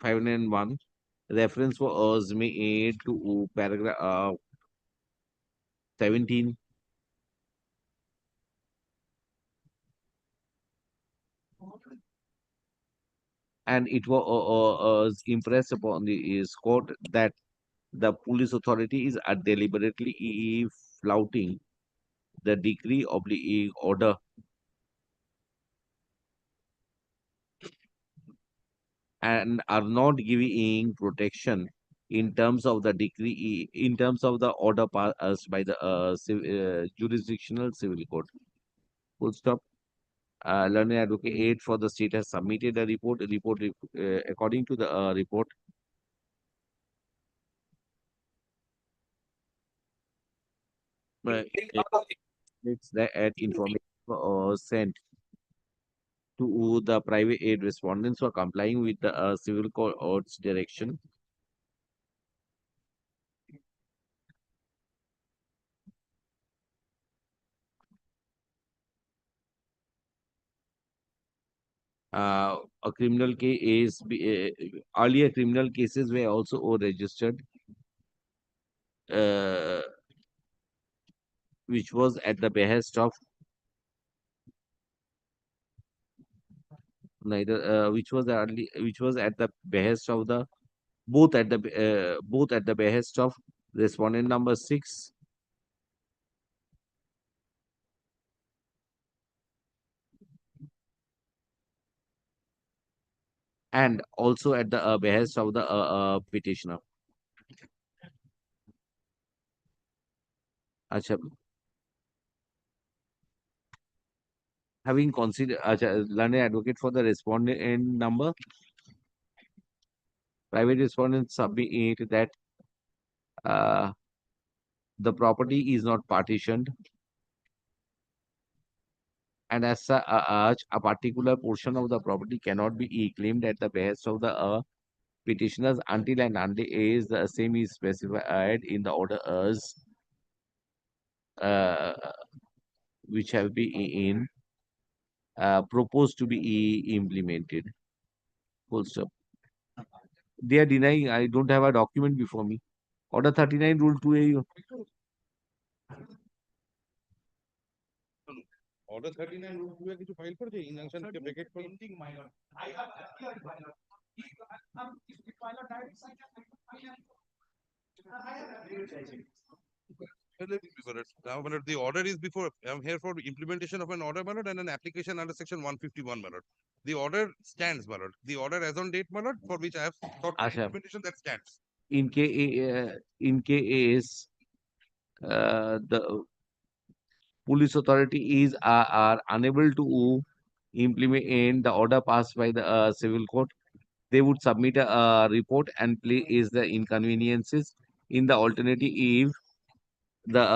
501. Reference was made to paragraph 17. And it was impressed upon the court that the police authority is deliberately flouting the decree of the order and are not giving protection in terms of the decree, in terms of the order passed by the jurisdictional civil court. Full stop. Learned advocate 8 for the state has submitted a report. According to the report, it's that information sent to the private aid respondents who are complying with the civil court's direction. a criminal case, earlier criminal cases were also registered, which was at the behest of which was at the behest of the both at the behest of respondent number 6 and also at the behest of the petitioner. Acha, having considered, learned advocate for the respondent number, private respondent submit that the property is not partitioned, and as such, a particular portion of the property cannot be claimed at the behest of the petitioners until and unless the same is specified in the order as uh, which have been proposed to be implemented. Full stop. They are denying. I don't have a document before me. Order 39, Rule 2A. Order 39 rule 2 কিছু file করেছে injunction কে bracket করে Now, my lord, the order is before. I'm here for implementation of an order, my lord, and an application under section 151, my lord. The order stands, my lord. The order as on date, my lord, for which I have sought implementation, that stands. In case the police authority is are unable to implement the order passed by the civil court, they would submit a report and place the inconveniences. In the alternative, the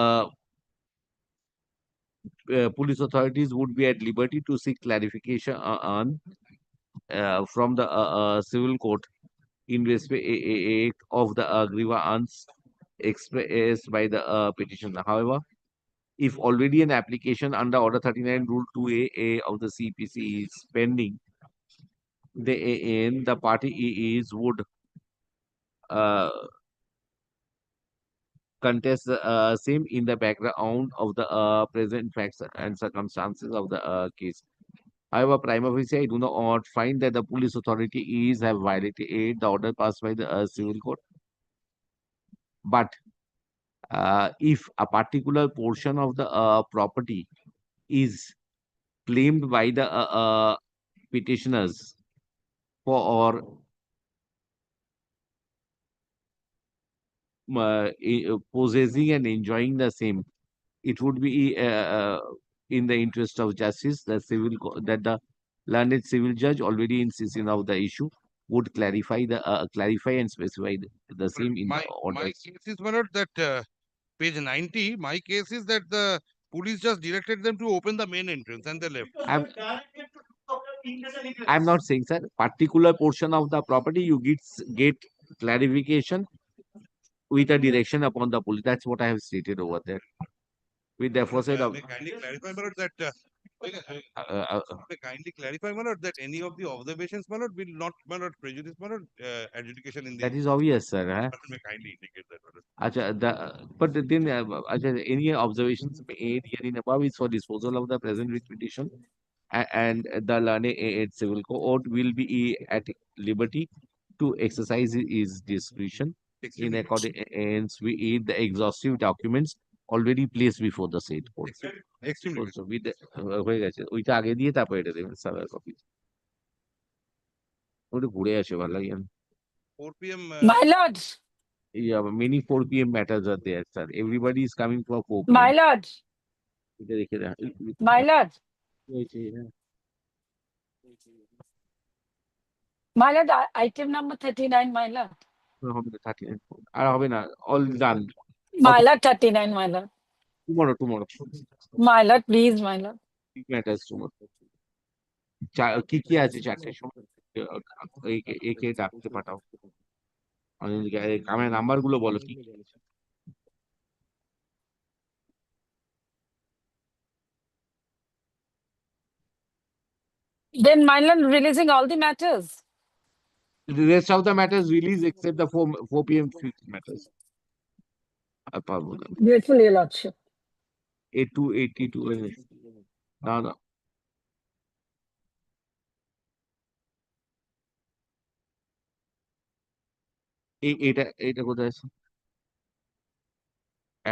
police authorities would be at liberty to seek clarification on from the civil court in respect of the grievance expressed by the petitioner. However, if already an application under Order 39 Rule 2A of the CPC is pending, the party would contest the same in the background of the present facts and circumstances of the case. However, prima facie, I do not find that the police authority is have violated the order passed by the civil court. But if a particular portion of the property is claimed by the petitioners for possessing and enjoying the same, it would be in the interest of justice that the learned civil judge already insisting of the issue would clarify and specify the same in the order. My case is, my lord, that page 90, my case is that the police just directed them to open the main entrance and they left. I'm not saying, sir, particular portion of the property you get clarification with a direction upon the police. That's what I have stated over there. With the aforesaid of Kindly clarify, my lord, that kindly clarify, my lord, that any of the observations, my lord, will not, my lord, prejudice, my lord, adjudication in the. That is obvious, sir. May kindly indicate that, my lord. But then, any observations made here in above is for disposal of the present writ petition, and the learned civil court will be at liberty to exercise his discretion in accordance with the exhaustive documents already placed before the said court. Also, with হয়ে গেছে ওইটা আগে দিয়ে তারপর এটা দেবেন সাদা copy ওটা ঘুরে আসে ভালো লাগে 4 p.m. My lords, Yeah, many 4 p.m. matters are there, sir. Everybody is coming for 4 p.m. my lords, এটা দেখে দেখ। my lords, হয়েছে, হ্যাঁ। my lord, item number 39, my lord. হবে না 39 আর হবে না all done My lord, 39, my lord. tomorrow My lord, please, my lord. big matters tomorrow কি কি আছে চারটের সময় একে ডাকতে পাঠাও আমার নাম্বার গুলো বলো কি Then my lord releasing all the matters. The rest of the matters released except the 4 p.m. matters. Grateful, your lordship. 8282. No, no. এটা কোথায় আছে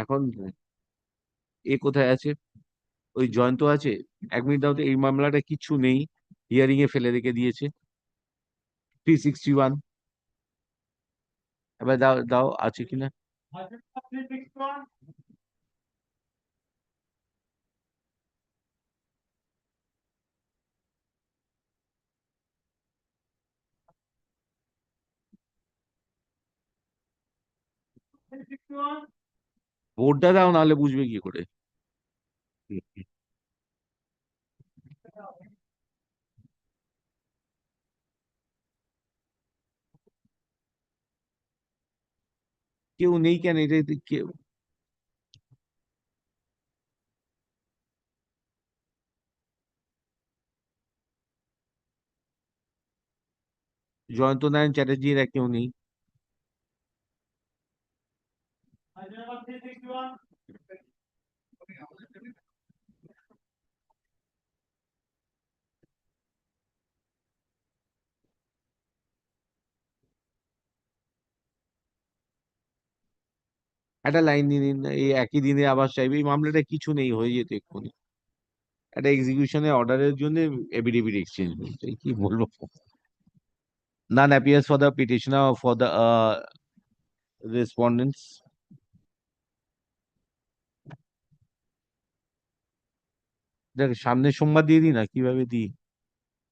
এখন? কোথায় আছে? ওই জয়ন্ত আছে? 1 মিনিট দাও তো, এই মামলাটা কিছু নেই, হিয়ারিং এ ফেলে রেখে দিয়েছে। 361 এবার দাও দাও, আছে কিনা? ভোটটা দাও, নাহলে বুঝবে কি করে? কেউ নেই কেন? এটা কেউ জয়ন্ত নারায়ণ চ্যাটার্জির কেউ নেই? একটা লাইন দিয়ে দিন, এই একই দিনে আবার চাইবে, এই মামলাটা কিছু নেই, হয়ে যেত এক্ষুনি। একটা এক্সিকিউশনের অর্ডারের জন্য এফিডেভিট এক্সচেঞ্জ হয়েছে, কি বলবো? None appears for the petitioner or for the respondents. দেখ, সামনের সোমবার দিয়ে দিই না, কিভাবে দিই?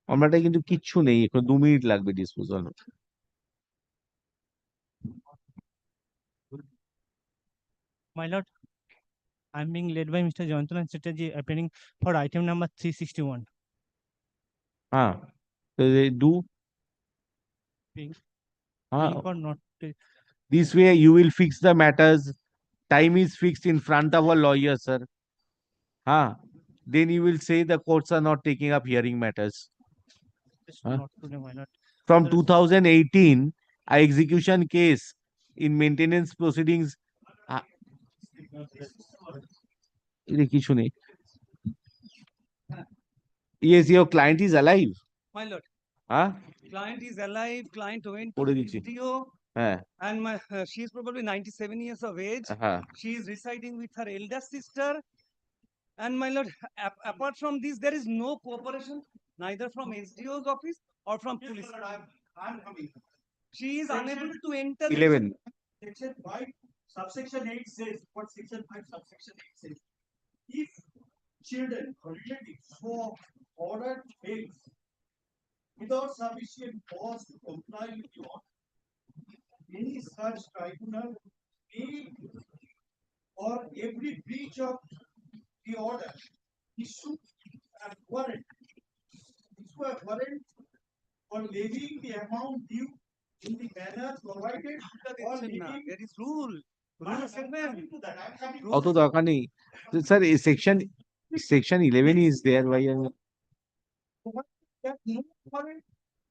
মামলাটা কিন্তু কিচ্ছু নেই, এখন 2 মিনিট লাগবে disposal. My lord, I'm being led by Mr. Jayanthan Chatterjee appearing for item number 361. হ্যাঁ, do Being হ্যাঁ, for not this way you will fix the matters. Time is fixed in front of a lawyer, sir. Then you will say the courts are not taking up hearing matters. not today, my lord. From 2018, a execution case in maintenance proceedings. কিছু নেই। Yes, your client is alive. My lord, Huh? client is alive, client went to করে দিচ্ছি। SDO, হ্যাঁ and she is probably 97 years of age. হ্যাঁ She is residing with her elder sister. And my lord, apart from this, there is no cooperation neither from SDO's office or from police. I'm coming. She is unable to enter. 11. Section 5, subsection 8 says, what section 5, subsection 8 says? If children or relatives who ordered fails without sufficient cause to comply with the order, any such tribunal may or every breach of the order issue a warrant for levying the amount due in the manner provided or levying. There is rule. অত দরকার নেই sir. এই section 11 is there. Why That no warrant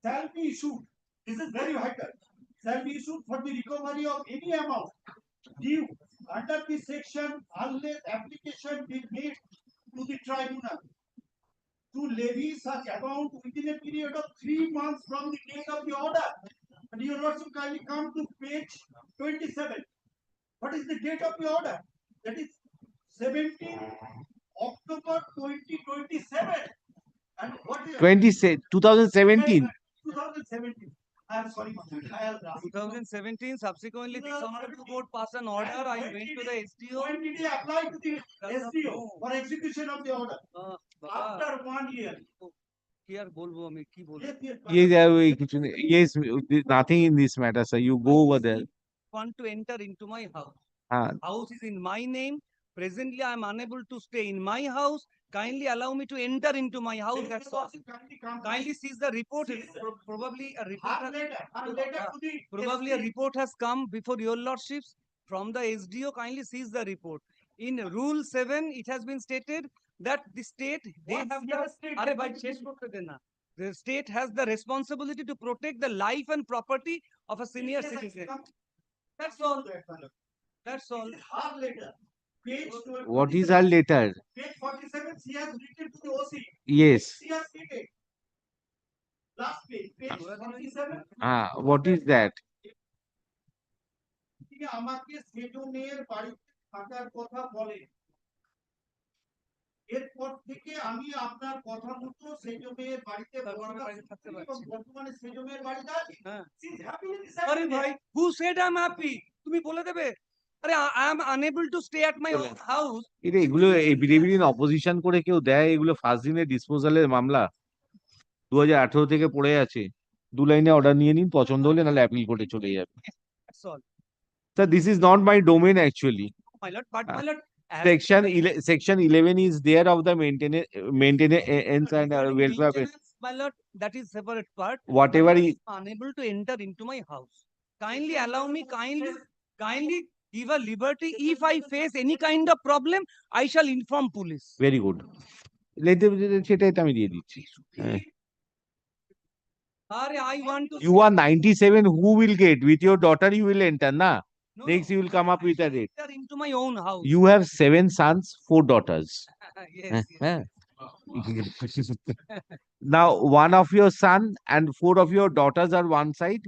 shall be issued. This is very vital. Shall be issued for the recovery of any amount due under this section unless application be made to the tribunal to levy such amount within a period of 3 months from the date of the order. And you also kindly come to page 27. What is the date of the order? That is 17 October 2027. And what is 2017? 2017. I am sorry, 2017. Subsequently, this honorable court passed an order. I went to the SDO. When did he apply to the SDO for execution of the order? After 1 year. Here, bolbo ami ki bolbo. Yes, nothing in this matter, sir. You go over there. Want to enter into my house. हाँ House is in my name. Presently, I am unable to stay in my house. Kindly allow me to enter into my house. That's all. Kindly seize the report. Probably a report. Probably a report has come before your lordships from the SDO. Kindly seize the report. In Rule 7, it has been stated that the state they have the. Are bhai, shesh korte dena. The state has the responsibility to protect the life and property of a senior citizen. That's all. That's all. Her letter. Page What is her letter? Page 47, she has written to the OC. Yes. She has stated. Last page, page 47. What is that? তিনি আমাকে সেজনের বাড়িতে থাকার কথা বলে এরপর থেকে আমি আপনার কথা মতো সেজনের বাড়িতে বর্তমানে সেজনের বাড়িতে আছি আরে ভাই, who said I'm happy? তুমি বলে দেবে। আরে I am unable to stay at my own house. এগুলো এফিডেভিট ইন অপোজিশন করে কেউ দেয়? এগুলো ফার্স্ট দিনের ডিসপোজালের মামলা 2018 থেকে পড়ে আছে। 2 লাইনে অর্ডার নিয়ে নিন, পছন্দ হলে নাহলে অ্যাপিল কোর্টে চলে যাবে। That's all. Sir, this is not my domain actually. My lord, but my lord, Section 11 is there of the maintenance and welfare. My lord, that is separate part. Whatever I is am unable to enter into my house. Kindly allow me, kindly give a liberty. If I face any kind of problem, I shall inform police. very good. সেটাই তো আমি দিয়ে দিচ্ছি। হ্যাঁ। I want to. You are 97. Who will get? With your daughter, you will enter, na? Next, you will come up with a rate. Enter into my own house. You have 7 sons, 4 daughters. Yes. Now, 1 of your son and 4 of your daughters are one side,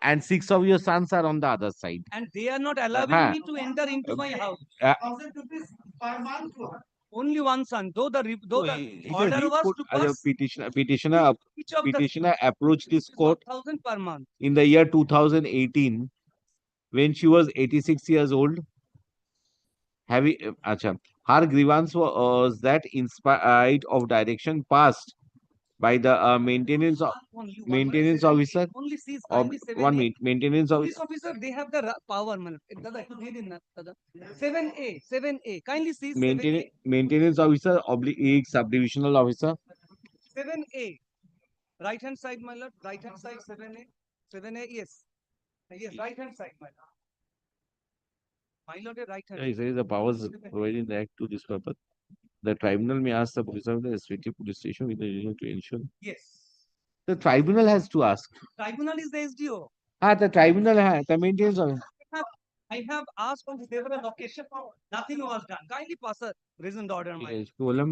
and 6 of your sons are on the other side. And they are not allowing me to enter into my house. 1000 rupees per month. Only one son. Though the order was to pass. Petitioner approached this court 1,000 per month. in the year 2018 when she was 86 years old. Her grievance was that in spite of direction passed by the maintenance officer Only sees of kindly 7A. 1 minute maintenance Police officer. officer, they have the power, man. Dada, ekটু দিয়ে দিন না, দাদা। 7A. Kindly see 7A. Maintenance officer oblique subdivisional officer. 7A. Right hand side, my lord. Right hand side, 7A. 7A, yes. Yes, right hand side, my lord. My lord, right hand. It says the powers provided in the act to this purpose. The tribunal may ask the police officer, the respective police station with the reason to ensure. Yes. The tribunal has to ask. Tribunal is the SDO. The tribunal has the maintenance officer. I have asked on several occasions. Nothing was done. Kindly pass a reason order, my lord. কি বললাম?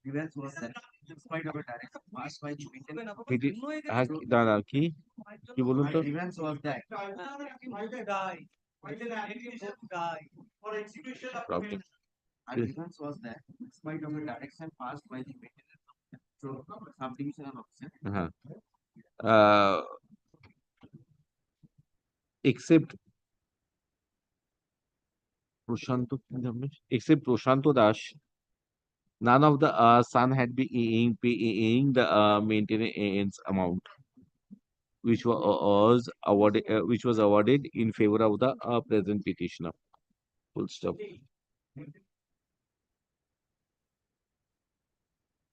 Grievance was there. In spite of a direction passed by the দাঁড়া কি বলুন তো? grievance was that. For execution of Problem. A grievance was there. In spite of a direction passed by the maintenance subdivisional officer. Except Proshant Dash, none of the son had been paying the maintenance amount, which was awarded in favor of the present petitioner. Full stop.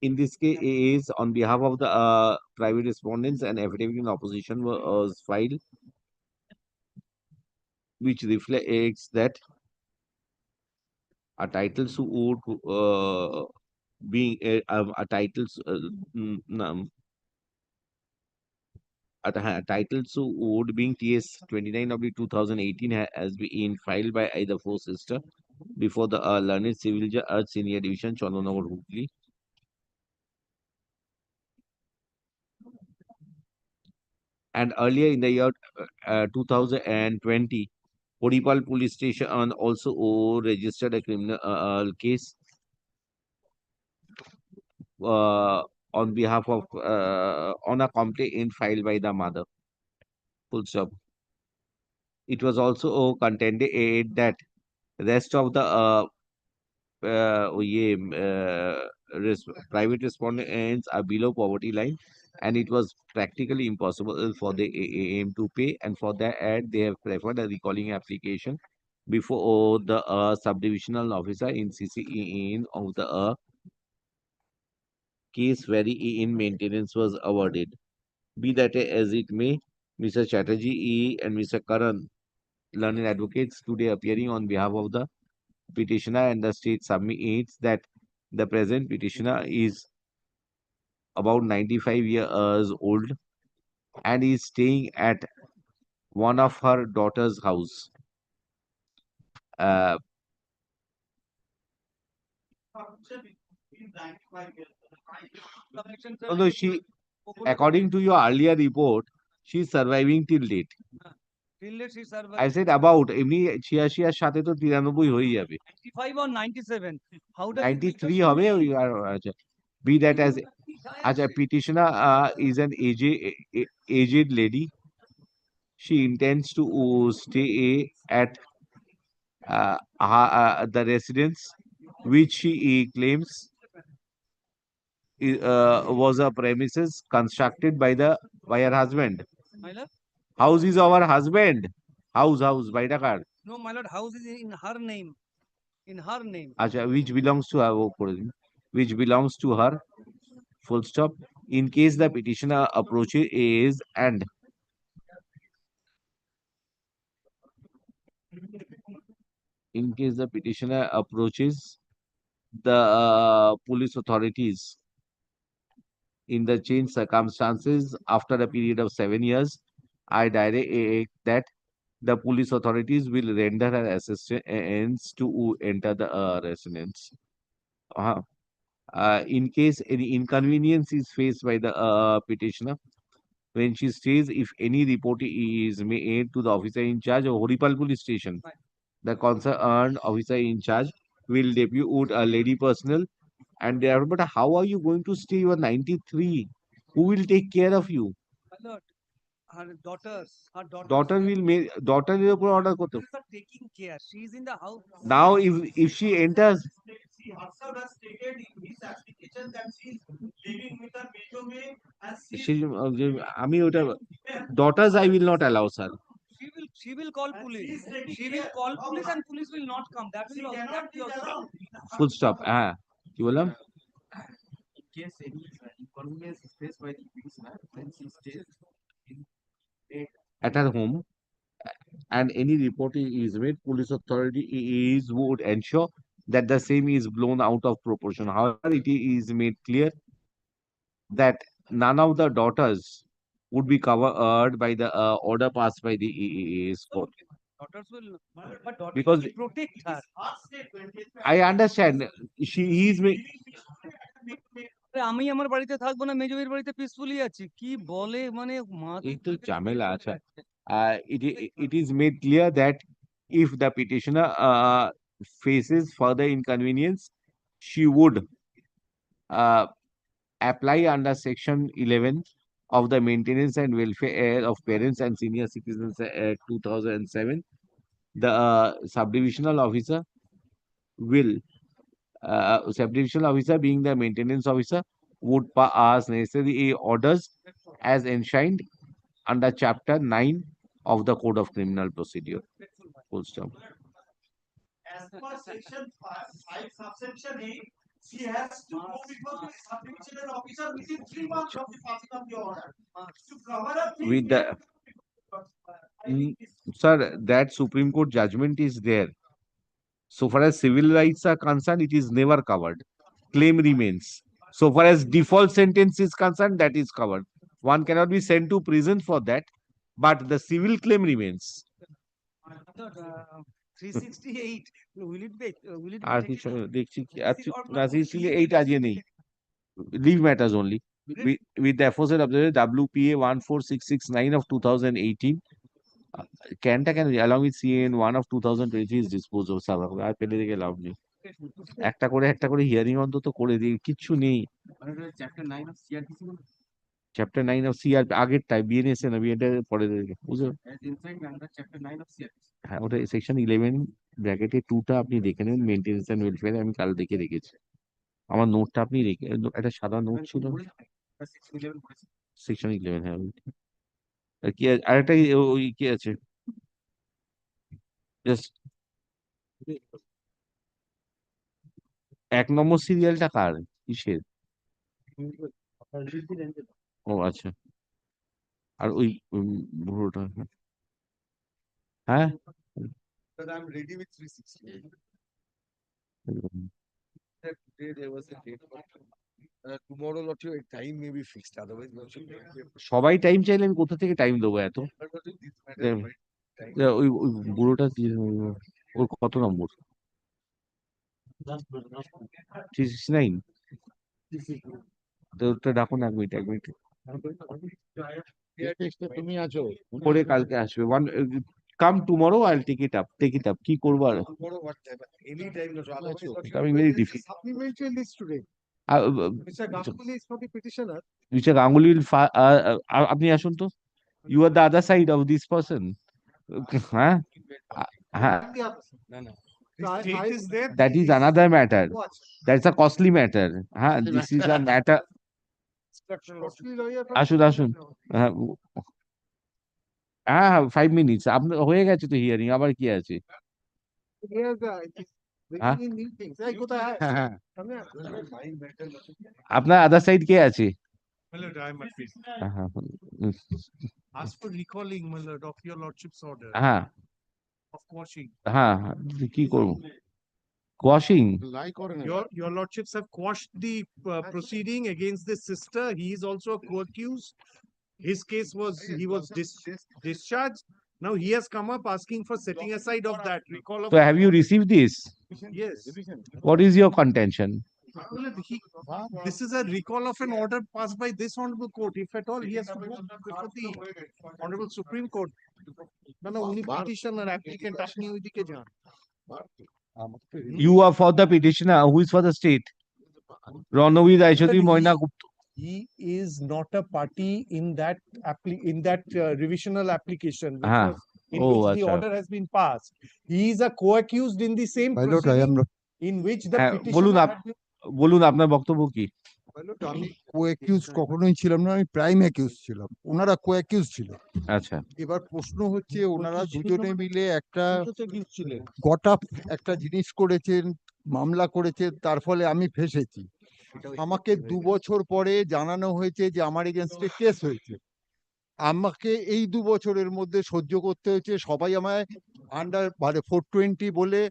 In this case, on behalf of the private respondents, an affidavit in opposition was filed, which reflects that a title suit being a title suit being TS 29 of 2018 has been filed by either four sister before the learned civil judge senior division Chandanagar Hooghly. And earlier in the year 2020, Podipal police station also registered a criminal case on behalf of on a complaint filed by the mother. Full stop. It was also contended that rest of the private respondents are below poverty line, and it was practically impossible for the AAM to pay, and for that they have preferred a recalling application before the subdivisional officer in CCE of the case where in maintenance was awarded. Be that as it may, Mr. Chatterjee and Mr. Karan, learned advocates, today appearing on behalf of the petitioner and the state submits that the present petitioner is about 95 years old and is staying at one of her daughter's house. Uh, Although she, according to your earlier report, she's surviving till date. Till date she survived. I said about এমনি 86 এর সাথে তো 93 হয়ে যাবে। 95 or 97. How does 93 হবে আচ্ছা, be that as acha petitioner is an aged lady. She intends to stay at the residence which she claims was a premises constructed by her husband. My lord? House is our husband. House by the car. No, my lord, house is in her name. In her name. Acha, which belongs to her, which belongs to her. Full stop. In case the petitioner approaches and in case the petitioner approaches the police authorities in the changed circumstances after a period of 7 years, I direct that the police authorities will render her assistance to enter the residence. In case any inconvenience is faced by the petitioner, when she stays, if any report is made to the officer in charge of Horipal police station, the concerned officer in charge will depute a lady personnel and there. But how are you going to stay? You are 93. Who will take care of you? My lord, her daughters. Daughter will make daughter is order করতে Police are taking care. She is in the house. now if she enters She herself has stated in his application that she is living with her major way and she আমি ওটা daughters I will not allow sir. She will call police. She will call police and police will not come. That will also. Full stop. কি বললাম? In case any inconvenience is faced by the petitioner when she stays in At her home and any report is made, police authority would ensure that the same is blown out of proportion. However, it is made clear that none of the daughters would be covered by the order passed by the court. Daughters will, but daughters Because will protect her. I understand he is আমি আমার বাড়িতে থাকবো না, মেজবির বাড়িতে peacefully আছি, কি বলে মানে এই তো ঝামেলা আছে। It is made clear that if the petitioner faces further inconvenience, she would apply under section 11 of the Maintenance and Welfare of Parents and Senior Citizens Act 2007. The subdivisional officer will subdivisional officer being the maintenance officer would pass necessary orders as enshrined under chapter 9 of the Code of Criminal Procedure. Full stop. As per section 5 subsection 8, she has to go before the subdivisional officer within 3 months of the passing of the order to cover up With the sir, that Supreme Court judgment is there. So far as civil rights are concerned, it is never covered. Claim remains. So far as default sentence is concerned, that is covered. One cannot be sent to prison for that, but the civil claim remains. 368. Will it be? Will it R be? কিছু দেখছি কি আজকে 8 আজকে নেই। Leave matters only. With the aforesaid observation WPA 14669 of 2018, Canada can along with CAN 1 of 2023 is disposed of server আর পেলে দেখে লাভ নেই। একটা করে হিয়ারিং অন্তত করে দিই, কিচ্ছু নেই। Chapter 9 of CrPC chapter 9 of CR আগেরটাই বিএনএসএ না বিএনটা পরে দেখে বুঝলো। চ্যাপ্টার 9 অফ সিআরপিসি হ্যাঁ ওটা সেকশন 11 ব্র্যাকেটে 2টা আপনি দেখে নেবেন, মেইনটেনেন্স এন্ড ওয়েলফেয়ার আমি কাল দেখে রেখেছি। আমার নোটটা আপনি রেখে একটা সাদা নোট ছিল সেকশন 11 হ্যাঁ। আর কি আরেকটা ওই কি আছে জাস্ট 1 নম্বর সিরিয়ালটা কার কিসের? ও আচ্ছা। আর ওই পুরোটা হ্যাঁ But I'm ready with 360. That today there was a date for tomorrow, lot your time may be fixed. Otherwise, সবাই টাইম চাইলে আমি কোথা থেকে টাইম দেবো এত? ওই ওই বুড়োটা ওর কত নম্বর? 369? তো ওটা ডাকুন, 1 মিনিট 1 মিনিট তুমি আছো করে কালকে আসবে। Come tomorrow, I take it up. কি করবো আর? any time, Becoming very difficult. Supplementary list today. Mr. Ganguly is for the petitioner. Mister Ganguly আপনি আসুন তো। You are the other side of this person. হ্যাঁ হ্যাঁ, State is there. that is another matter. That's a costly matter. হ্যাঁ, this is a matter. আসুন আসুন। হ্যাঁ হ্যাঁ, 5 মিনিটস আপনার হয়ে গেছে তো হিয়ারিং, আবার কি আছে? হ্যাঁ হ্যাঁ, আপনার আদার সাইড কে আছে? My lord, I am at peace. হ্যাঁ Ask for recalling, my lord, of your lordship's order হ্যাঁ of quashing. হ্যাঁ, কি করবো? Quashing? Your lordships have quashed the proceeding against this sister. He is also a co-accused. His case was, he was discharged. Now he has come up asking for setting aside of that recall of. So have you received this? Yes. What is your contention? This is a recall of an order passed by this honorable court. If at all, he has to go before the honorable Supreme Court. No, only petitioner applicant asking ওইদিকে যান। You are for the petitioner. Who is for the state? Ranavid Aishwati Moina Gupta. He is not a party in that revisional application, which Ah. was in Oh, which the acha. order has been passed. He is a co-accused in the same My lord, I am proceeding not. in which the হ্যাঁ, বলুন petitioner had been. বলুন আপনার বক্তব্য কি? আমি কো-অ্যাকিউজ কখনোই ছিলাম না, আমি প্রাইম অ্যাকিউজ ছিলাম, ওনারা কো-অ্যাকিউজ ছিল। আচ্ছা, এবার প্রশ্ন হচ্ছে ওনারা দুজনে মিলে একটা গট আপ একটা জিনিস করেছেন, মামলা করেছেন, তার ফলে আমি ফেঁসেছি। আমাকে 2 বছর পরে জানানো হয়েছে যে আমার এগেনস্টে কেস হয়েছে। আমাকে এই 2 বছরের মধ্যে সহ্য করতে হয়েছে, সবাই আমায় আন্ডার মানে 420 বলে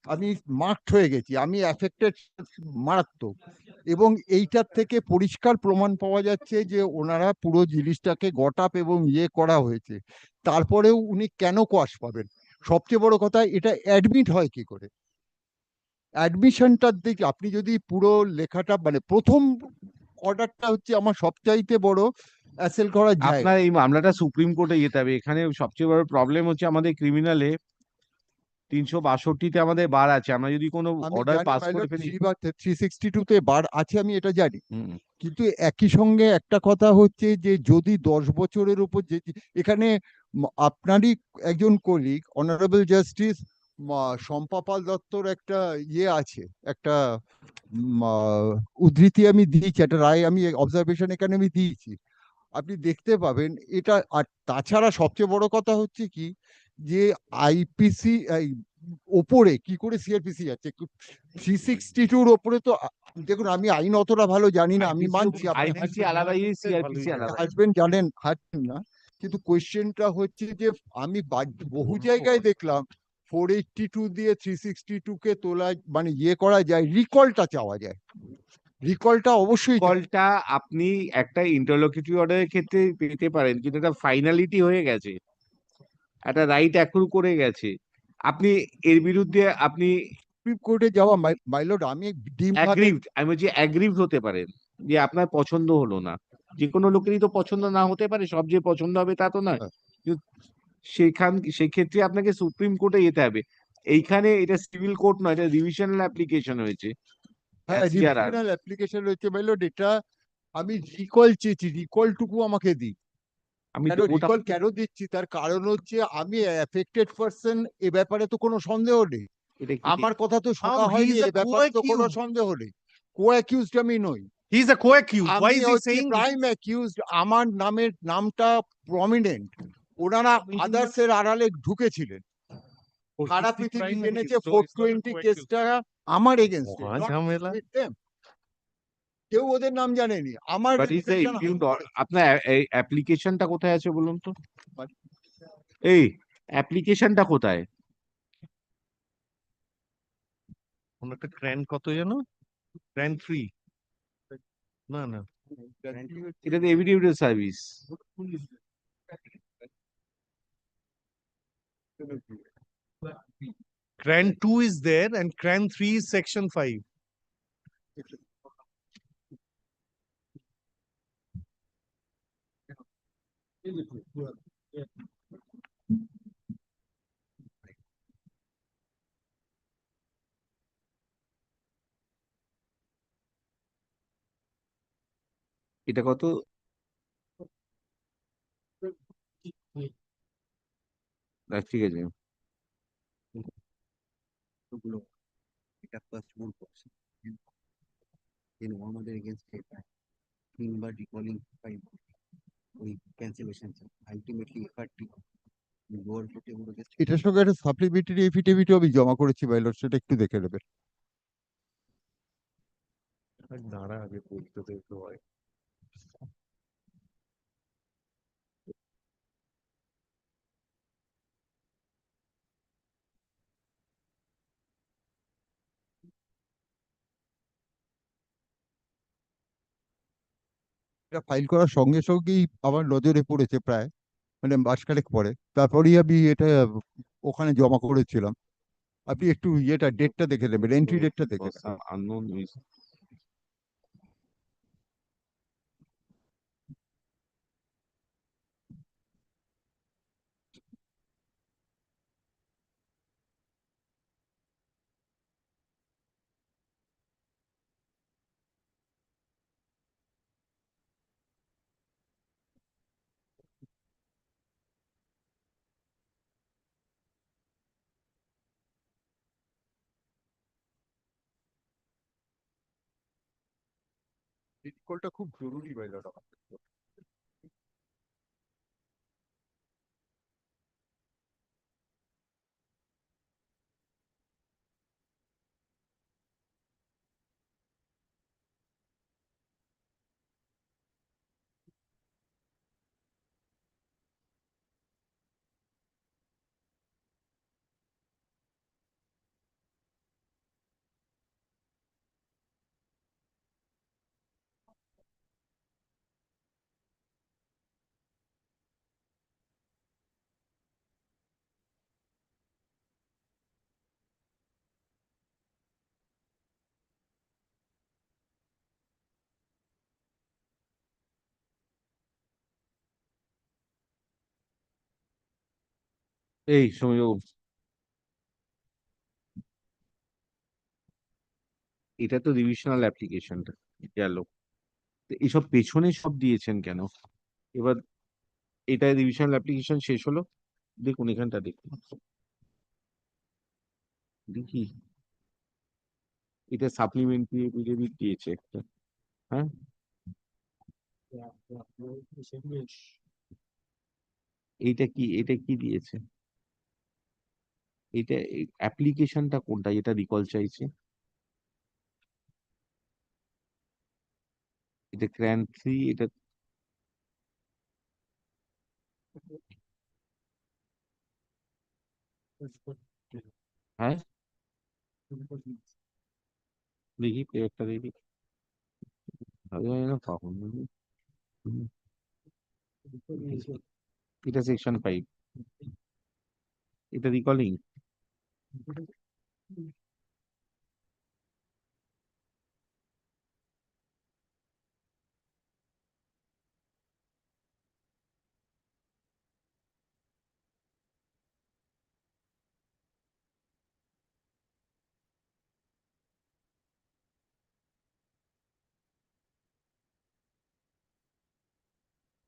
আমি মার্কড হয়ে গেছি, আমি অ্যাফেক্টেড মারাত্মক। এবং এইটার থেকে পরিষ্কার প্রমাণ পাওয়া যাচ্ছে যে ওনারা পুরো জিনিসটাকে গট আপ এবং ইয়ে করা হয়েছে। তারপরেও উনি কেন কোয়াশ পাবেন? সবচেয়ে বড় কথা, এটা অ্যাডমিট হয় কি করে? অ্যাডমিশনটার দিকে আপনি যদি পুরো লেখাটা মানে প্রথম অর্ডারটা হচ্ছে আমার সবচাইতে বড় অ্যাসেল করার জায়গা। আপনার এই মামলাটা সুপ্রিম কোর্টে যেতে হবে। এখানে সবচেয়ে বড় প্রবলেম হচ্ছে আমাদের ক্রিমিনালে 362-তে আমাদের বার আছে। আমরা যদি কোনো আমি অর্ডার জানি পাস my করে lord, ফেলি। 362-তে বার আছে, আমি এটা জানি। কিন্তু একই সঙ্গে একটা কথা হচ্ছে যে যদি 10 বছরের উপর যে এখানে আপনারই একজন colleague honourable justice Shampa Pal দত্তর একটা ইয়ে আছে, একটা উদ্ধৃতি আমি দিয়েছি, একটা রায় আমি অবজারভেশন এখানে আমি দিয়েছি, আপনি দেখতে পাবেন এটা। আর তাছাড়া সবচেয়ে বড় কথা হচ্ছে কি যে আইপিসি ওপরে কি করে সিআরপিসি যাচ্ছে 362-র ওপরে তো দেখুন, আমি আইন অতটা ভালো জানি না, আমি মানছি আইপিসি আলাদা, সিআরপিসি আলাদা। হাজবেন্ড জানেন হাজবেন্ড না, কিন্তু কোয়েশ্চেনটা হচ্ছে যে আমি বহু জায়গায় দেখলাম 482 দিয়ে 362-কে তোলা মানে ইয়ে করা যায়, রিকলটা চাওয়া যায়। রিকলটা অবশ্যই কলটা আপনি একটা ইন্টারলোকিউটরি অর্ডারের ক্ষেত্রে পেতে পারেন, কিন্তু এটা ফাইনালিটি হয়ে গেছে, একটা রাইট অ্যাক্রু করে গেছে। আপনি এর বিরুদ্ধে আপনি সুপ্রিম কোর্টে যাওয়া মাই লর্ড, আমি অ্যাগ্রিভড, আমি বলছি অ্যাগ্রিভড হতে পারেন যে আপনার পছন্দ হলো না। যে কোনো লোকেরই তো পছন্দ না হতে পারে, সব যে পছন্দ হবে তা তো নয়। সেক্ষেত্রে আপনাকে সুপ্রিম কোর্টে যেতে হবে। এইখানে এটা সিভিল কোর্ট নয়, এটা রিভিশনাল অ্যাপ্লিকেশন হয়েছে। হ্যাঁ, রিভিশনাল অ্যাপ্লিকেশন হয়েছে মাই লর্ড। এটা আমি রিকল চেয়েছি, রিকলটুকু আমাকে দিই। আমি রিকল কেন দিচ্ছি তার কারণ হচ্ছে আমি অ্যাফেক্টেড পারসন, এ ব্যাপারে তো কোনো সন্দেহ নেই। আমার কথা তো শোনা হয়নি, এ ব্যাপারে তো কোনো সন্দেহ নেই। কো-অ্যাকিউজড আমি নই। He is a co-accused. Why is he saying prime accused? আমার নামটা প্রমিনেন্ট। ওনারা আদার্সের আড়ালে ঢুকেছিলেন, সারা পৃথিবী জেনেছে 420 কেসটা আমার এগেইনস্টে। কেউ ওদের নাম জানেনি। আমার আপনার অ্যাপ্লিকেশনটা কোথায় আছে বলুন তো? এই অ্যাপ্লিকেশনটা কোথায়? একটা ক্র্যান কত যেন? ক্র্যান 3 না না এটা তো এভিডেভিডেন্স service. CRAN 2 is there and CRAN 3 is section 5. এটা কত? ঠিক আছে। এটা প্লাস 1% then আমাদের against তিনবার recalling ফাইল ওই cancellation ultimately এফআরটি লোয়ার কোর্টে ওগুলো এটার সঙ্গে একটা সাপ্লিমেন্টারি এফিডেভিটও আমি জমা করেছি বাইলট, সেটা একটু দেখে নেবেন। দাঁড়া আগে পড়তে তো একটু হয়। এটা ফাইল করার সঙ্গে সঙ্গেই আমার নজরে পড়েছে প্রায়, মানে মাসখানেক পরে, তারপরেই আমি এটা ওখানে জমা করেছিলাম। আপনি একটু ইয়েটা ডেটটা দেখে নেবেন, এন্ট্রি ডেটটা দেখে নেবেন। আননোন ইজ কলটা খুব জরুরি বাইলট আমার। এই সৌম্যবাবু, এটা তো রিভিশনাল অ্যাপ্লিকেশনটা গেল, তো এসব পেছনে সব দিয়েছেন কেন? এবার এটা রিভিশনাল অ্যাপ্লিকেশন শেষ হলো, দেখুন এখানটা দেখুন, দেখি এটা সাপ্লিমেন্টারি এফিডেভিট দিয়েছে একটা। হ্যাঁ, এইটা কি, এটা কি দিয়েছে? এটা অ্যাপ্লিকেশনটা কোনটা, এটা রিকল চাইছে? এটা ক্র্যান 3, এটা হ্যাঁ দেখি একটা দেখি, আমি জানি না কখন এটা সেকশন 5, এটা recalling.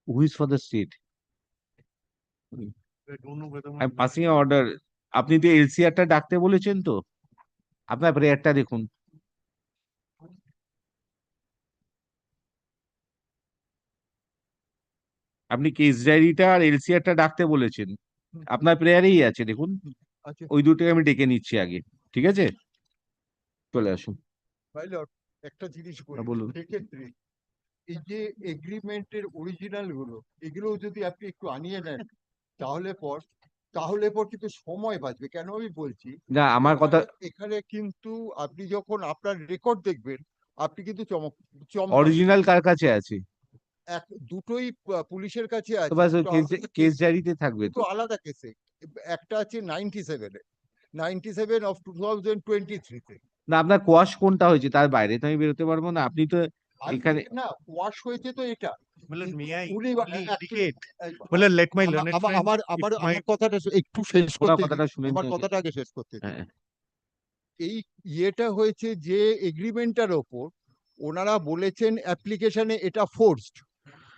Who is for the state? I'm passing an order. আপনি তো এলসিআরটা ডাকতে বলেছেন, তো আপনার প্রেয়ারটা দেখুন। আপনি কেস ডায়েরিটা আর এলসিআরটা ডাকতে বলেছেন, আপনার প্রেয়ারেই আছে দেখুন। ওই দুটোকে আমি ডেকে নিচ্ছি আগে, ঠিক আছে? চলে আসুন। বাইলট, একটা জিনিস বলি, বলুন। সেক্ষেত্রে এই যে এগ্রিমেন্টের অরিজিনাল গুলো, এগুলো যদি আপনি একটু আনিয়ে নেন, তাহলে পর কিন্তু সময় বাঁচবে। কেন আমি বলছি, না, আমার কথা, এখানে কিন্তু আপনি যখন আপনার রেকর্ড দেখবেন, আপনি কিন্তু চমকাবেন। অরিজিনাল কার কাছে আছে? দুটোই পুলিশের কাছে তো আছে, বাস দুটো আলাদা কেস কেস, ডায়েরিতে থাকবে দুটো তো। আলাদা কেসে। একটা আছে 97 অফ 2023-তে। না, আপনার কোয়াশ কোনটা হয়েছে তার বাইরে তো আমি বেরোতে পারবো না। আপনি তো এখানে না, ওয়াশ হয়েছে তো এটা। উনি let my আমার learned আমার friend, আমার if আমার my আমার কথাটা একটু শেষ ওনার করতে দিন। কথাটা শুনেন আমার তো আগে। কথাটা আগে শেষ করতে দিন। হ্যাঁ, এই ইয়েটা হয়েছে যে এগ্রিমেন্টটার ওপর ওনারা বলেছেন অ্যাপ্লিকেশনে এটা ফোর্সড।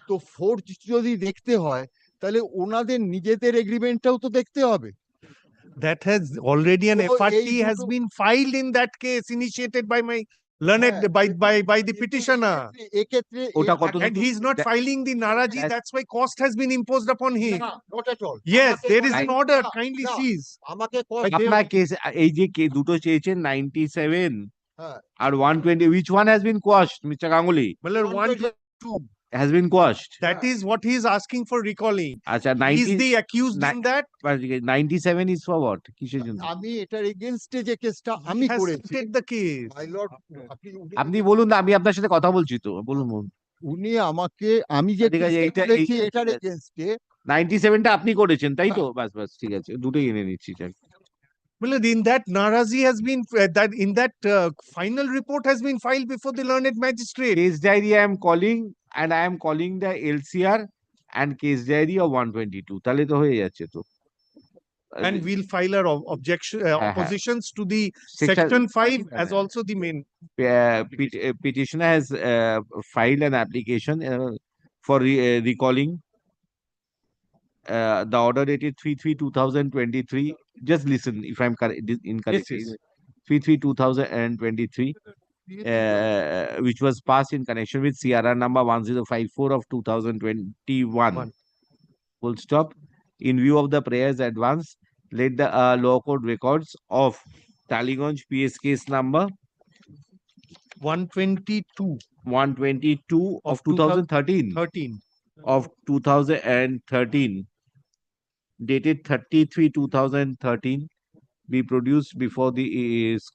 তো ফোর্সড যদি দেখতে হয় তাহলে ওনাদের নিজেদের এগ্রিমেন্টটাও তো দেখতে হবে। that has already an তো FRT এই has দুটো been filed in that case initiated by my learned by the petitioner, এক্ষেত্রে ওটা কত and he is not filing the Naraji. That's why cost has been imposed upon him. not at all. Yes, আমাকে there is an I- order. না, Kindly না, cease. আমাকে আপনার case এই যে দুটো চেয়েছেন 97 হ্যাঁ আর 120, which one has been quashed, Mr. Ganguly? Well, 122 has been quashed? that is what he is asking for recalling. আচ্ছা, He is 90 the accused in that. 97 is for what? কিসের জন্য? আমি এটার এগেইনস্টে যে কেসটা আমি He has করেছি, stated the case. My lord, আপনি বলুন না, আমি আপনার সাথে কথা বলছি তো, বলুন বলুন। উনি আমাকে, আমি যে ঠিক আছে, কেসটা করেছি এটার এগেইনস্টে 97টা আপনি করেছেন তাই তো? বাস বাস, ঠিক আছে, দুটোই এনে নিচ্ছি। Well, in that Naraji has been that in that final report has been filed before the learned magistrate. Case diary I am calling, and I am calling the LCR and case diary of 122, তাহলে তো হয়ে যাচ্ছে তো। And we'll file our objection oppositions to the Section- section 5 as also the main. Petitioner has filed an application for recalling the order dated 3/3/2023. Just listen if I'm incorrect. Yes, yes. 3/3/2023, which was passed in connection with CRR number 1054 of 2021. Full stop. In view of the prayers advance, let the law code records of Taliganj PS case number 122 of 2013 of 2013, dated 33/2013, be produced before the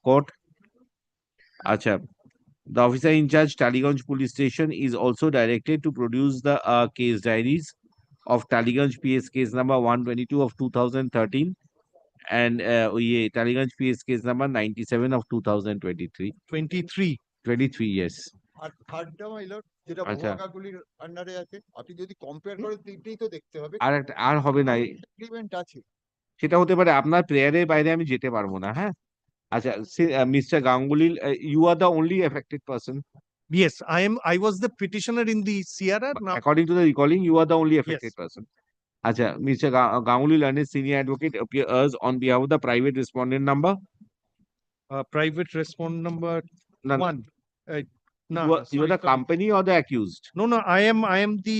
court. Acha. The officer in charge, Taliganj Police Station, is also directed to produce the case diaries of Taliganj PS case number 122 of 2013 and Taliganj PS case number 97 of 2023. 23, yes. আর থার্ডটা my lord যেটা আচ্ছা। ভুয়াকাগুলির আন্ডারে আছে, আপনি যদি compare করেন তিনটেই তো দেখতে হবে। আর হবে না, এগ্রিমেন্ট আছে। সেটা হতে পারে আপনার প্রেয়ারের বাইরে আমি যেতে পারবো না। হ্যাঁ, আচ্ছা, mister Ganguly, you are the only affected person. Yes, I was the petitioner in the CRR. Now, According to the recalling, you are the only affected Yes. person. Acha, Mr. Ganguly, learned senior advocate, appears on behalf of the private respondent number. private respond number No, no. 1. No, You are the company or the accused? No, I am the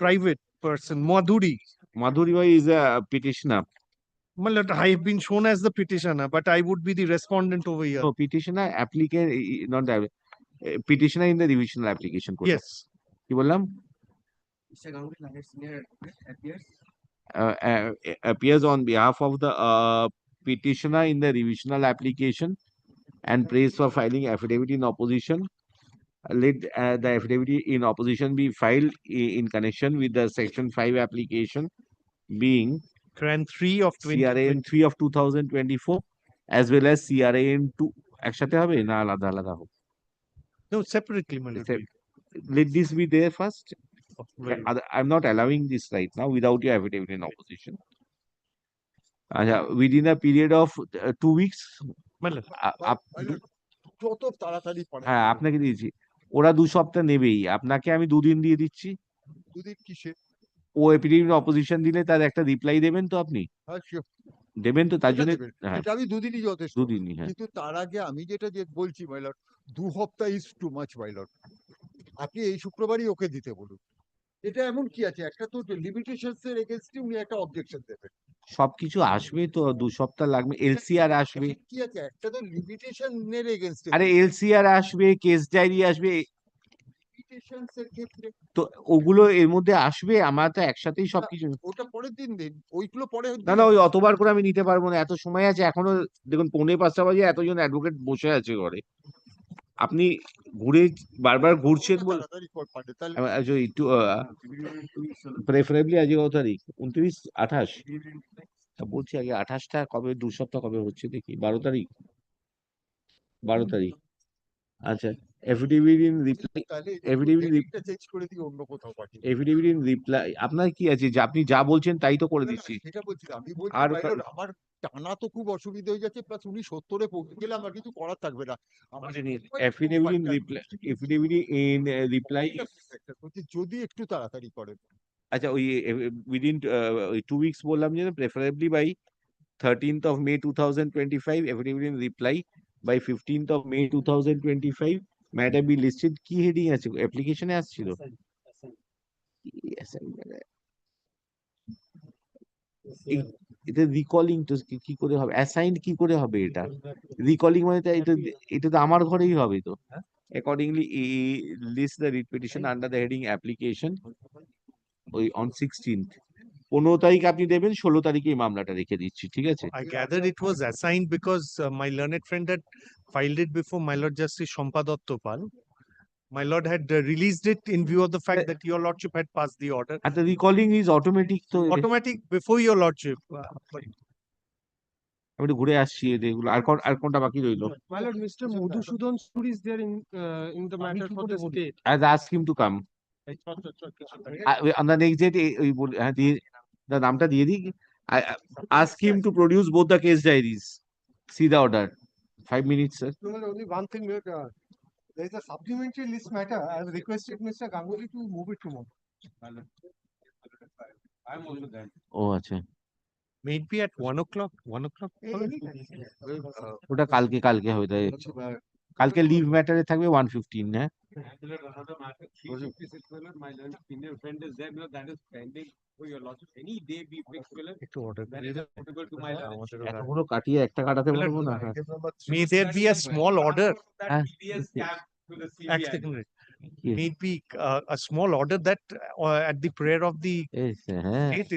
private person, Madhuri. Madhuri is a petitioner. Well, I have been shown as the petitioner, but I would be the respondent over here. No, petitioner, applicant, not the petitioner in the revisional application. Yes. কি বললাম? Mr. Ganguly, learned senior appears. Appears on behalf of the petitioner in the revisional application and prays for filing affidavit in opposition. Let the affidavit in opposition be filed in connection with the section 5 application being CRAN 3 of CRAN 3 of 2024 as well as CRAN 2. একসাথে হবে না আলাদা আলাদা হবে? No, separately, my lord. Let this be there first. Very well. I'm not allowing this right now without your affidavit in opposition. Within a period of 2 weeks. My lord. যত তাড়াতাড়ি পারেন। হ্যাঁ, আপনাকে দিয়েছি, ওরা 2 সপ্তাহ নেবেই, আপনাকে আমি 2 দিন দিয়ে দিচ্ছি। দুদিন কিসে? ও এপিডিএম অপোজিশন দিলে তার একটা রিপ্লাই দেবেন তো আপনি? হ্যাঁ, sure. দেবেন তো, তার জন্য হ্যাঁ, এটা আমি দুদিনই যথেষ্ট। 2 দিনই। হ্যাঁ, কিন্তু তার আগে আমি যেটা বলছি মাই লর্ড, 2 সপ্তাহ is too much my lord. আপনি এই শুক্রবারই ওকে দিতে বলুন। এটা এমন কি আছে, একটা তো লিমিটেশনস এর এগেইনস্টে উনি একটা অবজেকশন দেবেন। সবকিছু আসবে তো, 2 সপ্তাহ লাগবে। এলসিআর আসবে, কি আছে, একটা তো লিমিটেশন এর এগেইনস্টে। আরে এলসিআর আসবে, কেস ডায়েরি আসবে, লিমিটেশনস এর ক্ষেত্রে তো ওগুলো এর মধ্যে আসবে। আমার তো একসাথেই সবকিছু। ওটা পরের দিন দিন, ওইগুলো পরে। না, ওই অতবার করে আমি নিতে পারবো না, এত সময় আছে এখনো। দেখুন 4:45 বাজে, এতজন অ্যাডভোকেট বসে আছে ঘরে। আপনি ঘুরে বারবার ঘুরছেন বলে তাড়াতাড়ি কর পারে তাহলে একটু প্রেফারেবলি আজকে কত তারিখ 29 28 বলছি আগে 28টা কবে 2 সপ্তাহ কবে হচ্ছে দেখি 12 তারিখ 12 তারিখ আচ্ছা এফিডেভিট ইন রিপ্লাই তাহলে এফিডেভিট ডেটটা চেঞ্জ করে দিয়ে অন্য কোথাও পাঠিয়ে দিন। এফিডেভিট ইন রিপ্লাই আপনার কি আছে যে আপনি যা বলছেন তাই তো করে না, না, দিচ্ছি সেটা বলছি না। আমি বলছি আর মাইলর আমার টানা তো খুব অসুবিধা হয়ে যাচ্ছে প্লাস উনি 70-এ পৌঁছে গেলে আমার কিছু করার থাকবে না। আমার affidavit in reply affidavit in reply বলছি যদি একটু তাড়াতাড়ি করেন। আচ্ছা ওই উইদিন ওই 2 উইকস বললাম যে preferably by 13th of May 2025 affidavit in reply by 15th of May 2025 matter be listed কি হেডিং আছে অ্যাপ্লিকেশনে আসছিল এটা রিকলিং তো কি করে হবে অ্যাসাইন্ড কি করে হবে এটা রিকলিং মানে তো এটা এটা তো আমার ঘরেই হবে তো accordingly list the writ petition under the heading application ওই on 16th 15 তারিখ আপনি দেবেন 16 তারিখে এই মামলাটা রেখে দিচ্ছি ঠিক আছে I gather it was assigned because my learned friend had filed it before my Lord Justice Shompadatto Pal. My Lord had released it in view of the fact that your Lordship had passed the order. and the recalling is automatic তো Automatic before your Lordship. আমি একটু ঘুরে আসছি এগুলো আর কোনটা বাকি রইলো My lord, Mr. Madhusudan Sood is there in the matter for the state. I've asked him to come on the next date ওই হ্যাঁ দিয়ে নামটা দিয়ে দিই I ask him to produce both the case diaries see the order 5 minutes sir Only one thing, there is a supplementary list matter. I have requested Mr. Ganguly to move it tomorrow. I'm also there. ও আচ্ছা May it be at 1 o'clock? 1 o'clock? ওটা কালকে কালকে হবে তাই কালকে leave ম্যাটারে থাকবে 115 হ্যাঁ Another matter, 356 my learned senior friend is there, that is pending for your lordship. Any day be fixed, that is applicable to my learned. এতগুলো কাটিয়ে একটা কাটাতে পারবো না হ্যাঁ May there be a small order? হ্যাঁ TDS cap to the Act CBI. secondary. May it be a small order that at the prayer of the হ্যাঁ state,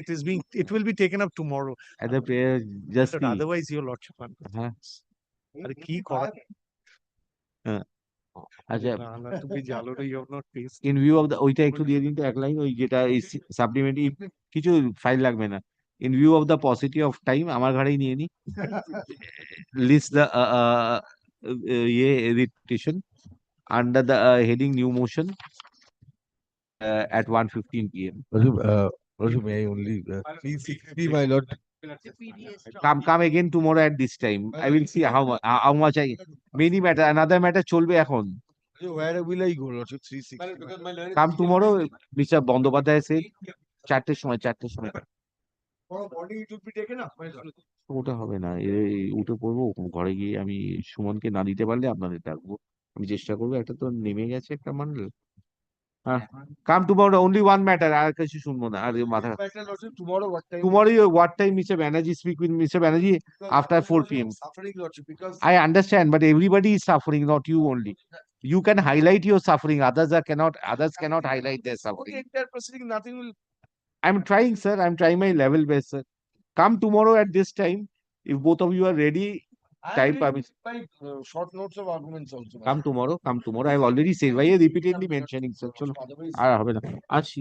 it will be taken up tomorrow. at the prayer just But otherwise, your Lordship. হ্যাঁ আরে কি করা হ্যাঁ আচ্ছা না না তুমি জানো না you have not faced in view of the ওইটা একটু দিয়ে দিন তো এক লাইন ওই যেটা সাপ্লিমেন্টারি কিছু ফাইল লাগবে না in view of the paucity of time আমার ঘরেই নিয়ে নি লিস্ট দ্য ইয়ে repetition under the heading new motion at 1:15 p.m. May I only 360, my lord. Come again tomorrow at this time. I will see how much I many matter another matter চলবে এখন. Where will I go, lordship? 360. Come tomorrow, Mr. Bandyopadhyay said 4টের সময় 4টের সময়. Morning it would be taken up, my lord. ওটা হবে না উঠে পড়বো ঘরে গিয়ে আমি সুমনকে না দিতে পারলে আপনাদের ডাকবো আমি চেষ্টা করবো একটা তো নেমে গেছে একটা মান্ডল হ্যাঁ come tomorrow only one matter আর কিছু শুনবো না আর মাথা Better, lordship, tomorrow what time? tomorrow what time Mr. Banerjee speak with Mr. Banerjee after 4 p.m. Suffering, lordship, because I understand but everybody is suffering not you only you can highlight your suffering others cannot highlight their the suffering entire proceeding, nothing will. I'm trying sir I'm trying my level best sir come tomorrow at this time if both of you are ready time permits By short notes of arguments also. come tomorrow I've already said why are you repeatedly mentioning sir চলো আর হবে না আসছি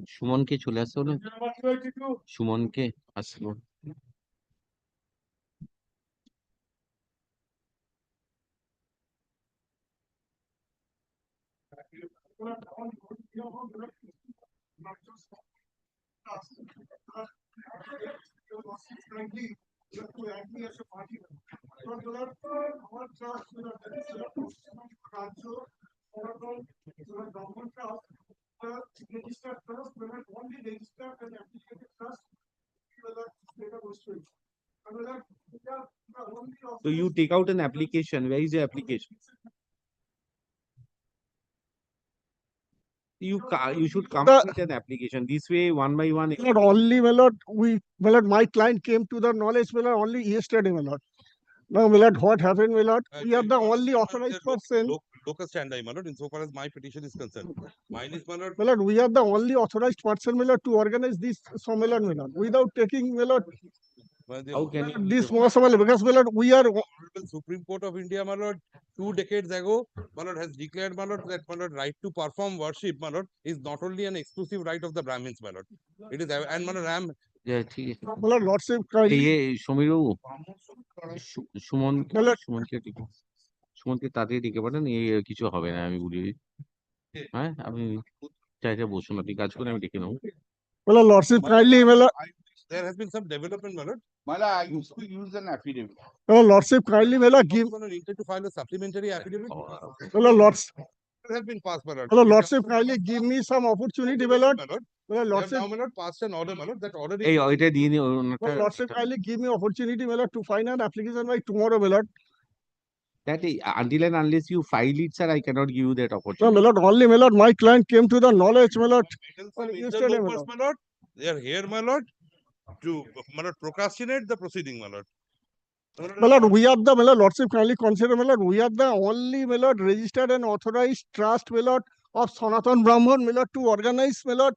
সুমনকে চলে আসতে হলো, সুমনকে আসবো। So you take out an application. Where is your application? You should come The- with an application. This way, one by one. Not only, my lord, my client came to the knowledge, my lord, only yesterday, my lord. Now, my lord, what happened, my lord? We are the only authorized person. Locus standi, my lord, insofar as my petition is concerned. Mine is, my lord. My lord, we are the only authorized person, my lord, to organize this Sammelan, my lord, without taking, my lord, How can you? this Sammelan, because, my lord, we are. Honorable Supreme Court of India, my lord, 2 decades ago, my lord, has declared, my lord, that, my lord, right to perform worship, my lord, is not only an exclusive right of the Brahmins, my lord. It is, and, my lord, I am. Yeah, ঠিক আছে। My lord, lordship, kindly. Samir বাবু, সুমনকে তাড়াতাড়ি ডেকে পাঠান, কিছু হবে না, আমি বুঝিয়ে দিই। হ্যাঁ, আপনি চাইতে বসুন, আপনি কাজ করে আমি ডেকে নেবো। My lord, lordship, kindly, my lord. There has been some development, my lord. My lord, I used to use an affidavit. My lord, lordship, kindly, my lord, give. My lord, intend to file a supplementary affidavit. My lord, lordship. It has been passed, my lord. My lord, lordship, kindly give me some opportunity, my lord. My lord. My lord, They have lordship. now, my lord, passed an order, my lord, that order is. এই ওইটা দিয়ে নিও, My lord, lordship, kindly give me opportunity, my lord, to find an application by tomorrow, my lord. that until and unless you file it, sir, I cannot give you that No, opportunity. my lord, only, my lord, my client came to the knowledge, my lord. Yesterday, my Interlopers, lord. my lord. They are here, my lord, to, my lord, procrastinate the proceeding, my lord. My lord, we are the, my lord, lordship, kindly consider, my lord, we are the only, my lord, registered and authorized trust, my lord, of Sanatan Brahman, my lord, to organize, my lord,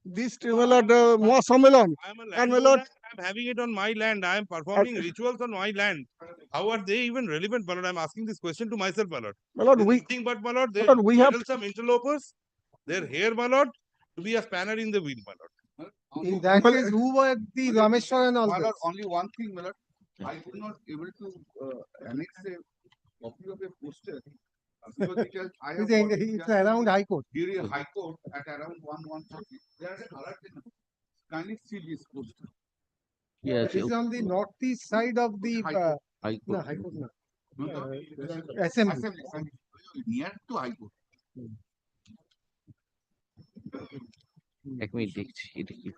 this, my lord, Mahasammelan. I am a And, my lord, landowner, I am having it on my land. I am performing rituals on my land. How are they even relevant, my lord? I am asking this question to myself, my lord. My lord, There is we- nothing but, my lord, my lord, we have- some interlopers. They're here, my lord, to be a spanner in the wheel, my lord. In that case, who were the Rameshwar and all My lord, this? only one thing, my lord, I could not able to annex a copy of a poster. Because it has, I have got it It's just around High Court. during High Court at around 1:30. There is an alert. Kindly see this poster. Yes, This is on the northeast side of the, High Court. no, High Court, no. No, no. Assembly. Near to High Court. এক minute দেখছি এটা কি।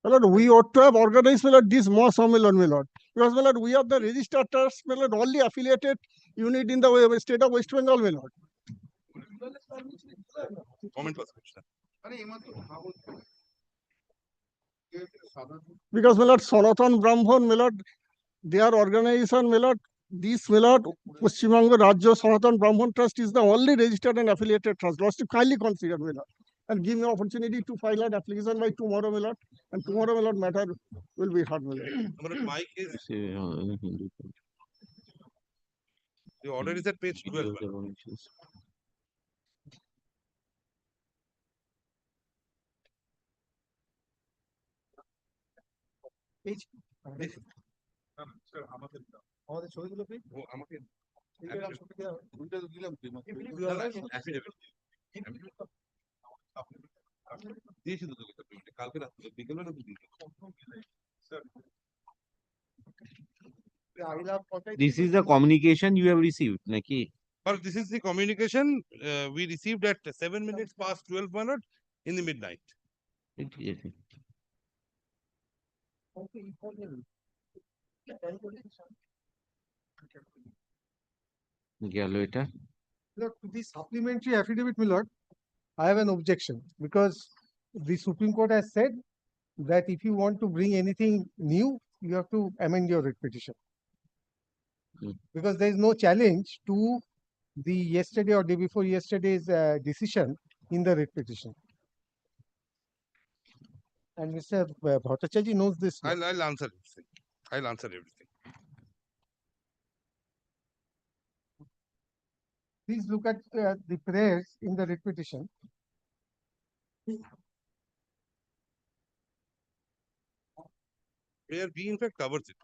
my lord, we ought to have organized, my lord, this Mahasammelan, my lord. Because, my lord, we are the registered trust, my lord, only affiliated unit in the state of West Bengal, my lord. Comment was question. Because, my lord, Sanatan Brahman, my lord, their organization, my lord, this, my lord, Paschim Banga Rajya Sanatan Brahman Trust is the only registered and affiliated trust. Lordship, kindly consider, my lord, and give me opportunity to file an application by tomorrow, my lord. And tomorrow, my lord, matter will be heard, my lord. My lord, my case, the order is at page 12. my lord. আমাদের ছবিগুলো পেয়ে ও আমাকে affidavit. দিয়েছি তো তোকে supplement, কালকে রাত্রে বিকেলে না দুদিন। This is the communication you have received, নাকি? Well, this is the communication we received at 7 minutes past 12, my lord, in the midnight. ঠিক আছে। গেল এটা। Look, to the supplementary affidavit, my lord, I have an objection because the Supreme Court has said that if you want to bring anything new, you have to amend your writ petition. Because there is no challenge to the yesterday or day before yesterday's decision in the writ petition. And Mr. Bhattacharya knows this. I'll answer everything. I'll answer everything. Please look at the prayers in the writ petition. Prayer B in fact covers it.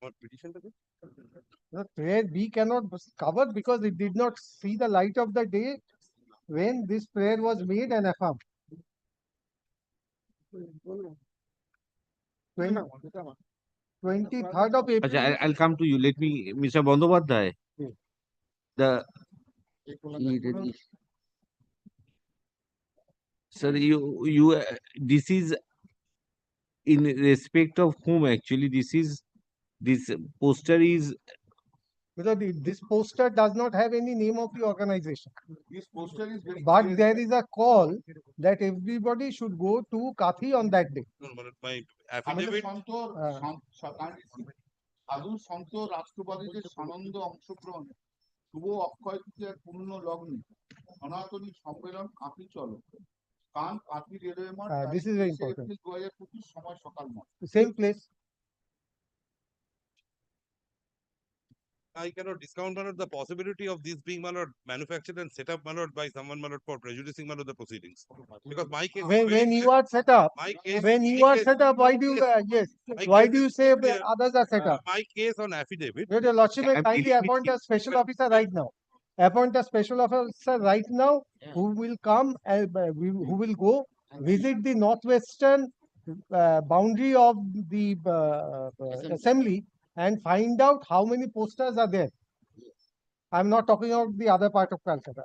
What petition to The prayer B cannot cover because it did not see the light of the day when this prayer was made and affirmed. 23rd of April. Acha, I'll come to you. Let me, Mr. Bandyopadhyay. The sir, this is in respect of whom actually? This poster is. Because this poster does not have any name of the organization. This poster is very But clear there that- is a call that everybody should go to Kathi on that day. No, but my আমাদের affidavit. সন্ত সাধু সন্ত রাষ্ট্রবাদীদের সানন্দ অংশগ্রহণে শুভ অক্ষয় তৃতীয়ার পূর্ণ লগ্নে সনাতনী সম্মেলন আপনি চলো কান কাঠি রেলওয়ে মাঠ This is very important. 2025 সময় সকাল 9। Same place. I cannot discount the possibility of this being manufactured and set up by someone for prejudicing the proceedings. Because my case. When you are set up, My case. when you are set up, why do you yes? My Why case do you is say clear. others are set up? My case on affidavit. Your Lordship may kindly appoint a special officer right now. Appoint a special officer right now who will come and who will go visit the northwestern boundary of the assembly and find out how many posters are there. I'm not talking about the other part of Calcutta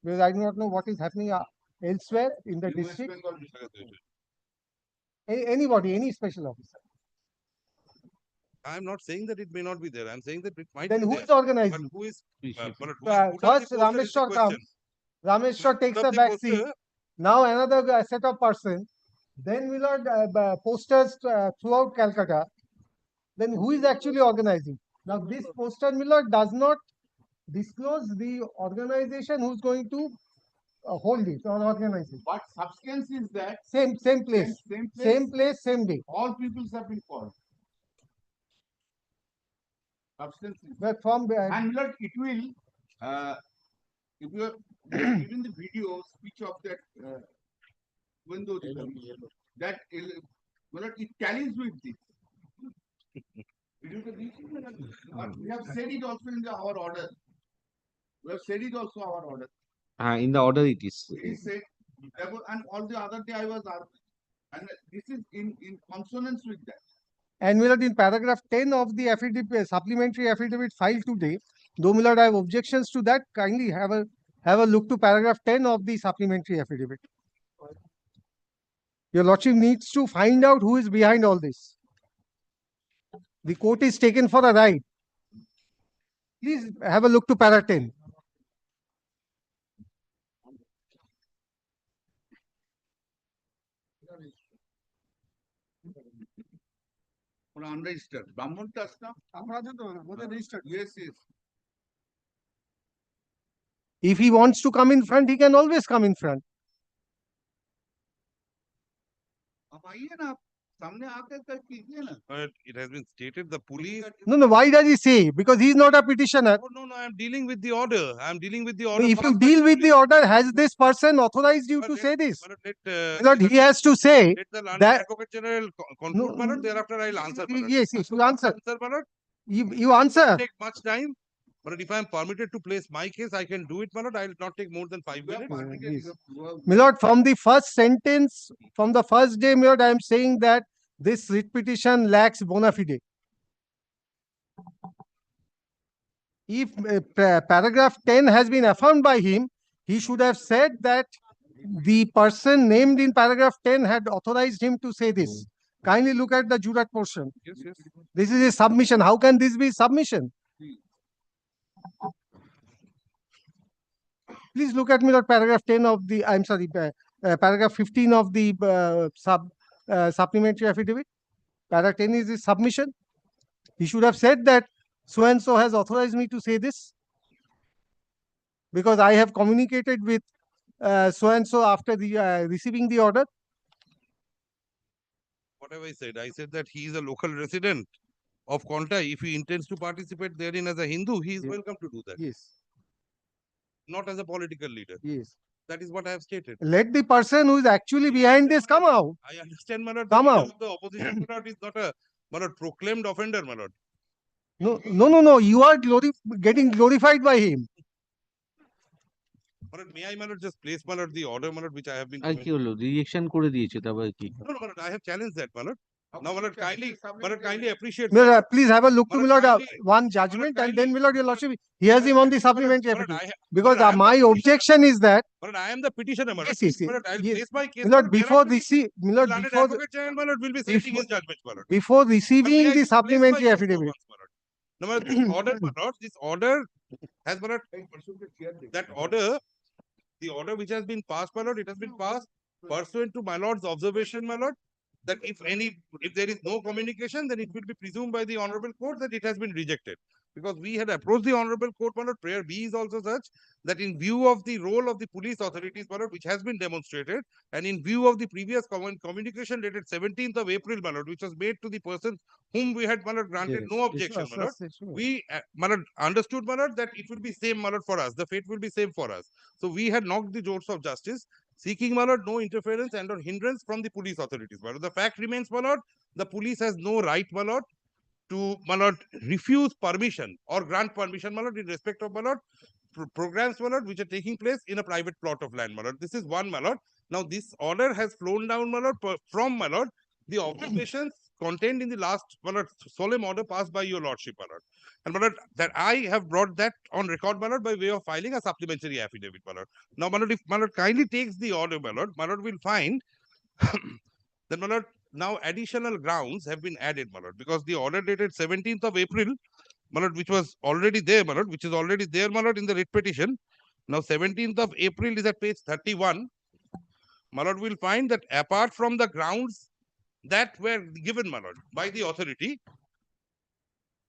because I do not know what is happening elsewhere in the district. Anybody, any special officer. I'm not saying that it may not be there. I'm saying that it might Then be who there. is organizing? But who is? First, Rameshwar comes. Rameshwar takes a back seat. Now another set of person. Then we will posters throughout Calcutta. Then who is actually organizing? Now this poster Miller does not disclose the organization who's going to hold it or organize it. But substance is that Same place. Same place, same day. All peoples have been called. Substance is But from and Lord, it will if you are given the video speech of that window that Lord, it tallies with this. But we have said it also in our order. We have said it also our order. In the order it is. It is said, and all the other day I was arguing, and this is in consonance with that. And Millard, in paragraph 10 of the affidavit, supplementary affidavit filed today, though Millard, I have objections to that, kindly have a look to paragraph 10 of the supplementary affidavit. Your Lordship needs to find out who is behind all this. The court is taken for a ride. Please have a look to para 10. Unregistered. Brahman trust now? Yes, yes. If he wants to come in front, he can always come in front. It has been stated the police. No, why does he say? Because he is not a petitioner. No, I'm dealing with the order. I'm dealing with the order. If you deal with the order, has this person authorized you to say this? Lord, he has to say Let the that. Advocate General conclude, my lord. Thereafter, I'll answer. my lord. Yes, you answer. My lord. You answer. Take much time. But if I am permitted to place my case, I can do it, my lord. I will not take more than 5 minutes. Yes. My lord, from the first sentence, from the first day, my lord, I am saying that this writ petition lacks bona fide. If paragraph 10 has been affirmed by him, he should have said that the person named in paragraph 10 had authorized him to say this. Kindly look at the jurat portion. Yes. This is a submission. How can this be submission? Please look at me at paragraph 10 of the, I'm sorry, paragraph 15 of the supplementary affidavit. Paragraph 10 is his submission. He should have said that so-and-so has authorized me to say this because I have communicated with so-and-so after the receiving the order. What have I said? I said that he is a local resident of Calcutta. If he intends to participate therein as a Hindu, he is welcome to do that. Yes. Not as a political leader. Yes. That is what I have stated. Let the person who is actually behind this come out. I understand, my lord. Come The leader out. of the opposition, my lord, is not a, my lord, proclaimed offender, my lord. No. You are getting glorified by him. My lord, may I, my lord, just place, my lord, the order, my lord, which I have been. আর কি হলো rejection করে দিয়েছে তারপর কি No, my lord, I have challenged that, my lord. Now, my lord, kindly appreciate. My lord, please have a look to My my lord, lord, kindly- one judgment, and then my lord, your lordship hears him on the supplementary my lord, affidavit. Because my lord, I am my the objection is that My lord, I am the petitioner, my lord. yes, My lord, I will yes. place my case. My lord, my lord, before thereafter my lord, the learned before advocate general, my lord, will be citing his judgment, my lord. before But may receiving I the just place my supplementary case for affidavit. once, my lord? No, my lord, this order, my lord, this order has, my lord, that order, the order which has been passed, my lord, it has been passed pursuant to my lord's observation, my lord, that if there is no communication, then it will be presumed by the honorable court that it has been rejected. Because we had approached the honorable court, my lord, prayer B is also such that in view of the role of the police authorities, my lord, which has been demonstrated, and in view of the previous communication dated 17th of April, my lord, which was made to the person whom we had, my lord, granted no objection, my lord, we, my lord, understood, my lord, that it will be same, my lord, for us. The fate will be same for us. So we had knocked the doors of justice, seeking, my lord, no interference and or hindrance from the police authorities, my lord. The fact remains, my lord, the police has no right, my lord, to, my lord, refuse permission or grant permission, my lord, in respect of, my lord, programs, my lord, which are taking place in a private plot of land, my lord. This is one, my lord. Now, this order has flown down, my lord, from, my lord, the observations contained in the last, my lord, solemn order passed by your lordship, my lord. And, my lord, that I have brought that on record, my lord, by way of filing a supplementary affidavit, my lord. Now, my lord, if my lord kindly takes the order, my lord will find that, my lord, now additional grounds have been added, my lord, because the order dated 17th of April, my lord, which was already there, my lord, which is already there, my lord, in the writ petition. Now, 17th of April is at page 31. My lord will find that apart from the grounds that were given, my lord, by the authority,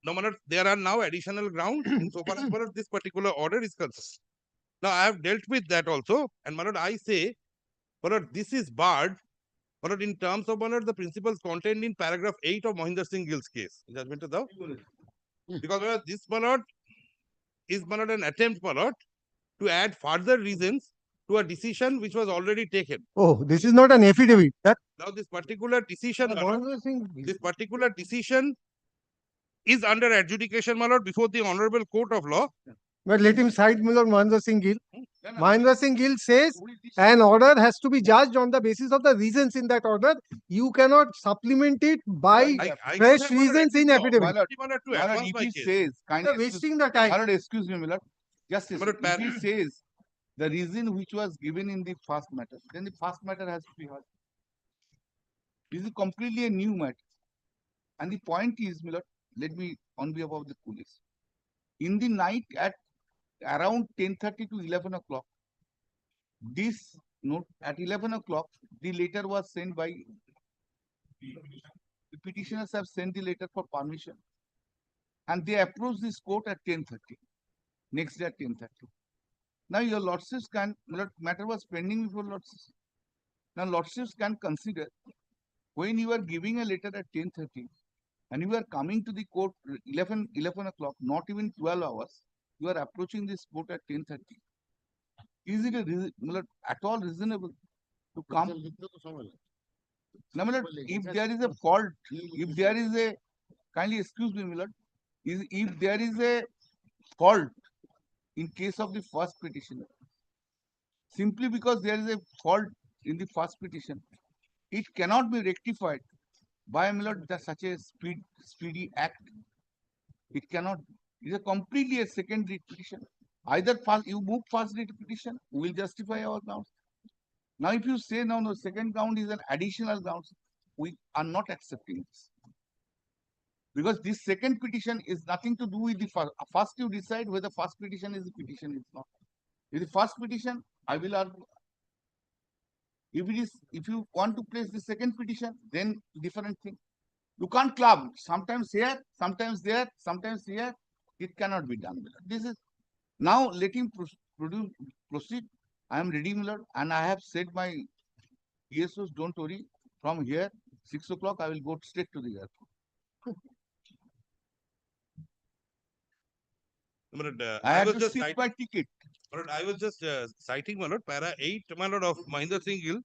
now, my lord, there are now additional grounds in so far as, my lord, this particular order is concerned. Now, I have dealt with that also, and, my lord, I say, my lord, this is barred, my lord, in terms of, my lord, the principles contained in paragraph 8 of Mohinder Singh Gill's case. Judgment of thou? Because, my lord, this, my lord, is, my lord, an attempt, my lord, to add further reasons to a decision which was already taken. Oh, this is not an affidavit. Now, this particular decision, my lord, this particular decision is under adjudication, my lord, before the Honorable Court of Law. But let him cite my lord Mahendra Singh Gill. Mahendra Singh Gill says an order has to be judged on the basis of the reasons in that order. You cannot supplement it by fresh reasons in affidavit. If he says, You're wasting the time. my lord, excuse me, my lord. Just a second. If he says the reason which was given in the first matter, then the first matter has to be heard. This is completely a new matter. And the point is, my lord, let me on behalf of the police. In the night at around 10:30 to 11 o'clock, this note at 11 o'clock, the letter was sent by the petitioners have sent the letter for permission, and they approached this court at 10:30. Next day at 10:30. Now your lordships can matter was pending before lordships. Now lordships can consider when you are giving a letter at 10:30 and you are coming to the court 11 o'clock, not even 12 hours, you are approaching this court at 10:30. Is it at all reasonable to come? Now, my lord, if there is a fault, if there is a, kindly excuse me, my lord, if there is a fault in case of the first petition, simply because there is a fault in the first petition, it cannot be rectified by, my lord, such a speedy act. It cannot. It is a completely a secondary petition. Either first you move first petition, we will justify our grounds. Now, if you say now the second ground is an additional grounds, we are not accepting this. Because this second petition is nothing to do with the first. First, you decide whether first petition is a petition, is not. If the first petition, I will argue. If it is, if you want to place the second petition, then different thing. You can't club. Sometimes here, sometimes there, sometimes here. It cannot be done. This is now let him proceed. I am ready, my lord, and I have said my PSOs, don't worry. From here, 6 o'clock, I will go straight to the airport. My lord, I I had was to just sit my ticket. my lord, I was just citing, my lord, para 8, my lord, of Mahinder Singh Gill,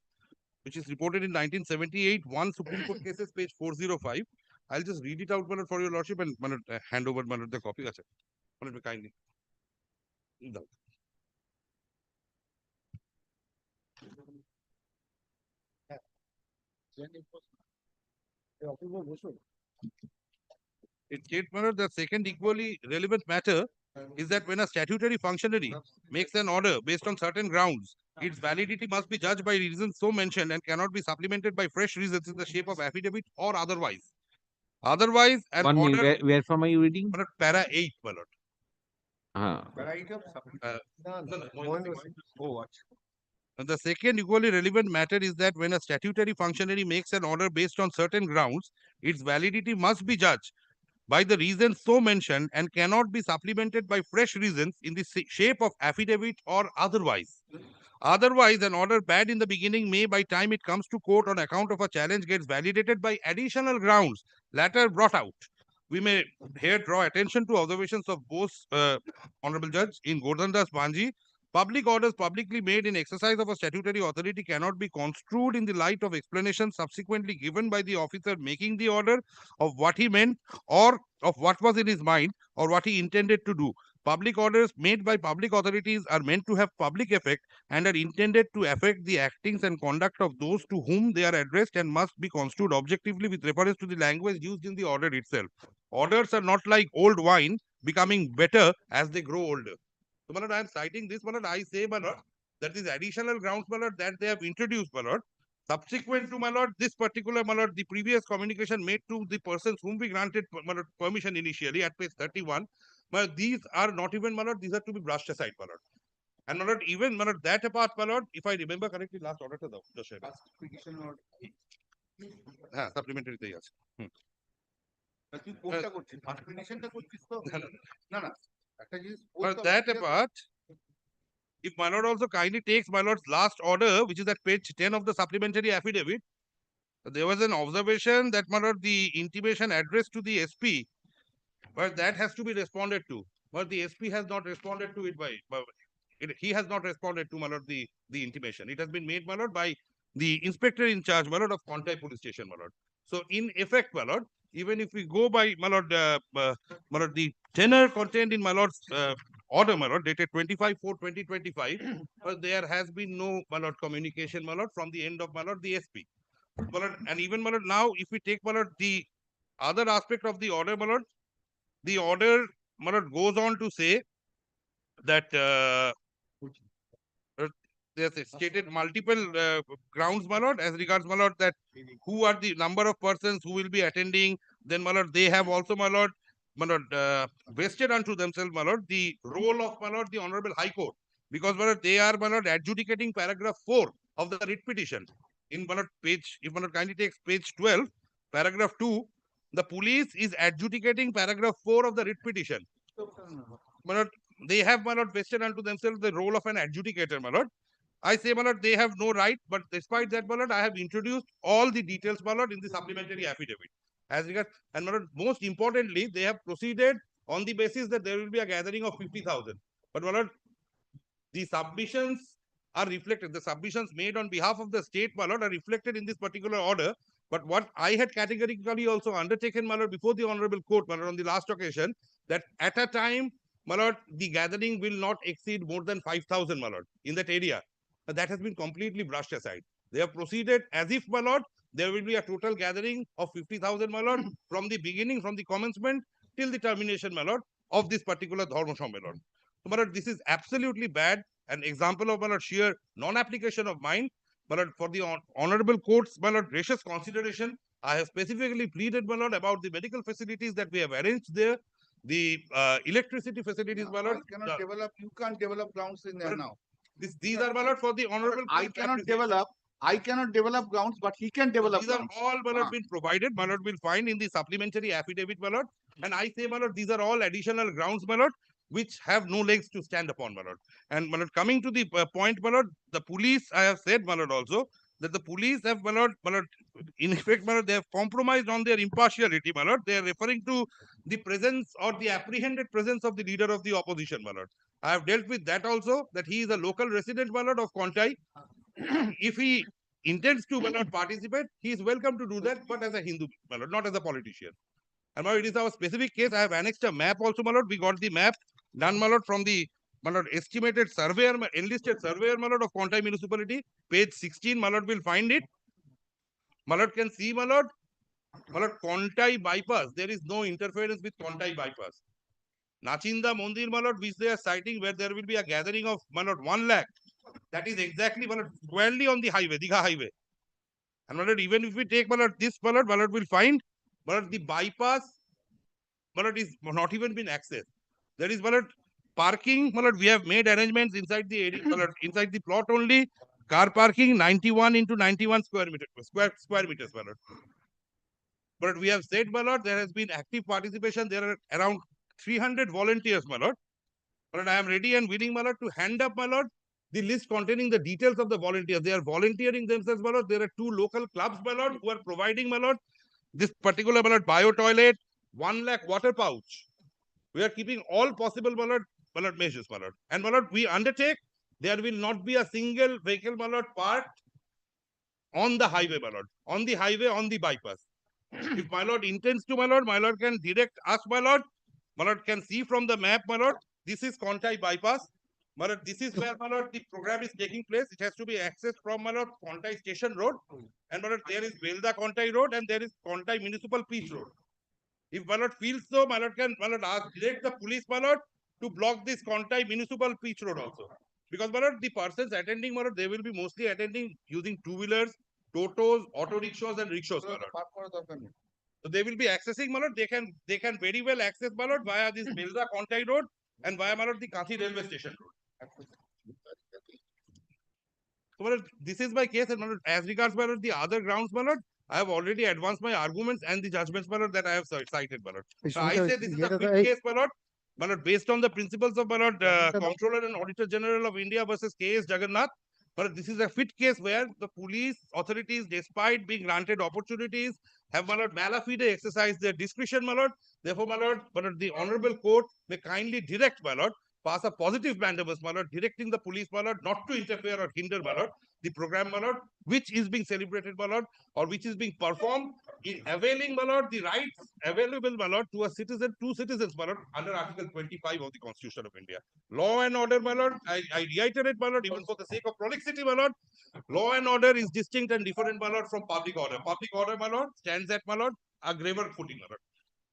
which is reported in 1978, one Supreme Court cases, page 405. I'll just read it out, my lord, for your lordship, and my lord, hand over, my lord, the copy. Achha. My lord, kindly. No. It states, my lord, the second equally relevant matter is that when a statutory functionary makes an order based on certain grounds, its validity must be judged by reasons so mentioned and cannot be supplemented by fresh reasons in the shape of affidavit or otherwise. Otherwise, an 1 minute. order. Where from are you reading? My lord, para 8, my lord. And the second equally relevant matter is that when a statutory functionary makes an order based on certain grounds, its validity must be judged by the reasons so mentioned and cannot be supplemented by fresh reasons in the shape of affidavit or otherwise. Otherwise, an order bad in the beginning may, by time it comes to court on account of a challenge, gets validated by additional grounds later brought out. We may here draw attention to observations of both Honorable Judge in Gordhandas Manji. Public orders publicly made in exercise of a statutory authority cannot be construed in the light of explanations subsequently given by the officer making the order of what he meant or of what was in his mind or what he intended to do. Public orders made by public authorities are meant to have public effect and are intended to affect the actings and conduct of those to whom they are addressed and must be construed objectively with reference to the language used in the order itself. Orders are not like old wine becoming better as they grow older. So, my lord, I am citing this, my lord. I say, my lord, that these additional grounds, my lord, that they have introduced, my lord, subsequent to, my lord, this particular, my lord, the previous communication made to the persons whom we granted, my lord, permission initially at page 31, my lord, these are not even, my lord, these are to be brushed aside, my lord. And, my lord, even, my lord, that apart, my lord, if I remember correctly, last order to the share. Supplementary, yes. But that apart, if my lord also kindly takes my lord's last order, which is at page 10 of the supplementary affidavit, there was an observation that my lord, the intimation addressed to the SP, but that has to be responded to. But the SP has not responded to it he has not responded to, my lord, the intimation. It has been made, my lord, by the inspector in charge, my lord, of Contai police station, my lord. So in effect, my lord, even if we go by, my lord, the tenor contained in my lord's order, my lord, dated 25/4/2025, there has been no, my lord, communication, my lord, from the end of, my lord, the SP. My lord, and even, my lord, now, if we take, my lord, the other aspect of the order, my lord, the order, my lord, goes on to say that there's stated multiple grounds, my lord, as regards, my lord, that who are the number of persons who will be attending. Then, my lord, they have also, my lord, vested unto themselves, my lord, the role of, my lord, the Honorable High Court. Because, my lord, they are, my lord, adjudicating paragraph 4 of the writ petition. In, my lord, page, if my lord kindly takes page 12, paragraph 2, the police is adjudicating paragraph 4 of the writ petition. My lord, they have, my lord, vested unto themselves the role of an adjudicator, my lord. I say, my lord, they have no right, but despite that, my lord, I have introduced all the details, my lord, in the supplementary affidavit. As regards, and my lord, most importantly, they have proceeded on the basis that there will be a gathering of 50,000. But, my lord, the submissions are reflected. The submissions made on behalf of the state, my lord, are reflected in this particular order. But what I had categorically also undertaken, my lord, before the Honorable Court, my lord, on the last occasion, that at a time, my lord, the gathering will not exceed more than 5,000, my lord, in that area. That has been completely brushed aside. They have proceeded as if, my lord, there will be a total gathering of 50,000, my lord, from the beginning, from the commencement till the termination, my lord, of this particular Dharma Sammelan. So, my lord, this is absolutely bad. An example of, my lord, sheer non-application of mine. My lord, for the Honorable Court's, my lord, gracious consideration, I have specifically pleaded, my lord, about the medical facilities that we have arranged there, the electricity facilities, my lord. You can't develop grounds in there now. These are, my lord, for the Honorable I cannot develop grounds, but he can develop These are grounds. all, my lord, been provided. My lord will find in the supplementary affidavit, my lord. And I say, my lord, these are all additional grounds, my lord, which have no legs to stand upon, my lord. And, my lord, coming to the point, my lord, the police, I have said, my lord, also, that the police have, my lord, in effect, my lord, they have compromised on their impartiality, my lord. They are referring to the presence or the apprehended presence of the leader of the opposition, my lord. I have dealt with that also, that he is a local resident, my lord, of Kontai. If he intends to, my lord, participate, he is welcome to do that, but as a Hindu, my lord, not as a politician. And my lord, it is our specific case. I have annexed a map also, my lord. We got the map done, my lord, from the, my lord, estimated surveyor, enlisted surveyor, my lord, of Kontai municipality. Page 16, my lord, will find it. My lord can see, my lord, Kontai bypass. There is no interference with Kontai bypass. Nachinda Mondir, my lord, which they are citing, where there will be a gathering of, my lord, 1 lakh. That is exactly, my lord, squarely on the highway, Digha highway. And my lord, even if we take, my lord, this, my lord will find, my lord, the bypass, my lord, is not even been accessed. There is, my lord, parking, my lord, we have made arrangements inside the area, my lord, inside the plot only. Car parking 91 into 91 square meters, my lord. But we have said, my lord, there has been active participation. There are around 300 volunteers, my lord. But I am ready and willing, my lord, to hand up, my lord, the list containing the details of the volunteers. They are volunteering themselves, my lord. There are 2 local clubs, my lord, who are providing, my lord, this particular, my lord, bio toilet, 1 lakh water pouch. We are keeping all possible, my lord, measures, my lord. And my lord, we undertake, there will not be a single vehicle, my lord, parked on the highway, my lord. On the highway, on the bypass. If my lord intends to, my lord can direct us, my lord can see from the map, my lord, this is Kontai bypass. My lord, this is where, my lord, the program is taking place. It has to be accessed from, my lord, Kontai Station Road. And my lord, there is Belda Kontai Road and there is Kontai Municipal Peace Road. If my lord feels so, my lord can, my lord, direct the police, my lord, to block this Kontai Municipal Peace Road also. Because, my lord, the persons attending, my lord, they will be mostly attending using 2-wheelers, totos, auto rickshaws and rickshaws, my lord. So they will be accessing, my lord. They can very well access, my lord, via this Belda Kontai Road and via, my lord, the Kathi railway station road. So, my lord, this is my case, and my lord, as regards, my lord, the other grounds, my lord, I have already advanced my arguments and the judgments, my lord, that I have cited, my lord. So I say this is a quick case, my lord, based on the principles of, my lord, Comptroller and Auditor General of India versus K.S. Jagannath. But this is a fit case where the police authorities, despite being granted opportunities, have, my lord, malafide exercised their discretion, my lord. Therefore, my lord, the Honorable Court may kindly direct, my lord, pass a positive mandamus, my lord, directing the police, my lord, not to interfere or hinder, my lord, the program, my lord, which is being celebrated, my lord, or which is being performed in availing, my lord, the rights available, my lord, to a citizen, to citizens, my lord, under Article 25 of the Constitution of India. Law and order, my lord, I reiterate, my lord, even for the sake of prolixity, my lord, law and order is distinct and different, my lord, from public order. Public order, my lord, stands at, my lord, a graver footing, my lord.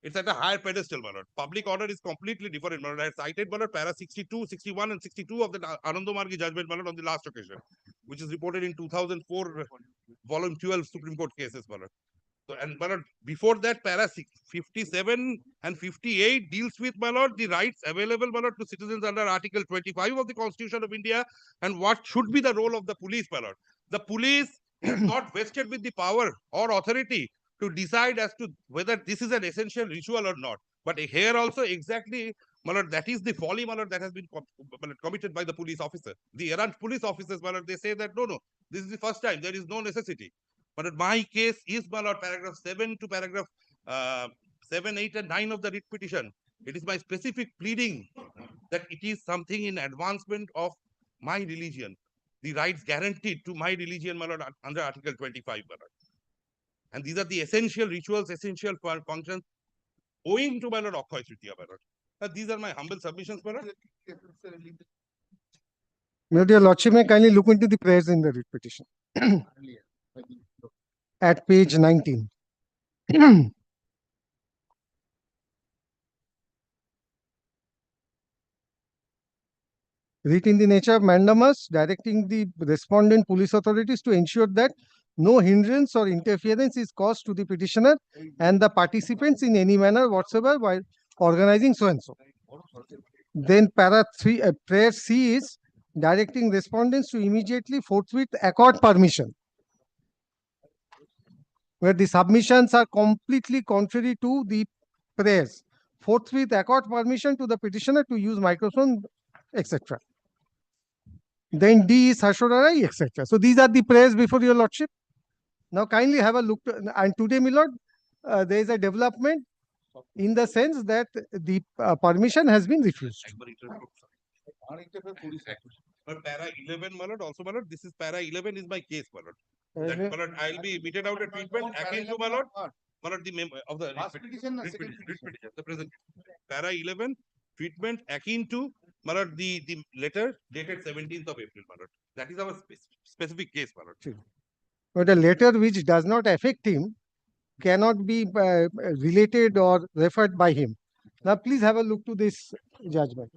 It's at a higher pedestal, my lord. Public order is completely different, my lord. I cited, my lord, para 62, 61 and 62 of the Anandomargi judgment, my lord, on the last occasion, which is reported in 2004, volume 12 Supreme Court cases, my lord. So, and my lord, before that, para 57 and 58 deals with, my lord, the rights available, my lord, to citizens under Article 25 of the Constitution of India and what should be the role of the police, my lord. The police is not vested with the power or authority to decide as to whether this is an essential ritual or not. But here also exactly, my lord, that is the folly, my lord, that has been committed by the police officer. The errant police officers, my lord, they say that no, this is the first time, there is no necessity. But in my case is, my lord, paragraph 7 to paragraph 7, 8 and 9 of the writ petition. It is my specific pleading that it is something in advancement of my religion. The rights guaranteed to my religion, my lord, under Article 25, my lord. And these are the essential rituals, essential functions owing to, my lord, Akshaya Tritiya, my lord. These are my humble submissions, my lord. Your dear Lordship, may kindly look into the prayers in the writ petition. At page 19. Writ in the nature of mandamus, directing the respondent police authorities to ensure that no hindrance or interference is caused to the petitioner and the participants in any manner whatsoever while organizing so and so. Then para 3, prayer C is directing respondents to immediately forthwith accord permission, where the submissions are completely contrary to the prayers. Forthwith accord permission to the petitioner to use microphone, etc. Then D is Harshodarai, etc. So these are the prayers before your lordship. Now kindly have a look. And today, my lord, there is a development in the sense that the permission has been refused. But para 11, my lord, also, my lord, this is para 11 is my case, my lord. That, my lord, I'll be meted out a treatment akin to, my lord, the member of the writ petition, the present. Para 11, treatment akin to, my lord, the letter dated 17th of April, my lord. That is our specific case, my lord. But a letter which does not affect him cannot be related or referred by him. Now, please have a look to this judgment.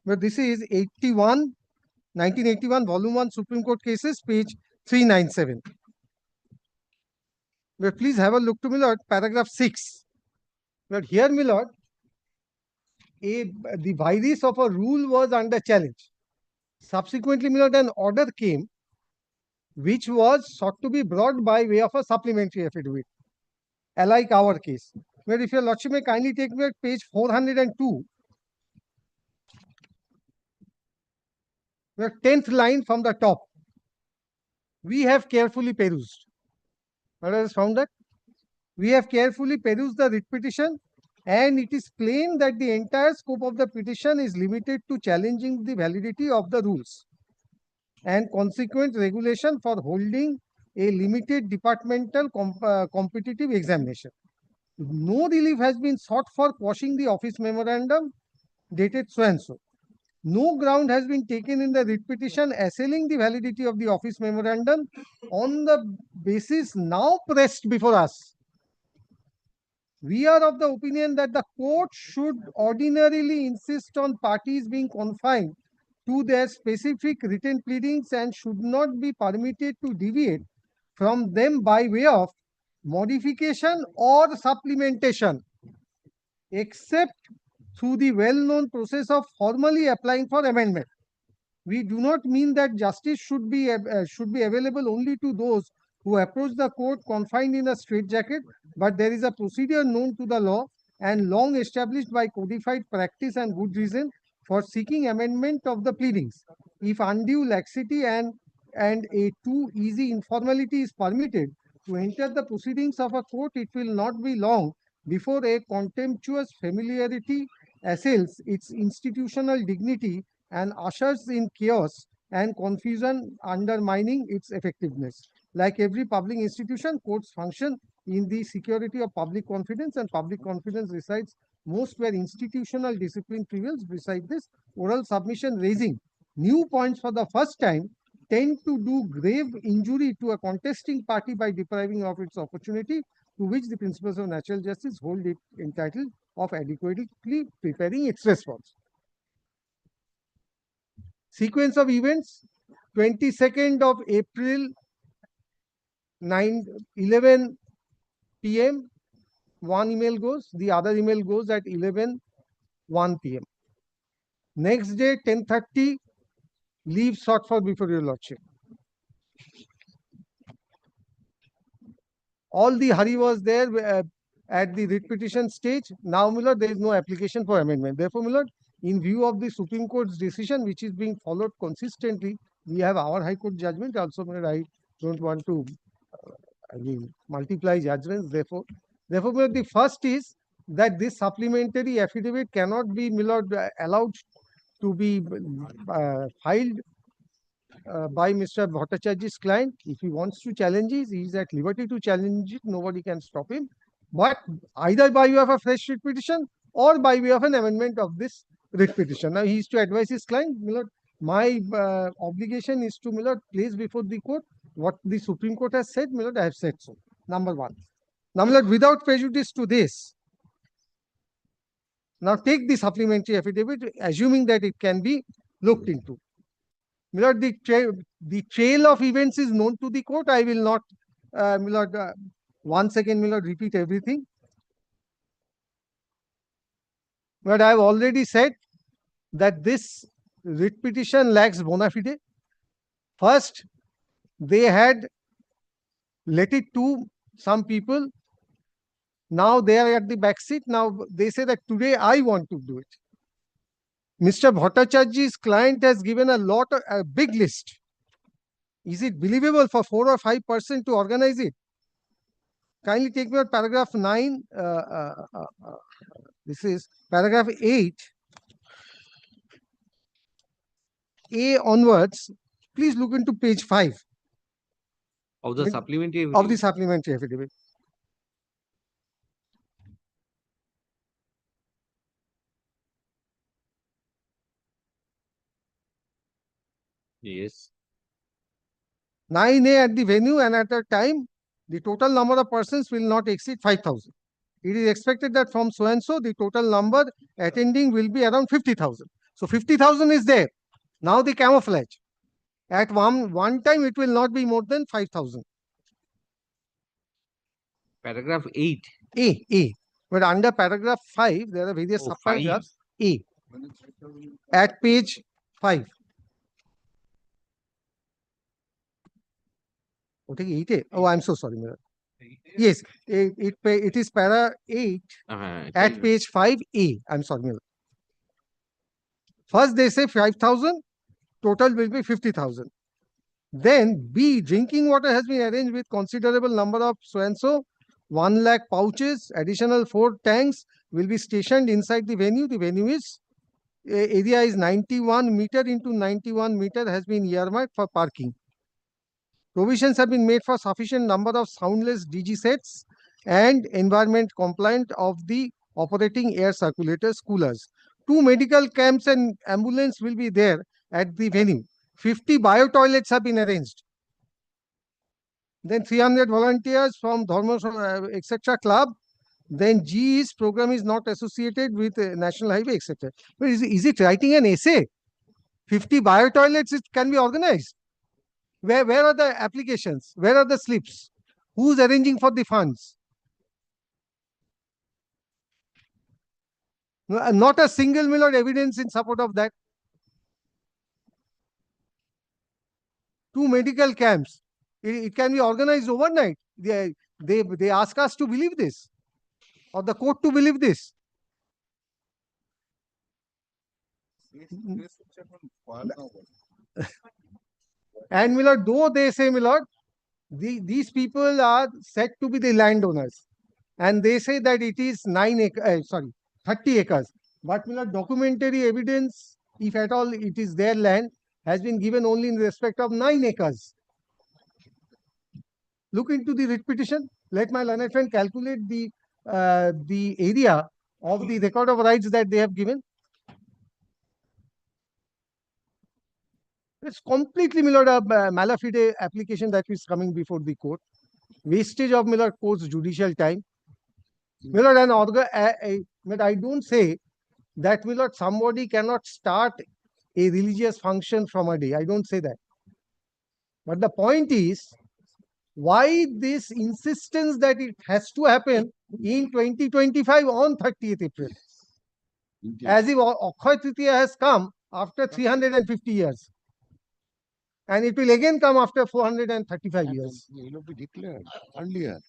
But this is 1981, Volume 1, Supreme Court Cases, page 397. But please have a look to, my lord, paragraph 6. But here, my lord, the virus of a rule was under challenge. Subsequently, my lord, an order came which was sought to be brought by way of a supplementary affidavit, alike our case. But if your lordship may kindly take me at page 402, the 10th line from the top. We have carefully perused. What has found that? We have carefully perused the writ petition, and it is plain that the entire scope of the petition is limited to challenging the validity of the rules and consequent regulation for holding a limited departmental competitive examination. No relief has been sought for quashing the office memorandum dated so and so. No ground has been taken in the writ petition assailing the validity of the office memorandum on the basis now pressed before us. We are of the opinion that the court should ordinarily insist on parties being confined to their specific written pleadings and should not be permitted to deviate from them by way of modification or supplementation, except through the well-known process of formally applying for amendment. We do not mean that justice should be available only to those who approach the court confined in a straitjacket, but there is a procedure known to the law and long established by codified practice and good reason for seeking amendment of the pleadings. If undue laxity and a too easy informality is permitted to enter the proceedings of a court, it will not be long before a contemptuous familiarity assails its institutional dignity and ushers in chaos and confusion, undermining its effectiveness. Like every public institution, courts function in the security of public confidence, and public confidence resides most where institutional discipline prevails. Besides this, oral submission raising new points for the first time tend to do grave injury to a contesting party by depriving of its opportunity to which the principles of natural justice hold it entitled of adequately preparing its response. Sequence of events, 22nd of April, 11 p.m. One email goes, the other email goes at 1 p.m. Next day, 10:30, leave sought for before your lordship. All the hurry was there at the writ petition stage. Now, my lord, there is no application for amendment. Therefore, my lord, in view of the Supreme Court's decision, which is being followed consistently, we have our High Court judgment. Also, my lord, I don't want to multiply judgments. Therefore, my lord, the first is that this supplementary affidavit cannot be, my lord, allowed to be filed by Mr. Bhattacharya's client. If he wants to challenge it, he is at liberty to challenge it. Nobody can stop him. But either by way of a fresh writ petition or by way of an amendment of this writ petition. Now, he is to advise his client, my lord, my obligation is to, my lord, place before the court what the Supreme Court has said. My lord, I have said so. Number one. Now, my lord, without prejudice to this, now take the supplementary affidavit, assuming that it can be looked into. My lord, the trail of events is known to the court. I will not, my lord, once again, my lord, repeat everything. But I have already said that this writ petition lacks bona fide. First, they had let it to some people. Now they are at the back seat. Now they say that today I want to do it. Mr. Bhattacharya's client has given a big list. Is it believable for 4 or 5% to organize it? Kindly take me out paragraph 9. This is paragraph 8. A onwards. Please look into page 5. Of the supplementary Of the supplementary affidavit. Yes. 9A at the venue and at the time, the total number of persons will not exceed 5,000. It is expected that from so and so, the total number attending will be around 50,000. So 50,000 is there. Now the camouflage. At one time, it will not be more than 5,000. Paragraph 8. A. But under paragraph 5, there are various subparagraphs. A. At page 5. Okay, 8A. Oh, I'm so sorry, Mira. Yes, it is para 8 at page 5A. I'm sorry, Mira. First, they say 5,000, total will be 50,000. Then B, drinking water has been arranged with considerable number of so and so, 1 lakh pouches, additional 4 tanks will be stationed inside the venue. The venue is, area is 91 meter into 91 meter has been earmarked for parking. Provisions have been made for sufficient number of soundless DG sets and environment compliant of the operating air circulators, coolers. 2 medical camps and ambulance will be there at the venue. 50 bio toilets have been arranged. Then 300 volunteers from Dharma, etc. club. Then G's program is not associated with National Highway, etc. But is it writing an essay? 50 bio toilets, it can be organized. Where are the applications? Where are the slips? Who's arranging for the funds? Not a single Miller evidence in support of that. 2 medical camps. It can be organized overnight. They ask us to believe this, or the court to believe this. And Miller, though they say, Miller, these people are said to be the landowners, and they say that it is 30 acres. But Miller, documentary evidence, if at all it is their land, has been given only in respect of 9 acres. Look into the writ petition. Let my learned friend calculate the area of the record of rights that they have given. It's completely Miller malafide application that is coming before the court. Wastage of Miller court's judicial time. Miller but I don't say that Miller somebody cannot start a religious function from a day. I don't say that. But the point is, why this insistence that it has to happen in 2025 on 30th April? As if Akshaya Tritiya has come after 350 years. And it will again come after 435 years. It will be declared earlier.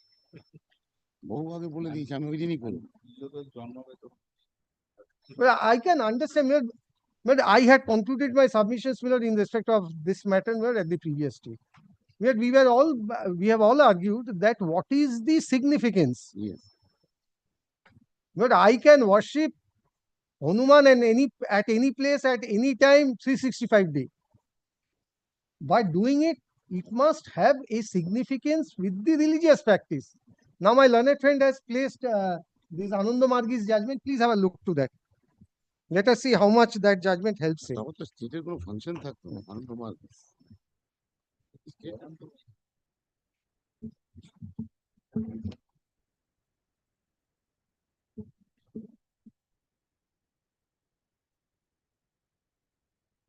Well, I can understand, but I had concluded my submissions in respect of this matter at the previous day. We have all argued that what is the significance? Yes. But I can worship Hanuman at any place at any time 365 days. By doing it, it must have a significance with the religious practice. Now my learned friend has placed this Ananda Margi's judgment. Please have a look to that. Let us see how much that judgment helps him.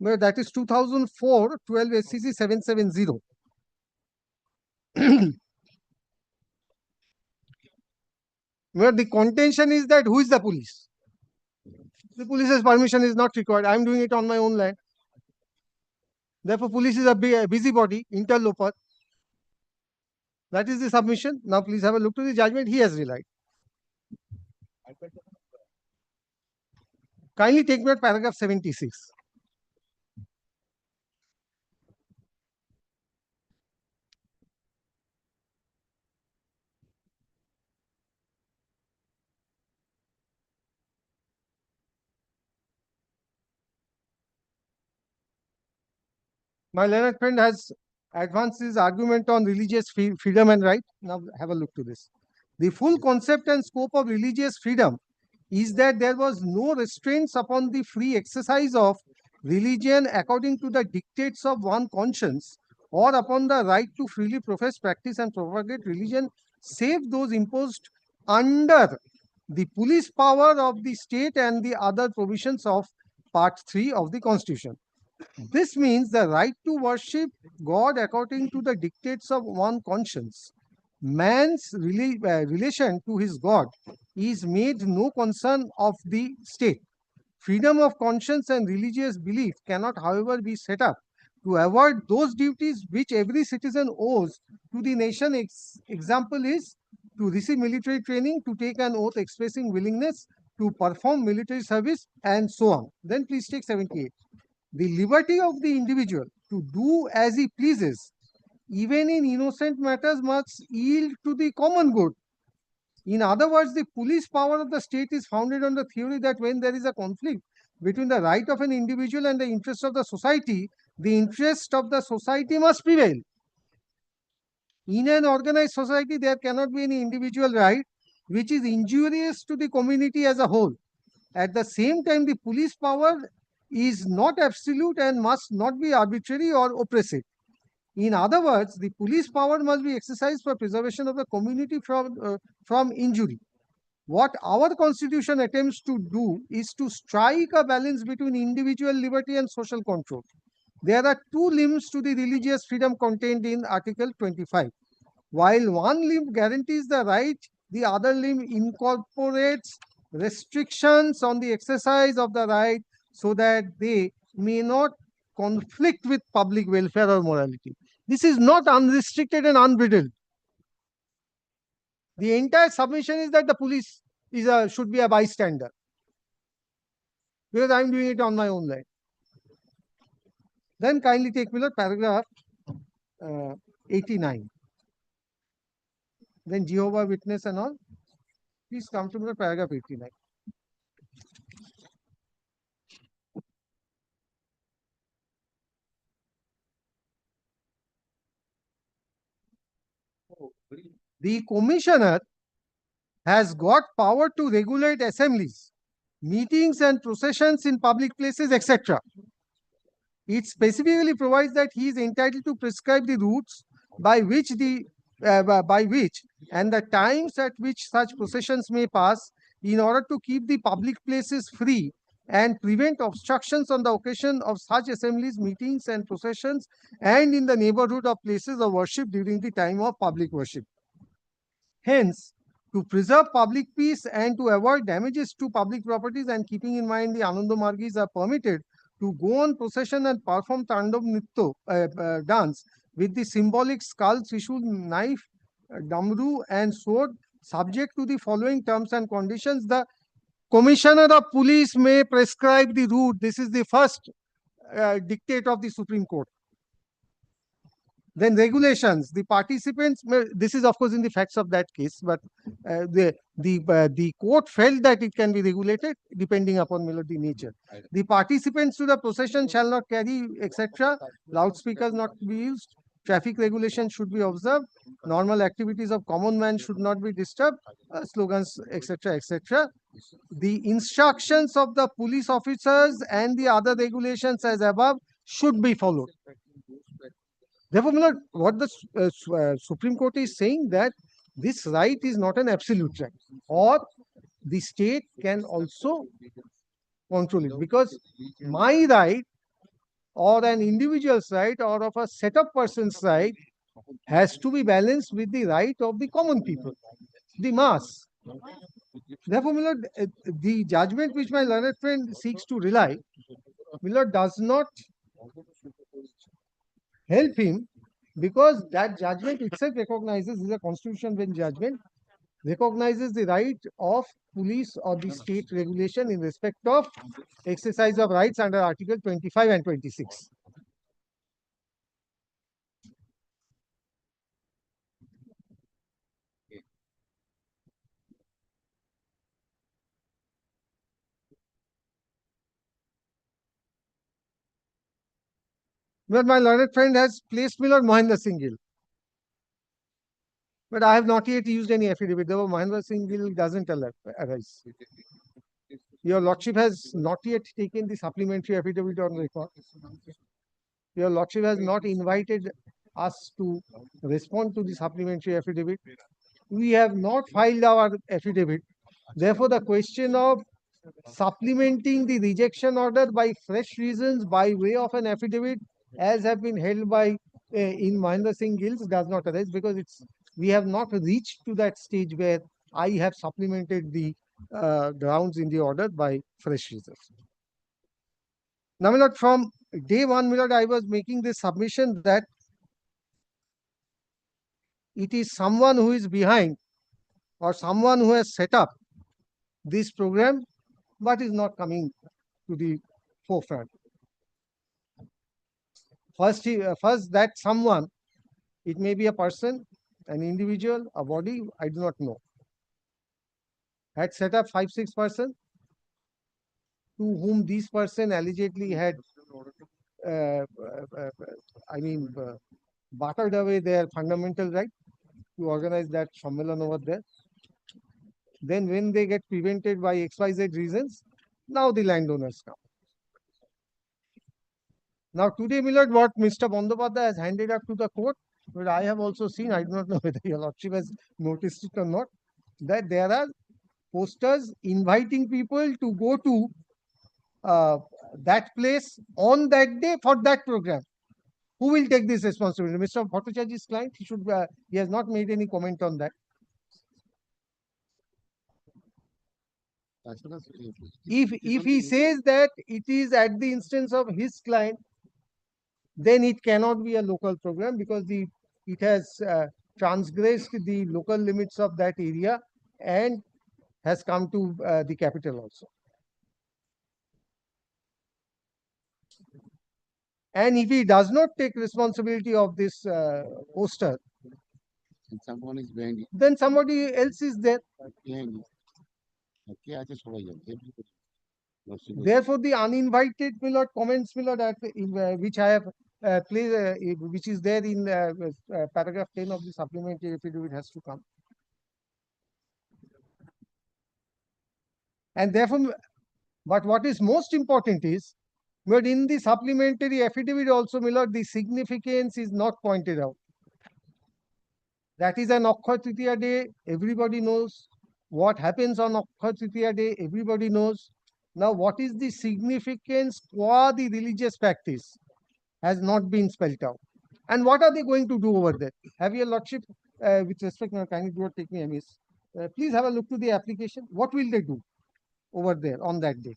Well, that is 2004 12 SCC 770. Where the contention is that who is the police? The police's permission is not required. I am doing it on my own land. Therefore, police is a busybody, interloper. That is the submission. Now, please have a look to the judgment he has relied. Kindly take note paragraph 76. My learned friend has advanced his argument on religious freedom and right. Now have a look to this. The full concept and scope of religious freedom is that there was no restraints upon the free exercise of religion according to the dictates of one conscience or upon the right to freely profess, practice and propagate religion save those imposed under the police power of the state and the other provisions of Part 3 of the Constitution. This means the right to worship God according to the dictates of one conscience. Man's relation to his God is made no concern of the state. Freedom of conscience and religious belief cannot, however, be set up to avoid those duties which every citizen owes to the nation. Example is to receive military training, to take an oath expressing willingness to perform military service, and so on. Then please take 78. The liberty of the individual to do as he pleases, even in innocent matters, must yield to the common good. In other words, the police power of the state is founded on the theory that when there is a conflict between the right of an individual and the interest of the society, the interest of the society must prevail. In an organized society, there cannot be any individual right which is injurious to the community as a whole. At the same time, the police power is not absolute and must not be arbitrary or oppressive. In other words, the police power must be exercised for preservation of the community from injury. What our constitution attempts to do is to strike a balance between individual liberty and social control. There are two limbs to the religious freedom contained in Article 25. While one limb guarantees the right, the other limb incorporates restrictions on the exercise of the right so that they may not conflict with public welfare or morality. This is not unrestricted and unbridled. The entire submission is that the police should be a bystander because I'm doing it on my own land. Then kindly take below paragraph 89. Then Jehovah Witness and all. Please come to the paragraph 89. The commissioner has got power to regulate assemblies, meetings and processions in public places, etc. It specifically provides that he is entitled to prescribe the routes by which and the times at which such processions may pass in order to keep the public places free and prevent obstructions on the occasion of such assemblies, meetings and processions and in the neighborhood of places of worship during the time of public worship. Hence, to preserve public peace and to avoid damages to public properties and keeping in mind the Ananda Margis are permitted to go on procession and perform Tandav Nitya dance with the symbolic skull, trishul, knife, damru and sword subject to the following terms and conditions. The Commissioner of Police may prescribe the route. This is the first dictate of the Supreme Court. Then regulations, the participants, this is of course in the facts of that case, but the court felt that it can be regulated depending upon the nature. The participants to the procession shall not carry, etc. Loudspeakers not be used. Traffic regulations should be observed. Normal activities of common man should not be disturbed. Slogans, etc., etc. The instructions of the police officers and the other regulations as above should be followed. Therefore, my lord, what the Supreme Court is saying that this right is not an absolute right, or the state can also control it, because my right or an individual's right or of a set of persons' right has to be balanced with the right of the common people, the mass. Therefore, my lord, the judgment which my learned friend seeks to rely, my lord, does not help him, because that judgment itself recognizes is a constitution-based judgment recognizes the right of police or the state regulation in respect of exercise of rights under Article 25 and 26. But my learned friend has placed me on Mahendra Singh Gill. But I have not yet used any affidavit. Therefore, Mahendra Singh Gill doesn't arise. Your Lordship has not yet taken the supplementary affidavit on record. Your Lordship has not invited us to respond to the supplementary affidavit. We have not filed our affidavit. Therefore, the question of supplementing the rejection order by fresh reasons by way of an affidavit, as have been held by in Mahendra Singh Gill's, does not arise, because we have not reached to that stage where I have supplemented the grounds in the order by fresh reasons. Now, my lord, from day one, my lord, I was making this submission that it is someone who is behind or someone who has set up this program but is not coming to the forefront. First, that someone, it may be a person, an individual, a body, I do not know, had set up 5-6 persons to whom this person allegedly had, battered away their fundamental right to organize that HON'BLE over there. Then when they get prevented by XYZ reasons, now the landowners come. Now today, my lord, what Mr. Bandopadhyay has handed up to the court, but I have also seen, I do not know whether your lordship has noticed it or not, that there are posters inviting people to go to that place on that day for that program. Who will take this responsibility? Mr. Bhattacharya's client, he has not made any comment on that. If he says that it is at the instance of his client, then it cannot be a local program, because it has transgressed the local limits of that area and has come to the capital also. And if he does not take responsibility of this poster, someone is behind it. then somebody else is there. Behind it. Therefore, the uninvited comments which I have which is there in paragraph 10 of the supplementary affidavit has to come. And therefore, but what is most important is, but in the supplementary affidavit also, Milord, the significance is not pointed out. That is an Akshaya Tritiya day, everybody knows. What happens on Akshaya Tritiya day, everybody knows. Now, what is the significance qua the religious practice has not been spelled out. And what are they going to do over there? Have your lordship, with respect, now kindly do not take me amiss, please have a look to the application. What will they do over there on that day?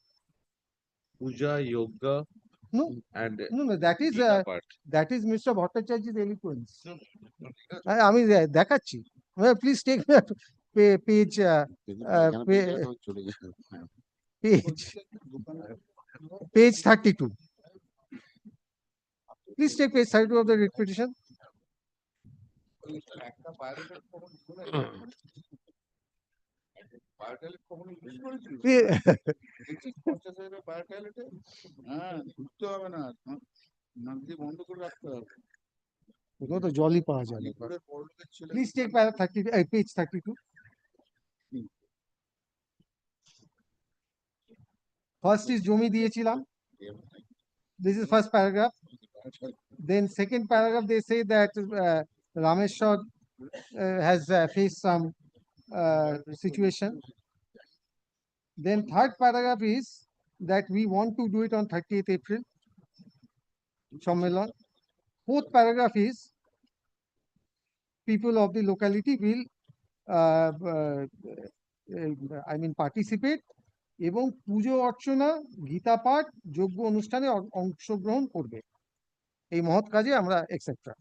Puja, yoga, and no, that is Mr. Bhattacharya's eloquence. দেখাচ্ছি. Please take page page 32. Please take page 32 of the writ petition. জলই পাওয়া যায় না. Please take page 32. First is জমি দিয়েছিলাম. This is first paragraph. Then second paragraph, they say that Rameshwar has faced some situation. Then third paragraph is that we want to do it on 30th April. সম্মেলন. Fourth paragraph is people of the locality will participate এবং পুজো অর্চনা, গীতা পাঠ, যজ্ঞ অনুষ্ঠানে অংশগ্রহণ করবে এই মহৎ কাজে আমরা etcetera.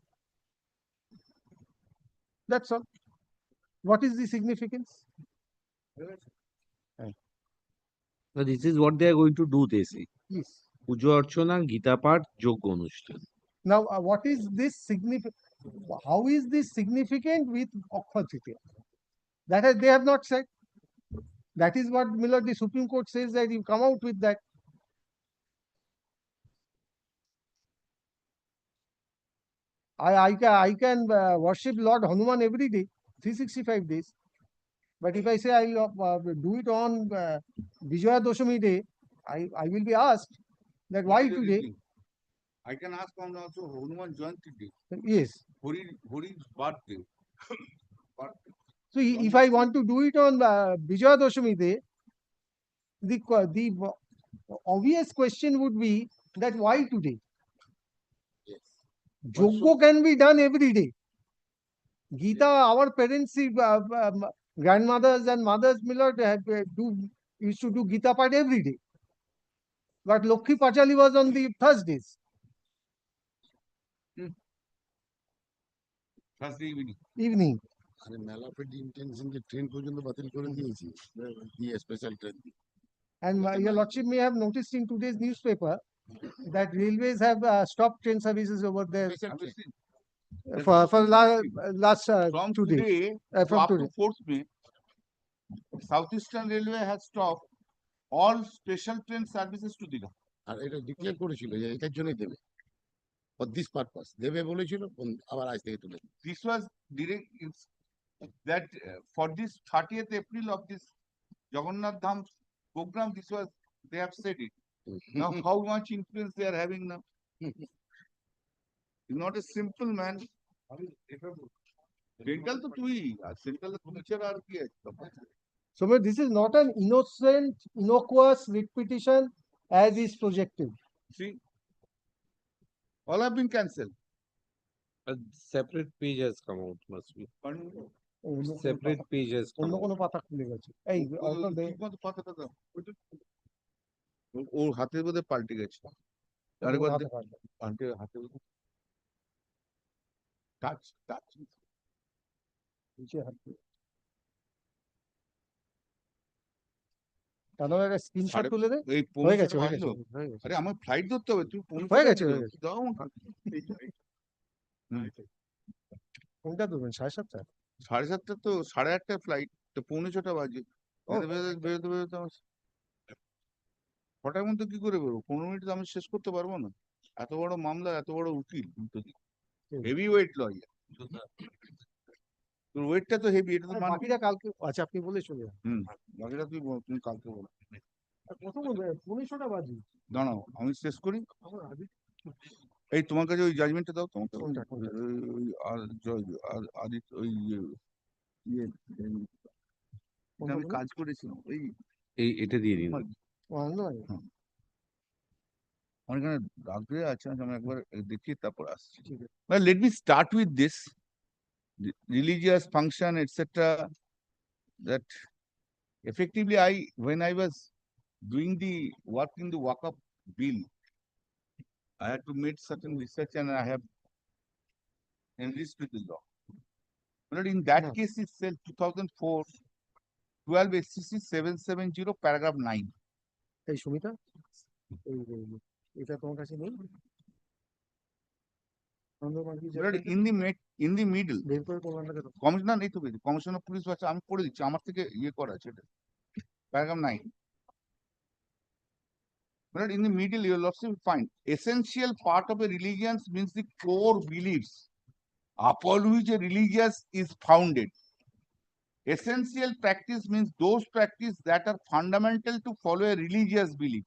That's all. What is the significance? So this is what they are going to do, they say. Yes. পুজো অর্চনা, গীতা পাঠ, যোগ্য অনুষ্ঠান। Now, what is this significant? How is this significant with Akshaya Tritiya? They have not said. That is what Miller, the Supreme Court says that you come out with that. I can worship Lord Hanuman every day, 365 days. But if I say I'll do it on Vijaya Dashami day, I will be asked that why today? I can ask on also Hanuman Jayanti day. Yes. Hori's birthday. So if I want to do it on Vijaya Dashami day, the obvious question would be that why today? Yes. Yogya can be done every day. Gita, our parents, grandmothers and mothers, Millard, used to do Gita part every day. But Lokhi Pachali was on the Thursdays. Thursday evening. Evening. আরে মেলা fade intention যে train পর্যন্ত বাতিল করে দিয়েছি দিয়ে special train দিয়ে And your lordship may have noticed in today's newspaper that railways have stopped train services over there for last from 2 days. Today, From up today. to 4th May, Southeastern Railway has stopped all special train services to Digha. আর এটা declare করেছিল যে এটার জন্যই দেবে for this purpose দেবে বলেছিল আবার আজ থেকে তুলে This was direct that for this 30th April of this Jagannath Dham program, this was they have said it. Now how much influence they are having now? He's not a simple man. Central to tui, central to future are here. So this is not an innocent, innocuous writ petition as is projected. See, all have been cancelled. A separate page has come out, must be. Separate page has come অন্য out. কোনো পাতা খুলে গেছে এই অল্প দে পাতাটা দাও ওর হাতে বোধহয় পাল্টে গেছে আরেকবার পাল্টে হাতে টাচ টাচ নিচে হাত দিয়ে তাহলে একটা স্ক্রিনশট তুলে দে এই হয়ে গেছে হয়ে বাজলো? গেছে হয়ে গেছে আরে আমার ফ্লাইট ধরতে হবে তুই হয়ে গেছে হয়ে গেছে দাও কোনটা দেবেন 7:30 7:30 তো 8:30 ফ্লাইট তো 6:45 বাজে বেরোতে কটার মধ্যে কি করে বেরোবো 15 মিনিট আমি শেষ করতে পারবো না এত বড় মামলা এত বড় উকিল হেভি ওয়েট লয়ার তোর ওয়েটটা তো হেভি এটা তো বাকিটা কালকে আচ্ছা আপনি বলে চলে যান বাকিটা তুমি কালকে বলো কত বলবে 15টা বাজে দাঁড়াও আমি শেষ করি এই তোমার কাছে ওই জাজমেন্টটা দাও তোমাকে আদিত্য ওই আমি কাজ করেছিলাম এই এটা দিয়ে দিন আমার এখানে ডাক দিয়ে আছে আমি একবার দেখি তারপর আসছি let me start with this religious function etc that effectively when I was doing the work in the Waqf bill I had to make certain research and I have enriched with the law. But in that case itself, 2004, 12 SCC 770, paragraph 9. এই সুমিতা এটা তোমার কাছে নেই in the middle, commissioner নেই তো commissioner of police আছে আমি পড়ে দিচ্ছি আমার থেকে ইয়ে করা আছে এটা paragraph 9. But in the middle, you will also find essential part of a religion means the core beliefs upon which a religious is founded. Essential practice means those practices that are fundamental to follow a religious belief.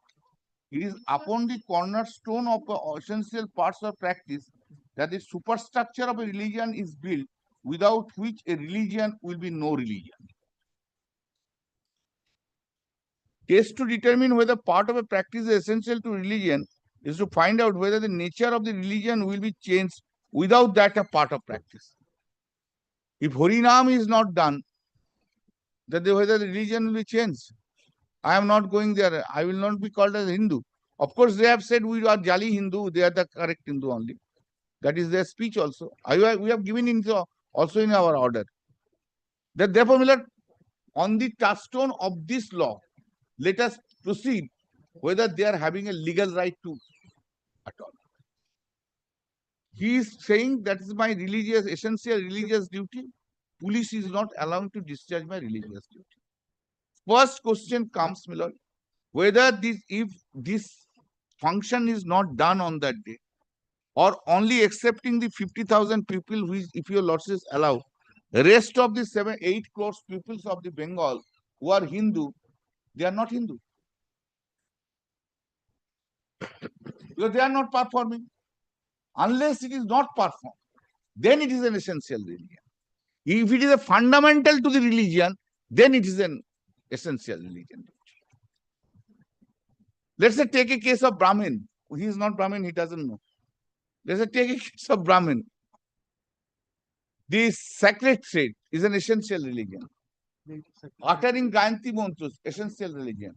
It is upon the cornerstone of the essential parts of practice that the superstructure of a religion is built, without which a religion will be no religion. Test to determine whether part of a practice is essential to religion is to find out whether the nature of the religion will be changed without that a part of practice. If Harinam is not done, then whether the religion will be changed. I am not going there. I will not be called as Hindu. Of course, they have said we are Jali Hindu. They are the correct Hindu only. That is their speech also. We have given in also in our order. That therefore, my lord, on the touchstone of this law, let us proceed whether they are having a legal right to at all. He is saying that is my religious, essential religious duty. Police is not allowed to discharge my religious duty. First question comes, my lord, whether this, if this function is not done on that day, or only accepting the 50,000 people, which, if your lordships allow, the rest of the 8 crores peoples of the Bengal who are Hindu, they are not Hindu. Because they are not performing. Unless it is not performed, then it is an essential religion. If it is a fundamental to the religion, then it is an essential religion. Let's say take a case of Brahmin. He is not Brahmin, he doesn't know. Let's say take a case of Brahmin. The sacred thread is an essential religion. Uttering Gayanti mantras, essential religion.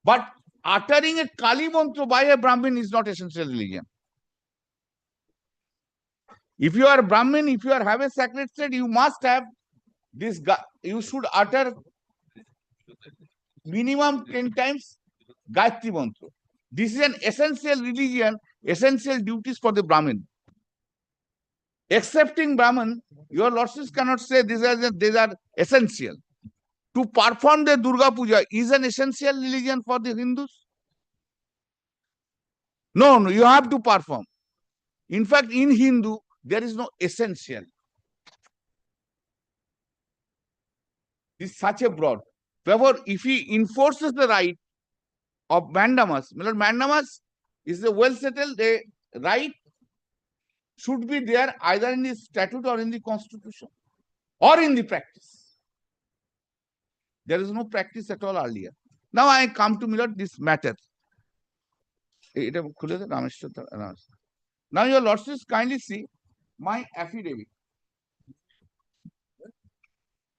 But uttering a Kali mantra by a Brahmin is not essential religion. If you are Brahmin, if you have a sacred thread, you must have this. You should utter minimum 10 times Gayatri mantra. This is an essential religion, essential duties for the Brahmin. Accepting Brahmin, your lordships cannot say these are essential. To perform the Durga Puja is an essential religion for the Hindus. No, you have to perform. In fact, in Hindu, there is no essential. This is such a broad. Therefore, if he enforces the right of mandamus, mandamus is a well settled right should be there either in the statute or in the constitution or in the practice. There is no practice at all earlier. Now I come to this matter. Now your lordships kindly see my affidavit.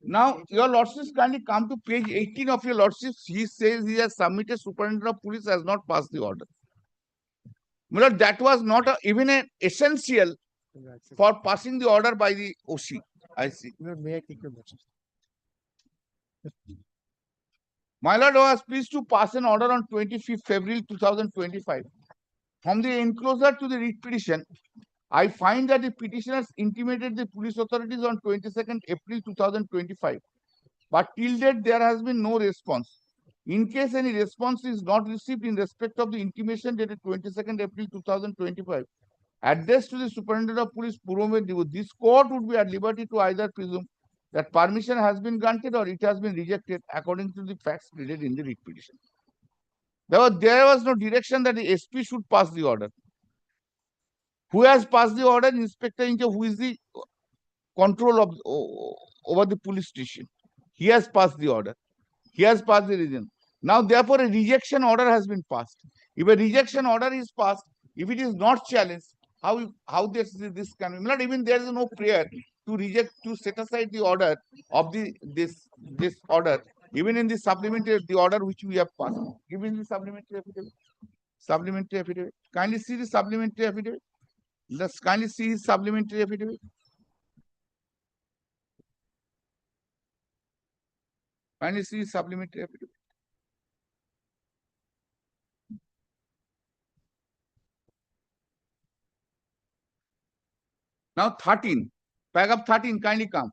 Now your lordships kindly come to page 18 of your lordships. He says he has submitted, superintendent of police has not passed the order. That was not even an essential for passing the order by the OC. I see. May I take your message? My lord was pleased to pass an order on 25th February 2025. From the enclosure to the writ petition, I find that the petitioners intimated the police authorities on 22nd April 2025. But till date, there has been no response. In case any response is not received in respect of the intimation dated 22nd April 2025, addressed to the Superintendent of Police, Purome, this court would be at liberty to either presume that permission has been granted or it has been rejected according to the facts stated in the writ petition. There was no direction that the SP should pass the order. Who has passed the order? Inspector in charge, who is the control of over the police station. He has passed the order. He has passed the region. Now, therefore, a rejection order has been passed. If a rejection order is passed, if it is not challenged, how this can be? Not even there is no prayer to reject, to set aside the order of this order. Even in the supplementary, the order which we have passed. Given the supplementary affidavit. Supplementary affidavit. Kindly see the supplementary affidavit. Let's kindly see his supplementary affidavit. Kindly see his supplementary affidavit. Now 13, paragraph 13, kindly come.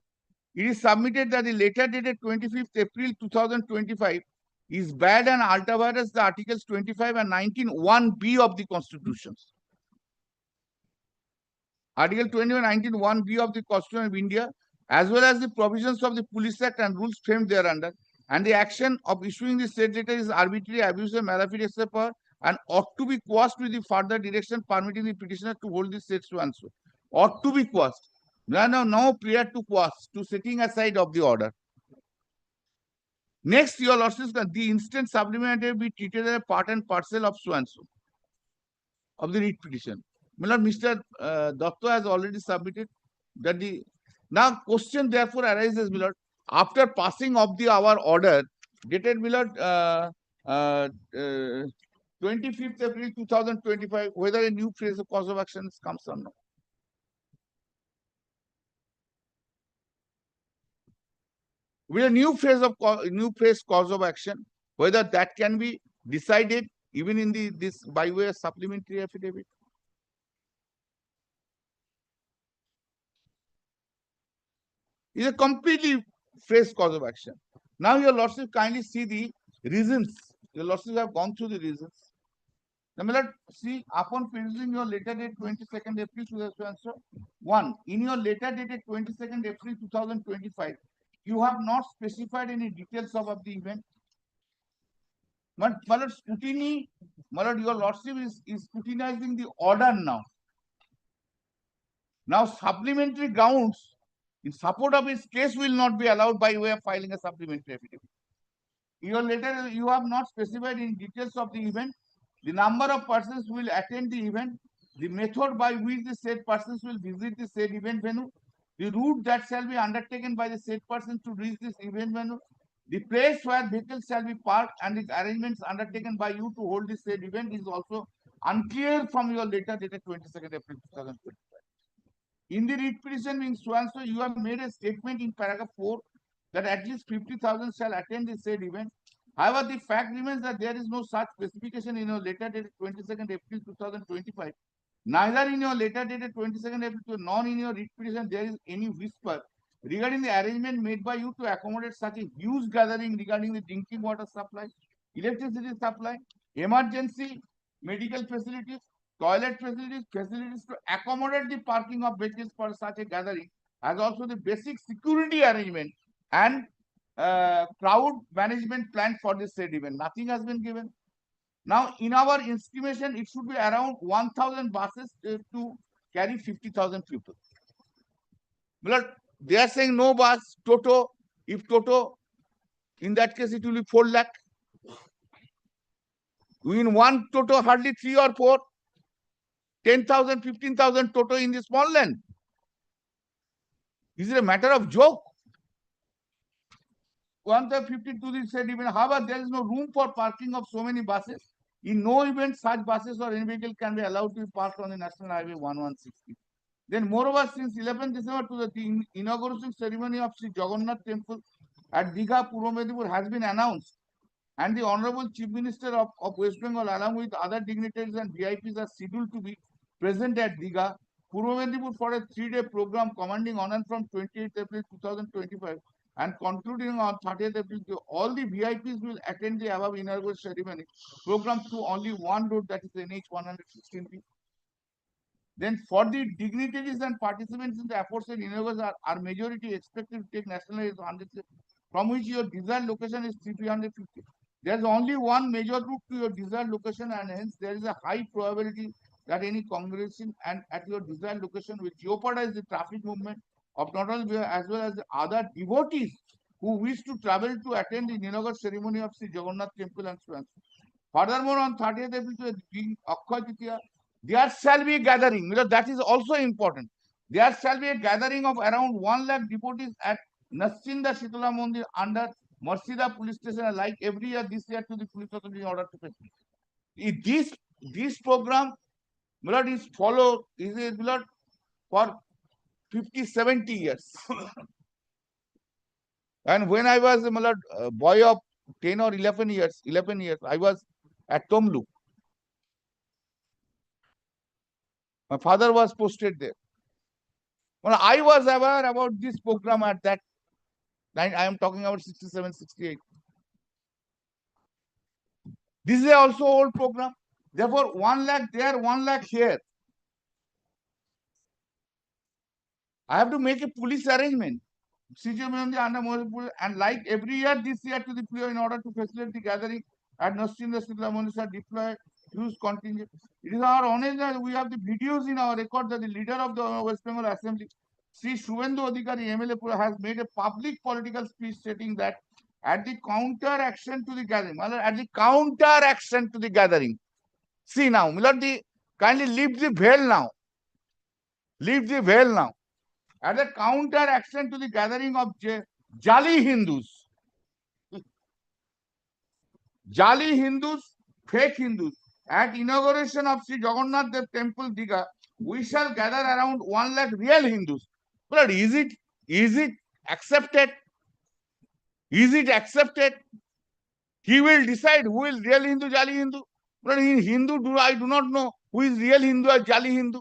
It is submitted that the letter dated 25th April 2025 is bad and ultra-virus the articles 25 and 19 1B of the constitutions. Article 21 19 1B of the Constitution of India, as well as the provisions of the Police Act and rules framed thereunder, and the action of issuing the said letter is arbitrary, abusive, malafide, power, and ought to be quashed with the further direction permitting the petitioner to hold the said so and so. Ought to be quashed. No prayer to quash, to setting aside of the order. Next, your lordships, the instant supplementary be treated as a part and parcel of so and so of the writ petition. Mr. Datta has already submitted that the now question therefore arises, Milord, after passing of our order dated, Milord, 25th April 2025, whether a new phase of cause of action comes or not. with a new phase cause of action, whether that can be decided even in this by way of supplementary affidavit. It's a completely fresh cause of action. Now, your lordship kindly see the reasons. Your lordship have gone through the reasons. Now, my lord, see, upon producing your letter date 22nd April 2001, in your letter dated 22nd April 2025, you have not specified any details of the event. But my lord, scrutiny, my lord, your lordship is scrutinizing the order now. Now, supplementary grounds in support of his case will not be allowed by way of filing a supplementary affidavit. In your letter, you have not specified in details of the event, the number of persons who will attend the event, the method by which the said persons will visit the said event venue, the route that shall be undertaken by the said person to reach this event venue, the place where vehicles shall be parked, and the arrangements undertaken by you to hold this said event is also unclear from your letter dated 22nd April 2025. In the writ petition being sworn, so you have made a statement in paragraph 4 that at least 50,000 shall attend the said event. However, the fact remains that there is no such specification in your letter dated 22nd April 2025. Neither in your letter dated 22nd April nor in your writ petition there is any whisper regarding the arrangement made by you to accommodate such a huge gathering regarding the drinking water supply, electricity supply, emergency medical facilities, toilet facilities to accommodate the parking of vehicles for such a gathering, as also the basic security arrangement and crowd management plan for this said event. Nothing has been given. Now, in our estimation, it should be around 1,000 buses to carry 50,000 people. But they are saying no bus, Toto. If Toto, in that case, it will be 4 lakh. In one Toto, hardly 3 or 4. 10,000, 15,000 Toto in the small land. Is it a matter of joke? 150 to the said event. However, there is no room for parking of so many buses. In no event, such buses or any vehicle can be allowed to be parked on the National Highway 1160. Then, moreover, since 11 December to the inauguration ceremony of Sri Jagannath Temple at Digha, Purva Medipur has been announced, and the Honorable Chief Minister of West Bengal, along with other dignitaries and VIPs, are scheduled to be present at Digha, Purva Medipur, for a 3-day program commanding honor from 28th April 2025 and concluding on 30th April. All the VIPs will attend the above inaugural ceremony program through only one road, that is NH 116B. Then, for the dignitaries and participants in the aforesaid inauguration are majority expected to take national highway 100, from which your desired location is 350. There is only one major route to your desired location, and hence there is a high probability that any congregation and at your desired location will jeopardize the traffic movement of not only as well as the other devotees who wish to travel to attend the inaugural ceremony of Sri Jagannath Temple and so on. Furthermore, on 30th April, being Akshaya Tritiya, there shall be a gathering, because that is also important. There shall be a gathering of around 1 lakh devotees at Naschinda Shitala Mandir under Marsida police station, like every year, this year to the police authority in order to facilitate. This program, Milord, is followed, is Milord, for 50, 70 years. And when I was a boy of 10 or 11 years, I was at Tomlu. My father was posted there. When I was aware about this program at that time, I am talking about 67, 68. This is also old program. Therefore, 1 lakh there, 1 lakh here. I have to make a police arrangement. And like every year, this year to the PO, in order to facilitate the gathering at Naschinda Shitala Mandir, deploy huge contingent. It is our honor that we have the videos in our record that the leader of the West Bengal Assembly, Sri Suvendu Adhikari MLA, has made a public political speech stating that at the counter action to the gathering, see now, Milord, kindly lift the veil now. Lift the veil now. At the counter action to the gathering of Jali Hindus, fake Hindus, at inauguration of Sri Jagannath Dev Temple Digha, we shall gather around 1 lakh real Hindus. But is it accepted? Is it accepted? He will decide who is real Hindu, Jali Hindu. But in Hindu, I do not know who is real Hindu or Jali Hindu.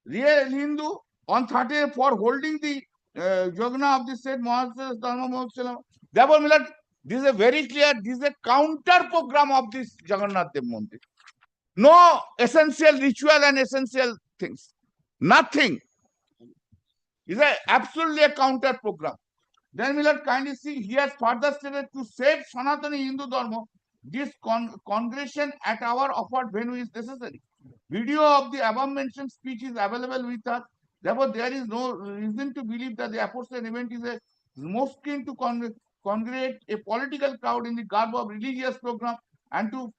Real Hindu on 30 for holding the Yagna of the said Mahasas Dharma Mahotsav. Therefore, Milad, this is a very clear, this is a counter program of this Jagannath Dev Mandir. No essential ritual and essential things. Nothing. It's absolutely a counter program. Then Milad kindly see, he has further stated to save Sanatani Hindu Dharma, this congregation at our offered venue is necessary. Video of the above mentioned speech is available with us. Therefore, there is no reason to believe that the aforesaid event is a most keen to congregate a political crowd in the garb of religious program and to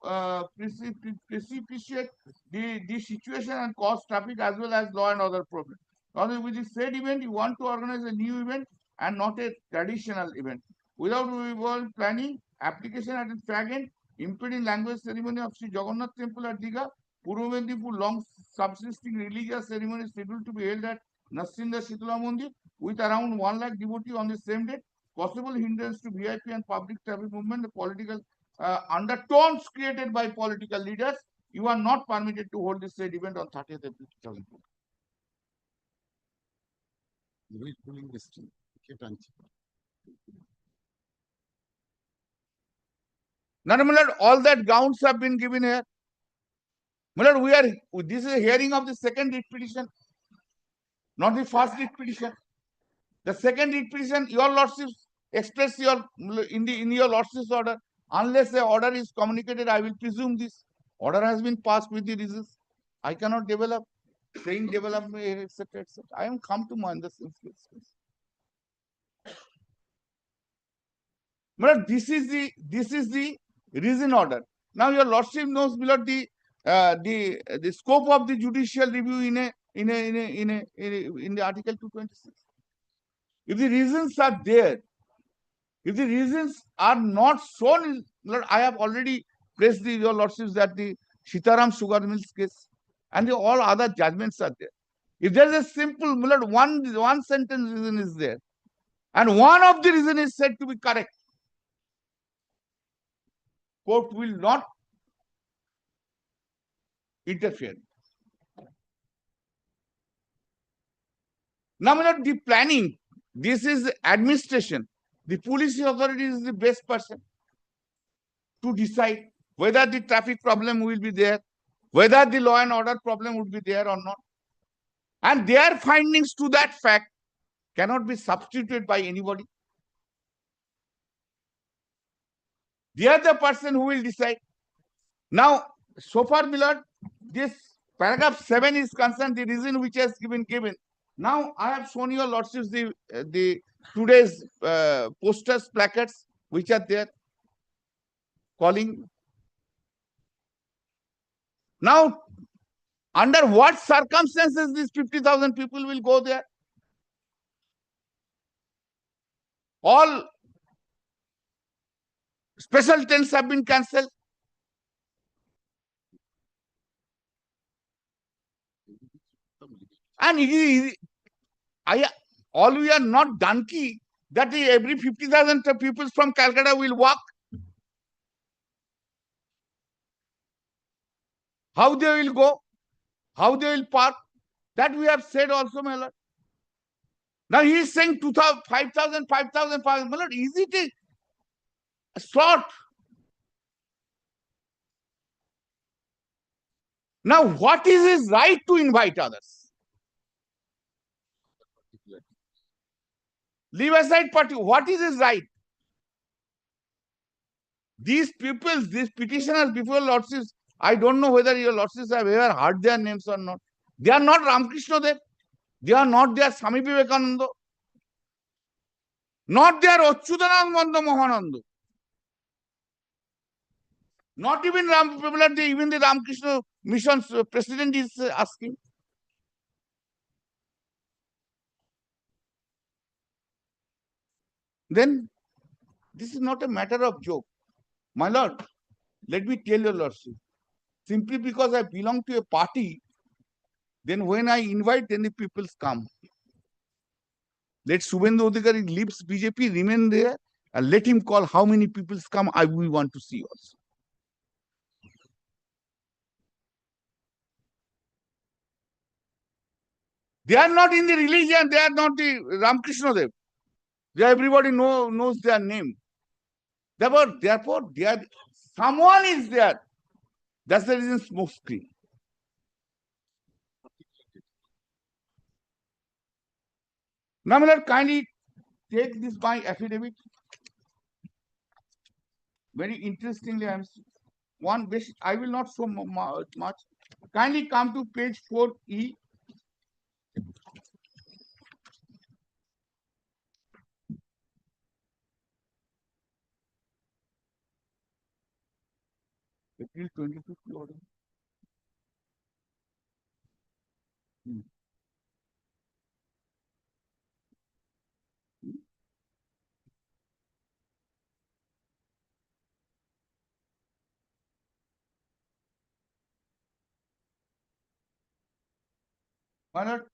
precipitate the situation and cause traffic as well as law and other problems. Because with the said event, you want to organize a new event and not a traditional event. Without involved planning, application at its fag end, impeding language ceremony of Sri Jagannath Temple at Diga, Purva Mendipur long subsisting religious ceremony scheduled to be held at Nasinda Shitula Mandir with around 1 lakh devotees on the same date. Possible hindrance to VIP and public traffic movement, the political undertones created by political leaders. You are not permitted to hold this said event on 30th April 2004. Who is pulling this team? Now, Milord, all that grounds have been given here. Milord, this is a hearing of the second writ petition, not the first writ petition. The second writ petition, your lordships express your in your lordships order. Unless the order is communicated, I will presume this order has been passed with the reasons. I cannot develop, saying develop, etc., etc. I am come to mind the sense. But this is the reason order. Now your lordship knows below the scope of the judicial review in the Article 226. If the reasons are there, if the reasons are not shown, Lord, I have already placed your lordships that the Sitaram Sugar Mills case and all other judgments are there. If there is a simple, Lord, one sentence reason is there, and one of the reason is said to be correct, court will not interfere. Now, the planning, this is administration. The police authority is the best person to decide whether the traffic problem will be there, whether the law and order problem would be there or not. And their findings to that fact cannot be substituted by anybody. They are the person who will decide. Now, so far, Milord, this paragraph 7 is concerned, the reason which has been given. Now, I have shown your lordships the today's posters, placards, which are there, calling. Now, under what circumstances these 50,000 people will go there? All special tents have been cancelled. And we are not donkey that every 50,000 people from Calcutta will walk. How they will go, how they will park, that we have said also, my lord. Now he is saying 2,000, 5,000, 5,000, 5,000. My lord, is it a slot? Now, what is his right to invite others? Leave aside party. What is his right? These people, these petitioners before lordships, I don't know whether your lordships have ever heard their names or not. They are not Ramakrishna Dev. They are not their Swami Vivekananda. Not their Achyutananda Mahananda. Not even even the Ramakrishna Mission's president is asking. Then this is not a matter of joke. My lord, let me tell your lordship, simply because I belong to a party, then when I invite, then the peoples come. Let Subhendu Adhikari leaves BJP, remain there, and let him call how many people come. We want to see also. They are not in the religion. They are not the Ramakrishna Dev. Everybody knows their name. Therefore, they are, someone is there. That's the reason smoke screen. Now, my lord, kindly take this my affidavit. Very interestingly, I will not show much. Kindly come to page 4E. April 25th order. My lord,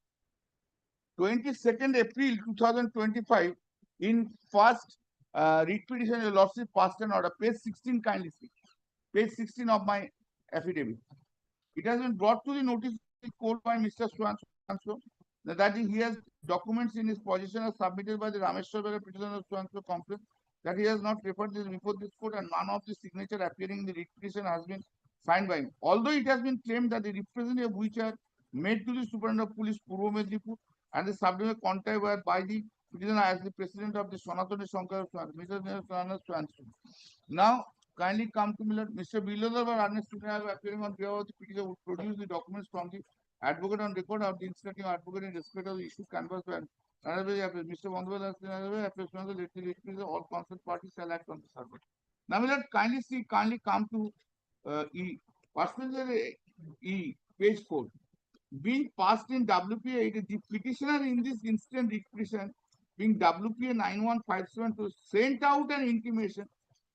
22nd April 2025, in first writ petition, your lordship passed an order. Page 16, kindly see. Page 16 of my affidavit. It has been brought to the notice of the court by Mr. Swanso that he has documents in his possession as submitted by the Rameshwar petitioner of Swanso complaint that he has not referred this before this court, and none of the signature appearing in the writ petition has been signed by him. Although it has been claimed that the representative which are made to the Superintendent of Police Purvo Medipur and the subordinate contact were by the petitioner as the president of the Sanatani Shankar Mr. Swanso. Now, kindly come to Mr. Bilodar or Ernest appearing on behalf of the petitioner would produce the documents from the advocate on record of the instructing advocate in respect of the issue canvas and Mr. Bandwal has all concerned parties shall act on the survey. Now, kindly come to E. Passenger E, page 4. Being passed in WPA, the petitioner in this instant petition being WPA 9157 to sent out an intimation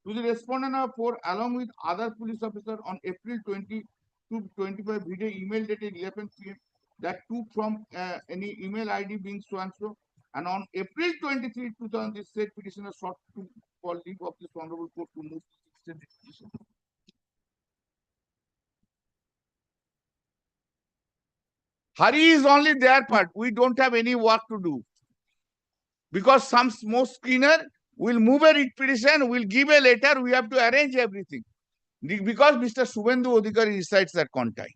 to the respondent of 4 along with other police officers on April 20 to 25 video email dated 11 p.m. that took from any email ID being so and so, and on April 23, 2000, this said petitioner sought to call leave of this honorable court to move to extend petition. Hurry is only their part. We don't have any work to do. Because some smoke screener will move a writ petition, will give a letter, we have to arrange everything. Because Mr. Subhendu Adhikari resides at Kontai.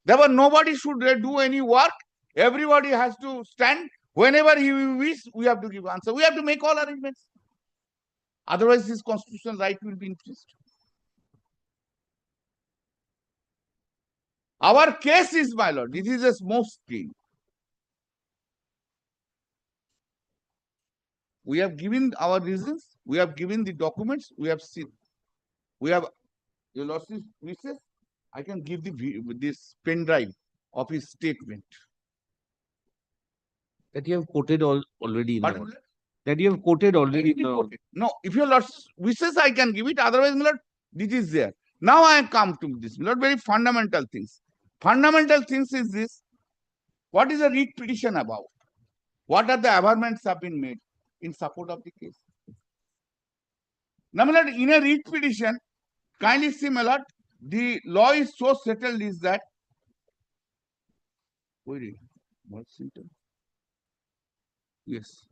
Therefore, nobody should do any work. Everybody has to stand. Whenever he wishes, we have to give answer. We have to make all arrangements. Otherwise, his constitutional right will be infringed. Our case is, my lord, this is a smoke screen. We have given our reasons, we have given the documents, we have seen. We have, your lordship wishes, I can give this pen drive of his statement. That you have quoted already in the that you have quoted already in the No, if your lordship wishes, I can give it. Otherwise, my lord, this is there. Now I come to this, my lord, very fundamental things. Fundamental things is this. What is a writ petition about? What are the averments have been made in support of the case? Now, my lord, in a writ petition, kindly see, my lord, the law is so settled is that. Wait, what's it? Yes.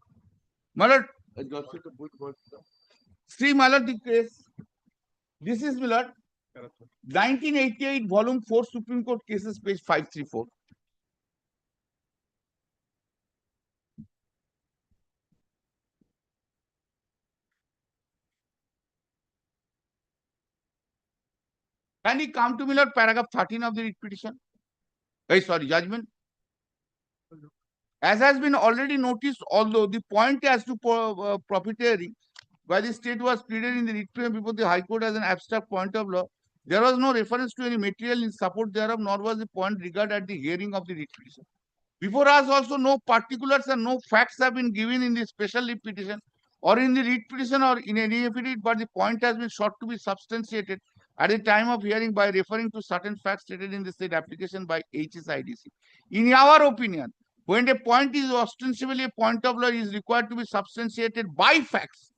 My lord, see, my lord, the case. This is, my lord, 1988, volume 4, Supreme Court cases, page 534. Can you come to me, Lord, paragraph 13 of the writ petition? Judgment. As has been already noticed, although the point as to profiteering by the state was pleaded in the writ petition before the High Court as an abstract point of law, there was no reference to any material in support thereof, nor was the point regarded at the hearing of the writ petition. Before us also, no particulars and no facts have been given in the special writ petition or in the writ petition or in any affidavit, but the point has been sought to be substantiated at the time of hearing by referring to certain facts stated in the said application by HSIDC. In our opinion, when a point is ostensibly a point of law is required to be substantiated by facts,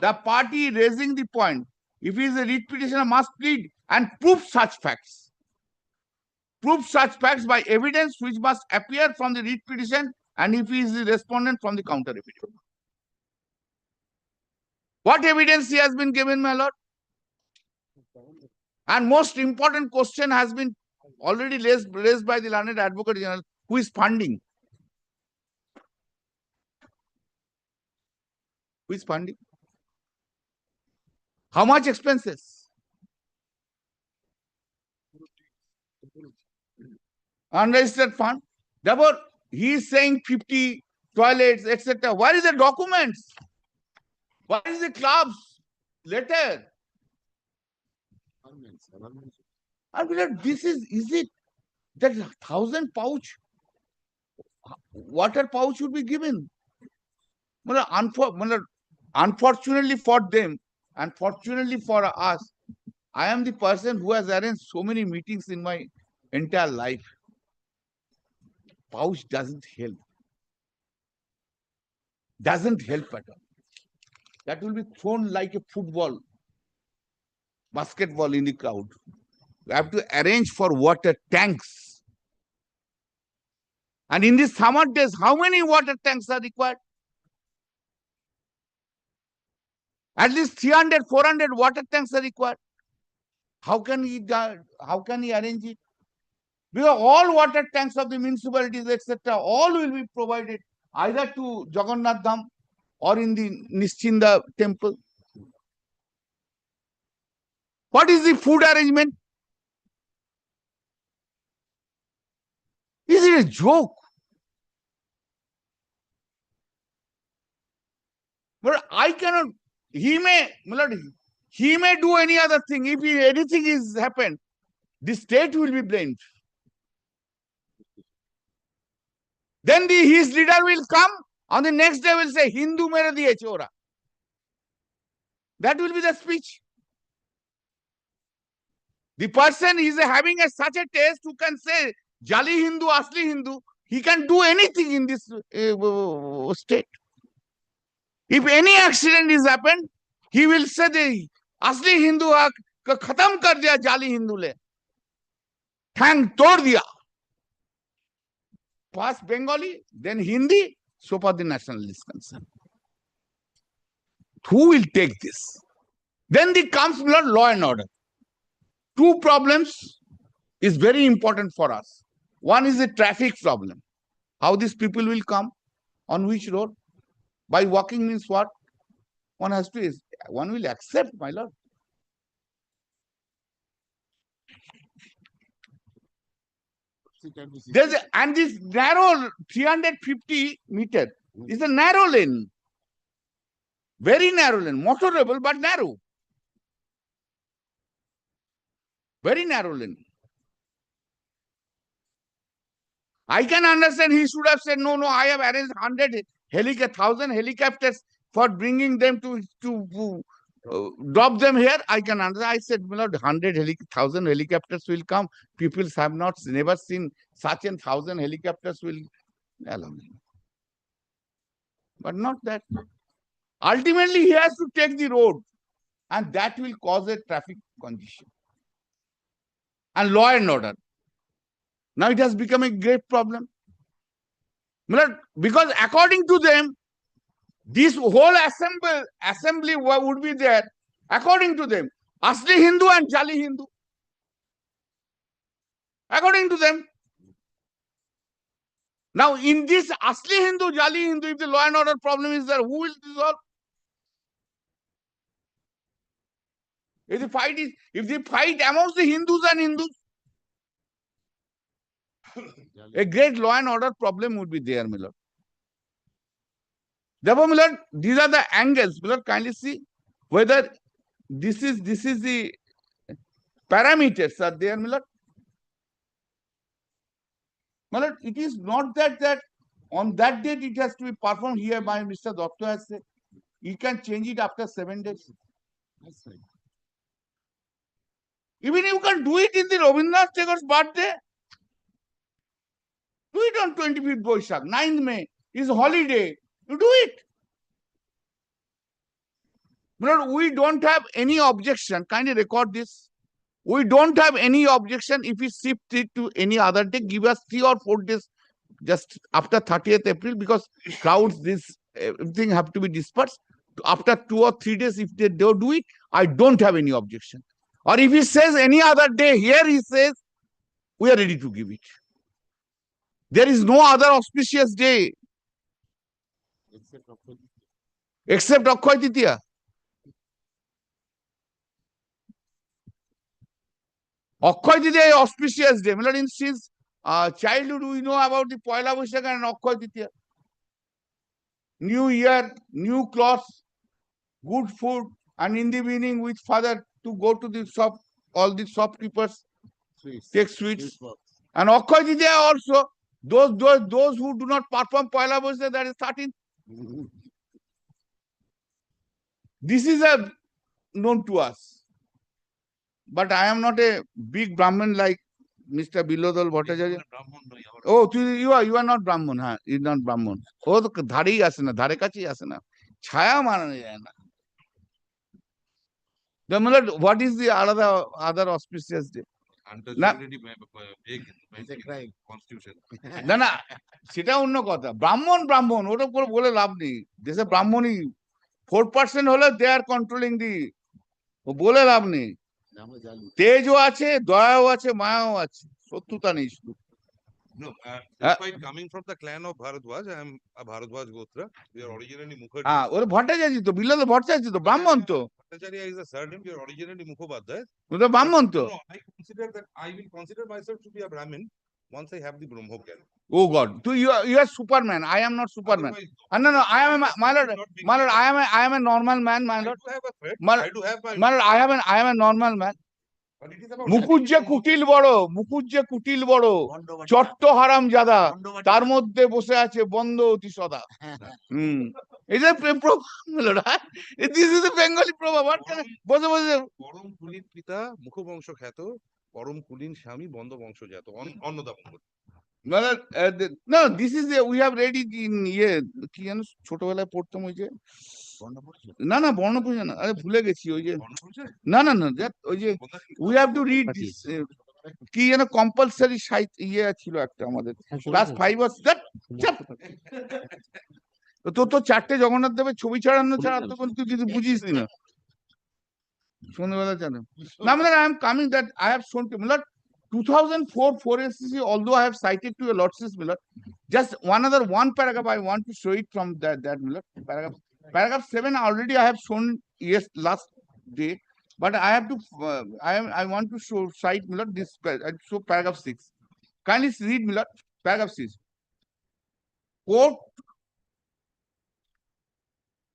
the party raising the point, if he is a writ petitioner, must plead and prove such facts. Prove such facts by evidence which must appear from the writ petition, and if he is the respondent, from the counter evidence. What evidence he has been given, my lord? And most important question has been already raised by the learned advocate general, who is funding? Who is funding? How much expenses? Unregistered fund. Therefore, he is saying 50 toilets, etc. Where is the documents? Where is the club's letter? And this is it that 1,000 pouch water pouch should be given? Unfortunately for them, and fortunately for us, I am the person who has arranged so many meetings in my entire life. Pouch doesn't help. Doesn't help at all. That will be thrown like a football, basketball in the crowd. We have to arrange for water tanks. And in these summer days, how many water tanks are required? At least 300, 400 water tanks are required. How can he arrange it? Because all water tanks of the municipalities, etc., all will be provided either to Jagannath Dham or in the Nischinda temple. What is the food arrangement? Is it a joke? But I cannot. He may do any other thing. If anything is happened, the state will be blamed. Then his leader will come, on the next day will say, Hindu mere diye chora. That will be the speech. The person is having such a taste who can say, Jali Hindu, Asli Hindu, he can do anything in this state. If any accident is happened, he will say, the Asli Hindu ka khatam kar diya Jali Hindu le. Thang tod diya. First Bengali, then Hindi, so far the national is concerned. Who will take this? Then comes law and order. Two problems is very important for us. One is the traffic problem. How these people will come, on which road? By walking means what? One will accept, my lord. And this narrow 350 meter is a narrow lane. Very narrow lane, motorable but narrow. Very narrow lane. I can understand he should have said, no, I have arranged 1,000 helicopters for bringing them to drop them here. I can understand. I said, 1,000 helicopters will come. People have never seen such 1,000 helicopters will allow me. But not that. Ultimately, he has to take the road, and that will cause a traffic congestion. And law and order. Now it has become a great problem. Because according to them, this whole assembly would be there, according to them, Asli Hindu and Jali Hindu. According to them. Now, in this Asli Hindu, Jali Hindu, if the law and order problem is there, who will resolve? If the fight amongst the Hindus and Hindus, a great law and order problem would be there, my lord. Therefore, my lord, these are the angles. My lord, kindly see whether this is the parameters are there, my lord. My lord, it is not that on that date it has to be performed here by Mr. Doctor has said. You can change it after 7 days. That's right. Even you can do it in the Rabindranath Tagore's birthday. Do it on 25th Boishak, 9th May is holiday. You do it. But we don't have any objection. Kindly record this. We don't have any objection if we shift it to any other day. Give us 3 or 4 days just after 30th April, because crowds, this everything have to be dispersed. After 2 or 3 days, if they don't do it, I don't have any objection. Or if he says any other day, here he says, we are ready to give it. There is no other auspicious day except Akshaya Tritiya. Akshaya Tritiya is auspicious day. Since childhood, we know about the Poila Boishakh and Akshaya Tritiya. New year, new clothes, good food, and in the evening with father to go to the shop, all the shopkeepers take sweets. And Akshaya Tritiya also, those who do not perform Poila Boishakh, that is 13th. This is known to us. But I am not a big Brahmin like Mr. Bilodal Bhattacharya. Oh, you are not Brahmin, huh? You are not Brahmin. Oh, the dhari asana, dhare kachi asana. Chaya manane jayana. The what is the other auspicious day? না না সেটা অন্য কথা ব্রাহ্মণ ওটা করে বলে লাভ নেই দেশে ব্রাহ্মণই 4% হলে দে আর কন্ট্রোলিং দি বলে লাভ নেই তেজও আছে দয়াও আছে মায়াও আছে শত্রুতা নেই শুধু No, despite coming from the clan of Bharadwaj, I am a Bharadwaj Gotra. We are originally Mukherjee. ওরে ভট্টাচার্য তো বিল্লাল ভট্টাচার্য তো ব্রাহ্মণ তো Bhattacharya is a surname. We are originally Mukhopadhyay. তো ব্রাহ্মণ তো I will consider myself to be a Brahmin once I have the Brahmo Gyan. Oh God, you are Superman. I am not Superman. No, I am my lord. I am a normal man, my lord. My lord, I am a normal man. মুকুজ্জে কুটিল বড় চট্ট হারাম জাদা তার মধ্যে বসে আছে বন্ধ অতি সদা এই যে দিস ইজ দ্য বেঙ্গলি প্রভাব বসে পরম কুলীন পিতা মুখবংশ খ্যাত পরম কুলীন স্বামী বন্ধ বংশজাত অন্নদা মঙ্গল No, this is we have read it in কি জানো ছোটবেলায় পড়তাম ওই যে না বর্ণপরিচয় না আরে ভুলে গেছি ওই যে না ওই যে we have to read this কি যেন কম্পালসারি সাহিত্য ছিল একটা আমাদের ক্লাস 5 তো 4টে জগন্নাথ দেবের ছবি ছাড়ানো ছাড়া তো তুই কিছু বুঝিস না সন্ধ্যাবেলা জানো না I am coming that I have shown to Milord 2004 4SCC, although I have cited to your lordship's Milord, just one paragraph I want to show it from that Milord. Paragraph 7 already I have shown last day, but I have to I want to cite Milord this show paragraph 6. Kindly read Milord paragraph 6.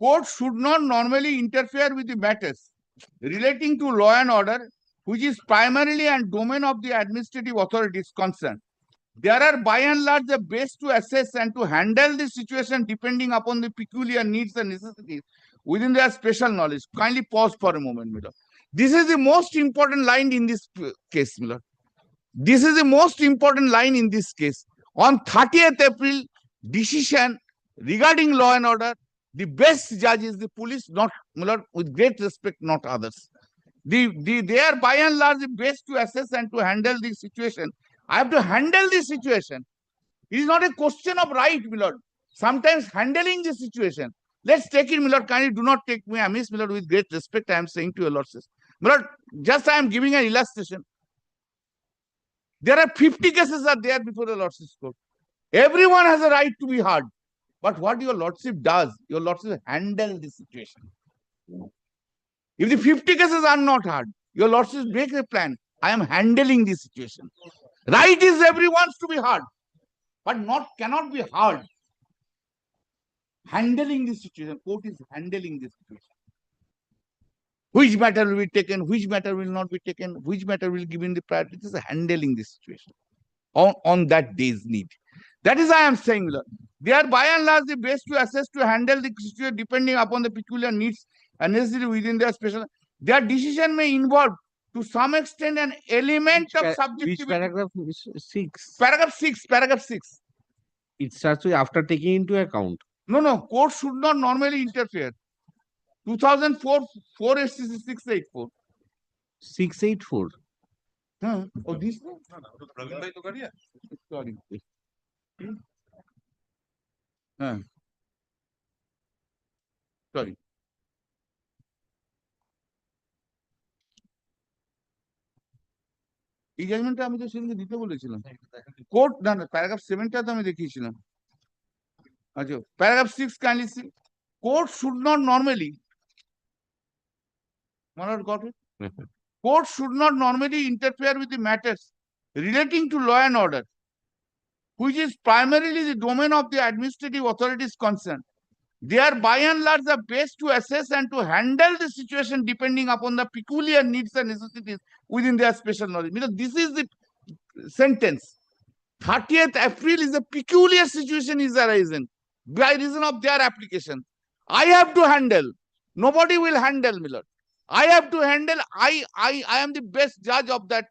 Court should not normally interfere with the matters relating to law and order, which is primarily and domain of the administrative authorities concerned. There are by and large the best to assess and to handle the situation depending upon the peculiar needs and necessities within their special knowledge. Kindly pause for a moment, Milord. This is the most important line in this case, Milord. This is the most important line in this case. On 30th April, decision regarding law and order, the best judge is the police, not Milord, with great respect, not others. They are by and large the best to assess and to handle the situation. I have to handle the situation. It is not a question of right, Milord. Sometimes handling the situation. Let's take it, Milord. Kindly do not take me amiss, Milord. With great respect, I am saying to your lordship. Milord, just I am giving an illustration. There are 50 cases are there before the lordship's court. Everyone has a right to be heard. But what your lordship does, your lordship handle the situation. If the 50 cases are not heard, your lordship make a plan. I am handling the situation. Right is everyone's to be heard, but cannot be heard. Handling the situation. Court is handling the situation. Which matter will be taken, which matter will not be taken, which matter will be given the priority. This is handling the situation on that day's need. That is I am saying, Lord. They are by and large the best to assess to handle the situation depending upon the peculiar needs and necessity within their special. Their decision may involve to some extent an element of subjectivity. Which paragraph? 6. Paragraph 6. It starts with after taking into account. No, court should not normally interfere. 2004, 4 SCC 684. 684. Oh, this one? Praveen भाई तो करिए Sorry. Sorry. এই জাজমেন্টটা আমি তো সেদিনকে দিতে বলেছিলাম court না প্যারাগ্রাফ 7টা তো আমি দেখিয়েছিলাম আচ্ছা paragraph 6 kindly C court should not normally Manoj got it? Court should not normally interfere with the matters relating to law and order, which is primarily the domain of the administrative authorities concerned. They are by and large the best to assess and to handle the situation depending upon the peculiar needs and necessities within their special knowledge. Because this is the sentence. 30th April is a peculiar situation is arisen by reason of their application. I have to handle. Nobody will handle, Milord. I have to handle. I am the best judge of that.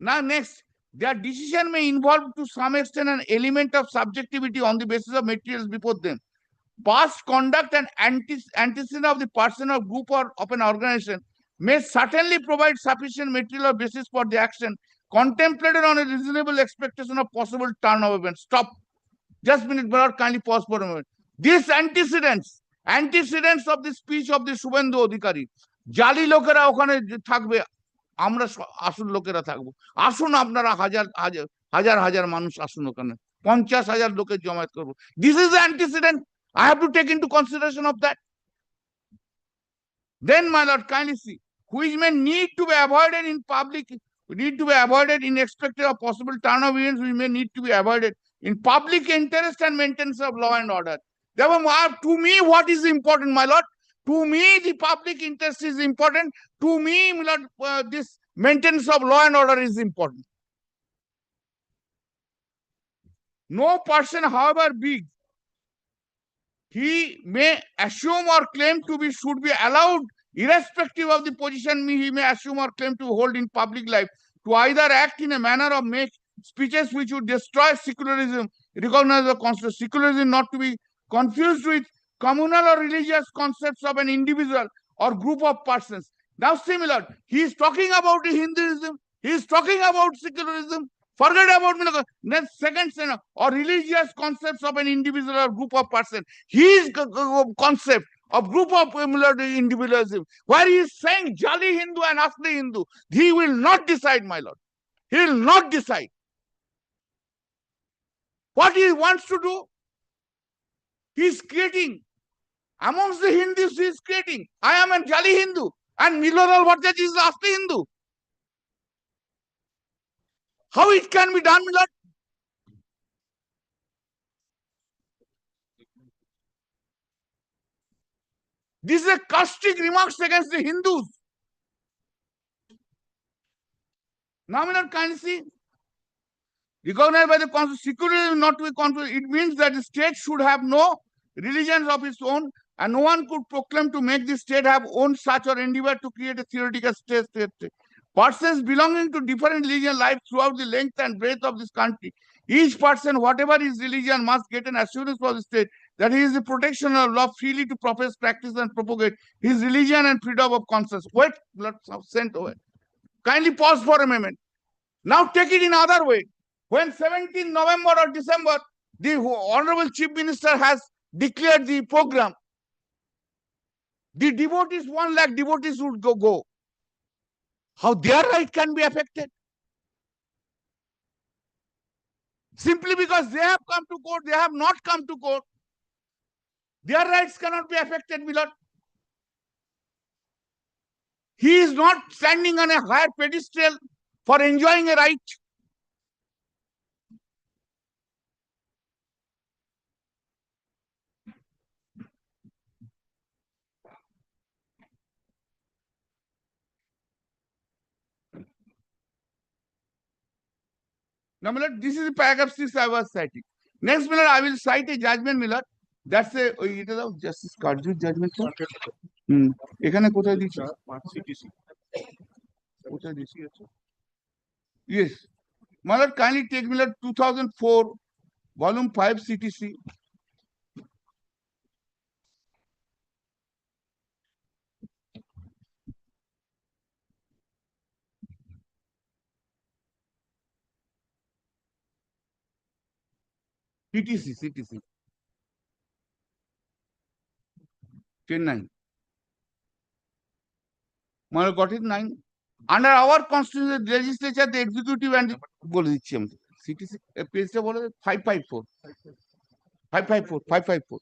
Now, next, their decision may involve to some extent an element of subjectivity on the basis of materials before them. Past conduct and antecedent of the person or group or of an organization may certainly provide sufficient material or basis for the action contemplated on a reasonable expectation of possible turn of events. Stop. Just a minute, but kindly pause for a moment. These antecedents of the speech of the Subhendu Adhikari, জালি লোকেরা ওখানে থাকবে আমরা আসল লোকেরা থাকবো আসুন আপনারা হাজার হাজার হাজার হাজার মানুষ আসুন ওখানে 50,000 লোকের জমায়েত করবো this is the antecedent I have to take into consideration of that. Then, my lord, kindly see, which may need to be avoided in public, need to be avoided in expected of possible turn of events, which may need to be avoided in public interest and maintenance of law and order. Therefore, to me, what is important, my lord? To me, the public interest is important. To me, my lord, this maintenance of law and order is important. No person, however big, he may assume or claim to be should be allowed, irrespective of the position he may assume or claim to hold in public life, to either act in a manner or make speeches which would destroy secularism, recognize the concept. Secularism not to be confused with communal or religious concepts of an individual or group of persons. Now, similar, he is talking about Hinduism, he is talking about secularism. Forget about next second or religious concepts of an individual or group of person. His concept of group of individualism, where he is saying Jali Hindu and Asli Hindu, he will not decide, my lord. He will not decide. What he wants to do, he is creating. Amongst the Hindus, he is creating. I am a Jali Hindu and Milodal Bhattacharya is Asli Hindu. How it can be done, Milord? This is a caustic remarks against the Hindus. Now, Milord, kindly see, recognized by the Constitution, secularism not to be confused. It means that the state should have no religions of its own, and no one could proclaim to make the state have own such or endeavor to create a theoretical state. Persons belonging to different religion life throughout the length and breadth of this country. Each person, whatever his religion, must get an assurance for the state that he is the protection of law freely to profess, practice, and propagate his religion and freedom of conscience. Wait, let's sent away. Kindly pause for a moment. Now take it in other way. When 17th November or December, the Honorable Chief Minister has declared the program, the devotees, 1 lakh devotees would go. How their right can be affected? Simply because they have come to court, they have not come to court. Their rights cannot be affected, Milord. He is not standing on a higher pedestal for enjoying a right. Now, Milord, this is the paragraph 6 I was citing. Next, Milord, I will cite a judgment, Milord. That's a it is a Justice Karju's judgment. এখানে কোথায় দিচ্ছি কোথায় দিচ্ছি Yes. Milord, kindly take Milord 2004 Volume 5 CTC. CTC. 10-9. Got it? 9. Under our constitution, the legislature, the executive and the CTC page 554. 554.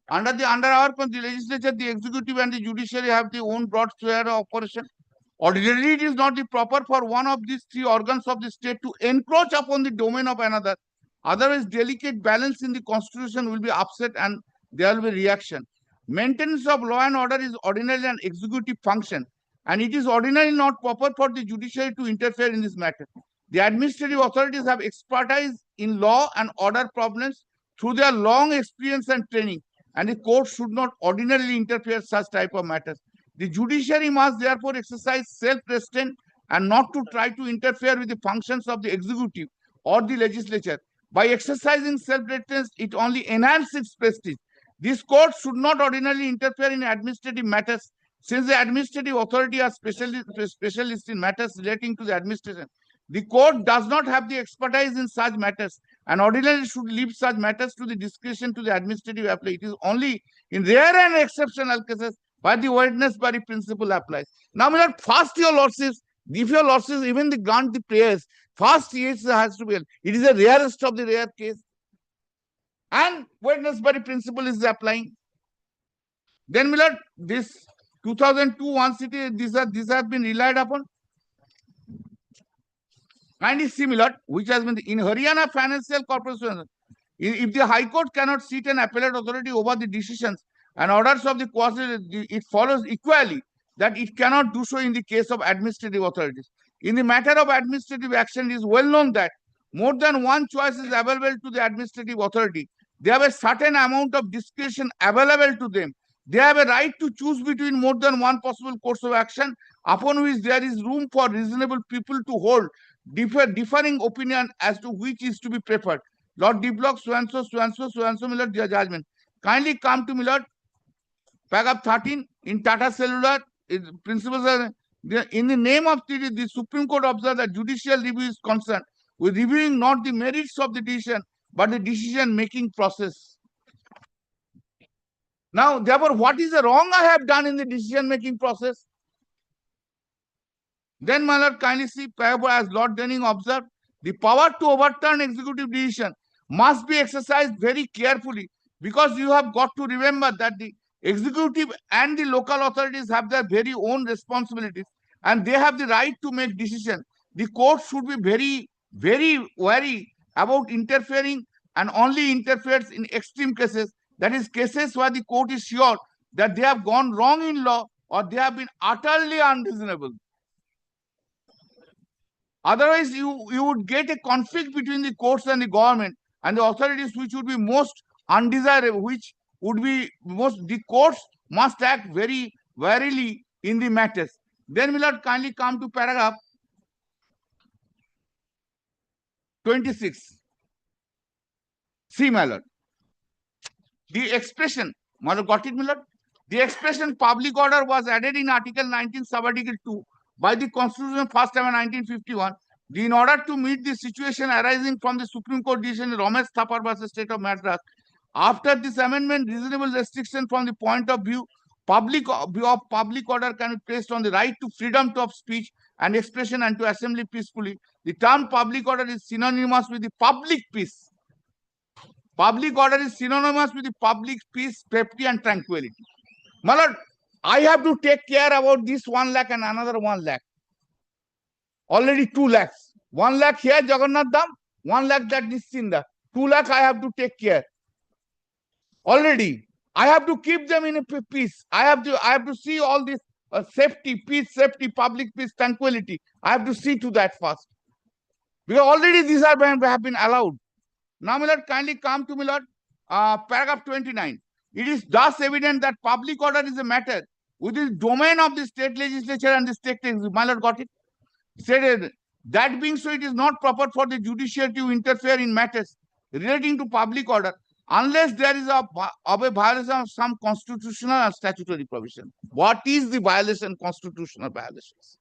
Under our the legislature, the executive and the judiciary have their own broad sphere of operation. Ordinarily, it is not the proper for one of these three organs of the state to encroach upon the domain of another. Otherwise, delicate balance in the constitution will be upset and there will be reaction. Maintenance of law and order is ordinarily an executive function, and it is ordinarily not proper for the judiciary to interfere in this matter. The administrative authorities have expertise in law and order problems through their long experience and training, and the court should not ordinarily interfere in such type of matters. The judiciary must therefore exercise self-restraint and not to try to interfere with the functions of the executive or the legislature. By exercising self-restraint, it only enhances its prestige. This court should not ordinarily interfere in administrative matters, since the administrative authority are specialists in matters relating to the administration. The court does not have the expertise in such matters and ordinarily should leave such matters to the discretion to the administrative apply. It is only in rare and exceptional cases where the witness-body principle applies. Now, my lord, first your lordships, if your lordships even the grant the prayers, first yes has to be. It is the rarest of the rare case. And witness-body principle is applying. Then, my lord, this 2002 one city, these have been relied upon. And is similar, which has been in Haryana Financial Corporation. If the High Court cannot sit an appellate authority over the decisions and orders of the court, it follows equally that it cannot do so in the case of administrative authorities. In the matter of administrative action, it is well known that more than one choice is available to the administrative authority. They have a certain amount of discretion available to them. They have a right to choose between more than one possible course of action upon which there is room for reasonable people to hold differing opinion as to which is to be preferred. Lord D. Block, so-and-so, Millard, judgment. Kindly come to Millard, paragraph 13, in Tata Cellular, principles are, in the name of the Supreme Court observed that judicial review is concerned with reviewing not the merits of the decision, but the decision-making process. Now, therefore, what is the wrong I have done in the decision-making process? Then, my lord, kindly see, as Lord Denning observed, the power to overturn executive decision must be exercised very carefully, because you have got to remember that the executive and the local authorities have their very own responsibilities and they have the right to make decisions. The court should be very, very wary about interfering and only interferes in extreme cases, that is, cases where the court is sure that they have gone wrong in law or they have been utterly unreasonable. Otherwise, you would get a conflict between the courts and the government and the authorities, which would be most undesirable, which would be most, the courts must act very warily in the matters. Then, will not kindly come to paragraph 26. See, my lord. The expression, Mother got it, my lord? The expression public order was added in Article 19, Subarticle 2 by the Constitution first time in 1951, in order to meet the situation arising from the Supreme Court decision Ramesh Thapar versus State of Madras. After this amendment, reasonable restriction from the point of view public order can be placed on the right to freedom of speech and expression and to assembly peacefully. The term public order is synonymous with the public peace. Public order is synonymous with the public peace, safety, and tranquility. My lord, I have to take care about this 1 lakh and another 1 lakh. Already 2 lakhs. 1 lakh here, Jagannath Dham, 1 lakh that Nishinda. 2 lakh I have to take care. Already, I have to keep them in a peace. I have to see all this safety, peace, safety, public peace, tranquility. I have to see to that first. Because already these have been allowed. Now, my lord, kindly come to, my lord, paragraph 29. It is thus evident that public order is a matter within the domain of the state legislature and the state executive. My lord got it? Said that being so, it is not proper for the judiciary to interfere in matters relating to public order unless there is of a violation of some constitutional or statutory provision. What is the violation, constitutional violations?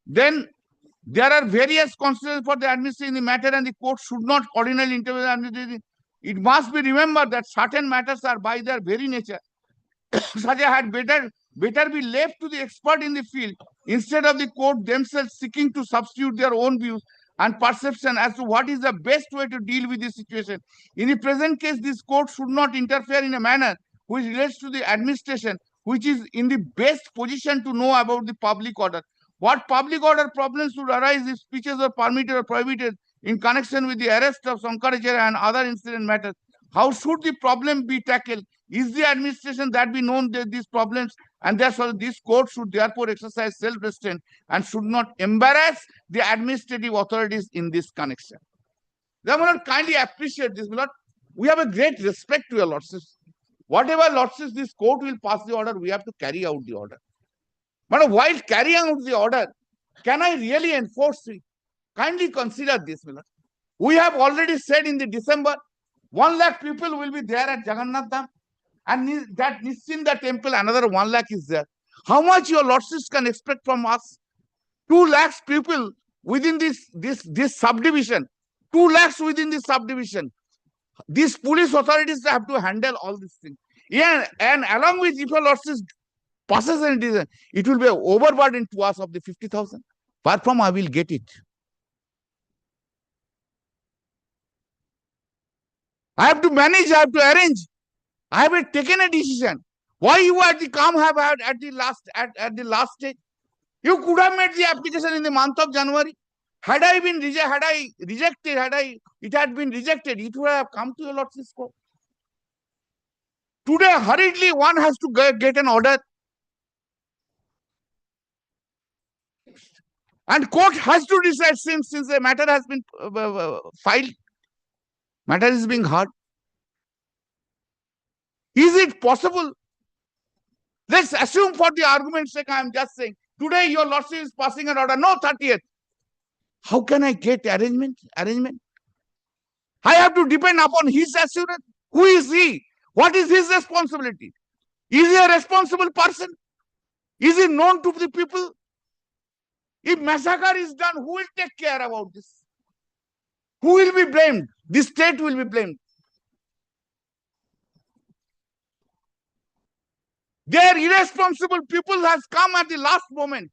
Then there are various constitutions for the administration in the matter, and the court should not ordinarily intervene. It must be remembered that certain matters are by their very nature such a had better be left to the expert in the field instead of the court themselves seeking to substitute their own views and perception as to what is the best way to deal with this situation. In the present case, this court should not interfere in a manner which relates to the administration, which is in the best position to know about the public order. What public order problems would arise if speeches are permitted or prohibited in connection with the arrest of Sankaracharya and other incident matters? How should the problem be tackled? Is the administration that be known these problems, and therefore this court should therefore exercise self-restraint and should not embarrass the administrative authorities in this connection. They will not kindly appreciate this. We have a great respect to your lordships. Whatever lordships this court will pass the order, we have to carry out the order. But while carrying out the order, can I really enforce it? Kindly consider this, Milord. We have already said in the December, 1 lakh people will be there at Jagannath Dham, and that Nishinda temple, another 1 lakh is there. How much your lordships can expect from us? 2 lakhs people within this subdivision. 2 lakhs within this subdivision. These police authorities have to handle all these things. Yeah, and along with if your lordships passes and it will be an overburden to us of the 50,000. Apart from I will get it. I have to manage, I have to arrange. I have taken a decision. Why you at the come have had at the last stage? You could have made the application in the month of January. Had I been rejected, it had been rejected, it would have come to your lordship's court. Today, hurriedly, one has to get an order. And court has to decide since the matter has been filed. Matter is being heard. Is it possible? Let's assume for the argument's sake, I am just saying, today your lordship is passing an order, no 30th. How can I get arrangement? I have to depend upon his assurance. Who is he? What is his responsibility? Is he a responsible person? Is he known to the people? If massacre is done, who will take care about this? Who will be blamed? The state will be blamed. Their irresponsible people has come at the last moment,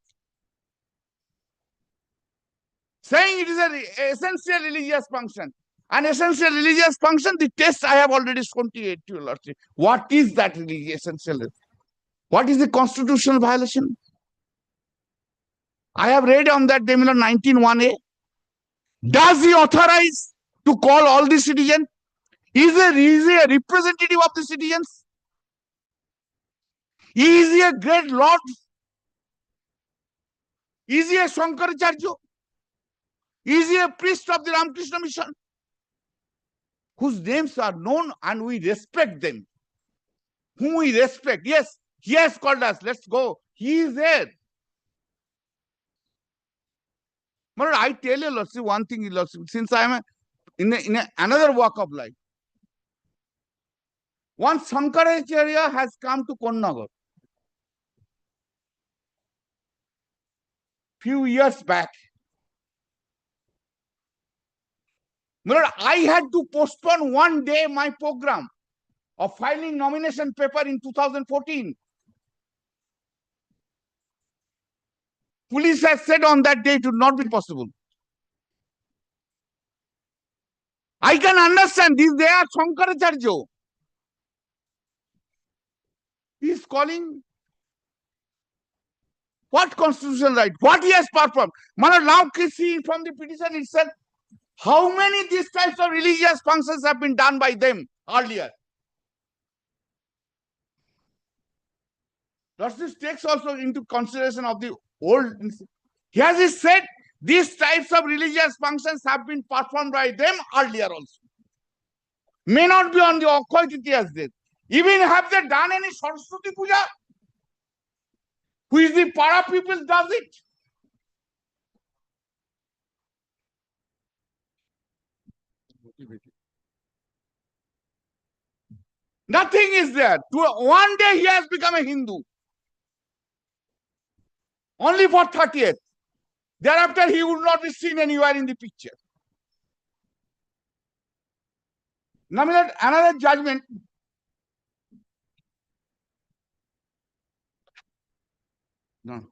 saying it is an essential religious function. An essential religious function, the test I have already shown to you, Lordship. What is that really essential? What is the constitutional violation? I have read on that Demilo 19(1)(a). Does he authorize to call all the citizens? Is he a representative of the citizens? Is he a great lord? Is he a Shankaracharya? Is he a priest of the Ramakrishna mission? Whose names are known and we respect them. Whom we respect. Yes, he has called us. Let's go. He is there. But I tell you, Lordship, one thing, Lordship, since I am in another walk of life. Once Shankaracharya has come to Konnagar, few years back, I had to postpone 1 day my program of filing nomination paper in 2014. Police has said on that day it would not be possible. I can understand this. They are Shankaracharya. He is calling. What constitutional right? What he has performed? Now see from the petition itself, how many these types of religious functions have been done by them earlier? This takes also into consideration of the old. He has said these types of religious functions have been performed by them earlier also. May not be on the Akshaya Tritiya's day. Even have they done any Saraswati Puja? Which the para people does it? Nothing is there. One day he has become a Hindu. Only for 30th. Thereafter, he would not be seen anywhere in the picture. Now, my lord, another judgment. No.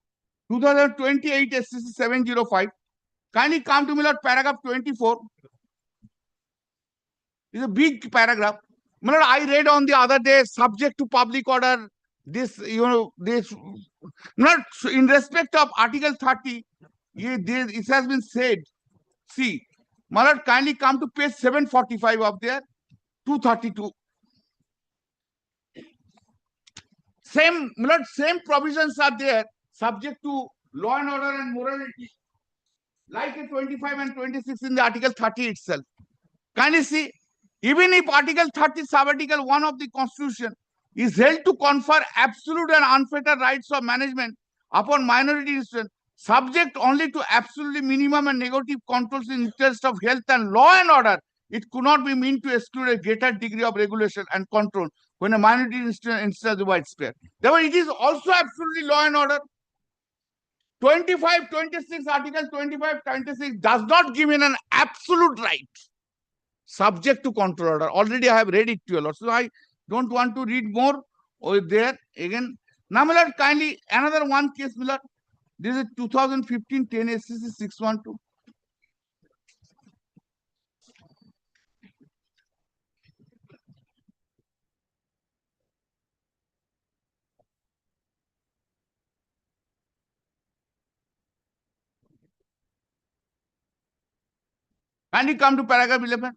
2028 SCC 705. Kindly come to me, Lord, paragraph 24. It's a big paragraph. My lord, I read on the other day, subject to public order, this, this, not in respect of Article 30, it has been said. See, my lord, kindly come to page 745 of there, 232. Same, my lord, same provisions are there, subject to law and order and morality, like a 25 and 26 in the Article 30 itself. Kindly see, even if Article 30, sub-article 1 of the Constitution is held to confer absolute and unfettered rights of management upon minority institutions, subject only to absolutely minimum and negative controls in interest of health and law and order, it could not be meant to exclude a greater degree of regulation and control when a minority institution is widespread. Therefore, it is also absolutely law and order. 25, 26, Article 25, 26 does not give in an absolute right, subject to control order. Already I have read it to you, Lord. So I don't want to read more over there again. Now, my lord, kindly another one case, my lord. This is 2015 10 SCC 612. Kindly come to paragraph 11.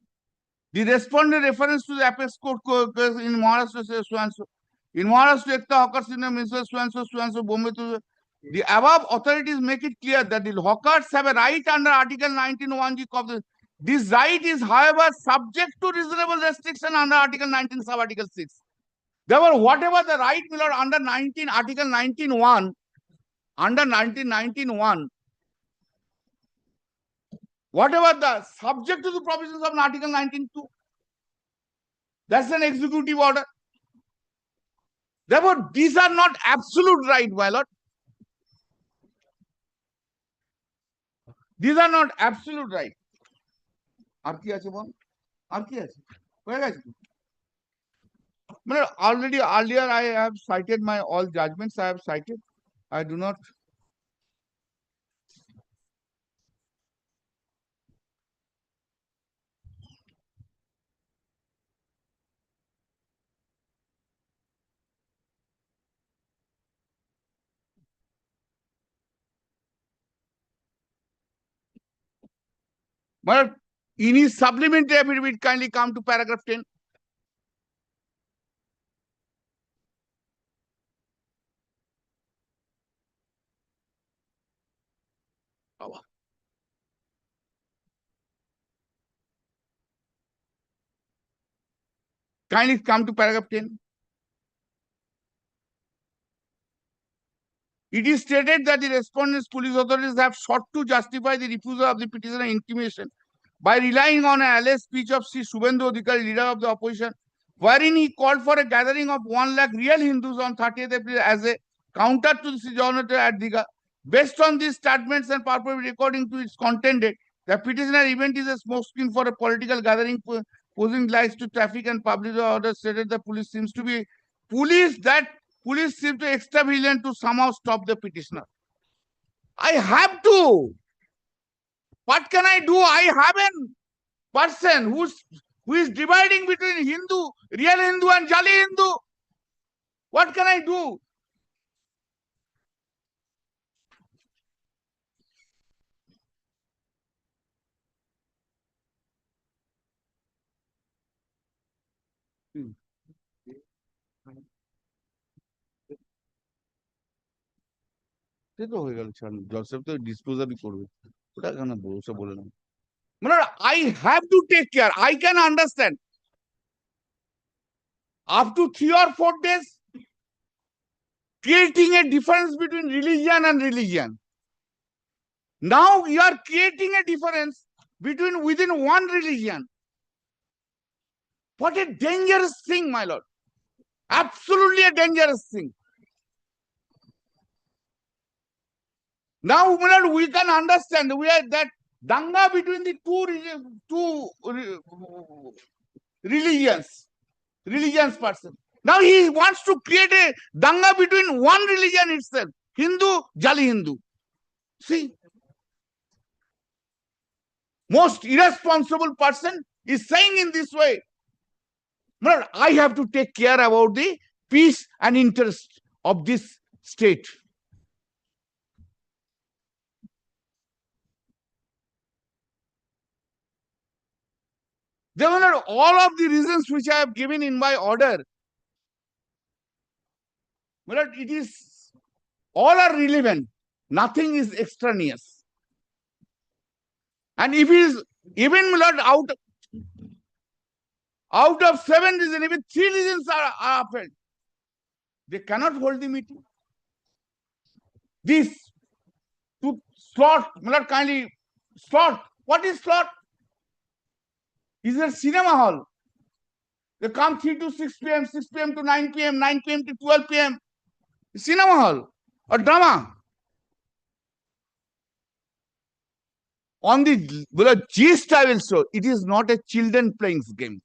The respondent reference to the apex court case in Maharashtra says so and so. In Maharashtra, Ekta occurs in a minister so and so, Bombay to the above authorities make it clear that the hawkers have a right under Article 19(1)(g) of the. This right is, however, subject to reasonable restriction under Article 19, sub-article 6. Therefore, whatever the right, my lord, under Article 19(1), under 19(1), whatever the subject to the provisions of Article 19(2), that's an executive order. Therefore, these are not absolute right, my lord. These are not absolute right. Already earlier I have cited my all judgments. I have cited. I do not. But in his supplementary affidavit, kindly come to paragraph 10. Kindly come to paragraph 10. It is stated that the respondent's police authorities have sought to justify the refusal of the petitioner intimation by relying on an alleged speech of Sri Subhendu Adhikari, leader of the opposition, wherein he called for a gathering of 1 lakh real Hindus on 30th April as a counter to the Sri Jagannath at Diga. Based on these statements and purportedly according to its contended, the petitioner event is a smokescreen for a political gathering posing lies to traffic and public order stated the police seems to be police seem to extra vigilant to somehow stop the petitioner. I have to. What can I do? I have a person who is dividing between Hindu, real Hindu and Jali Hindu. What can I do? I have to take care. I can understand. Up to 3 or 4 days, creating a difference between religion and religion. Now you are creating a difference within one religion. What a dangerous thing, my lord. Absolutely a dangerous thing. Now, my lord, we can understand that danga between the religions person. Now he wants to create a danga between one religion itself, Hindu, Jali Hindu. See, most irresponsible person is saying in this way, well, I have to take care about the peace and interest of this state. There were all of the reasons which I have given in my order. Well, it is all are relevant. Nothing is extraneous. And if it is even out of 7 reasons, even 3 reasons are upheld, they cannot hold the meeting. This to slot, kindly slot. What is slot? Is a cinema hall. They come 3 to 6 p.m., 6 p.m. to 9 p.m., 9 p.m. to 12 p.m. Cinema hall or drama. On the gist I will show, it is not a children playing game.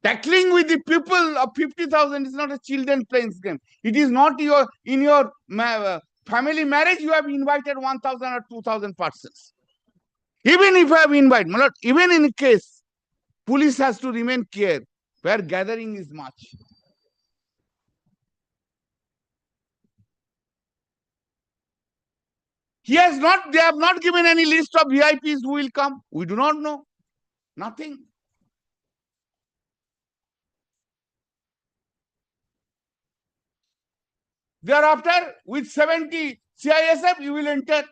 Tackling with the people of 50,000 is not a children playing game. It is not in your family marriage you have invited 1,000 or 2,000 persons. Even if I have invited, even in case, police has to remain care where gathering is much. They have not given any list of VIPs who will come. We do not know. Nothing. Thereafter, with 70 CISF, you will enter.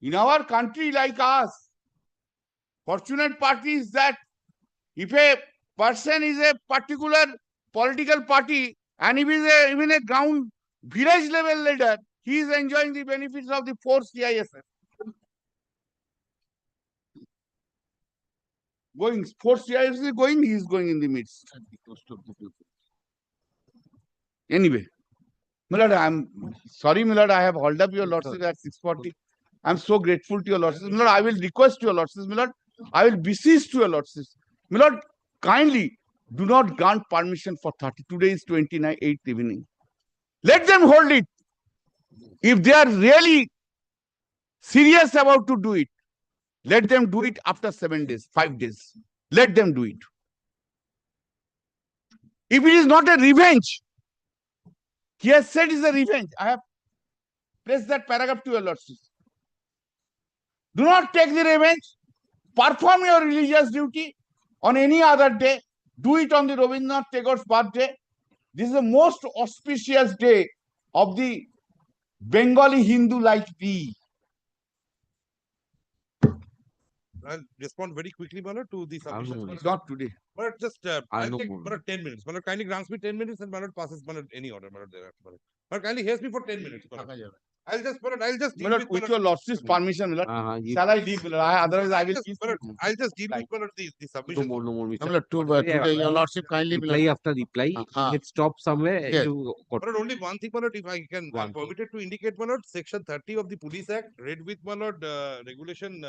In our country like us, fortunate party is that if a person is a particular political party and if he is even a ground village level leader, he is enjoying the benefits of the 4 CISF. Going, 4 CISF is going, he is going in the midst. Anyway, Milord, I'm sorry, Milord, I have hauled up your lordship at 6:40. I'm so grateful to your lordship. Milord, I will request your lordship, Milord, I will beseech to your lordship. Milord, kindly do not grant permission for 30. Today is 29th evening. Let them hold it. If they are really serious about to do it, let them do it after 7 days, 5 days. Let them do it. If it is not a revenge, he has said it's a revenge. I have placed that paragraph to your lordship. Do not take the revenge. Perform your religious duty on any other day. Do it on the Rabindranath Tagore's birthday. This is the most auspicious day of the Bengali Hindu like thee. I'll respond very quickly, Malad, to the submission. Not today. Malad, just I'll take Malad 10 minutes. Malad, kindly grants me 10 minutes and Malad passes Malad any order. Malad, thereafter. Malad, kindly hears me for 10 minutes. Malad. I'll just deal Malad, with your lordship's permission, Malad. Shall I leave, Malad? Otherwise, I will. I'll just deal with Malad the submission. No more, Malad, today your lordship kindly reply after reply. It stops somewhere. Yes. Malad, only one thing, Malad, if I can, I'm permitted to indicate, Malad, Section 30 of the Police Act, read with Malad, Regulation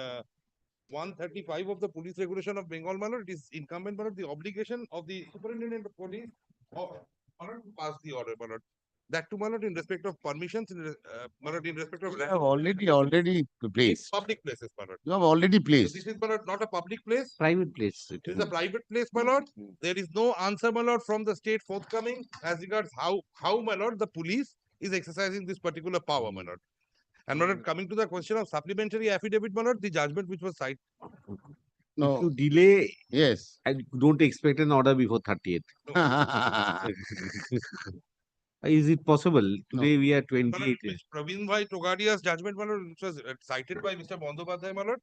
135 of the Police Regulation of Bengal, Malad. It is incumbent, Malad, the obligation of the Superintendent of Police Malad, to pass the order, Malad. That too, Malad, in respect of permissions, Malad, in respect of... You have already placed. Public places, Malad. You have already placed. This is, Malad, not a public place. Private place. It is a private place, my lord. There is no answer, my lord, from the state forthcoming as regards how, my lord, the police is exercising this particular power, my lord. And my lord, coming to the question of supplementary affidavit, my lord, the judgment which was cited. No. If you delay, yes, and don't expect an order before 30th. No. Is it possible? Today we are 28. Praveen Bhai Togadia's judgment, my lord, which was cited by Mr. Bandyopadhyay, my lord.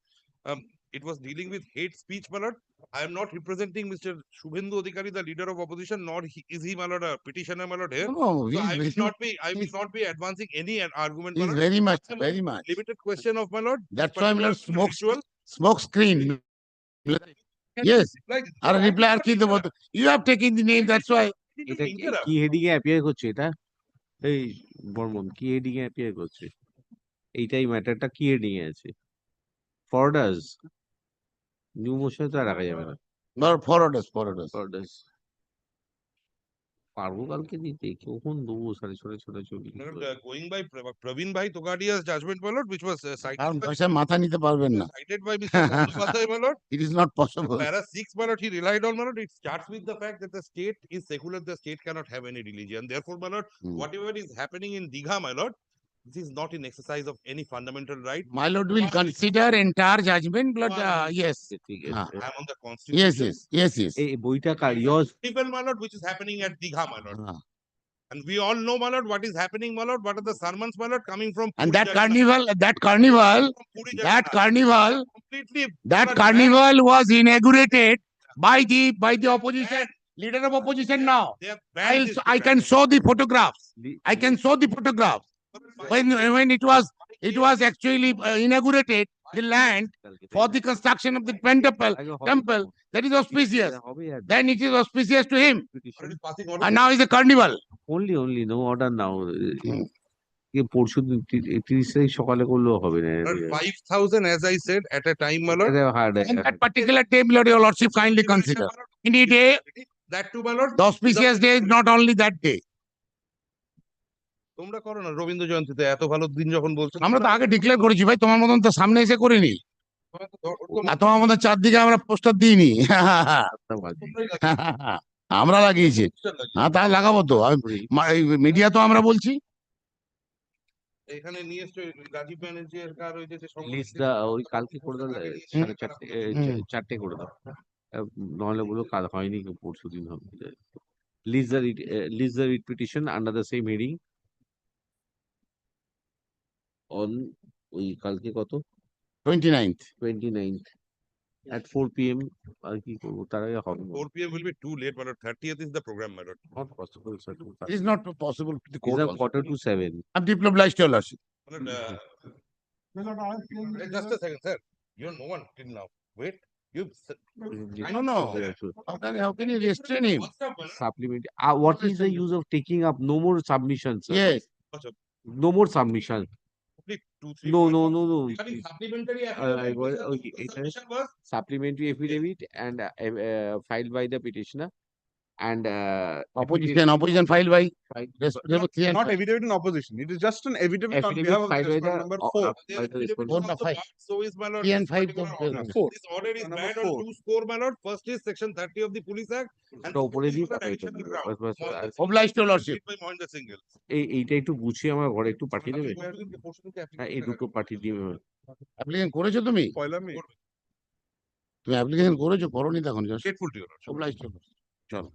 It was dealing with hate speech, my lord. I am not representing Mr. Shubhendu Adhikari, the leader of opposition, nor is he, my lord, a petitioner, my lord, here. No, So he's I will not be advancing any argument, my he's lord. very much, I am very only much. limited question of, my lord. That's why my lord Ritual. smoke screen. Yes. R reply আর কি দেবো? You have taken the name, that's why. এটা কি heading এ appear করছে এটা? এই বর্মন কি heading এ appear করছে? এইটাই ম্যাটারটা কি হেডিং এ আছে? ফরওয়ার্ডার্স নিউ মোশনে তো আর রাখা যাবে না। Forwarders. পারবো কালকে দিতে, কখন দেবো? সাড়ে ছটা চল্লিশ। Going by Praveen Bhai Togadia's judgment, my lord, which was কারণ পয়সা মাথা নিতে পারবেন না। cited by Mr. Bandyopadhyay, my lord. It is not possible. Para 6, my lord, he relied on, my lord. It starts with the fact that the state is secular, the state cannot have any religion. Therefore, my lord, whatever is happening in Digha, my lord, this is not in exercise of any fundamental right. My lord will consider entire judgment, but yes. I am on the constitution. Yes. এই বইটা কার? yours? Festival, my lord, which is happening at Digha, my lord. And we all know, my lord, what is happening, my lord. What are the sermons, my lord, coming from And Puri that Jagannath. carnival was inaugurated by the opposition, leader of opposition now. I can show the photographs. When it was actually inaugurated, the land for the construction of the temple, that is auspicious. Then it is auspicious to him. And now is a carnival. Only no order now. পরশু 30 তারিখ সকালে করলেও হবে না। 5,000, as I said, at a time, my lord. And that particular day, your lordship kindly consider. Any day, that too, my lord. The auspicious day is not only that day. তোমরা করো না রবীন্দ্র জয়ন্তীতে, এত ভালো দিন যখন বলছো। আমরা তো আগে ডিক্লেয়ার করেছি ভাই, তোমার মতন তো সামনে এসে করিনি। তোমার মতন চারদিকে আমরা পোস্টার দিইনি। আমরা লাগিয়েছি। হ্যাঁ, তাই লাগাবো তো। মিডিয়া তো আমরা বলছি। এখানে নিয়ে এসছো রাজীব ব্যানার্জির কার ওই যে লিস্টটা ওই কালকে করে দাও, 4:30 করে দাও, নাহলে বলো কাল হয়নি, পরশু দিন হবে। List the writ petition under the same heading on ওই কালকে কত 29th at 4 PM। আর কি করবো তার আগে হবে? 4 PM will be too late, my lord. 30th is the program, my lord. Not possible, sir. It is not possible. It's 6:45. I'm deeply obliged to your lordship. Just a second, sir. You're no one till now. Wait. No. How can you restrain him? Supplement. What is the use of taking up no more submissions, sir? Yes. No more submission. No. Supplementary Supplementary affidavit and filed by the petitioner and opposition filed by not affidavit in opposition. It is just an affidavit on behalf of respondent number 4. So is my lord. 3 and 5 4. This order is bad on 2 score, my lord. First is section 30 of the Police Act and obliged to your lordship. এইটা একটু গুছিয়ে আমার ঘরে একটু পাঠিয়ে দেবে। হ্যাঁ, এই দুটো পাঠিয়ে দিবে। অ্যাপ্লিকেশন করেছো তুমি? তুমি অ্যাপ্লিকেশন করেছো? করোনি তখন? Grateful to you, obliged to your lordship. চলো।